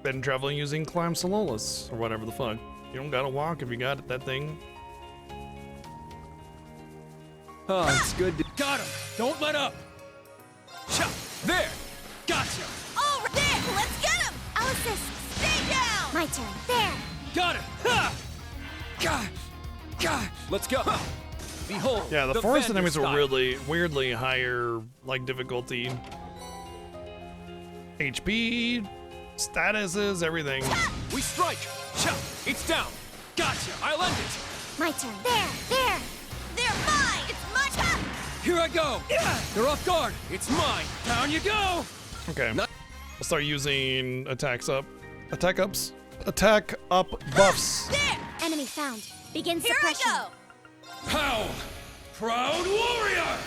Been traveling using Climb Sololis, or whatever the fuck. You don't gotta walk if you got that thing.
Oh, it's good to... Got him! Don't let up! Chop! There! Gotcha!
Oh, right there! Let's get him!
Alice,
stay down!
my turn. There!
Got it! Ha! God! Let's go! Ha! Behold!
Yeah, the forest enemies were really weirdly higher, like, difficulty. HP, statuses, everything.
We strike! Chop! It's down! Gotcha! I'll end it!
My turn. There!
They're mine! It's my turn!
Here I go! They're off guard! It's mine! Down you go!
Okay. I'll start using attack up buffs.
There!
Enemy found. Begin
Here
suppression.
I go!
Pow! Proud warrior!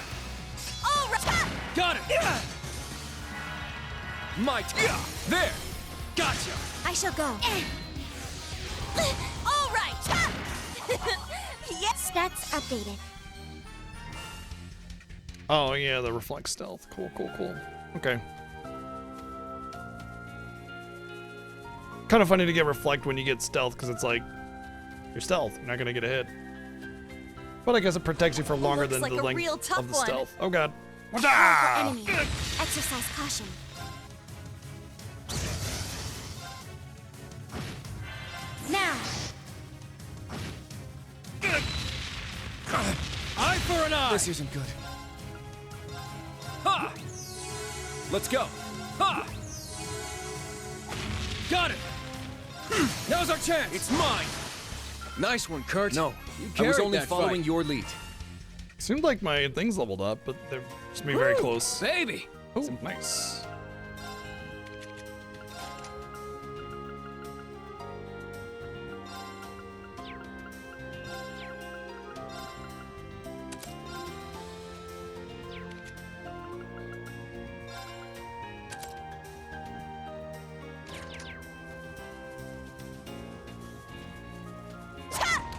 All right!
Got it! Might. There. Gotcha.
I shall go.
All right.
Yes. Stats updated.
Oh yeah, the reflect stealth. Cool, cool, cool. Okay. Kind of funny to get reflect when you get stealth, because it's like you're stealth. You're not gonna get a hit. But I guess it protects you for longer than
like
the
a
length
real tough
of the
one.
stealth. Oh god.
Powerful enemy. Exercise caution. Now.
Eye for an eye. This isn't good. Ha! Let's go. Ha! Got it. Now's our chance. It's mine.
Nice one, Kurt.
No,
you
I was
carried
only
that
following
fight.
your lead.
Seemed like my things leveled up, but they're just being very close.
Baby.
Oh, nice.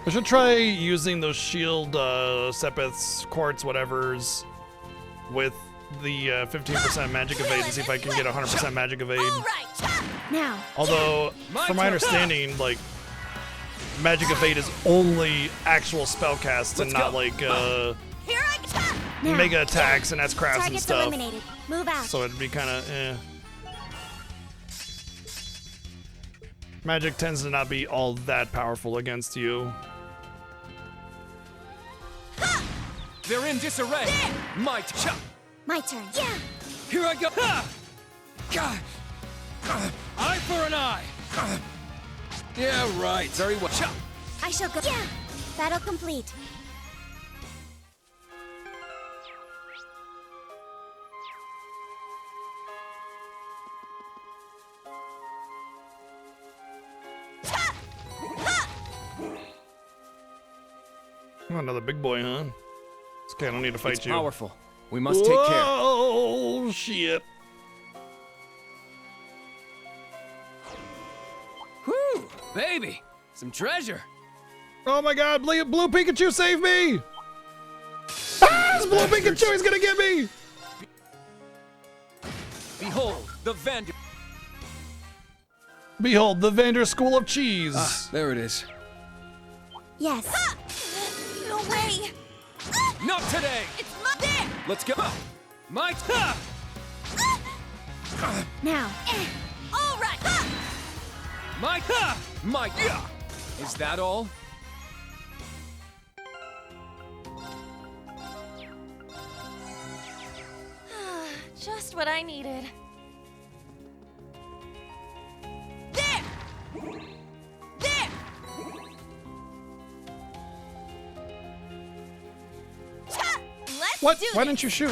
I should try using those shield Sepiths, quartz, whatever's with the 15% magic evade and see if I can get 100% magic evade.
Now.
Although, from my understanding, like, magic evade is only actual spellcasts and not like mega attacks and S-crafts and
Target's
stuff.
eliminated. Move out.
So it'd be kind of Magic tends to not be all that powerful against you.
They're in disarray. Might. Chop.
My turn. Yeah.
Here I go. Ha! Eye for an eye. Yeah, right. Very well. Chop.
I shall go. Yeah. Battle complete.
Oh, another big boy, huh? It's okay, I don't need to fight
It's
you.
powerful. We must take care.
Oh, shit.
Whew, baby. Some treasure.
Oh my god, Blue Pikachu, save me! Ah, this Blue Pikachu is gonna get me!
Behold, the Vander.
Behold, the Vander School of Cheese.
Ah, there it is.
Yes.
No way.
Not today.
It's my there.
Let's go. Might.
Now.
All right.
Might. Might. Is that all?
Just what I needed.
There. There. Let's
What?
do
Why
this.
didn't you shoot?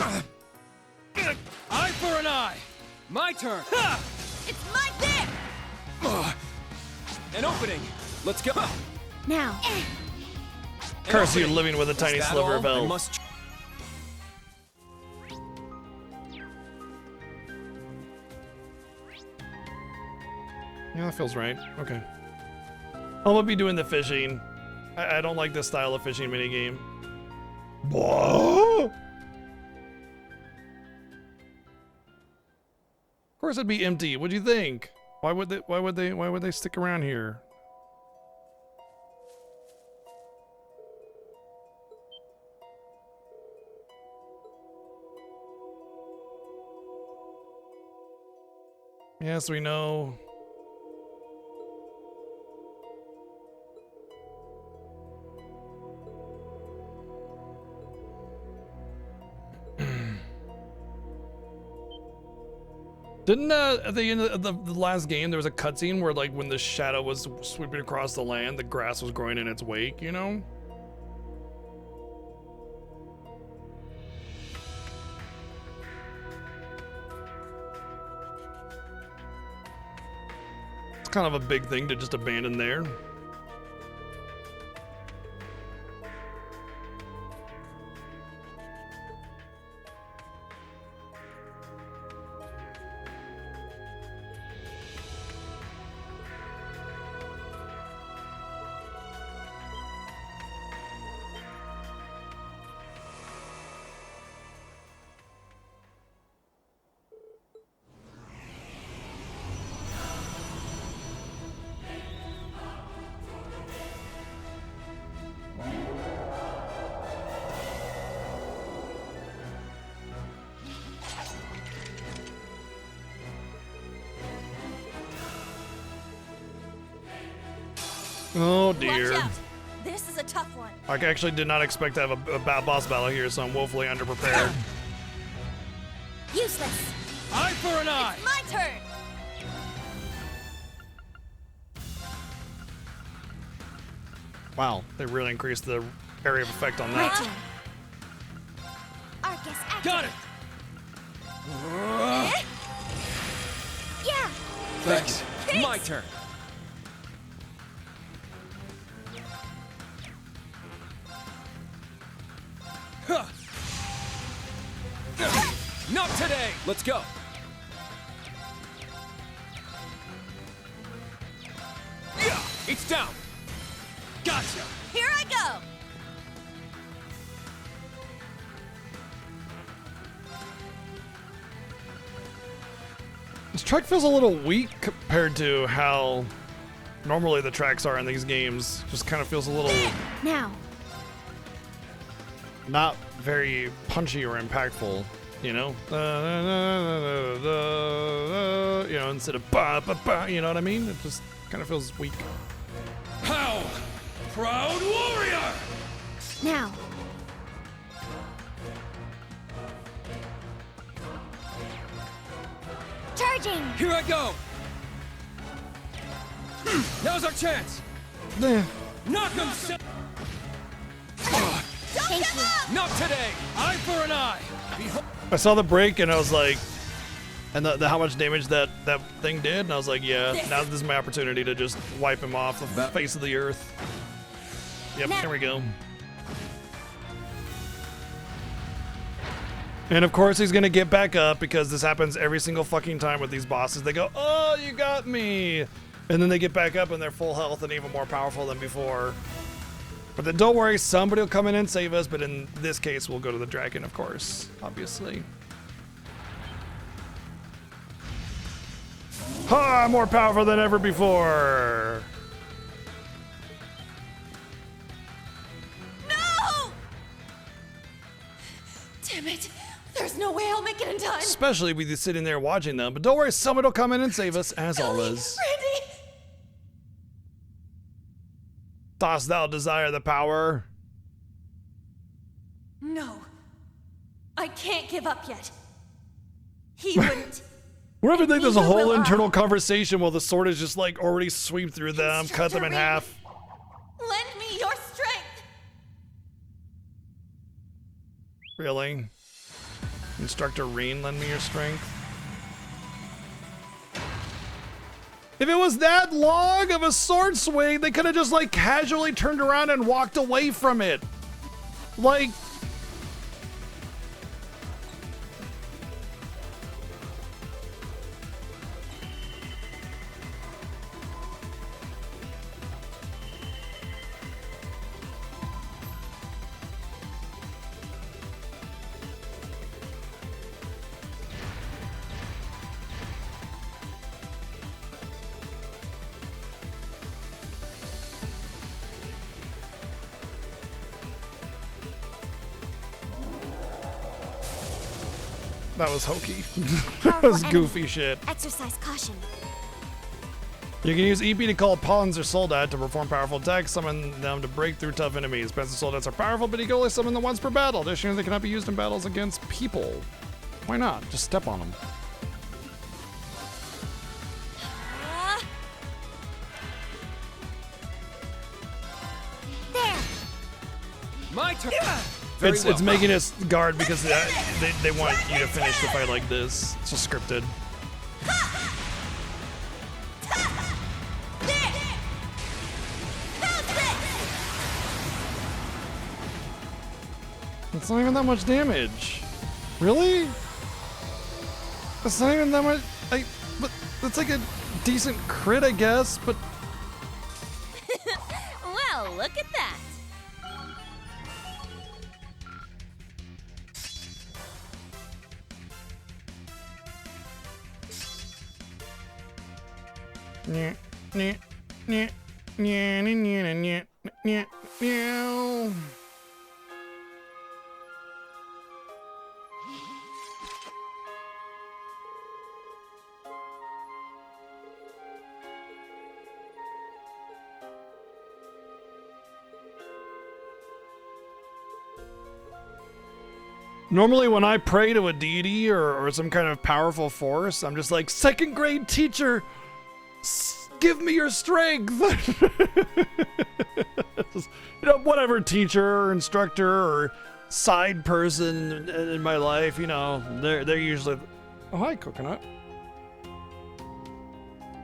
Eye for an eye. My turn.
It's my there.
An opening. Let's go.
Now.
Curse you living with a
Is
tiny
that
sliver
all?
of
I
health.
must.
Yeah, that feels right. Okay. I'm gonna be doing the fishing. I don't like this style of fishing minigame. Whoa! Of course it'd be empty. What'd you think? Why would they stick around here? Yes, we know. Didn't at the end of the last game there was a cutscene where like when the shadow was sweeping across the land, the grass was growing in its wake, you know? It's kind of a big thing to just abandon there. Oh dear.
Watch out. This is a tough one.
I actually did not expect to have a boss battle here, so I'm woefully underprepared.
Useless.
Eye for an eye.
It's my turn.
Wow, they really increased the area of effect on that.
Arcus, activate.
Got it.
Yeah.
Thanks. My turn. Huh. Not today. Let's go. Yeah, it's down. Gotcha.
Here I go.
This track feels a little weak compared to how normally the tracks are in these games. Just kind of feels a little
Now.
not very punchy or impactful, you know? You know, instead of ba ba ba, you know what I mean? It just kind of feels weak.
How? Proud warrior!
Now.
Charging.
Here I go. Now's our chance. Knock him.
Thank you.
Not today. Eye for an eye.
I saw the break and I was like, and the how much damage that thing did, and I was like, yeah, now this is my opportunity to just wipe him off the face of the earth. Yep, here we go. And of course he's gonna get back up because this happens every single fucking time with these bosses. They go, oh, you got me. And then they get back up and they're full health and even more powerful than before. But then don't worry, somebody will come in and save us, but in this case, we'll go to the dragon, of course, obviously. Ha! More powerful than ever before!
No! Damn it. There's no way I'll make it in time.
Especially with you sitting there watching them, but don't worry, somebody will come in and save us, as always.
Randy!
Dost thou desire the power?
No. I can't give up yet. He wouldn't.
Wherever they think there's a
Neither
whole
will I.
internal conversation while the sword is just like already sweep through them, cut them in half.
Lend me your strength.
Really? Instructor Reen, lend me your strength. If it was that long of a sword swing, they could have just like casually turned around and walked away from it. Like, that was hokey. That was goofy shit.
Exercise caution.
You can use EP to call pawns or soldat to perform powerful attacks, summon them to break through tough enemies. Pawns and soldats are powerful, but you can only summon them once per battle. Additionally, they cannot be used in battles against people. Why not? Just step on them.
There.
My turn.
It's making us guard because they want you to finish the fight like this. It's just scripted. It's not even that much damage. Really? It's not even that much. But that's like a decent crit, I guess. But
Well, look at that.
Nyeh, nyeh, nyeh, nyeh, nyeh, nyeh, nyeh, nyeh. Normally when I pray to a deity or some kind of powerful force, I'm just like, second grade teacher, give me your strength. You know, whatever teacher or instructor or side person in my life, you know, they're usually, oh, hi, Coconut.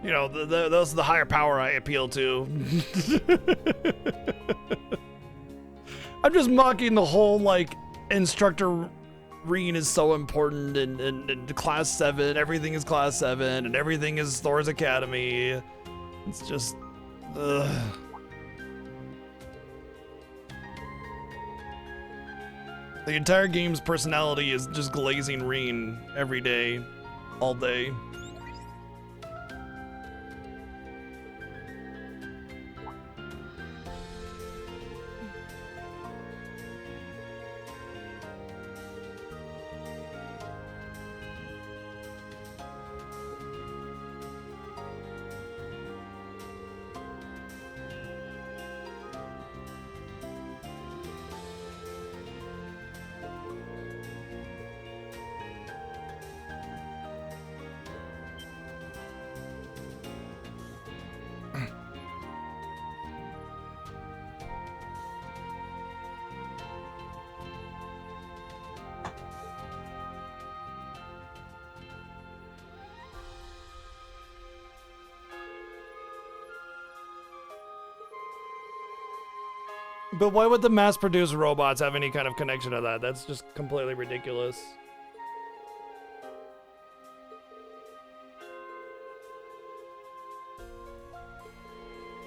You know, those are the higher power I appeal to. I'm just mocking the whole, like, instructor Rean is so important and class 7, everything is class 7, and everything is Thor's Academy. It's just, ugh. The entire game's personality is just glazing Rean every day, all day. But why would the mass-produced robots have any kind of connection to that? That's just completely ridiculous.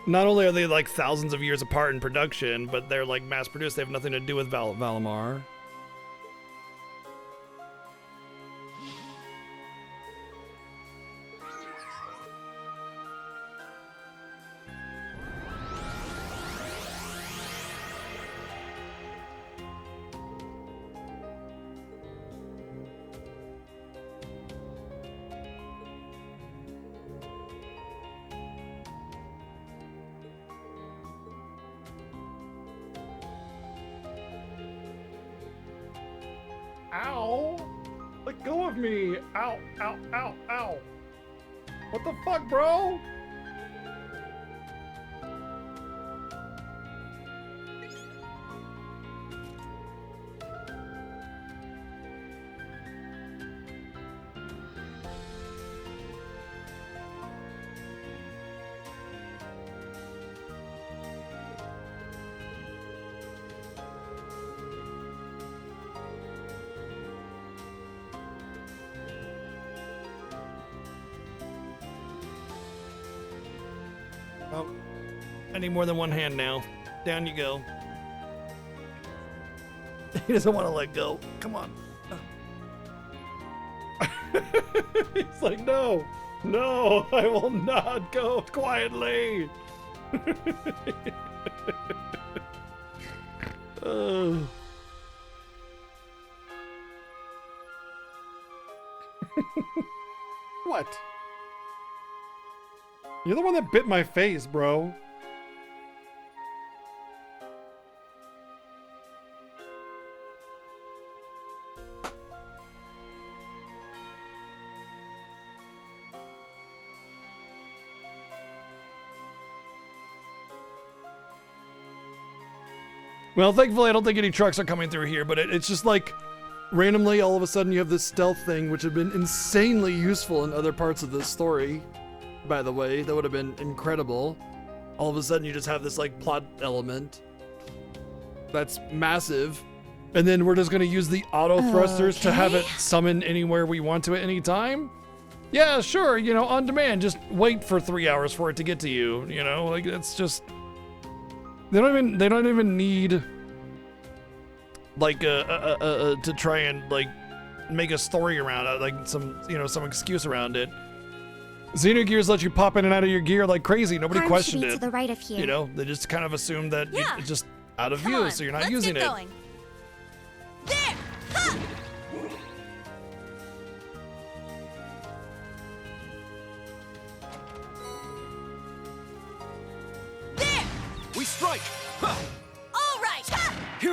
Not only are they like thousands of years apart in production, but they're like mass-produced. They have nothing to do with Valimar. Ow! Let go of me! Ow, ow, ow, ow! What the fuck, bro? Oh, I need more than one hand now. Down you go. He doesn't want to let go. Come on. He's like, no, no, I will not go quietly. What? You're the one that bit my face, bro. Well, thankfully I don't think any trucks are coming through here, but it's just like randomly all of a sudden you have this stealth thing, which had been insanely useful in other parts of the story. By the way, that would have been incredible. All of a sudden you just have this like plot element that's massive, and then we're just going to use the auto thrusters to have it summon anywhere we want to at any time. Yeah, sure, you know, on demand. Just wait for 3 hours for it to get to you, you know? Like, it's just, they don't even need like to try and like make a story around it, like some, you know, some excuse around it. Xenogears let you pop in and out of your gear like crazy. Nobody questioned it.
To the right of here.
You know, they just kind of assumed that it's just out of view, so you're not using it.
Going. There! Ha!
We strike! Ha!
All right! Ha!
Here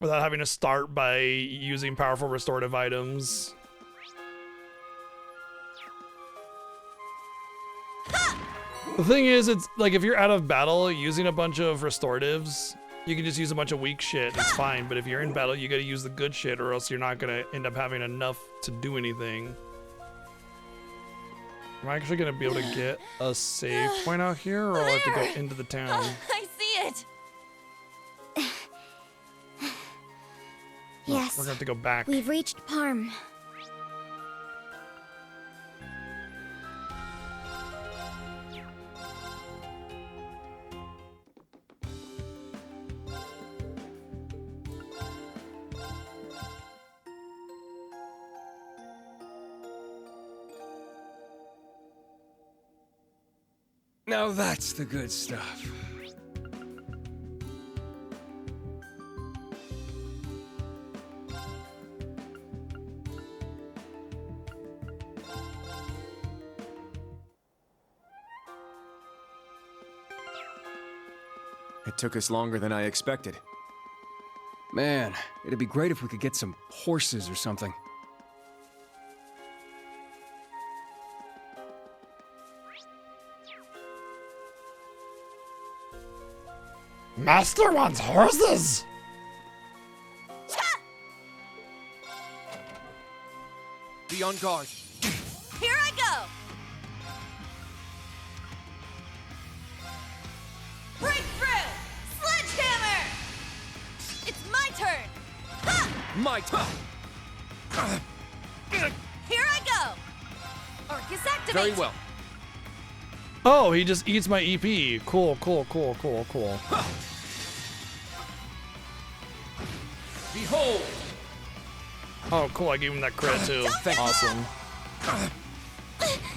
without having to start by using powerful restorative items. The thing is, it's like if you're out of battle using a bunch of restoratives, you can just use a bunch of weak shit. It's fine. But if you're in battle, you gotta use the good shit, or else you're not gonna end up having enough to do anything. Am I actually gonna be able to get a save point out here, or I'll have to go into the town?
I see it.
Yes.
We're gonna have to go back.
We've reached Parm.
Now that's the good stuff.
It took us longer than I expected.
Man, it'd be great if we could get some horses or something.
Master wants horses!
Be on guard.
Here I go! Break through! Sledgehammer! It's my turn! Ha!
My turn!
Here I go! Arcus activate!
Very well.
Oh, he just eats my EP. Cool, cool, cool, cool, cool.
Behold!
Oh, cool. I gave him that credit too.
Awesome.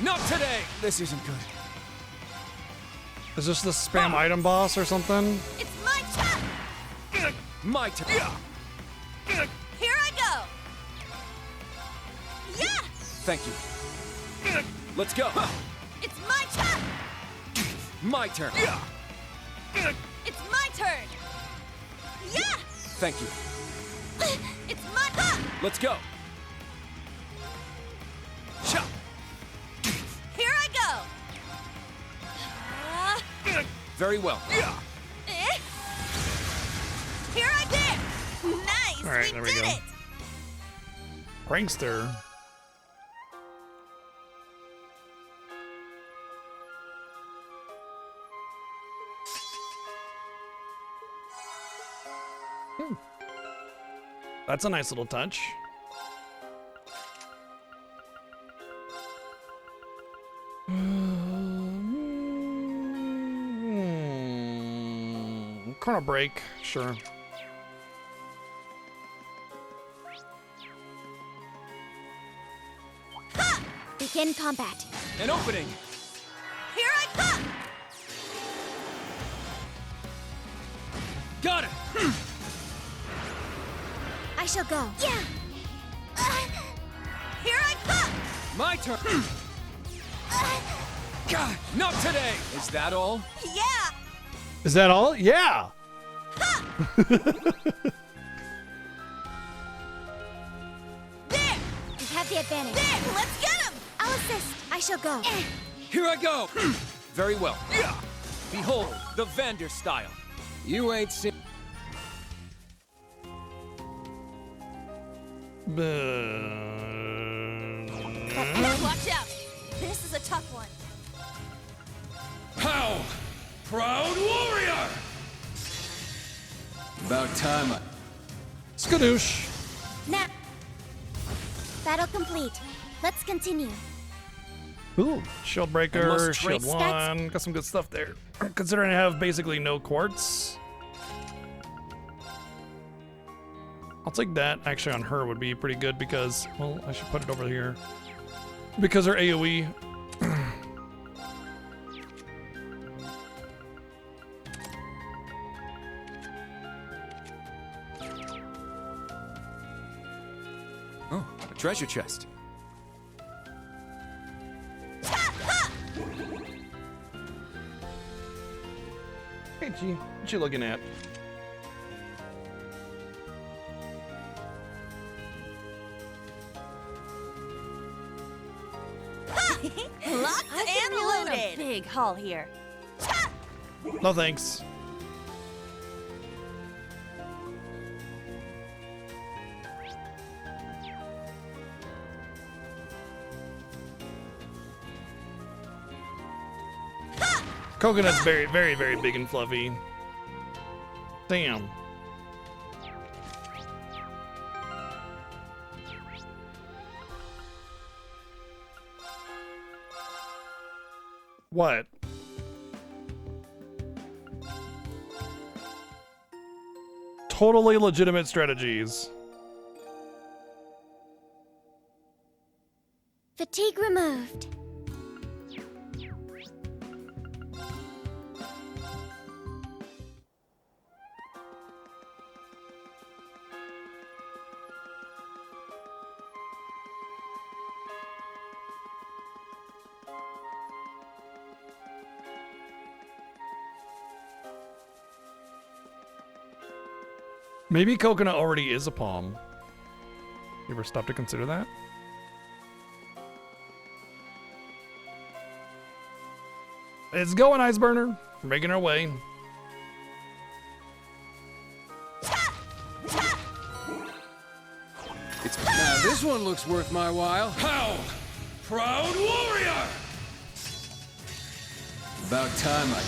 Not today!
This isn't good.
Is this the spam item boss or something?
It's my turn!
My turn.
Here I go! Yeah!
Thank you. Let's go.
It's my turn!
My turn.
It's my turn! Yeah!
Thank you.
It's my turn!
Let's go.
Chop!
Here I go!
Very well.
Here I did! Nice!
All right,
we
there we
did
go.
it!
Prankster. That's a nice little touch. Chrono break, sure.
Begin combat.
An opening.
Here I come!
Got it!
I shall go. Yeah.
Here I come!
My turn. God, not today. Is that all?
Yeah!
Is that all? Yeah!
There!
You have the advantage.
There! Let's get him!
I'll assist. I shall go.
Here I go. Very well. Behold, the Vander style.
You ain't seen.
Watch out! This is a tough one.
How? Proud warrior!
About time I...
Skadoosh.
Now. Battle complete. Let's continue.
Ooh, shield
I
breaker,
must
shield
trace
one. Got some good stuff there. Considering I have basically no quartz. I'll take that. Actually, on her would be pretty good because, well, I should put it over here. Because her AoE.
Oh, a treasure chest.
Hey, G, what you looking at?
big haul here.
No thanks. Coconut's very, very, very big and fluffy. Damn. What? Totally legitimate strategies.
Fatigue removed.
Maybe Coconut already is a palm. You ever stop to consider that? It's going, Iceburner. We're making our way.
Now this one looks worth my while.
How? Proud warrior!
About time I...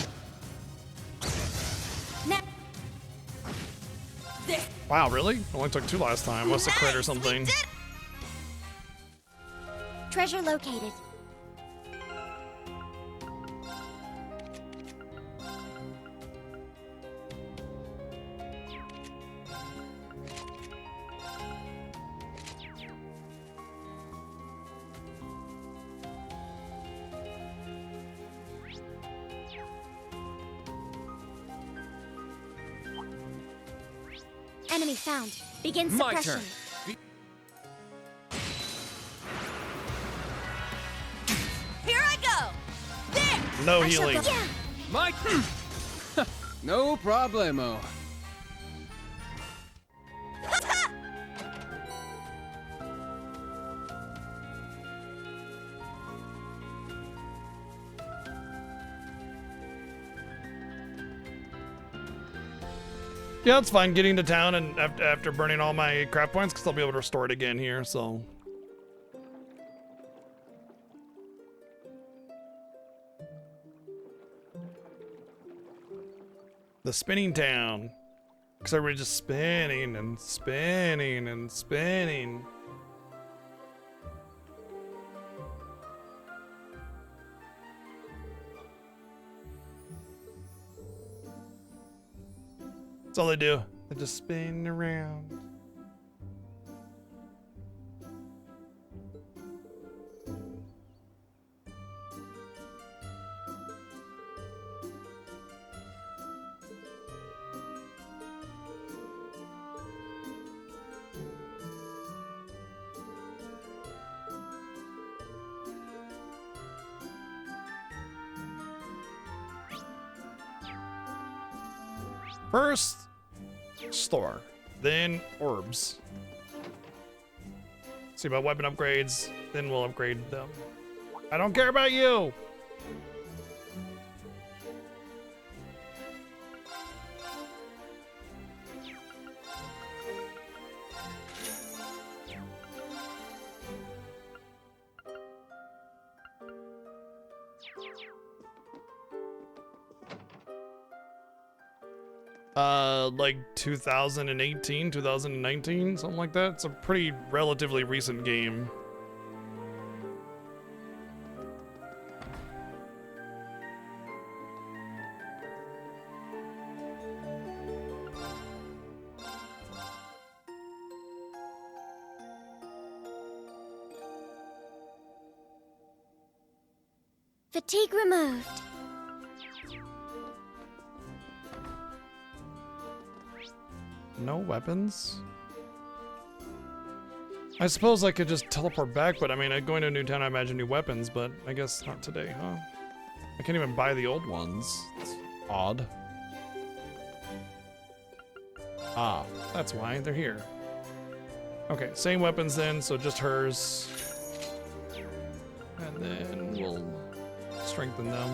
Wow, really? Only took 2 last time. Must have crit or something.
Treasure located. Enemy found. Begin suppression.
Here I go. There.
No healing.
Yeah.
Mike! No problemo.
Yeah, it's fine getting to town and after burning all my crap points, because I'll be able to restore it again here, so. The spinning town. Because everybody's just spinning and spinning and spinning. That's all they do. They just spin around. First, store, then orbs. See about weapon upgrades, then we'll upgrade them. I don't care about you! Like 2018, 2019, something like that. It's a pretty relatively recent game.
Fatigue removed.
No weapons? I suppose I could just teleport back, but I mean, going to a new town, I imagine new weapons, but I guess not today, huh? I can't even buy the old ones. It's odd. Ah, that's why they're here. Okay, same weapons then, so just hers. And then we'll strengthen them.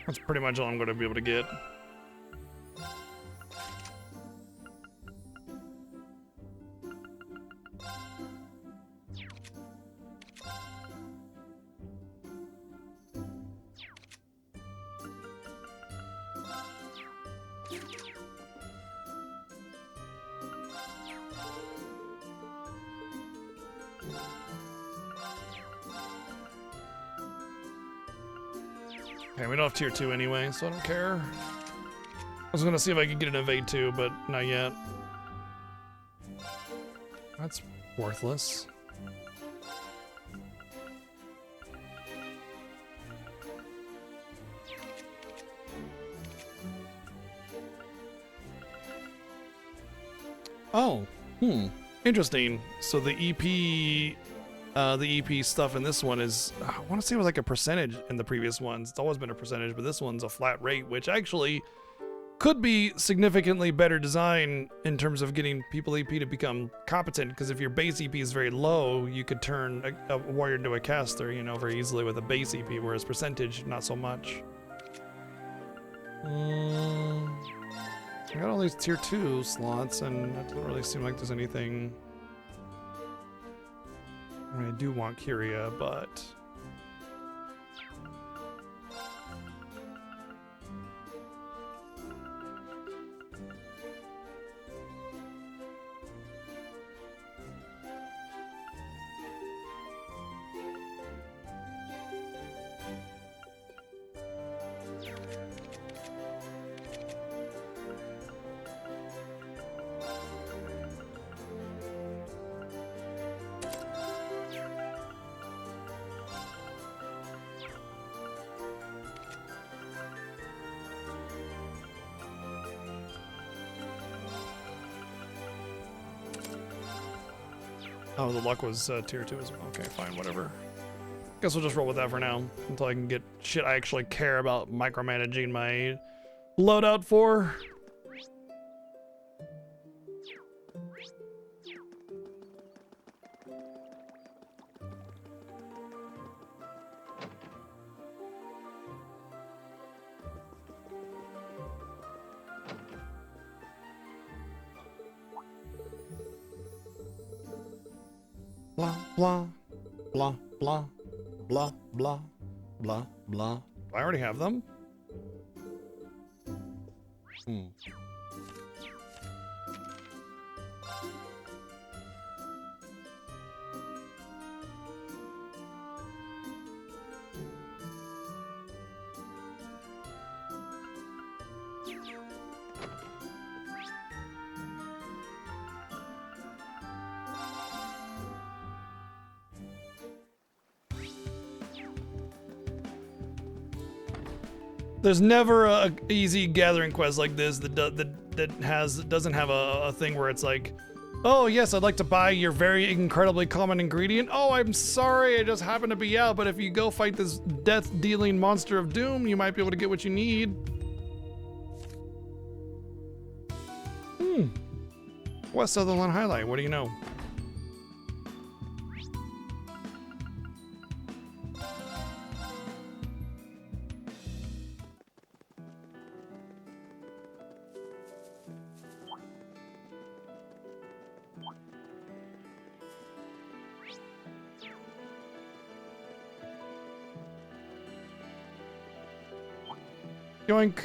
That's pretty much all I'm going to be able to get. Okay, we don't have tier 2 anyway, so I don't care. I was gonna see if I could get an evade 2, but not yet. That's worthless. Oh, interesting. So the EP stuff in this one is, I want to say it was like a percentage in the previous ones. It's always been a percentage, but this one's a flat rate, which actually could be significantly better design in terms of getting people EP to become competent, because if your base EP is very low, you could turn a warrior into a caster, you know, very easily with a base EP, whereas percentage, not so much. I got all these tier 2 slots, and it doesn't really seem like there's anything. I mean, I do want Kyria, but oh, the luck was tier 2 as well. Okay, fine, whatever. Guess we'll just roll with that for now until I can get shit I actually care about micromanaging my loadout for. Blah, blah, blah, blah, blah, blah, blah, blah. Do I already have them? There's never a easy gathering quest like this that doesn't have a thing where it's like, oh yes, I'd like to buy your very incredibly common ingredient. Oh, I'm sorry, I just happen to be out, but if you go fight this death-dealing monster of doom, you might be able to get what you need. West Sutherland highlight, what do you know? Yoink.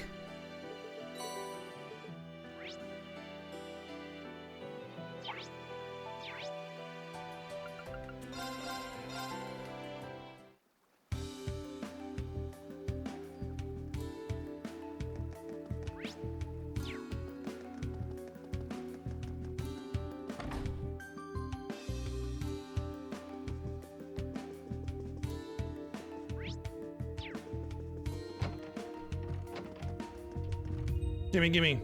Gimme, gimme.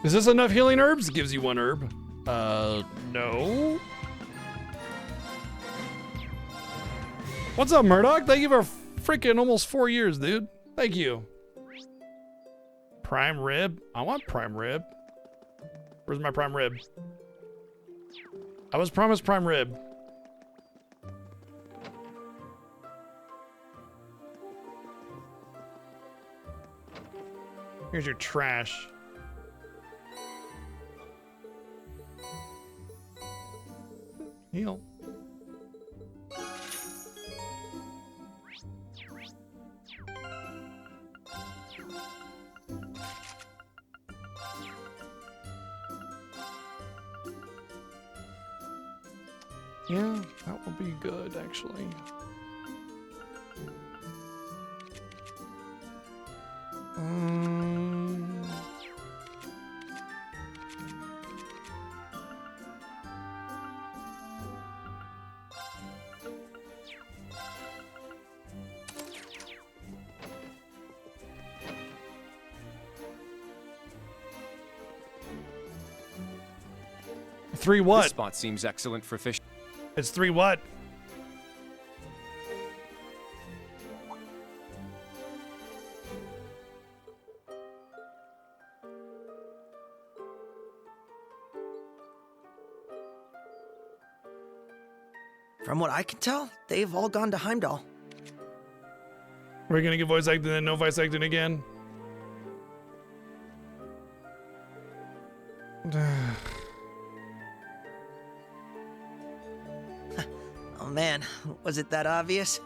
Is this enough healing herbs? Gives you 1 herb. No. What's up, Murdoch? Thank you for freaking almost 4 years, dude. Thank you. Prime rib? I want prime rib. Where's my prime rib? I was promised prime rib. Here's your trash. Heal. Yeah, that will be good, actually. Three what?
This spot seems excellent for fish.
It's 3 what?
From what I can tell, they've all gone to Heimdall.
We're gonna get voice acting and no voice acting again.
Oh man, was it that obvious?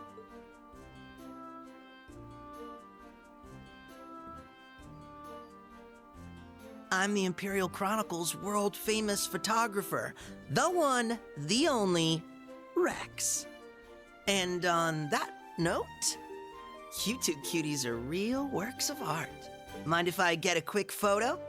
I'm the Imperial Chronicles world-famous photographer. The one, the only, Rex. And on that note, you two cuties are real works of art. Mind if I get a quick photo?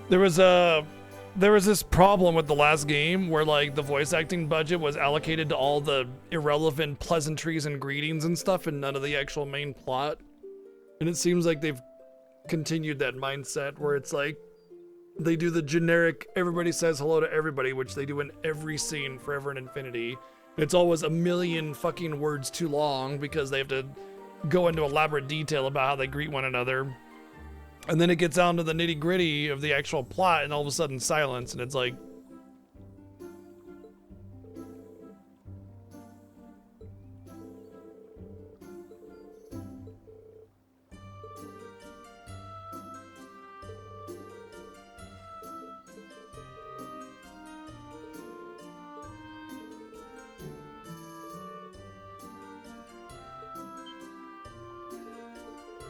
There was this problem with the last game where like the voice acting budget was allocated to all the irrelevant pleasantries and greetings and stuff and none of the actual main plot. And it seems like they've continued that mindset where it's like they do the generic everybody says hello to everybody, which they do in every scene forever and infinity. It's always a million fucking words too long because they have to go into elaborate detail about how they greet one another. And then it gets down to the nitty gritty of the actual plot and all of a sudden silence. And it's like,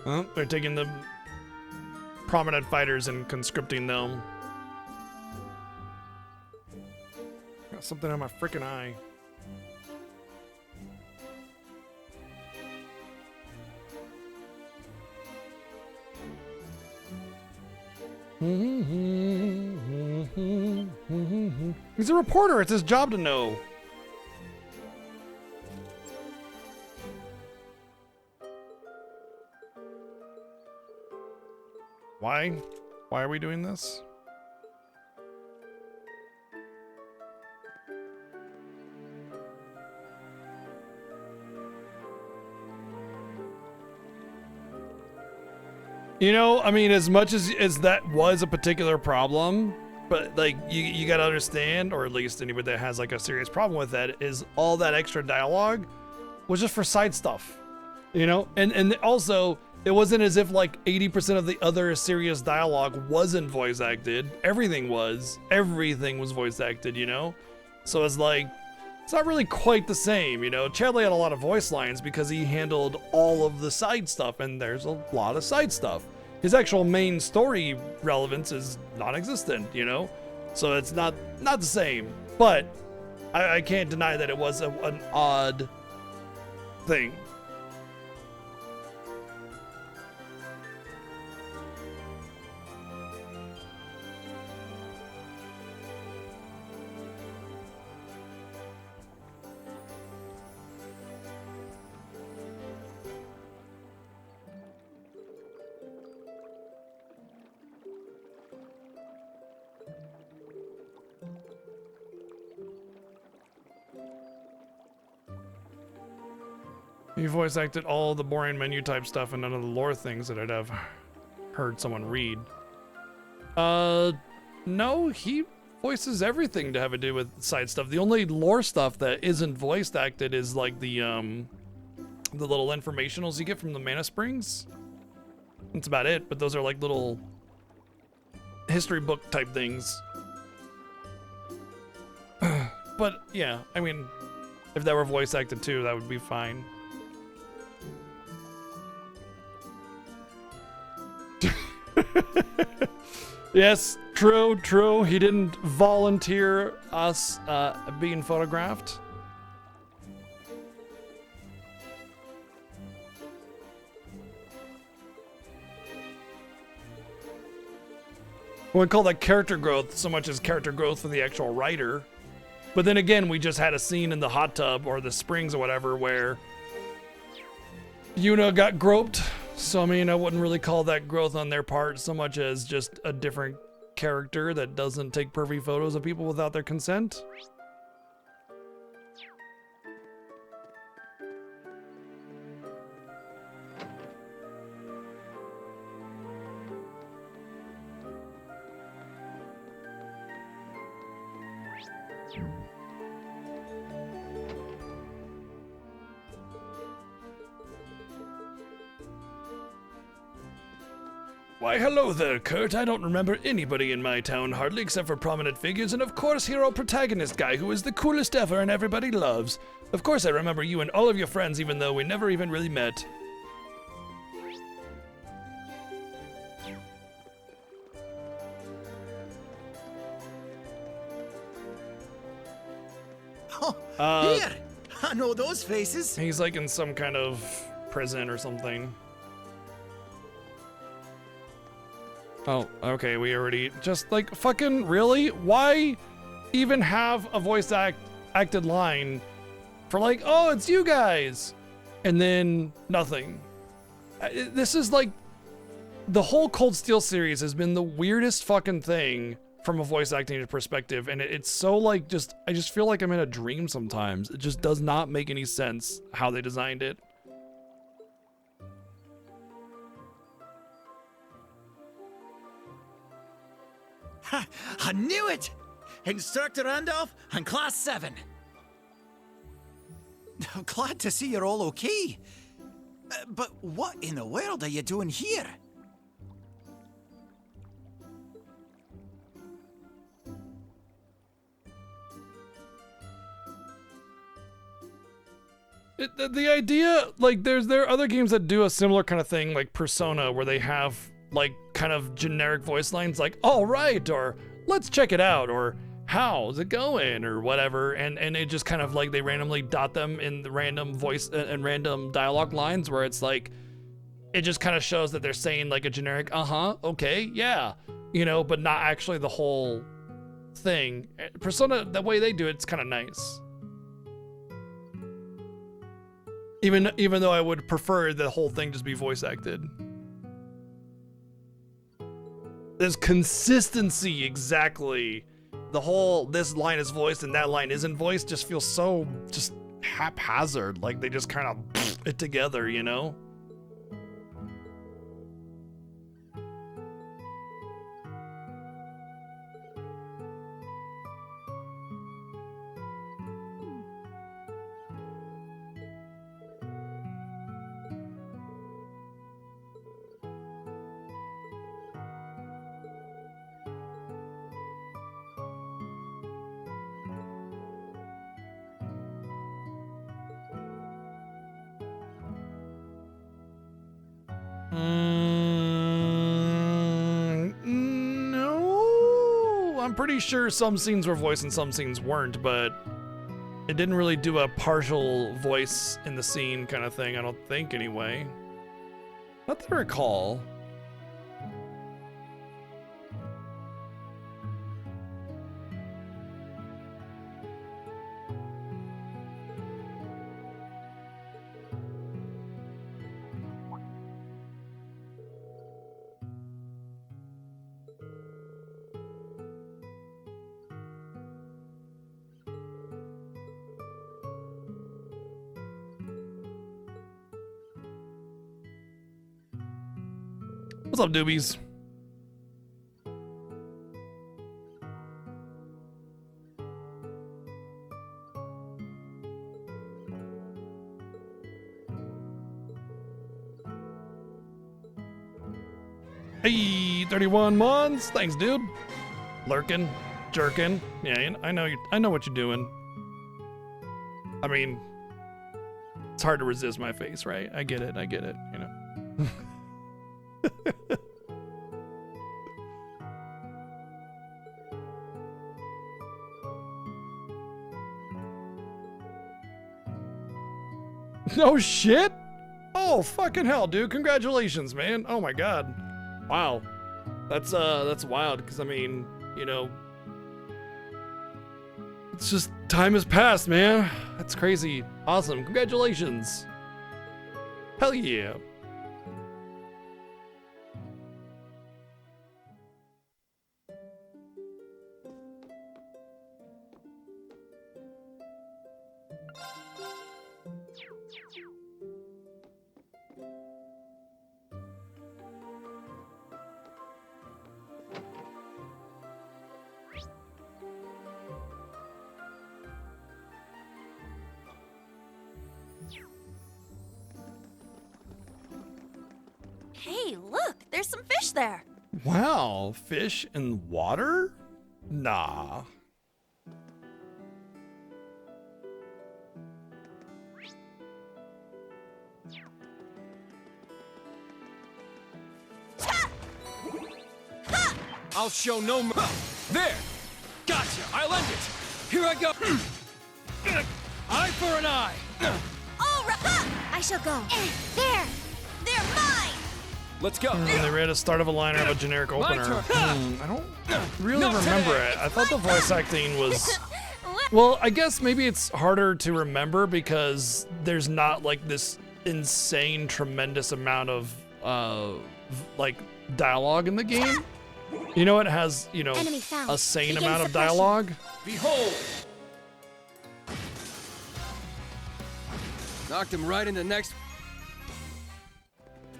well, they're taking the prominent fighters and conscripting them. Got something on my freaking eye. He's a reporter. It's his job to know. Why? Why are we doing this? You know, I mean, as much as that was a particular problem, but like you gotta understand, or at least anybody that has like a serious problem with that, is all that extra dialogue was just for side stuff, you know? And also, it wasn't as if like 80% of the other serious dialogue wasn't voice acted. Everything was voice acted, you know? So it's like, it's not really quite the same, you know? Chadley had a lot of voice lines because he handled all of the side stuff, and there's a lot of side stuff. His actual main story relevance is non-existent, you know? So it's not the same, but I can't deny that it was an odd thing. He voice acted all the boring menu type stuff and none of the lore things that I'd have heard someone read. No, he voices everything to have to do with side stuff. The only lore stuff that isn't voiced acted is like the little informationals you get from the Mana Springs. That's about it, but those are like little history book type things. But yeah, I mean, if that were voice acted too, that would be fine. Yes, true. He didn't volunteer us being photographed. I wouldn't call that character growth so much as character growth for the actual writer. But then again, we just had a scene in the hot tub or the springs or whatever where Yuna got groped. So, I mean, I wouldn't really call that growth on their part so much as just a different character that doesn't take pervy photos of people without their consent. Why, hello there, Kurt. I don't remember anybody in my town hardly except for prominent figures and of course hero protagonist guy who is the coolest ever and everybody loves. Of course I remember you and all of your friends even though we never even really met.
Oh, here! I know those faces.
He's like in some kind of prison or something. Oh, okay, we already just like fucking really? Why even have a voice acted line for like, oh, it's you guys, and then nothing. This is like the whole Cold Steel series has been the weirdest fucking thing from a voice acting perspective, and it's so like I just feel like I'm in a dream sometimes. It just does not make any sense how they designed it.
Ha! I knew it! Instructor Randolph and Class 7. Glad to see you're all okay. But what in the world are you doing here?
The idea, like, there are other games that do a similar kind of thing, like Persona, where they have like kind of generic voice lines like all right, or let's check it out, or how's it going, or whatever, and it just kind of like they randomly dot them in the random voice and random dialogue lines where it's like it just kind of shows that they're saying like a generic okay, yeah, you know, but not actually the whole thing. Persona, the way they do it's kind of nice. Even though I would prefer the whole thing just be voice acted. There's consistency, exactly. The whole, this line is voiced and that line isn't voiced, just feels so just haphazard. Like they just kind of it together, you know? No, I'm pretty sure some scenes were voiced and some scenes weren't, but it didn't really do a partial voice in the scene kind of thing, I don't think, anyway. Not that I recall. What's up, doobies? Hey, 31 months. Thanks, dude. Lurking, jerking. Yeah, I know what you're doing. I mean, it's hard to resist my face, right? I get it, you know. No shit? Oh, fucking hell, dude. Congratulations, man. Oh my god. Wow. That's wild, because I mean, you know, it's just time has passed, man. That's crazy. Awesome. Congratulations. Hell yeah.
Hey, look, there's some fish there.
Wow, fish in water? Nah.
I'll show no mercy. There! Gotcha! I'll end it! Here I go! Eye for an eye!
All right! I shall go. There! They're mine!
Let's go!
They read a start of a liner of a generic
My
opener.
turn.
I don't really
Not
remember
today.
it. I thought the voice acting was... Well, I guess maybe it's harder to remember because there's not like this insane, tremendous amount of like dialogue in the game. You know, it has, you know,
Enemy found.
a sane
Begin
amount of
suppression.
dialogue.
Behold!
Knocked him right in the next.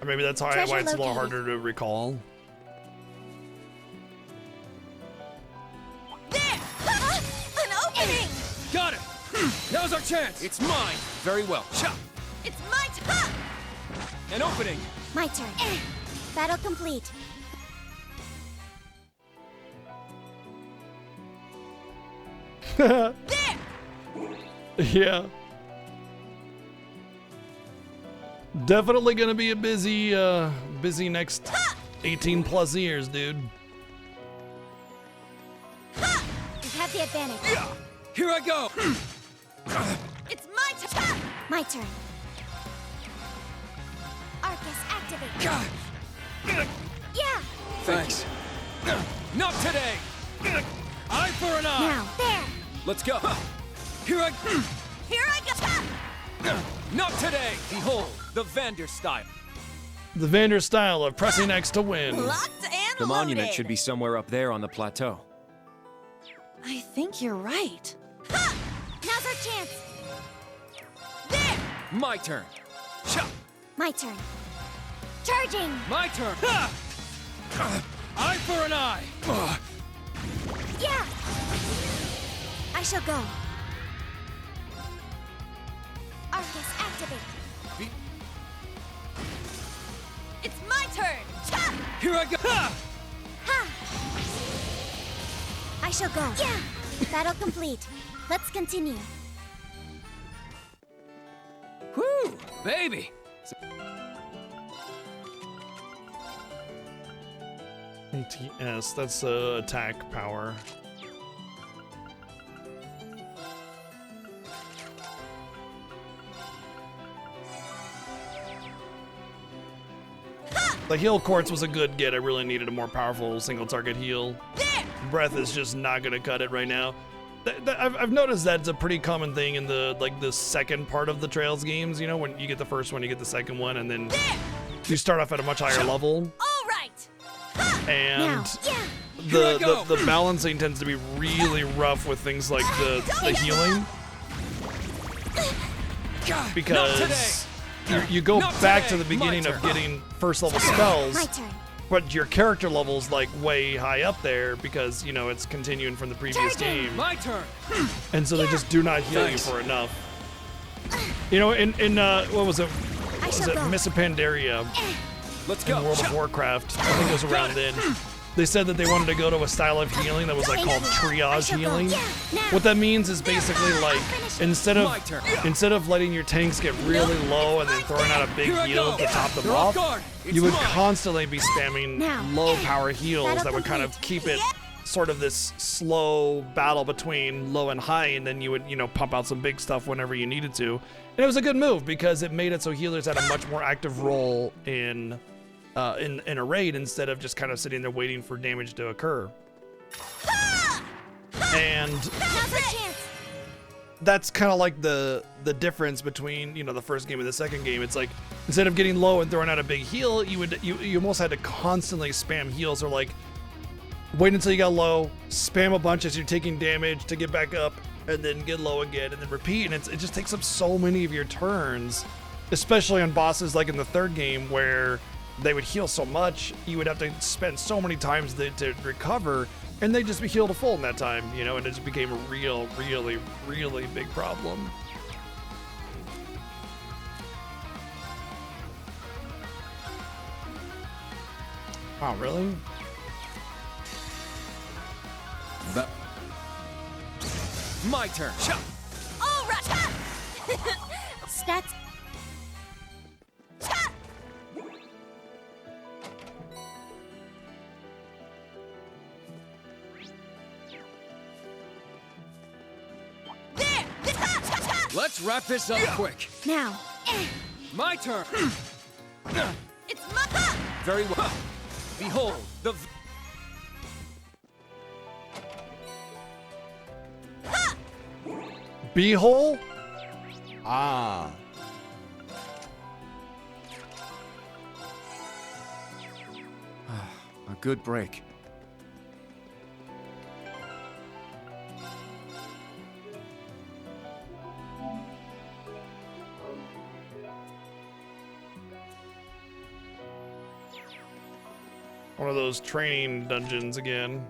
Or maybe that's why
Treasure
it's a little
located.
harder to recall.
There! An opening!
Got it! Now's our chance! It's mine! Very well. Chop!
It's my turn!
An opening!
My turn. Battle complete.
Yeah. Definitely gonna be a busy next 18 plus years, dude.
You have the advantage.
Here I go!
It's my turn!
My turn. Arcus, activate. Yeah!
Thanks.
Not today! Eye for an eye!
Now, there!
Let's go! Here I
Here I go!
Not today! Behold, the Vander style.
The Vander style of pressing X to win.
Locked and
The monument
loaded.
should be somewhere up there on the plateau.
I think you're right.
Now's our chance.
There!
My turn. Chop!
My turn. Charging!
My turn. Eye for an eye.
Yeah! I shall go. Arcus, activate.
It's my turn! Chop!
Here I go.
Ha! I shall go. Yeah! Battle complete. Let's continue.
Whoo, baby.
ATS, that's attack power. The heal quartz was a good get. I really needed a more powerful single target heal. Breath is just not gonna cut it right now. I've noticed that's a pretty common thing in the second part of the Trails games. You know, when you get the first one, you get the second one, and then you start off at a much higher level.
All right.
And the balancing tends to be really rough with things like the healing, because you go back to the beginning of getting first level spells, but your character level's like way high up there because, you know, it's continuing from the previous game.
My turn.
And so they just do not heal you for enough. You know, in what was it? Was it Miss Pandaria?
Let's
in World of Warcraft. I think it was around then. They said that they wanted to go to a style of healing that was like called triage healing. What that means is basically like instead of letting your tanks get really low and then throwing out a big heal to top them off, you would constantly be spamming low power heals that would kind of keep it sort of this slow battle between low and high, and then you would, you know, pump out some big stuff whenever you needed to. And it was a good move because it made it so healers had a much more active role in a raid instead of just kind of sitting there waiting for damage to occur. And that's kind of like the difference between, you know, the first game and the second game. It's like instead of getting low and throwing out a big heal, you almost had to constantly spam heals, or like wait until you got low, spam a bunch as you're taking damage to get back up, and then get low again, and then repeat. And it just takes up so many of your turns, especially on bosses like in the third game where they would heal so much, you would have to spend so many times to recover, and they'd just be healed to full in that time, you know, and it just became a really big problem. Oh, really?
My turn.
All right. Stats.
Let's wrap this up quick.
Now.
My turn.
It's my
Very well. Behold the.
Beehole? Ah.
A good break.
One of those training dungeons again.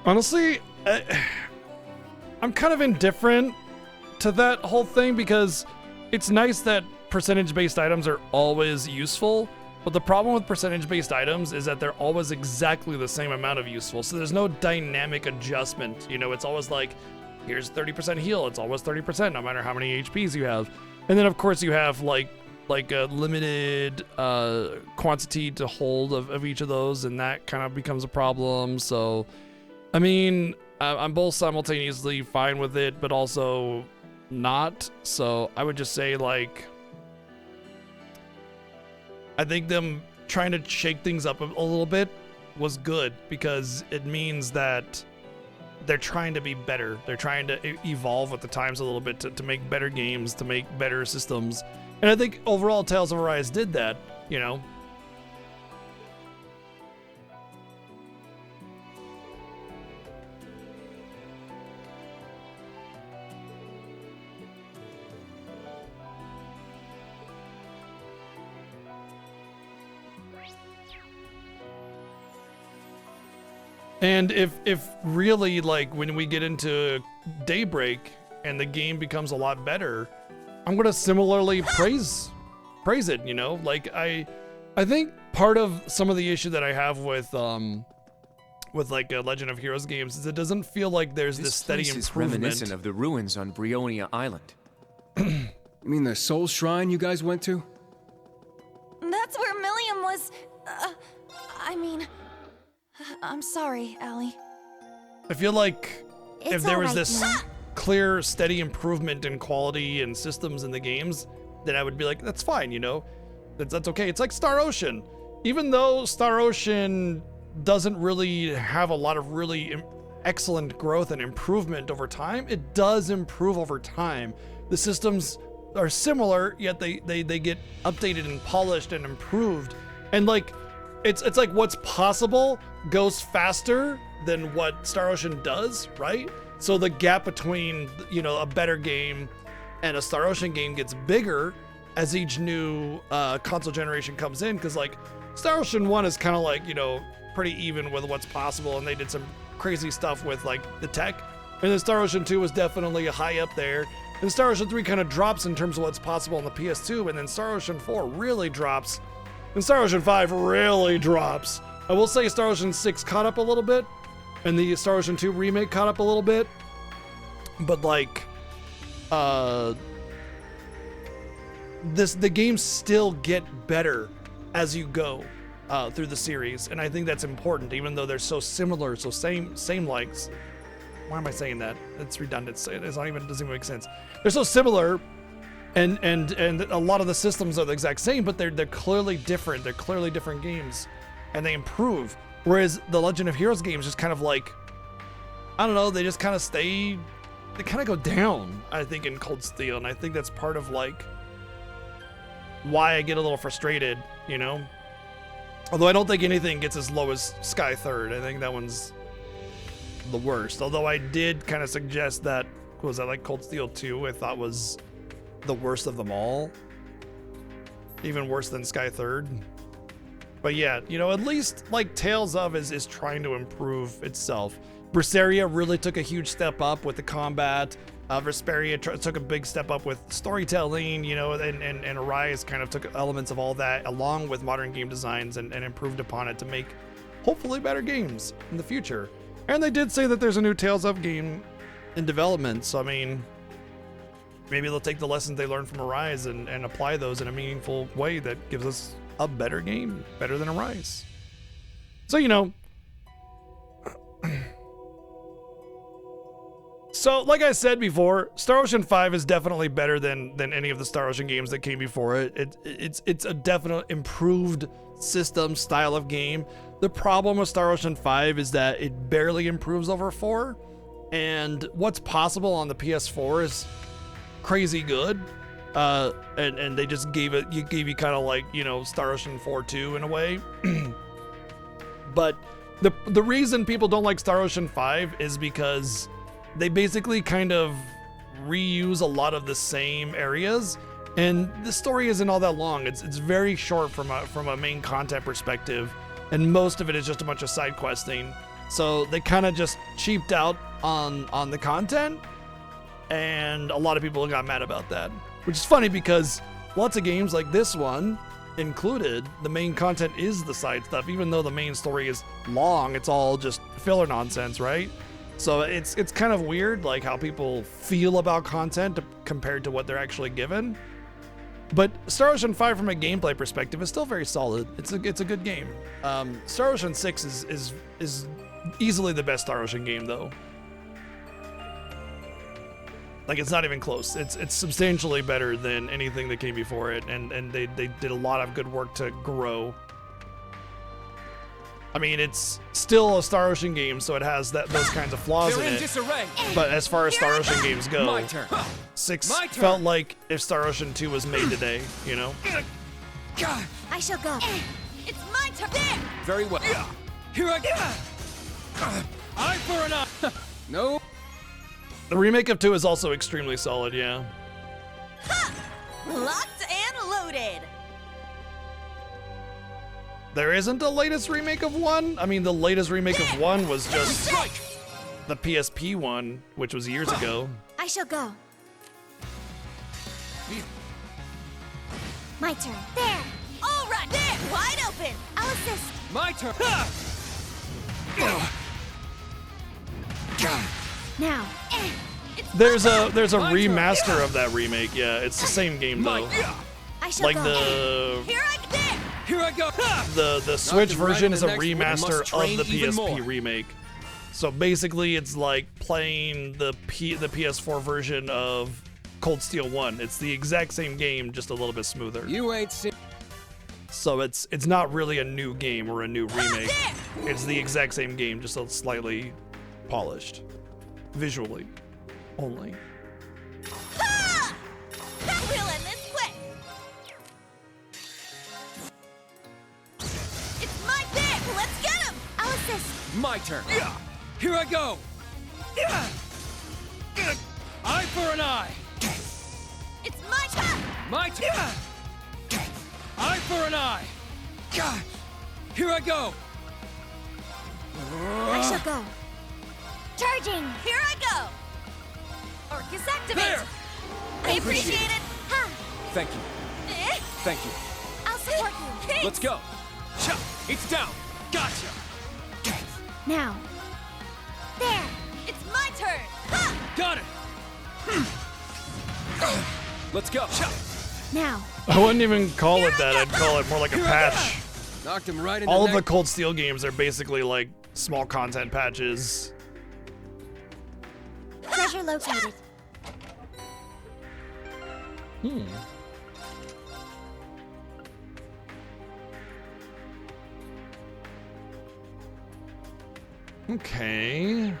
Honestly, I'm kind of indifferent to that whole thing because it's nice that percentage-based items are always useful, but the problem with percentage-based items is that they're always exactly the same amount of useful, so there's no dynamic adjustment. You know, it's always like, here's 30% heal, it's always 30% no matter how many HPs you have. And then of course you have like a limited quantity to hold of each of those, and that kind of becomes a problem. So I mean, I'm both simultaneously fine with it, but also not. So I would just say, like, I think them trying to shake things up a little bit was good because it means that they're trying to be better. They're trying to evolve with the times a little bit to make better games, to make better systems. And I think overall Tales of Arise did that, you know. And if really, like, when we get into Daybreak and the game becomes a lot better, I'm gonna similarly praise it, you know? like I think part of some of the issue that I have with with like Legend of Heroes games is it doesn't feel like there's this steady
place is
improvement.
reminiscent of the ruins on Brionia Island.
You mean the Soul Shrine you guys went to?
That's where Milliam was. I'm sorry, Allie.
I feel like if
It's
there was
alright,
this
Mom.
clear, steady improvement in quality and systems in the games, then I would be like, that's fine, you know? That's okay. It's like Star Ocean. Even though Star Ocean doesn't really have a lot of really excellent growth and improvement over time, it does improve over time. The systems are similar, yet they get updated and polished and improved. And like, it's like what's possible goes faster than what Star Ocean does, right? So the gap between, you know, a better game and a Star Ocean game gets bigger as each new console generation comes in, because like Star Ocean 1 is kind of like, you know, pretty even with what's possible, and they did some crazy stuff with like the tech. And then Star Ocean 2 was definitely high up there. And Star Ocean 3 kind of drops in terms of what's possible on the PS2, and then Star Ocean 4 really drops. And Star Ocean 5 really drops. I will say Star Ocean 6 caught up a little bit, and the Star Ocean 2 remake caught up a little bit. But like, the games still get better as you go through the series, and I think that's important, even though they're so similar, so same likes. Why am I saying that? It's redundant. It's not even, it doesn't even make sense. They're so similar, and a lot of the systems are the exact same, but they're clearly different. They're clearly different games, and they improve. Whereas the Legend of Heroes games just kind of like, I don't know, they just kind of stay, they kind of go down, I think, in Cold Steel, and I think that's part of like why I get a little frustrated, you know? Although I don't think anything gets as low as Sky Third. I think that one's the worst. Although I did kind of suggest that, was that like Cold Steel 2 I thought was the worst of them all. Even worse than Sky Third. But yeah, you know, at least like Tales of is trying to improve itself. Berseria really took a huge step up with the combat. Vesperia took a big step up with storytelling, you know, and Arise kind of took elements of all that along with modern game designs and improved upon it to make hopefully better games in the future. And they did say that there's a new Tales of game in development, so I mean, maybe they'll take the lessons they learned from Arise and apply those in a meaningful way that gives us a better game, better than Arise. So, you know, so like I said before, Star Ocean 5 is definitely better than any of the Star Ocean games that came before it. It's a definite improved system style of game. The problem with Star Ocean 5 is that it barely improves over 4, and what's possible on the PS4 is crazy good. And they just gave you kind of like, you know, Star Ocean 4 2 in a way. But the reason people don't like Star Ocean 5 is because they basically kind of reuse a lot of the same areas, and the story isn't all that long. It's very short from a main content perspective, and most of it is just a bunch of side questing. So they kind of just cheaped out on the content, and a lot of people got mad about that. Which is funny because lots of games like this one included, the main content is the side stuff, even though the main story is long. It's all just filler nonsense, right? So it's kind of weird, like how people feel about content compared to what they're actually given. But Star Ocean 5 from a gameplay perspective is still very solid. It's a good game. Star Ocean 6 is easily the best Star Ocean game though. Like, it's not even close. It's substantially better than anything that came before it, and they did a lot of good work to grow. I mean, it's still a Star Ocean game, so it has those kinds of flaws in it.
Disarray.
But as far as Star Ocean games go,
My turn.
6
My turn.
felt like if Star Ocean 2 was made today, you know?
I shall go.
It's my turn. There.
Very well. Here I go. Eye for an eye.
No.
The remake of 2 is also extremely solid, yeah.
Locked and loaded.
There isn't a latest remake of 1? I mean, the latest remake of 1 was just the PSP one, which was years ago.
I shall go. My turn. There.
All right, there. Wide open.
I'll assist.
My turn.
Now.
There's a remaster of that remake. Yeah, it's the same game though.
I shall
Like
go.
the
Here I go.
the Switch
Knock him right
version
in
is
the
a
next one.
remaster
Must train
of the
even
PSP
more.
remake. So basically, it's like playing the PS4 version of Cold Steel 1. It's the exact same game, just a little bit smoother.
You ain't seen.
So it's not really a new game or a new remake. It's the exact same game, just a slightly polished, visually, only.
We'll end this quick. It's my pick. Let's get him.
I'll assist.
My turn. Here I go. Eye for an eye.
It's my turn.
My turn. Eye for an eye. Here I go.
I shall go. Charging.
Here I go. Orcus activate.
There.
I appreciate it.
Ha!
Thank you. Thank you.
I'll support you.
Let's go. Cha! It's down. Gotcha.
Now. There.
It's my turn. Ha!
Got it. Let's go. Cha!
Now.
I wouldn't even call it that. I'd call it more like a patch.
Knocked him right in
All
the
of the
neck.
Cold Steel games are basically like small content patches.
Treasure located.
Okay.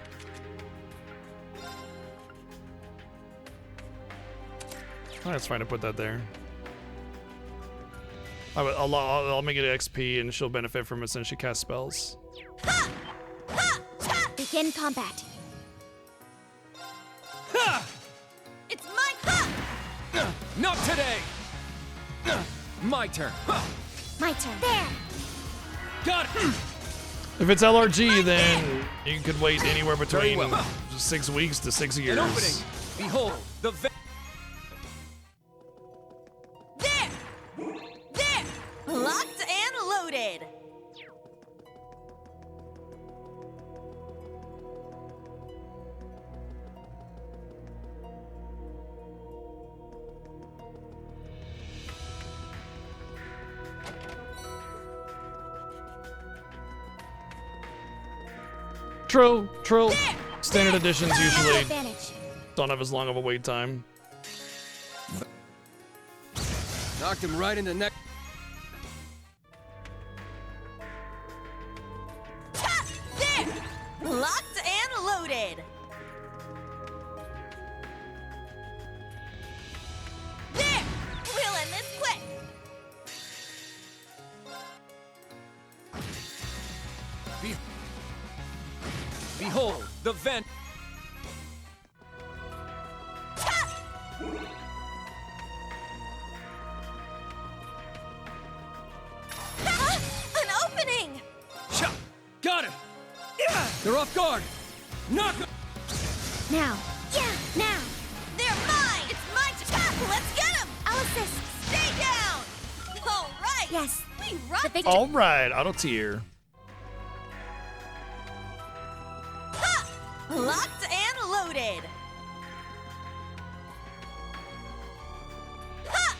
Oh, it's fine to put that there. I'll make it XP and she'll benefit from it since she casts spells.
Begin combat.
It's my turn.
Not today. My turn.
My turn. There.
Got it.
If it's LRG, then you could wait anywhere
Very
between
well.
6 weeks to 6
An
years.
opening. Behold the.
There. Locked and loaded.
True. Standard editions usually
Advantage.
don't have as long of a wait time.
Knocked him right in the neck.
There. Locked and loaded. There. We'll end this quick.
Behold the vent.
An opening.
Cha! Got it. They're off guard. Knock 'em.
Now. Yeah. Now.
They're mine. It's my turn. Let's get him.
I'll assist.
Stay down. All right.
Yes.
We rocked it.
All right, auto tier.
Locked and loaded. Ha!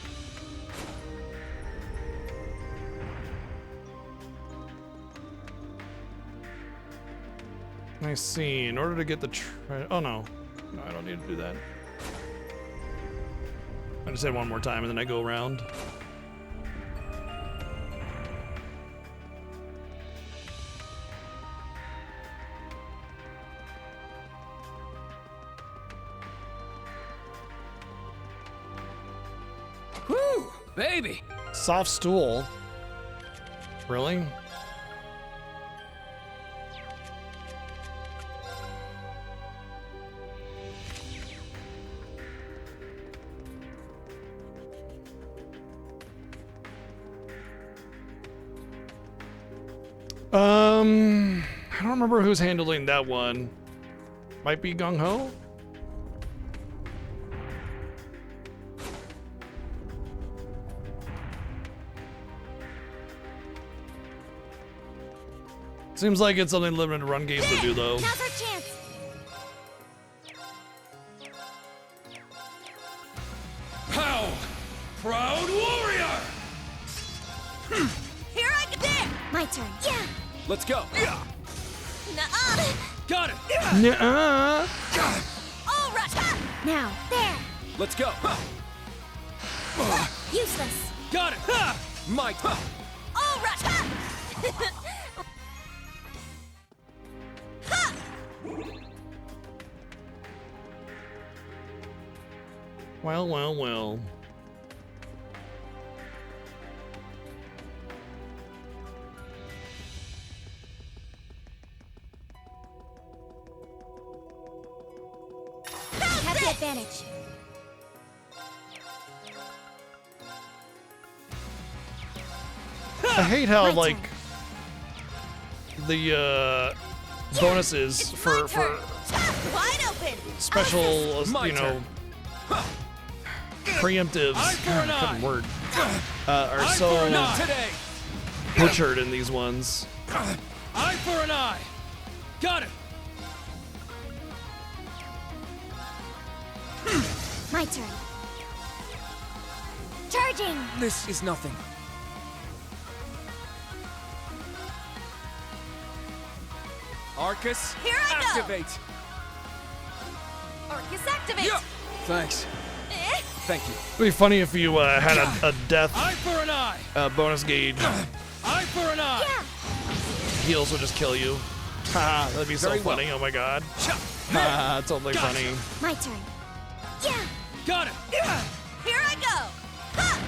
I see. In order to get the oh no, I don't need to do that. I just hit one more time and then I go around.
Whew, baby.
Soft stool. Really? I don't remember who's handling that one. Might be Gung Ho? Seems like it's something limited run games to do though.
Now's our chance.
proud warrior!
Here I go! There!
My turn. Yeah!
Let's go!
Nuh-uh!
Got it!
Nuh-uh.
All right! Ha!
Now, there!
Let's go!
Useless!
Got it!
My turn!
All right! Ha! Ha!
Well, well, well.
Have the advantage.
I hate how
My
like
turn.
the bonuses for
Wide open!
special,
My
you know,
turn.
preemptives.
Eye for an eye.
Couldn't word. Are
Eye
so
for an eye! Today!
butchered in these ones.
Eye for an eye! Got it!
My turn. Charging!
This is nothing. Arcus,
Here I go.
activate!
Arcus activate!
Yeah. Thanks.
Eh?
Thank you.
It'd be funny if you had a death
Eye for an eye!
bonus gauge.
Eye for an eye!
Heals will just kill you. Haha, that'd be so
Very well.
funny. Oh my god. Haha, totally
Gotcha.
funny.
My turn. Yeah!
Got it!
Here I go! Ha!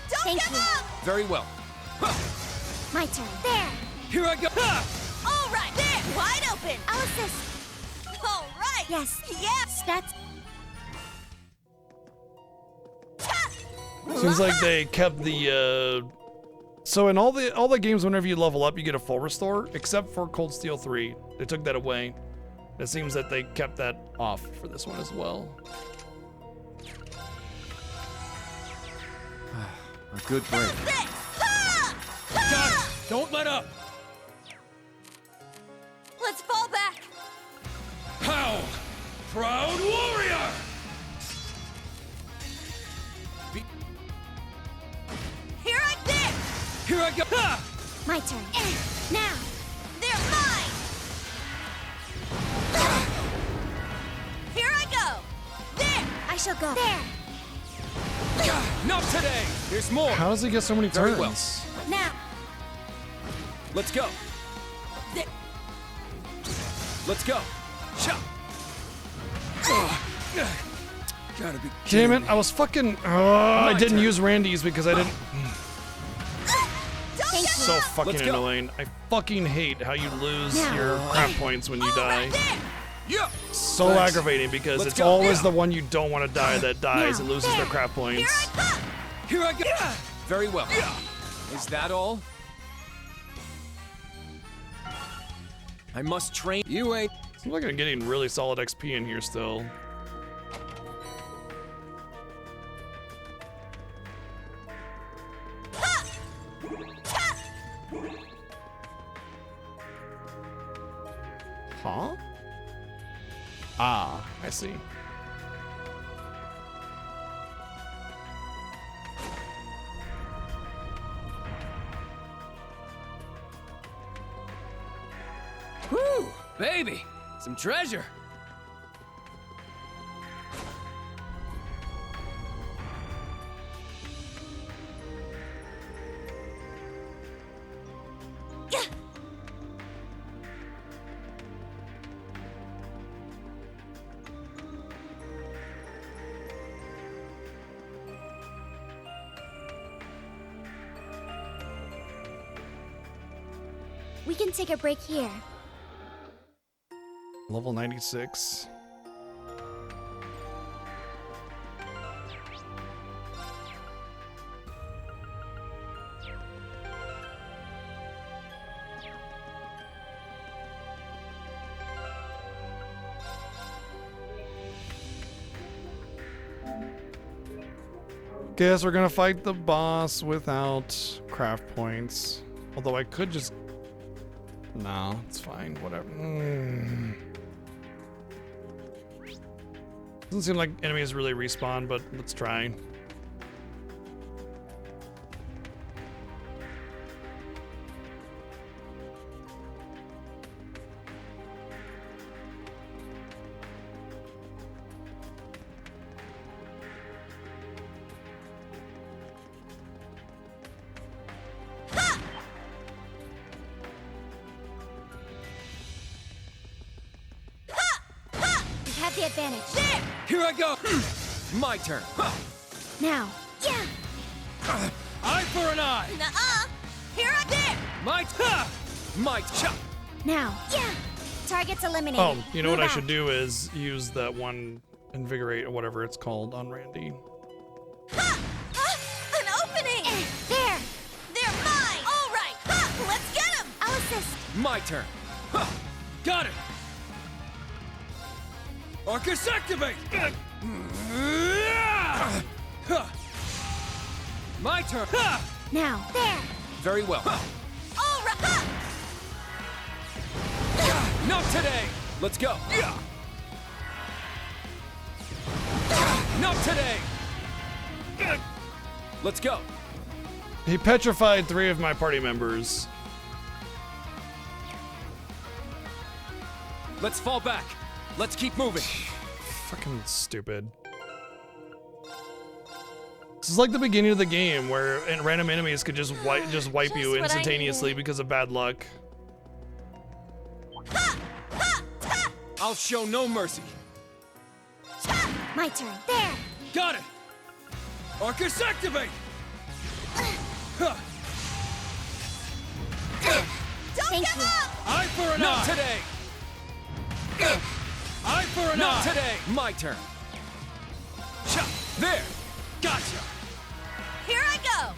Don't
Thank
give
you.
up!
Very well.
My turn. There!
Here I go!
All right, there! Wide open!
I'll assist.
All right!
Yes.
Yes!
That's...
Seems like they kept the so in all the games whenever you level up you get a full restore, except for Cold Steel 3. They took that away. It seems that they kept that off for this one as well.
A good break.
Got it! Don't let up!
Let's fall back!
How? Proud warrior!
Here I there!
Here I go!
My turn. Now!
They're mine! Here I go! There!
I shall go. There!
Not today! There's more!
How does he get so many
Very
turns?
well.
Now!
Let's go!
There.
Let's go! Cha!
Gotta be
Damn
kidding
it, I was fucking I didn't use Randy's because I didn't
Thank
so
you.
fucking
Let's go.
annoying. I fucking hate how you lose
Now.
your crap points when you die.
Yeah!
So
Thanks.
aggravating because
Let's
it's
go.
always
Yeah.
the one you don't want to die that dies
Now.
and loses their
There.
crap points.
Here I go! Very well. Is that all? I must train. You ain't.
Seems like I'm getting really solid XP in here still. Huh? Ah, I see.
Whew, baby, some treasure.
We can take a break here.
Level 96. Guess we're gonna fight the boss without craft points. Although I could just... No, it's fine, whatever. Doesn't seem like enemies really respawn, but let's try.
You have the advantage.
There!
Here I go! My turn.
Now. Yeah.
Eye for an eye!
Nuh-uh! Here I there!
My chop!
Now. Yeah. Target's eliminated.
Oh, you know what I
Move
should
out.
do is use that one invigorate or whatever it's called on Randy.
An opening!
There.
They're mine! All right! Ha! Let's get them!
I'll assist.
My turn. Got it! Arcus activate! My turn!
Now. There.
Very well.
All right! Ha!
Not today! Let's go! Not today! Let's go!
He petrified 3 of my party members.
Let's fall back. Let's keep moving.
Fucking stupid. This is like the beginning of the game where random enemies could just wipe
Just
you
what I
instantaneously
needed.
because of bad luck.
I'll show no mercy.
My turn. There.
Got it! Arcus activate!
Don't
Thank
give
you.
up!
Eye for an eye! Not today! Eye for an eye! Not today! My turn. Chop! There! Gotcha!
Here I go!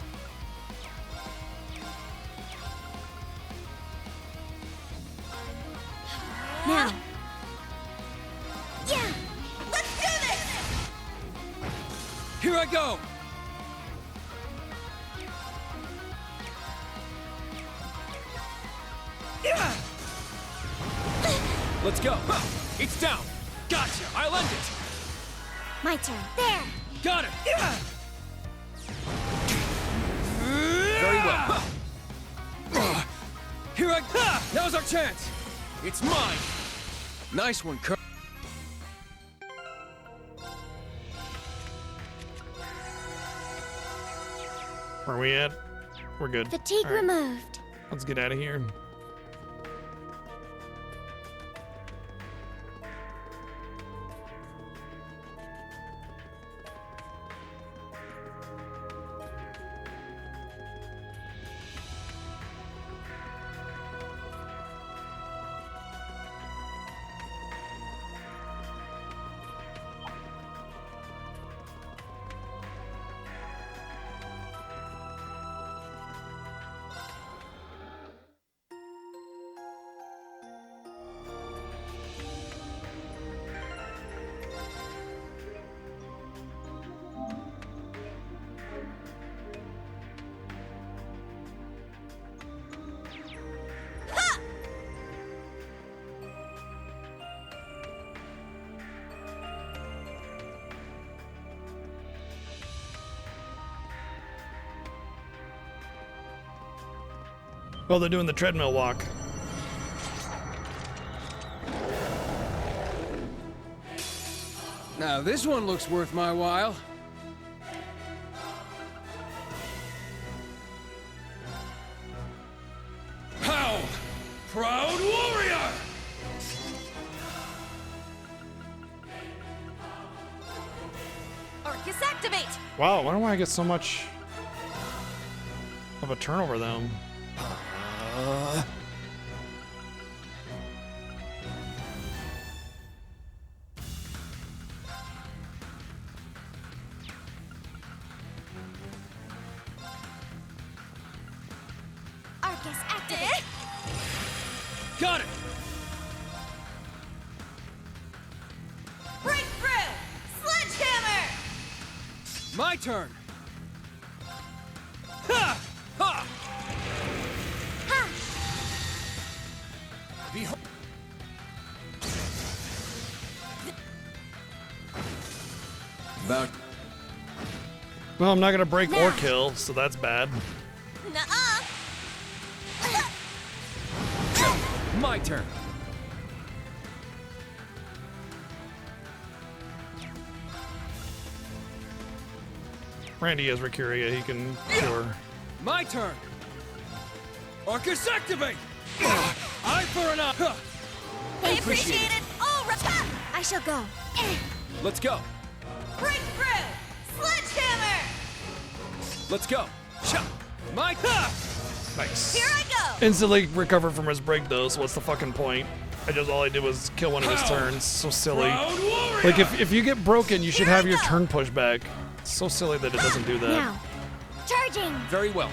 Now. Yeah.
Let's do this!
Here I go! Let's go! It's down! Gotcha! I'll end it!
My turn. There.
Got it! Very well. Here I go! Now's our chance! It's mine! Nice one, Kurt.
Where are we at? We're good.
Fatigue
All right,
removed.
let's get out of here. Oh, they're doing the treadmill walk.
Now this one looks worth my while.
How? Proud warrior!
Arcus activate!
Wow, why do I get so much of a turn over them?
Arcus activate.
Got it!
Breakthrough! Sledgehammer!
My turn! Ha! Ha!
Ha!
Behold!
About.
Well, I'm not gonna break or kill, so that's bad.
Nuh-uh.
My turn.
Randy has Recuria, he can cure.
My turn. Arcus activate. Eye for an eye.
I appreciate it. All right. I shall go.
Let's go.
Breakthrough! Sledgehammer!
Let's go. My
Nice.
Here I go!
Instantly recovered from his break though, so what's the fucking point? All I did was kill one of his turns. So silly. Like if you get broken, you should have your turn pushed back. It's so silly that it doesn't do that.
Now. Charging!
Very well.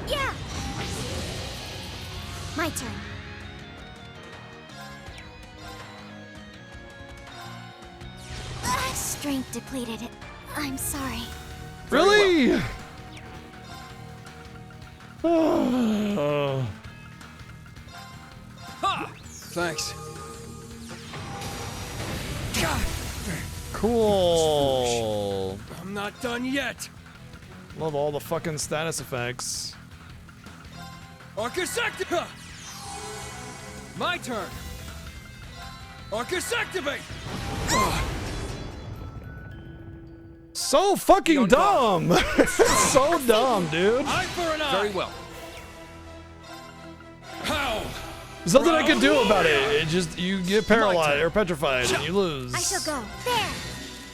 Yeah! My turn. Strength depleted. I'm sorry.
Really? Oh.
Thanks.
Cool.
I'm not done yet.
Love all the fucking status effects.
Arcus activate. My turn. Arcus activate.
So fucking dumb. So dumb, dude.
Eye for an eye.
Very well.
How?
There's nothing I can do about it. It just, you get paralyzed or petrified and you lose.
I shall go. There.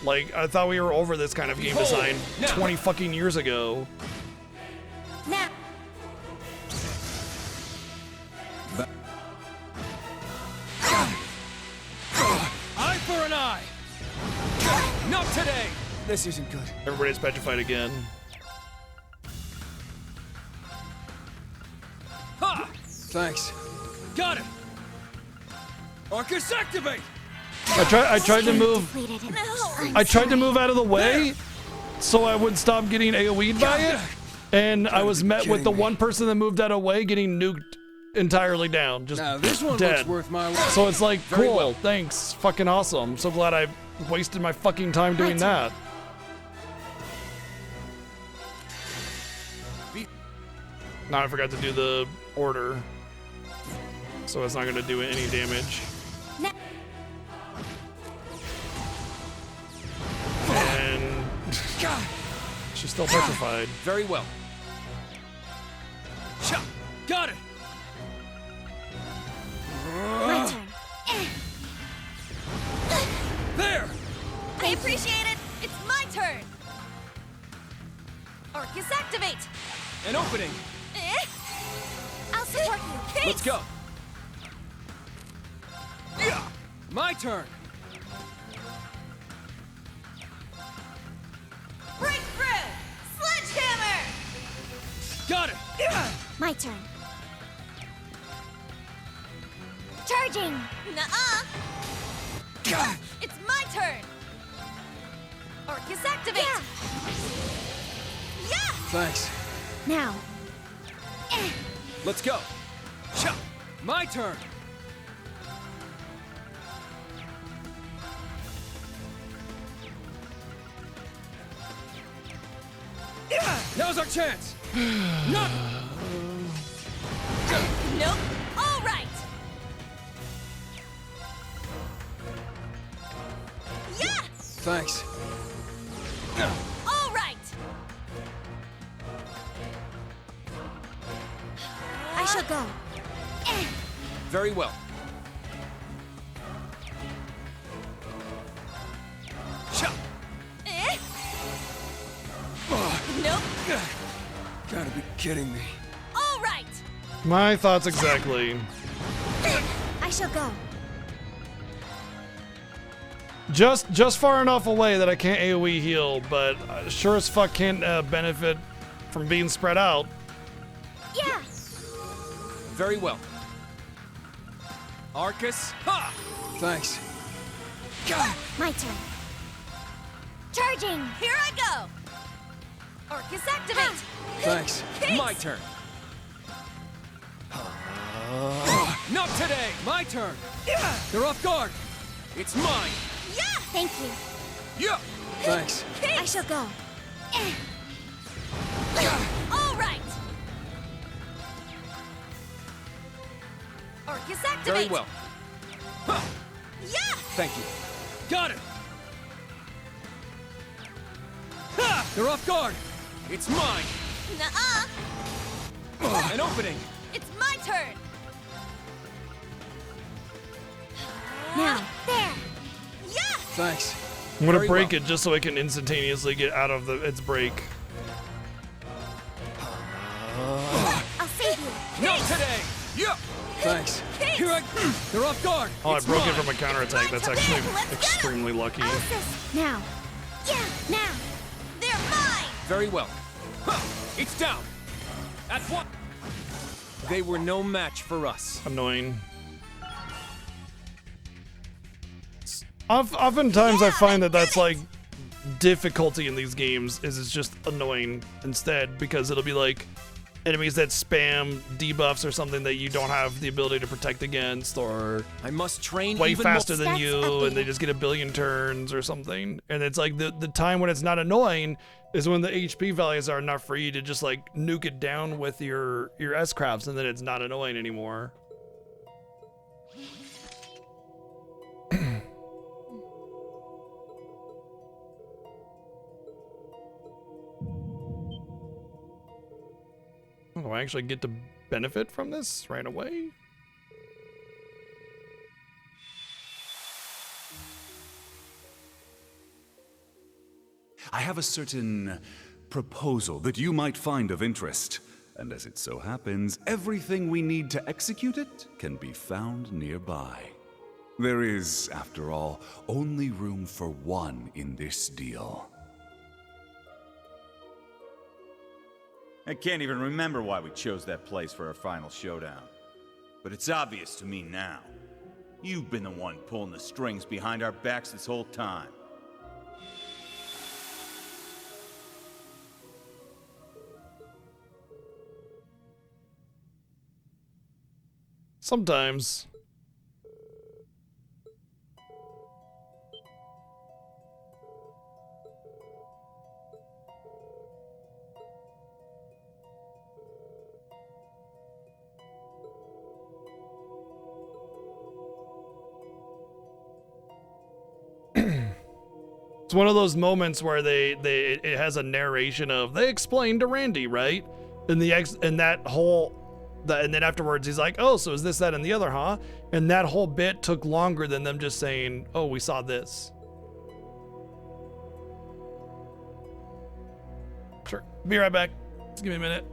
Like, I thought we were over this kind of game design 20 fucking years ago.
Now.
Eye for an eye. Not today. This isn't good.
Everybody's petrified again.
Ha!
Thanks.
Got it. Arcus activate.
I tried to move. I tried to move out of the way so I would stop getting AoE'd by it, and I was met with the one person that moved out of the way getting nuked entirely down, just
Now this one
dead.
looks worth my while.
So it's like, cool, thanks, fucking awesome. So glad I wasted my fucking time doing that. Now I forgot to do the order, so it's not gonna do any damage. And she's still petrified.
Very well.
Got it.
My turn.
There.
I appreciate it. It's my turn. Arcus activate.
An opening.
I'll support you.
Let's go. My turn.
Breakthrough! Sledgehammer!
Got it.
My turn. Charging.
Nuh-uh. It's my turn. Arcus activate. Yeah.
Thanks.
Now.
Let's go.
My turn. Now's our chance. Not.
Nope. All right. Yeah.
Thanks.
All right.
I shall go.
Very well.
Nope.
Gotta be kidding me.
All right.
My thoughts exactly.
I shall go.
Just far enough away that I can't AoE heal, but sure as fuck can't benefit from being spread out.
Yeah.
Very well.
Arcus. Ha!
Thanks.
My turn. Charging.
Here I go. Arcus activate.
Thanks.
My turn.
Not today. My turn. You're off guard.
It's mine.
Yeah! Thank you.
Yeah!
Thanks.
I shall go.
All right. Arcus activate.
Very well. Huh.
Yeah.
Thank you. Got it! Ha! They're off guard! It's mine!
Nuh-uh.
An opening!
It's my turn.
Now, there.
Yeah.
Thanks.
I'm gonna
Very
break
well.
it just so I can instantaneously get out of its break.
I'll save you.
Not today! Yeah!
Thanks.
Here I... They're off guard!
Oh, I
It's
broke it
mine.
from a counterattack. That's actually extremely lucky.
Now. Yeah, now.
They're mine.
Very well. Huh. It's down! At one! They were no match for us.
Annoying. Oftentimes I find that that's like difficulty in these games is it's just annoying instead, because it'll be like enemies that spam debuffs or something that you don't have the ability to protect against, or
I must train
way
even
faster
more.
than you and they just get a billion turns or something. And it's like the time when it's not annoying is when the HP values are enough for you to just like nuke it down with your S-Crafts, and then it's not annoying anymore. Do I actually get to benefit from this right away?
I have a certain proposal that you might find of interest. And as it so happens, everything we need to execute it can be found nearby. There is, after all, only room for one in this deal.
I can't even remember why we chose that place for our final showdown. But it's obvious to me now. You've been the one pulling the strings behind our backs this whole time.
Sometimes. It's one of those moments where it has a narration of they explained to Randy, right? And and then afterwards he's like, oh, so is this, that, and the other, huh? And that whole bit took longer than them just saying, oh, we saw this. Sure, be right back. Just give me a minute.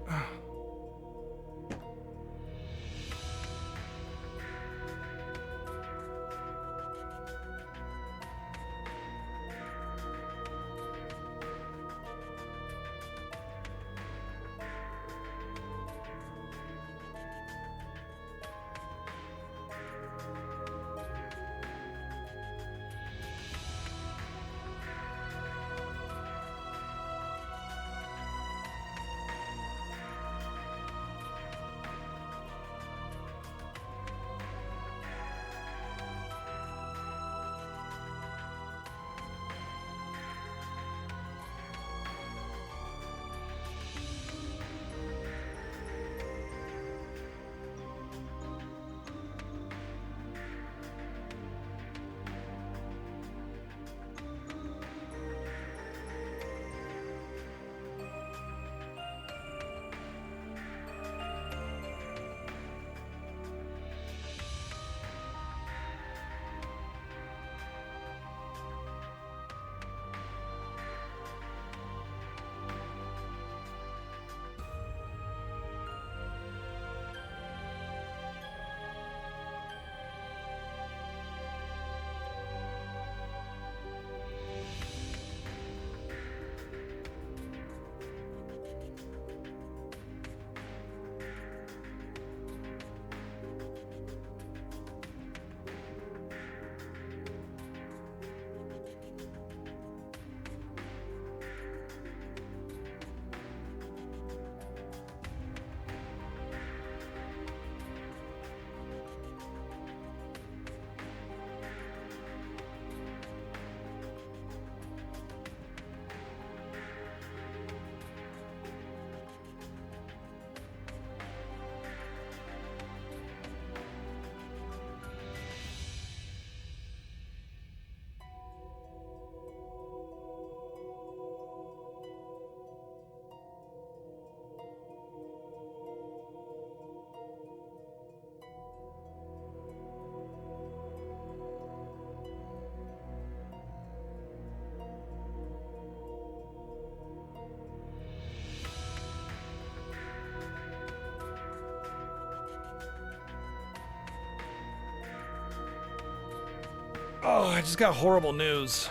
Oh, I just got horrible news.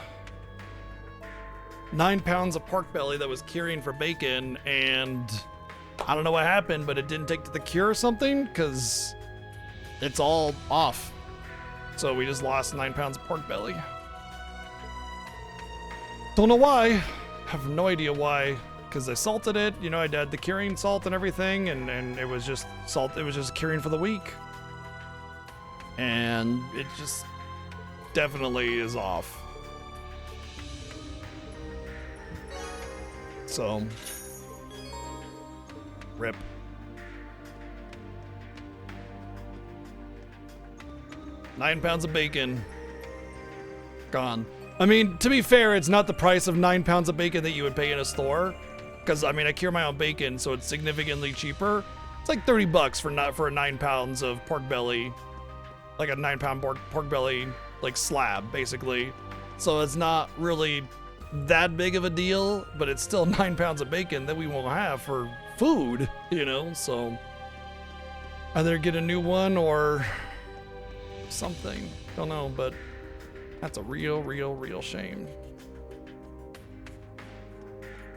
9 pounds of pork belly that was curing for bacon, and I don't know what happened, but it didn't take to the cure or something, because it's all off. So we just lost 9 pounds of pork belly. Don't know why. Have no idea why. Because I salted it, you know, I did the curing salt and everything, and it was just salt, it was just curing for the week. And it just definitely is off. So, rip. $9 pounds of bacon. Gone. I mean, to be fair, it's not the price of 9 pounds of bacon that you would pay in a store. Because, I mean, I cure my own bacon, so it's significantly cheaper. It's like $30 for 9 pounds of pork belly. Like a 9-pound pork belly, like, slab, basically. So it's not really that big of a deal, but it's still 9 pounds of bacon that we won't have for food, you know? So either get a new one or something. Don't know, but that's a real shame.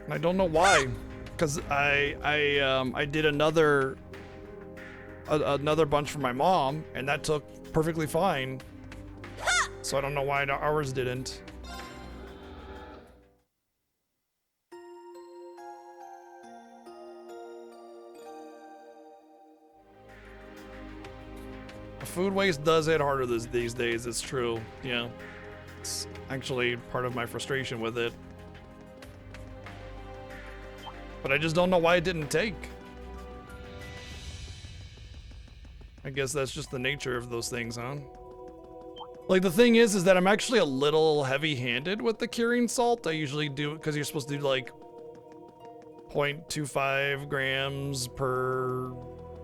And I don't know why, because I did another bunch for my mom, and that took perfectly fine. So I don't know why ours didn't. Food waste does hit harder these days, it's true. Yeah. It's actually part of my frustration with it. But I just don't know why it didn't take. I guess that's just the nature of those things, huh? Like, the thing is that I'm actually a little heavy-handed with the curing salt. I usually do, because you're supposed to do like 0.25 grams per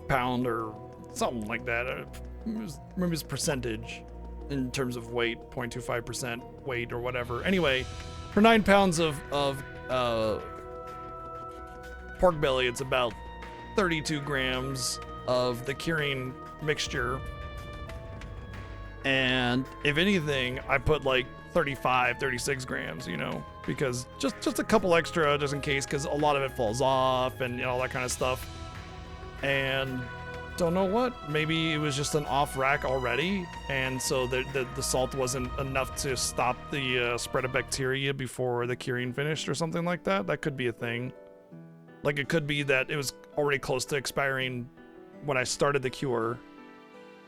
pound or something like that. Remember his percentage in terms of weight, 0.25% weight or whatever. Anyway, for 9 pounds of pork belly, it's about 32 grams of the curing mixture. And if anything, I put like 35, 36 grams, you know, because just a couple extra just in case, because a lot of it falls off and, you know, all that kind of stuff. And don't know what, maybe it was just an off rack already, and so the salt wasn't enough to stop the spread of bacteria before the curing finished or something like that. That could be a thing. Like, it could be that it was already close to expiring when I started the cure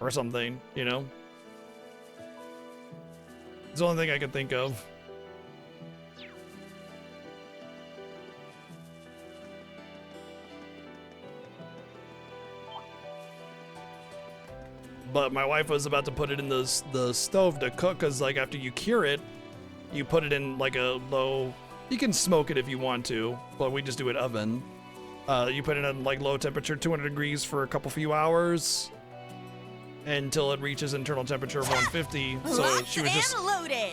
or something, you know? It's the only thing I can think of. But my wife was about to put it in the stove to cook, because like after you cure it, you put it in like a low, you can smoke it if you want to, but we just do it oven. You put it in like low temperature, 200 degrees for a few hours until it reaches internal temperature of 150. So she was just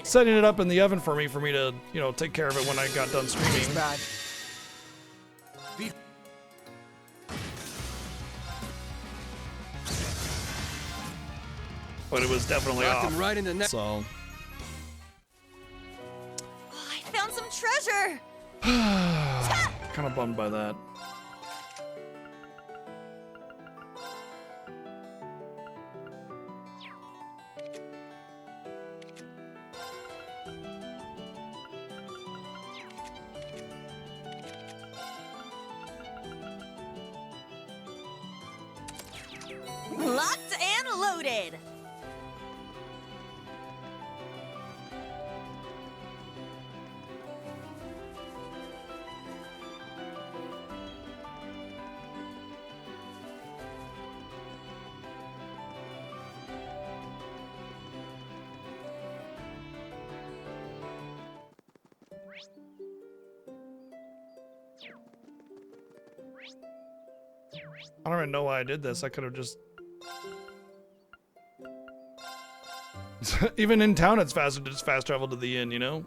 setting it up in the oven for me to, you know, take care of it when I got done streaming. But it was definitely off.
Right in the neck.
So.
Oh, I found some treasure.
Kind of bummed by that.
Locked and loaded.
I don't even know why I did this. I could have just... Even in town, it's faster to just fast travel to the inn, you know?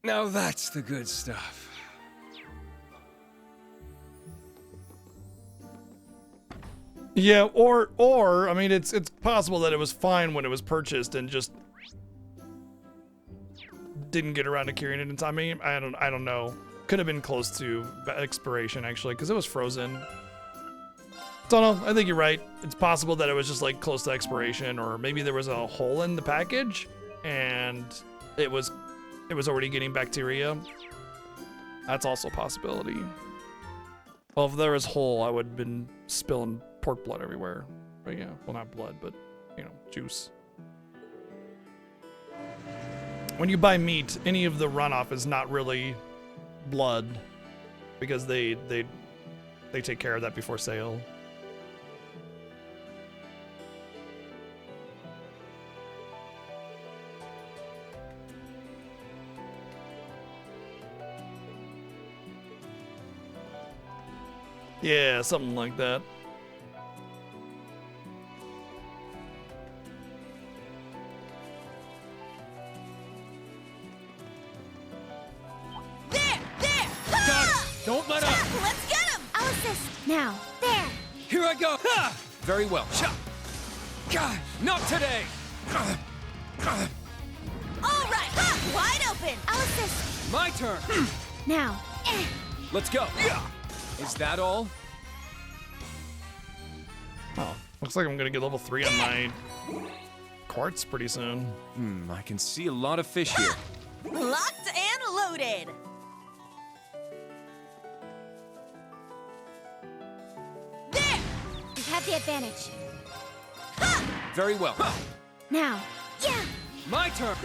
Now that's the good stuff.
Yeah, or I mean, it's possible that it was fine when it was purchased and just didn't get around to carrying it in time. I mean, I don't know. Could have been close to expiration actually, because it was frozen. Don't know. I think you're right. It's possible that it was just like close to expiration, or maybe there was a hole in the package and it was already getting bacteria. That's also a possibility. Well, if there was a hole, I would have been spilling pork blood everywhere. But yeah, well, not blood, but you know, juice. When you buy meat, any of the runoff is not really blood, because they take care of that before sale. Yeah, something like that.
Don't let up!
Let's get him! I'll assist. Now, there.
Here I go! Ha! Very well. God, not today!
All right, wide open. I'll assist.
My turn!
Now.
Let's go! Is that all?
Oh, looks like I'm gonna get level 3 on my quartz pretty soon.
I can see a lot of fish here.
Locked and loaded.
You have the advantage.
Very well.
Now. Yeah.
My turn!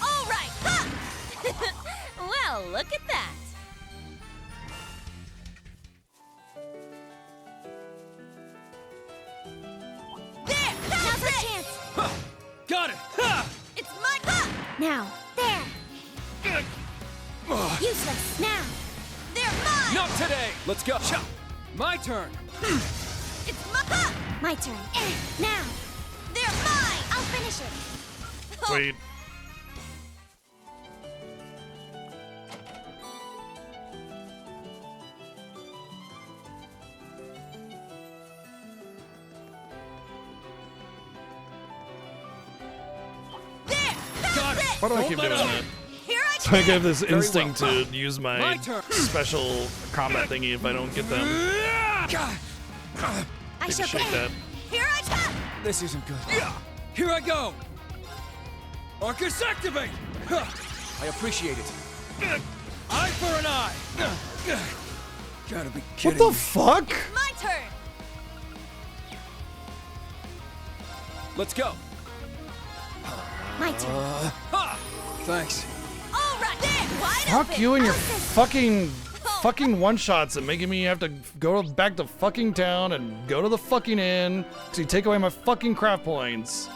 All right.
Well, look at that.
There.
Now's our chance.
Got it!
It's my.
Now. There. Useless. Now.
They're mine.
Not today! Let's go! My turn!
It's my.
My turn. Now.
They're mine.
I'll finish it.
Sweet. Why do I keep doing that? So I have this instinct to use my special combat thingy if I don't get them.
I shall
shake that.
Here I come.
This isn't good. Here I go! Arcus activate! I appreciate it. Eye for an eye! Gotta be kidding
What the
me.
fuck?
My turn.
Let's go!
My turn.
Thanks.
All right. There. Wide
Fuck
open.
you and your fucking one-shots and making me have to go back to fucking town and go to the fucking inn because you take away my fucking craft points.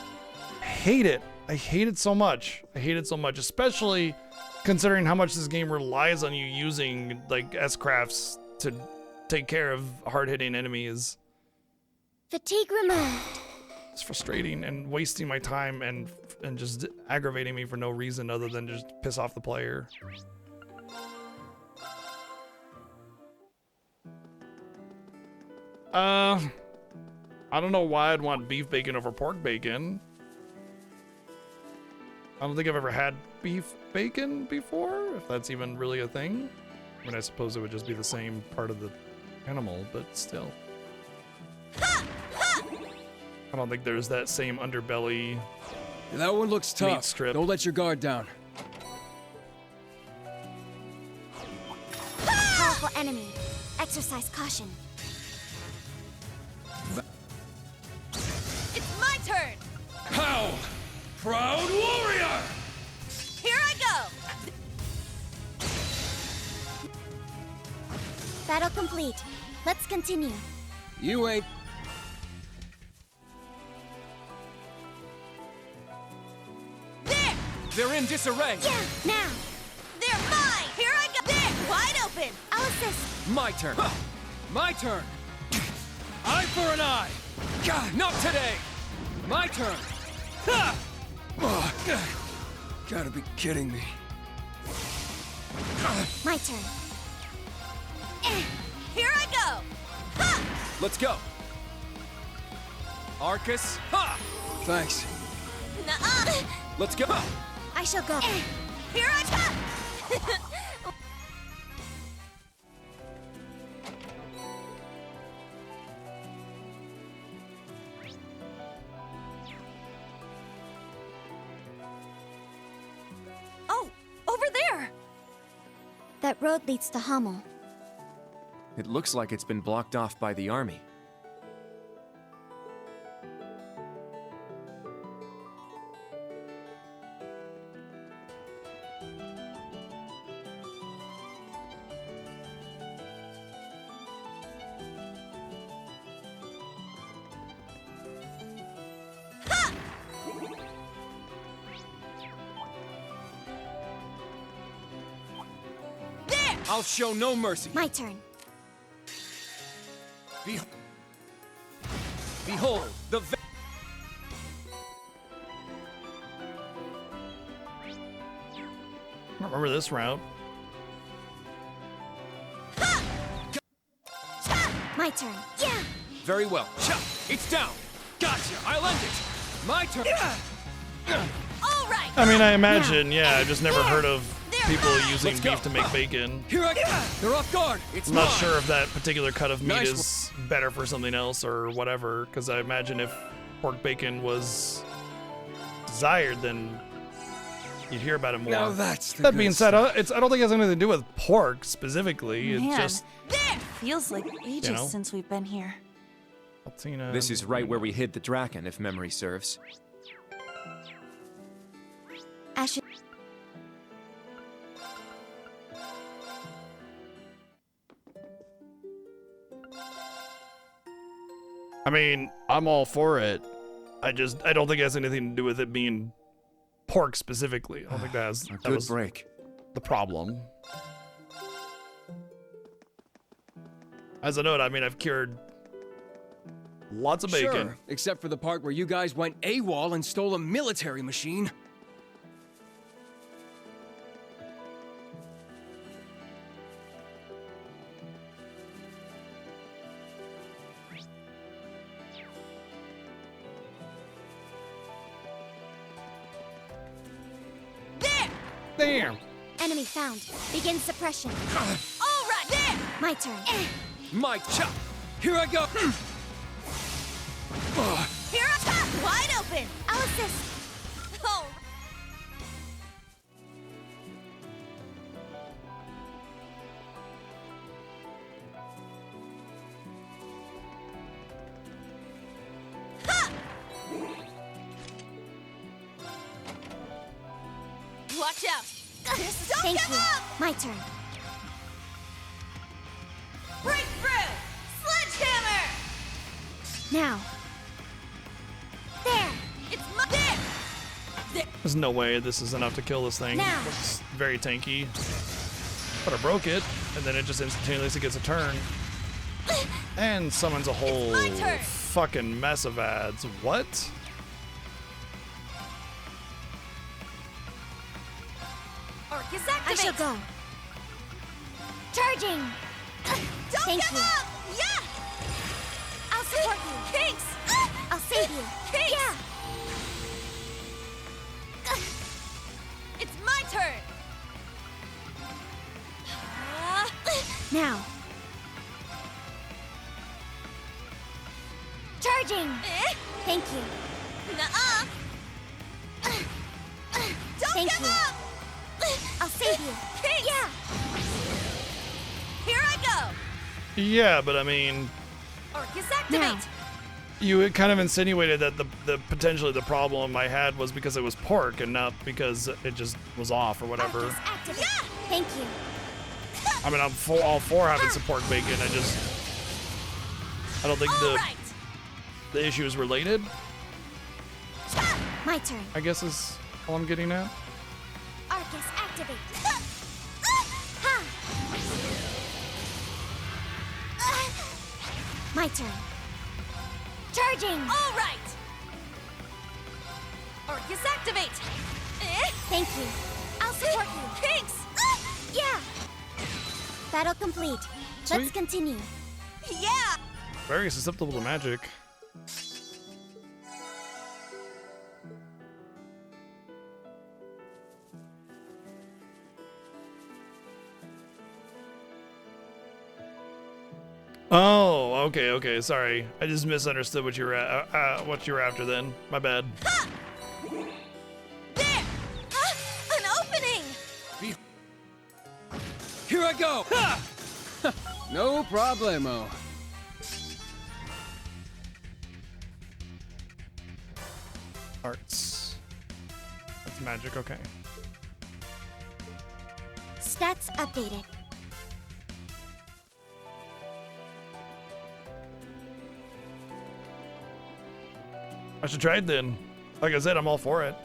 I hate it. I hate it so much. I hate it so much, especially considering how much this game relies on you using like S-crafts to take care of hard-hitting enemies.
Fatigue removed.
It's frustrating and wasting my time and just aggravating me for no reason other than just piss off the player. I don't know why I'd want beef bacon over pork bacon. I don't think I've ever had beef bacon before, if that's even really a thing. I mean, I suppose it would just be the same part of the animal, but still. I don't think there's that same underbelly.
That one looks tough.
Strip.
Don't let your guard down.
Powerful enemy. Exercise caution.
It's my turn.
How? Proud warrior!
Here I go.
Battle complete. Let's continue.
You ain't. They're in disarray.
Yeah, now.
They're mine. Here I go. There. Wide open.
I'll assist.
My turn. My turn. Eye for an eye. God, not today. My turn. Gotta be kidding me.
My turn.
Here I go.
Let's go. Arcus, ha!
Thanks.
Nuh-uh.
Let's go.
I shall go.
Here I come! Oh, over there!
That road leads to Hamel.
It looks like it's been blocked off by the army. I'll show no mercy.
My turn.
Behold, the
I don't remember this route.
My turn. Yeah.
Very well. Cha! It's down. Gotcha. I'll end it. My turn.
All right.
I mean, I imagine, yeah, I've just never heard of people using
Let's go.
beef to make bacon.
Here I go. They're off guard. It's
I'm not
mine.
sure if that particular cut of meat
Nice
is better for something else or whatever, because I imagine if pork bacon was desired, then you'd hear about it more.
Now that's the
that
good
being said, I don't think it has anything to do with pork specifically.
Man,
It's just
feels like ages
know.
since we've been here.
Altina.
This is right where we hid the Draken, if memory serves.
Ash.
I mean, I'm all for it. I don't think it has anything to do with it being pork specifically. I don't think that has that
Good
was
break.
the problem. As a note, I mean, I've cured lots of bacon.
Sure, except for the part where you guys went AWOL and stole a military machine.
Damn.
Enemy found. Begin suppression.
All right, there!
My turn.
My chop. Here I go.
Here I come! Wide open!
I'll assist.
Oh. Ha! Watch out! Don't
Thank
give
you.
up!
My turn.
Breakthrough! Sledgehammer!
Now. There.
It's my there!
There's no way this is enough to kill this thing.
Now.
It's very tanky. But I broke it, and then it just instantaneously gets a turn. And summons a whole
my turn.
fucking mess of ads. What?
Arcus
I
activate!
shall go. Charging.
Don't
Thank
give
you.
up! Yeah!
I'll support you.
Kinks!
I'll save you.
Kinks!
Yeah.
It's my turn!
Now. Charging. Thank you.
Nuh-uh! Don't
Thank
give
you.
up!
I'll save you.
Kinks!
Yeah.
Here I go!
Yeah, but I mean,
Arcus activate!
you had kind of insinuated that the potentially the problem I had was because it was pork and not because it just was off or whatever.
Arcus activate. Yeah. Thank you.
I mean, I'm all for having some pork bacon. I don't think the issue is related.
My turn.
I guess is all I'm getting at.
Arcus activate. My turn. Charging.
All right! Arcus activate!
Thank you. I'll support you.
Kinks!
Yeah. Battle complete. Let's
Sweet.
continue.
Yeah!
Very susceptible to magic. Oh, okay. Sorry, I just misunderstood what you were after. Then, my bad.
There! An opening!
Here I go!
No problemo.
Arts. That's magic. Okay.
Stats updated.
I should try it then. Like I said, I'm all for it.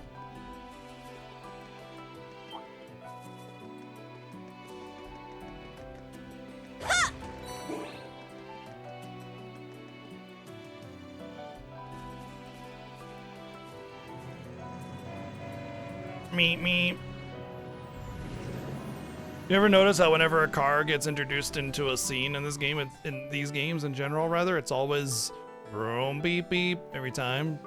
Meep. You ever notice how whenever a car gets introduced into a scene in this game, in these games in general, rather, it's always vroom beep beep every time?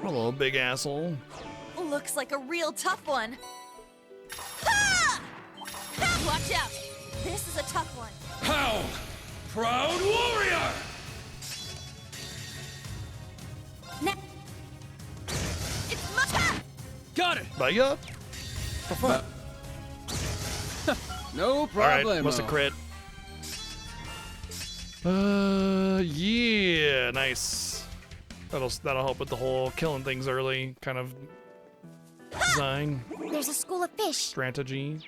Hello, big asshole.
Looks like a real tough one. Ha! Watch out! This is a tough one.
How? Proud warrior!
It's my
Got it!
Bye.
No
All
problemo.
right, must have crit. Yeah, nice. That'll help with the whole killing things early kind of design.
There's a school of fish.
Strategy.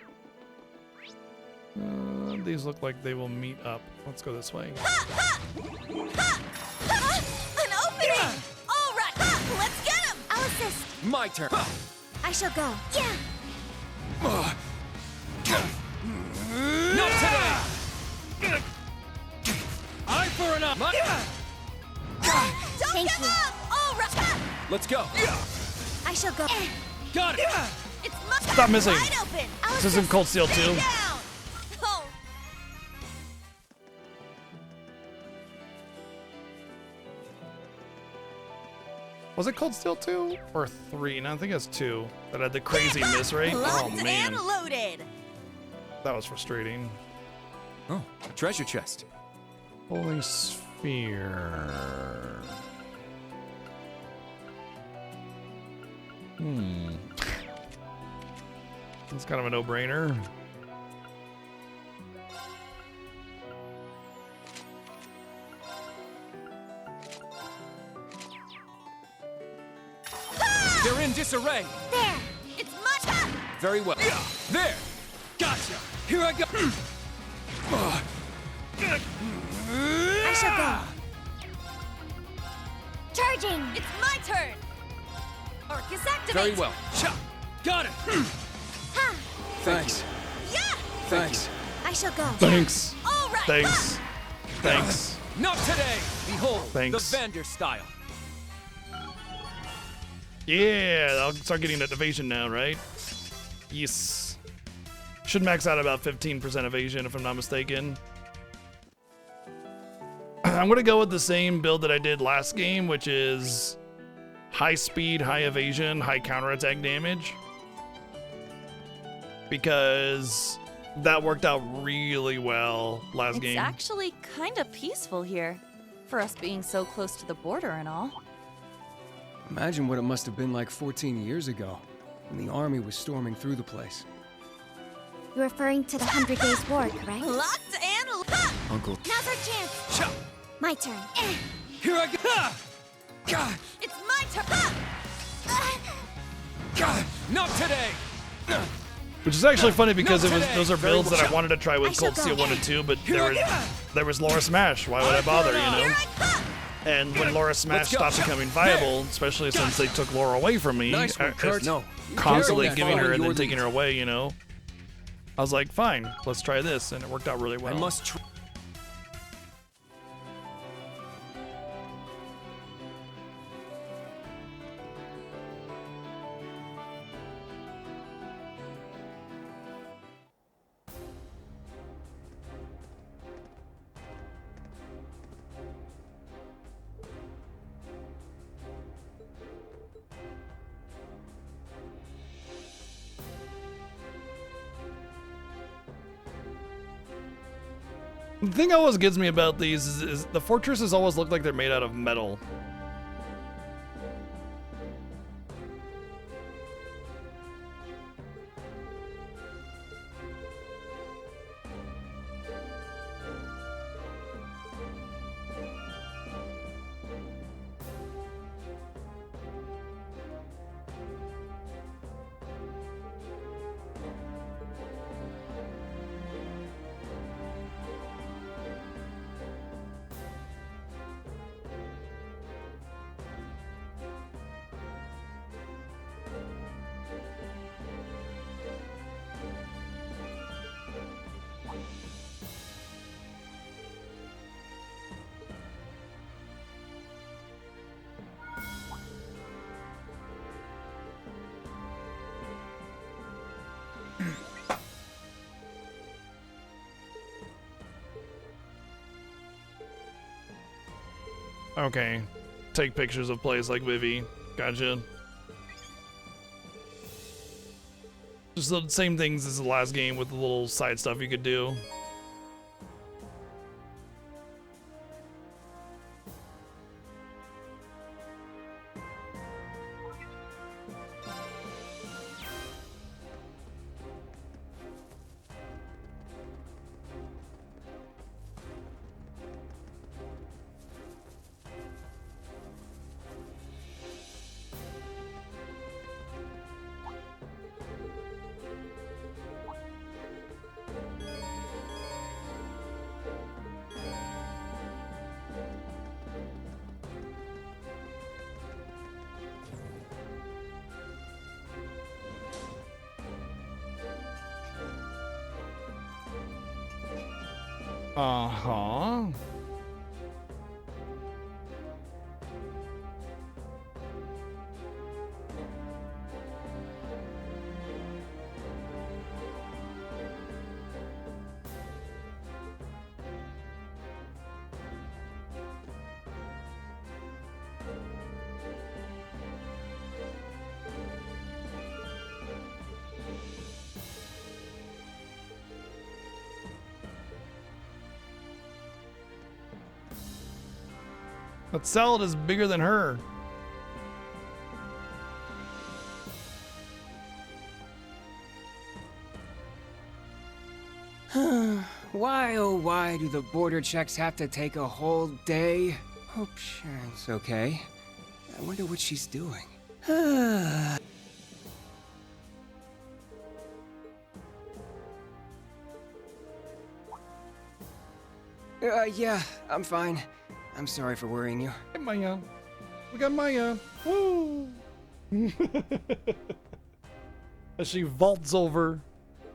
These look like they will meet up. Let's go this way.
An opening! All right, let's get him!
I'll assist.
My turn.
I shall go. Yeah.
Not today! Eye for an eye!
Don't
Thank
give
you.
up! All right!
Let's go.
I shall go.
Got it!
It's my
Stop missing.
wide open!
This isn't Cold Steel 2.
Down! Oh,
Was it Cold Steel 2 or 3? No, I think it's 2 that had the crazy miss rate. Oh
locked
man,
and loaded!
that was frustrating.
Oh, a treasure chest.
Holy sphere. It's kind of a no-brainer.
They're in disarray.
There! It's my turn!
Very well.
There! Gotcha! Here I go!
I shall go. Charging.
It's my turn! Arcus activate!
Very well.
Cha! Got it!
Ha.
Thanks.
Yeah!
Thanks.
I shall go.
Thanks.
All right!
Thanks. Thanks.
Not today!
Behold,
Thanks.
the Vander style.
Yeah, I'll start getting that evasion now, right? Yes. Should max out about 15% evasion if I'm not mistaken. I'm gonna go with the same build that I did last game, which is high speed, high evasion, high counterattack damage. Because that worked out really well last
It's
game.
actually kind of peaceful here, for us being so close to the border and all.
Imagine what it must have been like 14 years ago, when the army was storming through the place.
You're referring to the 100 Days War, correct?
Locked and
Uncle.
Now's our chance.
Cha!
My turn.
Here I go! Ha! God!
It's my
God, not today!
Which is actually funny because
Not
it was
today.
those are
Very
builds that I
well.
wanted to try with Cold Steel 1 and 2, but there was Laura Smash. Why would I bother, you know? And when Laura Smash
Let's go.
stopped becoming viable, especially since they took Laura away from me,
Nice one, Kurt. No, you
constantly
can't go
giving her
that
and
far.
then taking her away, you know? I was like, fine, let's try this, and it worked out really well.
I must try.
The thing that always gets me about these is the fortresses always look like they're made out of metal. Okay. Take pictures of plays like Vivi. Gotcha. Just the same things as the last game with the little side stuff you could do. Uh-huh. That salad is bigger than her.
Why, oh why do the border checks have to take a whole day? Hope Sharon's okay. I wonder what she's doing. Yeah, I'm fine. I'm sorry for worrying you.
Hey, Maya. We got Maya. Woo! As she vaults over.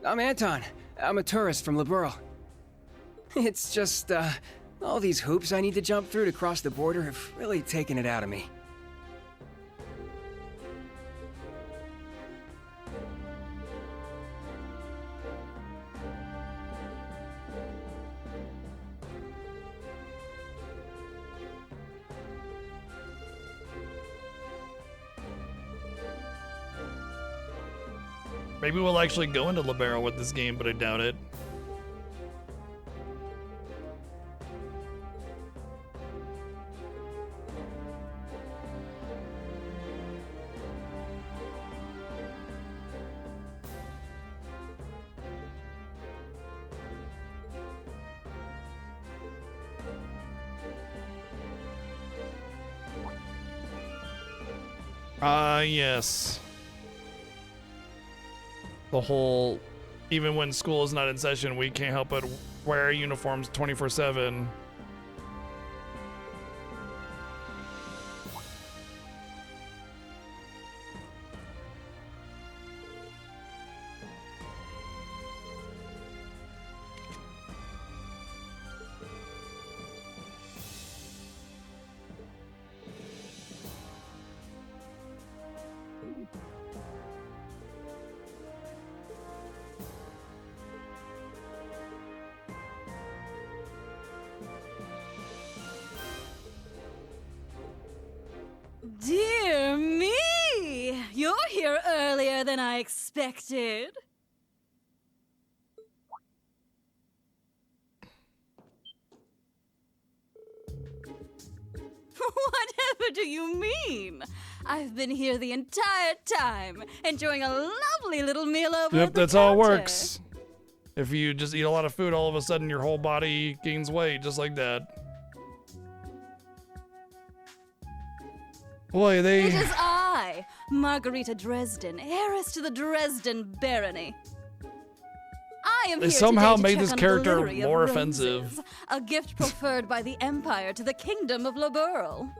I'm Anton. I'm a tourist from Liberl. It's just, all these hoops I need to jump through to cross the border have really taken it out of me.
Maybe we'll actually go into Libero with this game, but I doubt it. Yes. The whole, even when school is not in session, we can't help but wear uniforms 24/7.
Dear me! You're here earlier than I expected. Whatever do you mean? I've been here the entire time, enjoying a lovely little meal over
Yep,
at the
that's how it
counter.
works. If you just eat a lot of food, all of a sudden your whole body gains weight, just like that. Boy, they...
It is I, Margarita Dresden, heiress to the Dresden barony. I am
They
here
somehow
today to
made
check
this
on
character
delivery of
more
roses,
offensive.
a gift preferred by the Empire to the Kingdom of Laburl.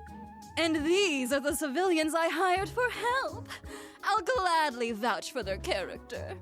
And these are the civilians I hired for help. I'll gladly vouch for their character.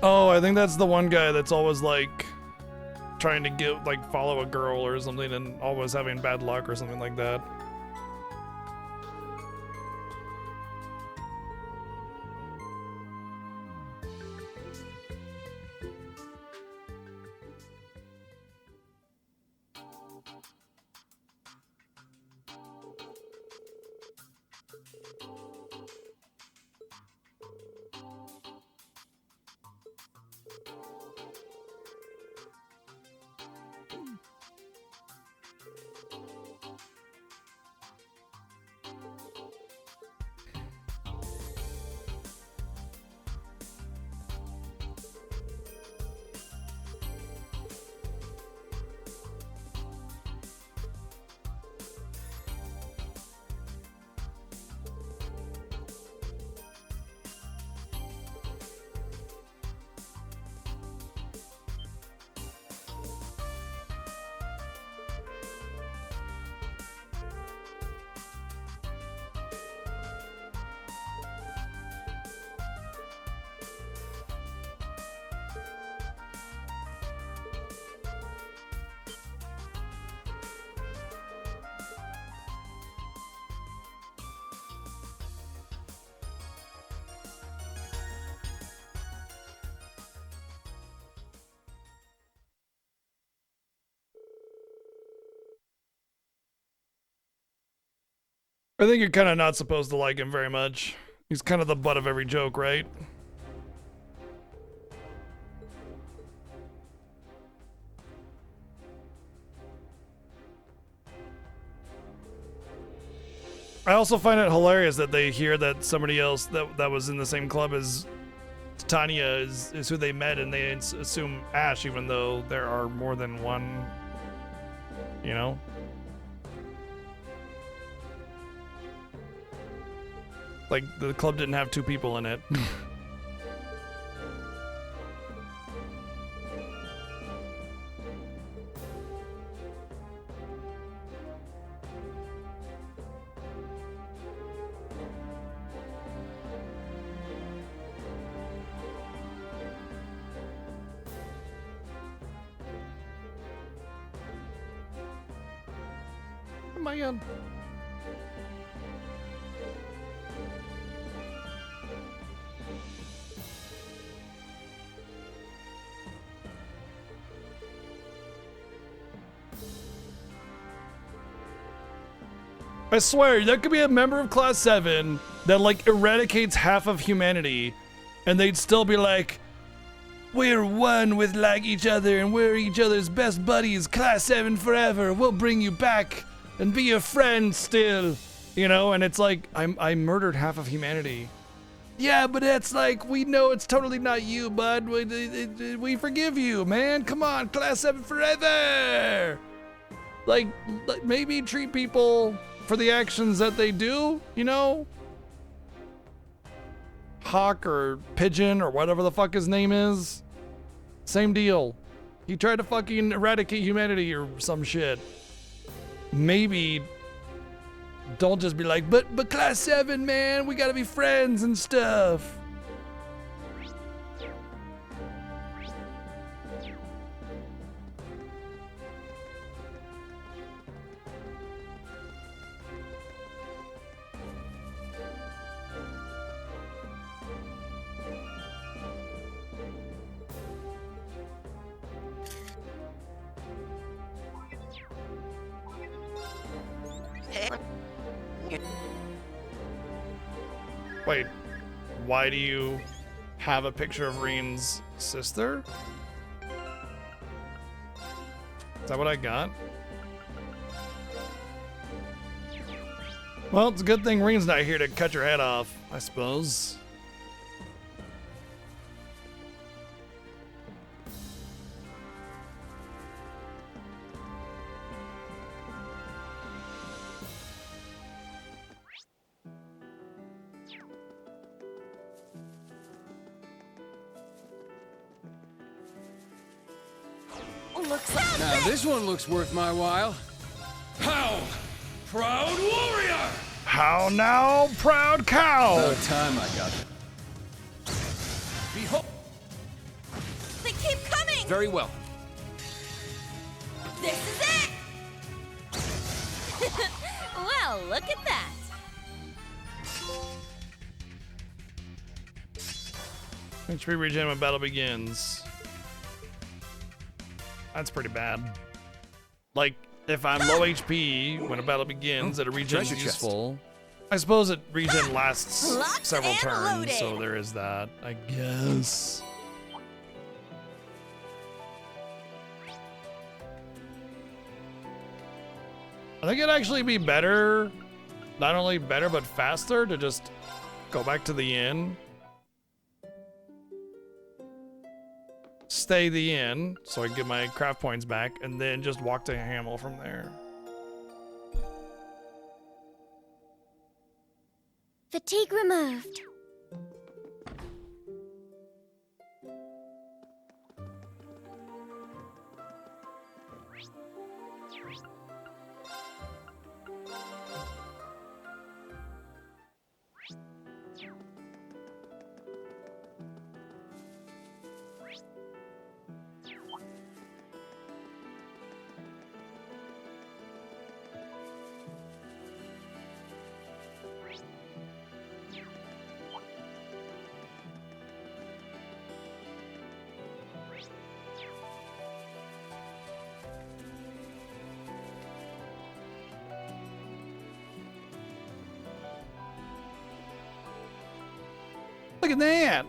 Oh, I think that's the one guy that's always like trying to get like follow a girl or something and always having bad luck or something like that. I think you're kind of not supposed to like him very much. He's kind of the butt of every joke, right? I also find it hilarious that they hear that somebody else that was in the same club as Tanya is who they met, and they assume Ash, even though there are more than one, you know? Like, the club didn't have two people in it. Man. I swear, that could be a member of Class 7 that like eradicates half of humanity, and they'd still be like, we're one with like each other and we're each other's best buddies, Class 7 forever, we'll bring you back and be your friend still, you know? And it's like, I murdered half of humanity. Yeah, but it's like, we know it's totally not you, bud. We forgive you, man. Come on, Class 7 forever. Like maybe treat people for the actions that they do, you know? Hawk or Pigeon or whatever the fuck his name is. Same deal. He tried to fucking eradicate humanity or some shit. Maybe don't just be like, but Class 7, man, we gotta be friends and stuff. Wait, why do you have a picture of Reen's sister? Is that what I got? Well, it's a good thing Reen's not here to cut your head off, I suppose.
Now this one looks worth my while.
How, proud warrior!
How now, proud cow?
About time I got it.
Behold.
They keep coming!
Very well.
This is it! Well, look at that.
HP regen when battle begins. That's pretty bad. Like, if I'm low HP when a battle begins, it regen is useful. I suppose it regen lasts several turns, so there is that, I guess. I think it'd actually be better, not only better, but faster to just go back to the inn. Stay the inn so I can get my craft points back, and then just walk to Hamel from there.
Fatigue removed.
Look at that!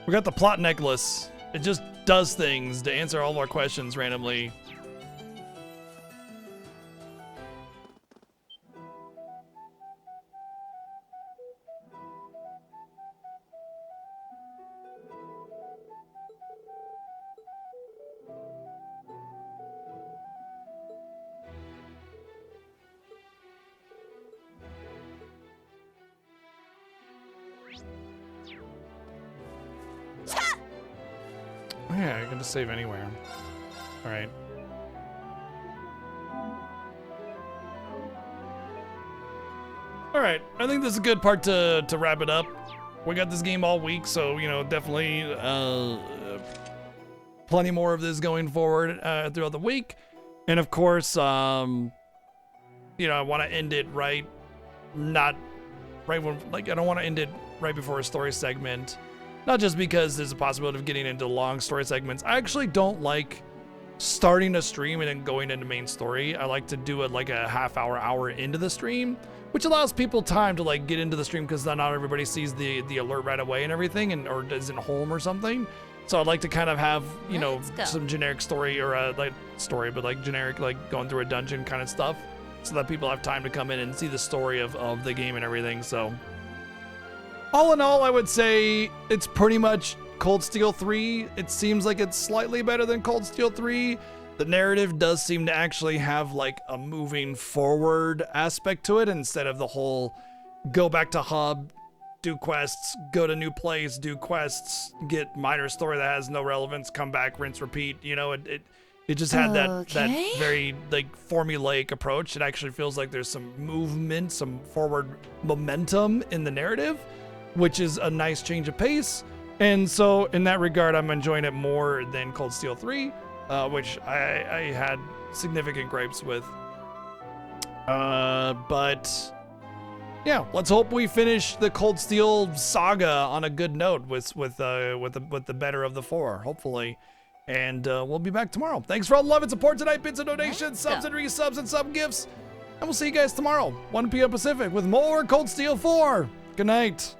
We got the plot necklace. It just does things to answer all of our questions randomly. Yeah, you can just save anywhere. All right. All All right, I think this is a good part to wrap it up. We got this game all week, so, you know, definitely plenty more of this going forward throughout the week. And of course, you know, I want to end it right, not right when, like, I don't want to end it right before a story segment. Not just because there's a possibility of getting into long story segments. I actually don't like starting a stream and then going into main story. I like to do it like a half hour into the stream, which allows people time to like get into the stream because not everybody sees the alert right away and everything, and or isn't home or something. So I'd like to kind of have, you know, some generic story or like story, but like generic, like going through a dungeon kind of stuff, so that people have time to come in and see the story of the game and everything. So all in all, I would say it's pretty much Cold Steel 3. It seems like it's slightly better than Cold Steel 3. The narrative does seem to actually have like a moving forward aspect to it instead of the whole go back to hub, do quests, go to new place, do quests, get minor story that has no relevance, come back, rinse, repeat. You know, it just had that very like formulaic approach. It actually feels like there's some movement, some forward momentum in the narrative, which is a nice change of pace. And so in that regard, I'm enjoying it more than Cold Steel 3, which I had significant gripes with. But yeah, let's hope we finish the Cold Steel saga on a good note with the better of the four, hopefully. And we'll be back tomorrow. Thanks for all the love and support tonight, bits and donations, subs and resubs and sub gifts. And we'll see you guys tomorrow, 1 p.m. Pacific, with more Cold Steel 4. Good night.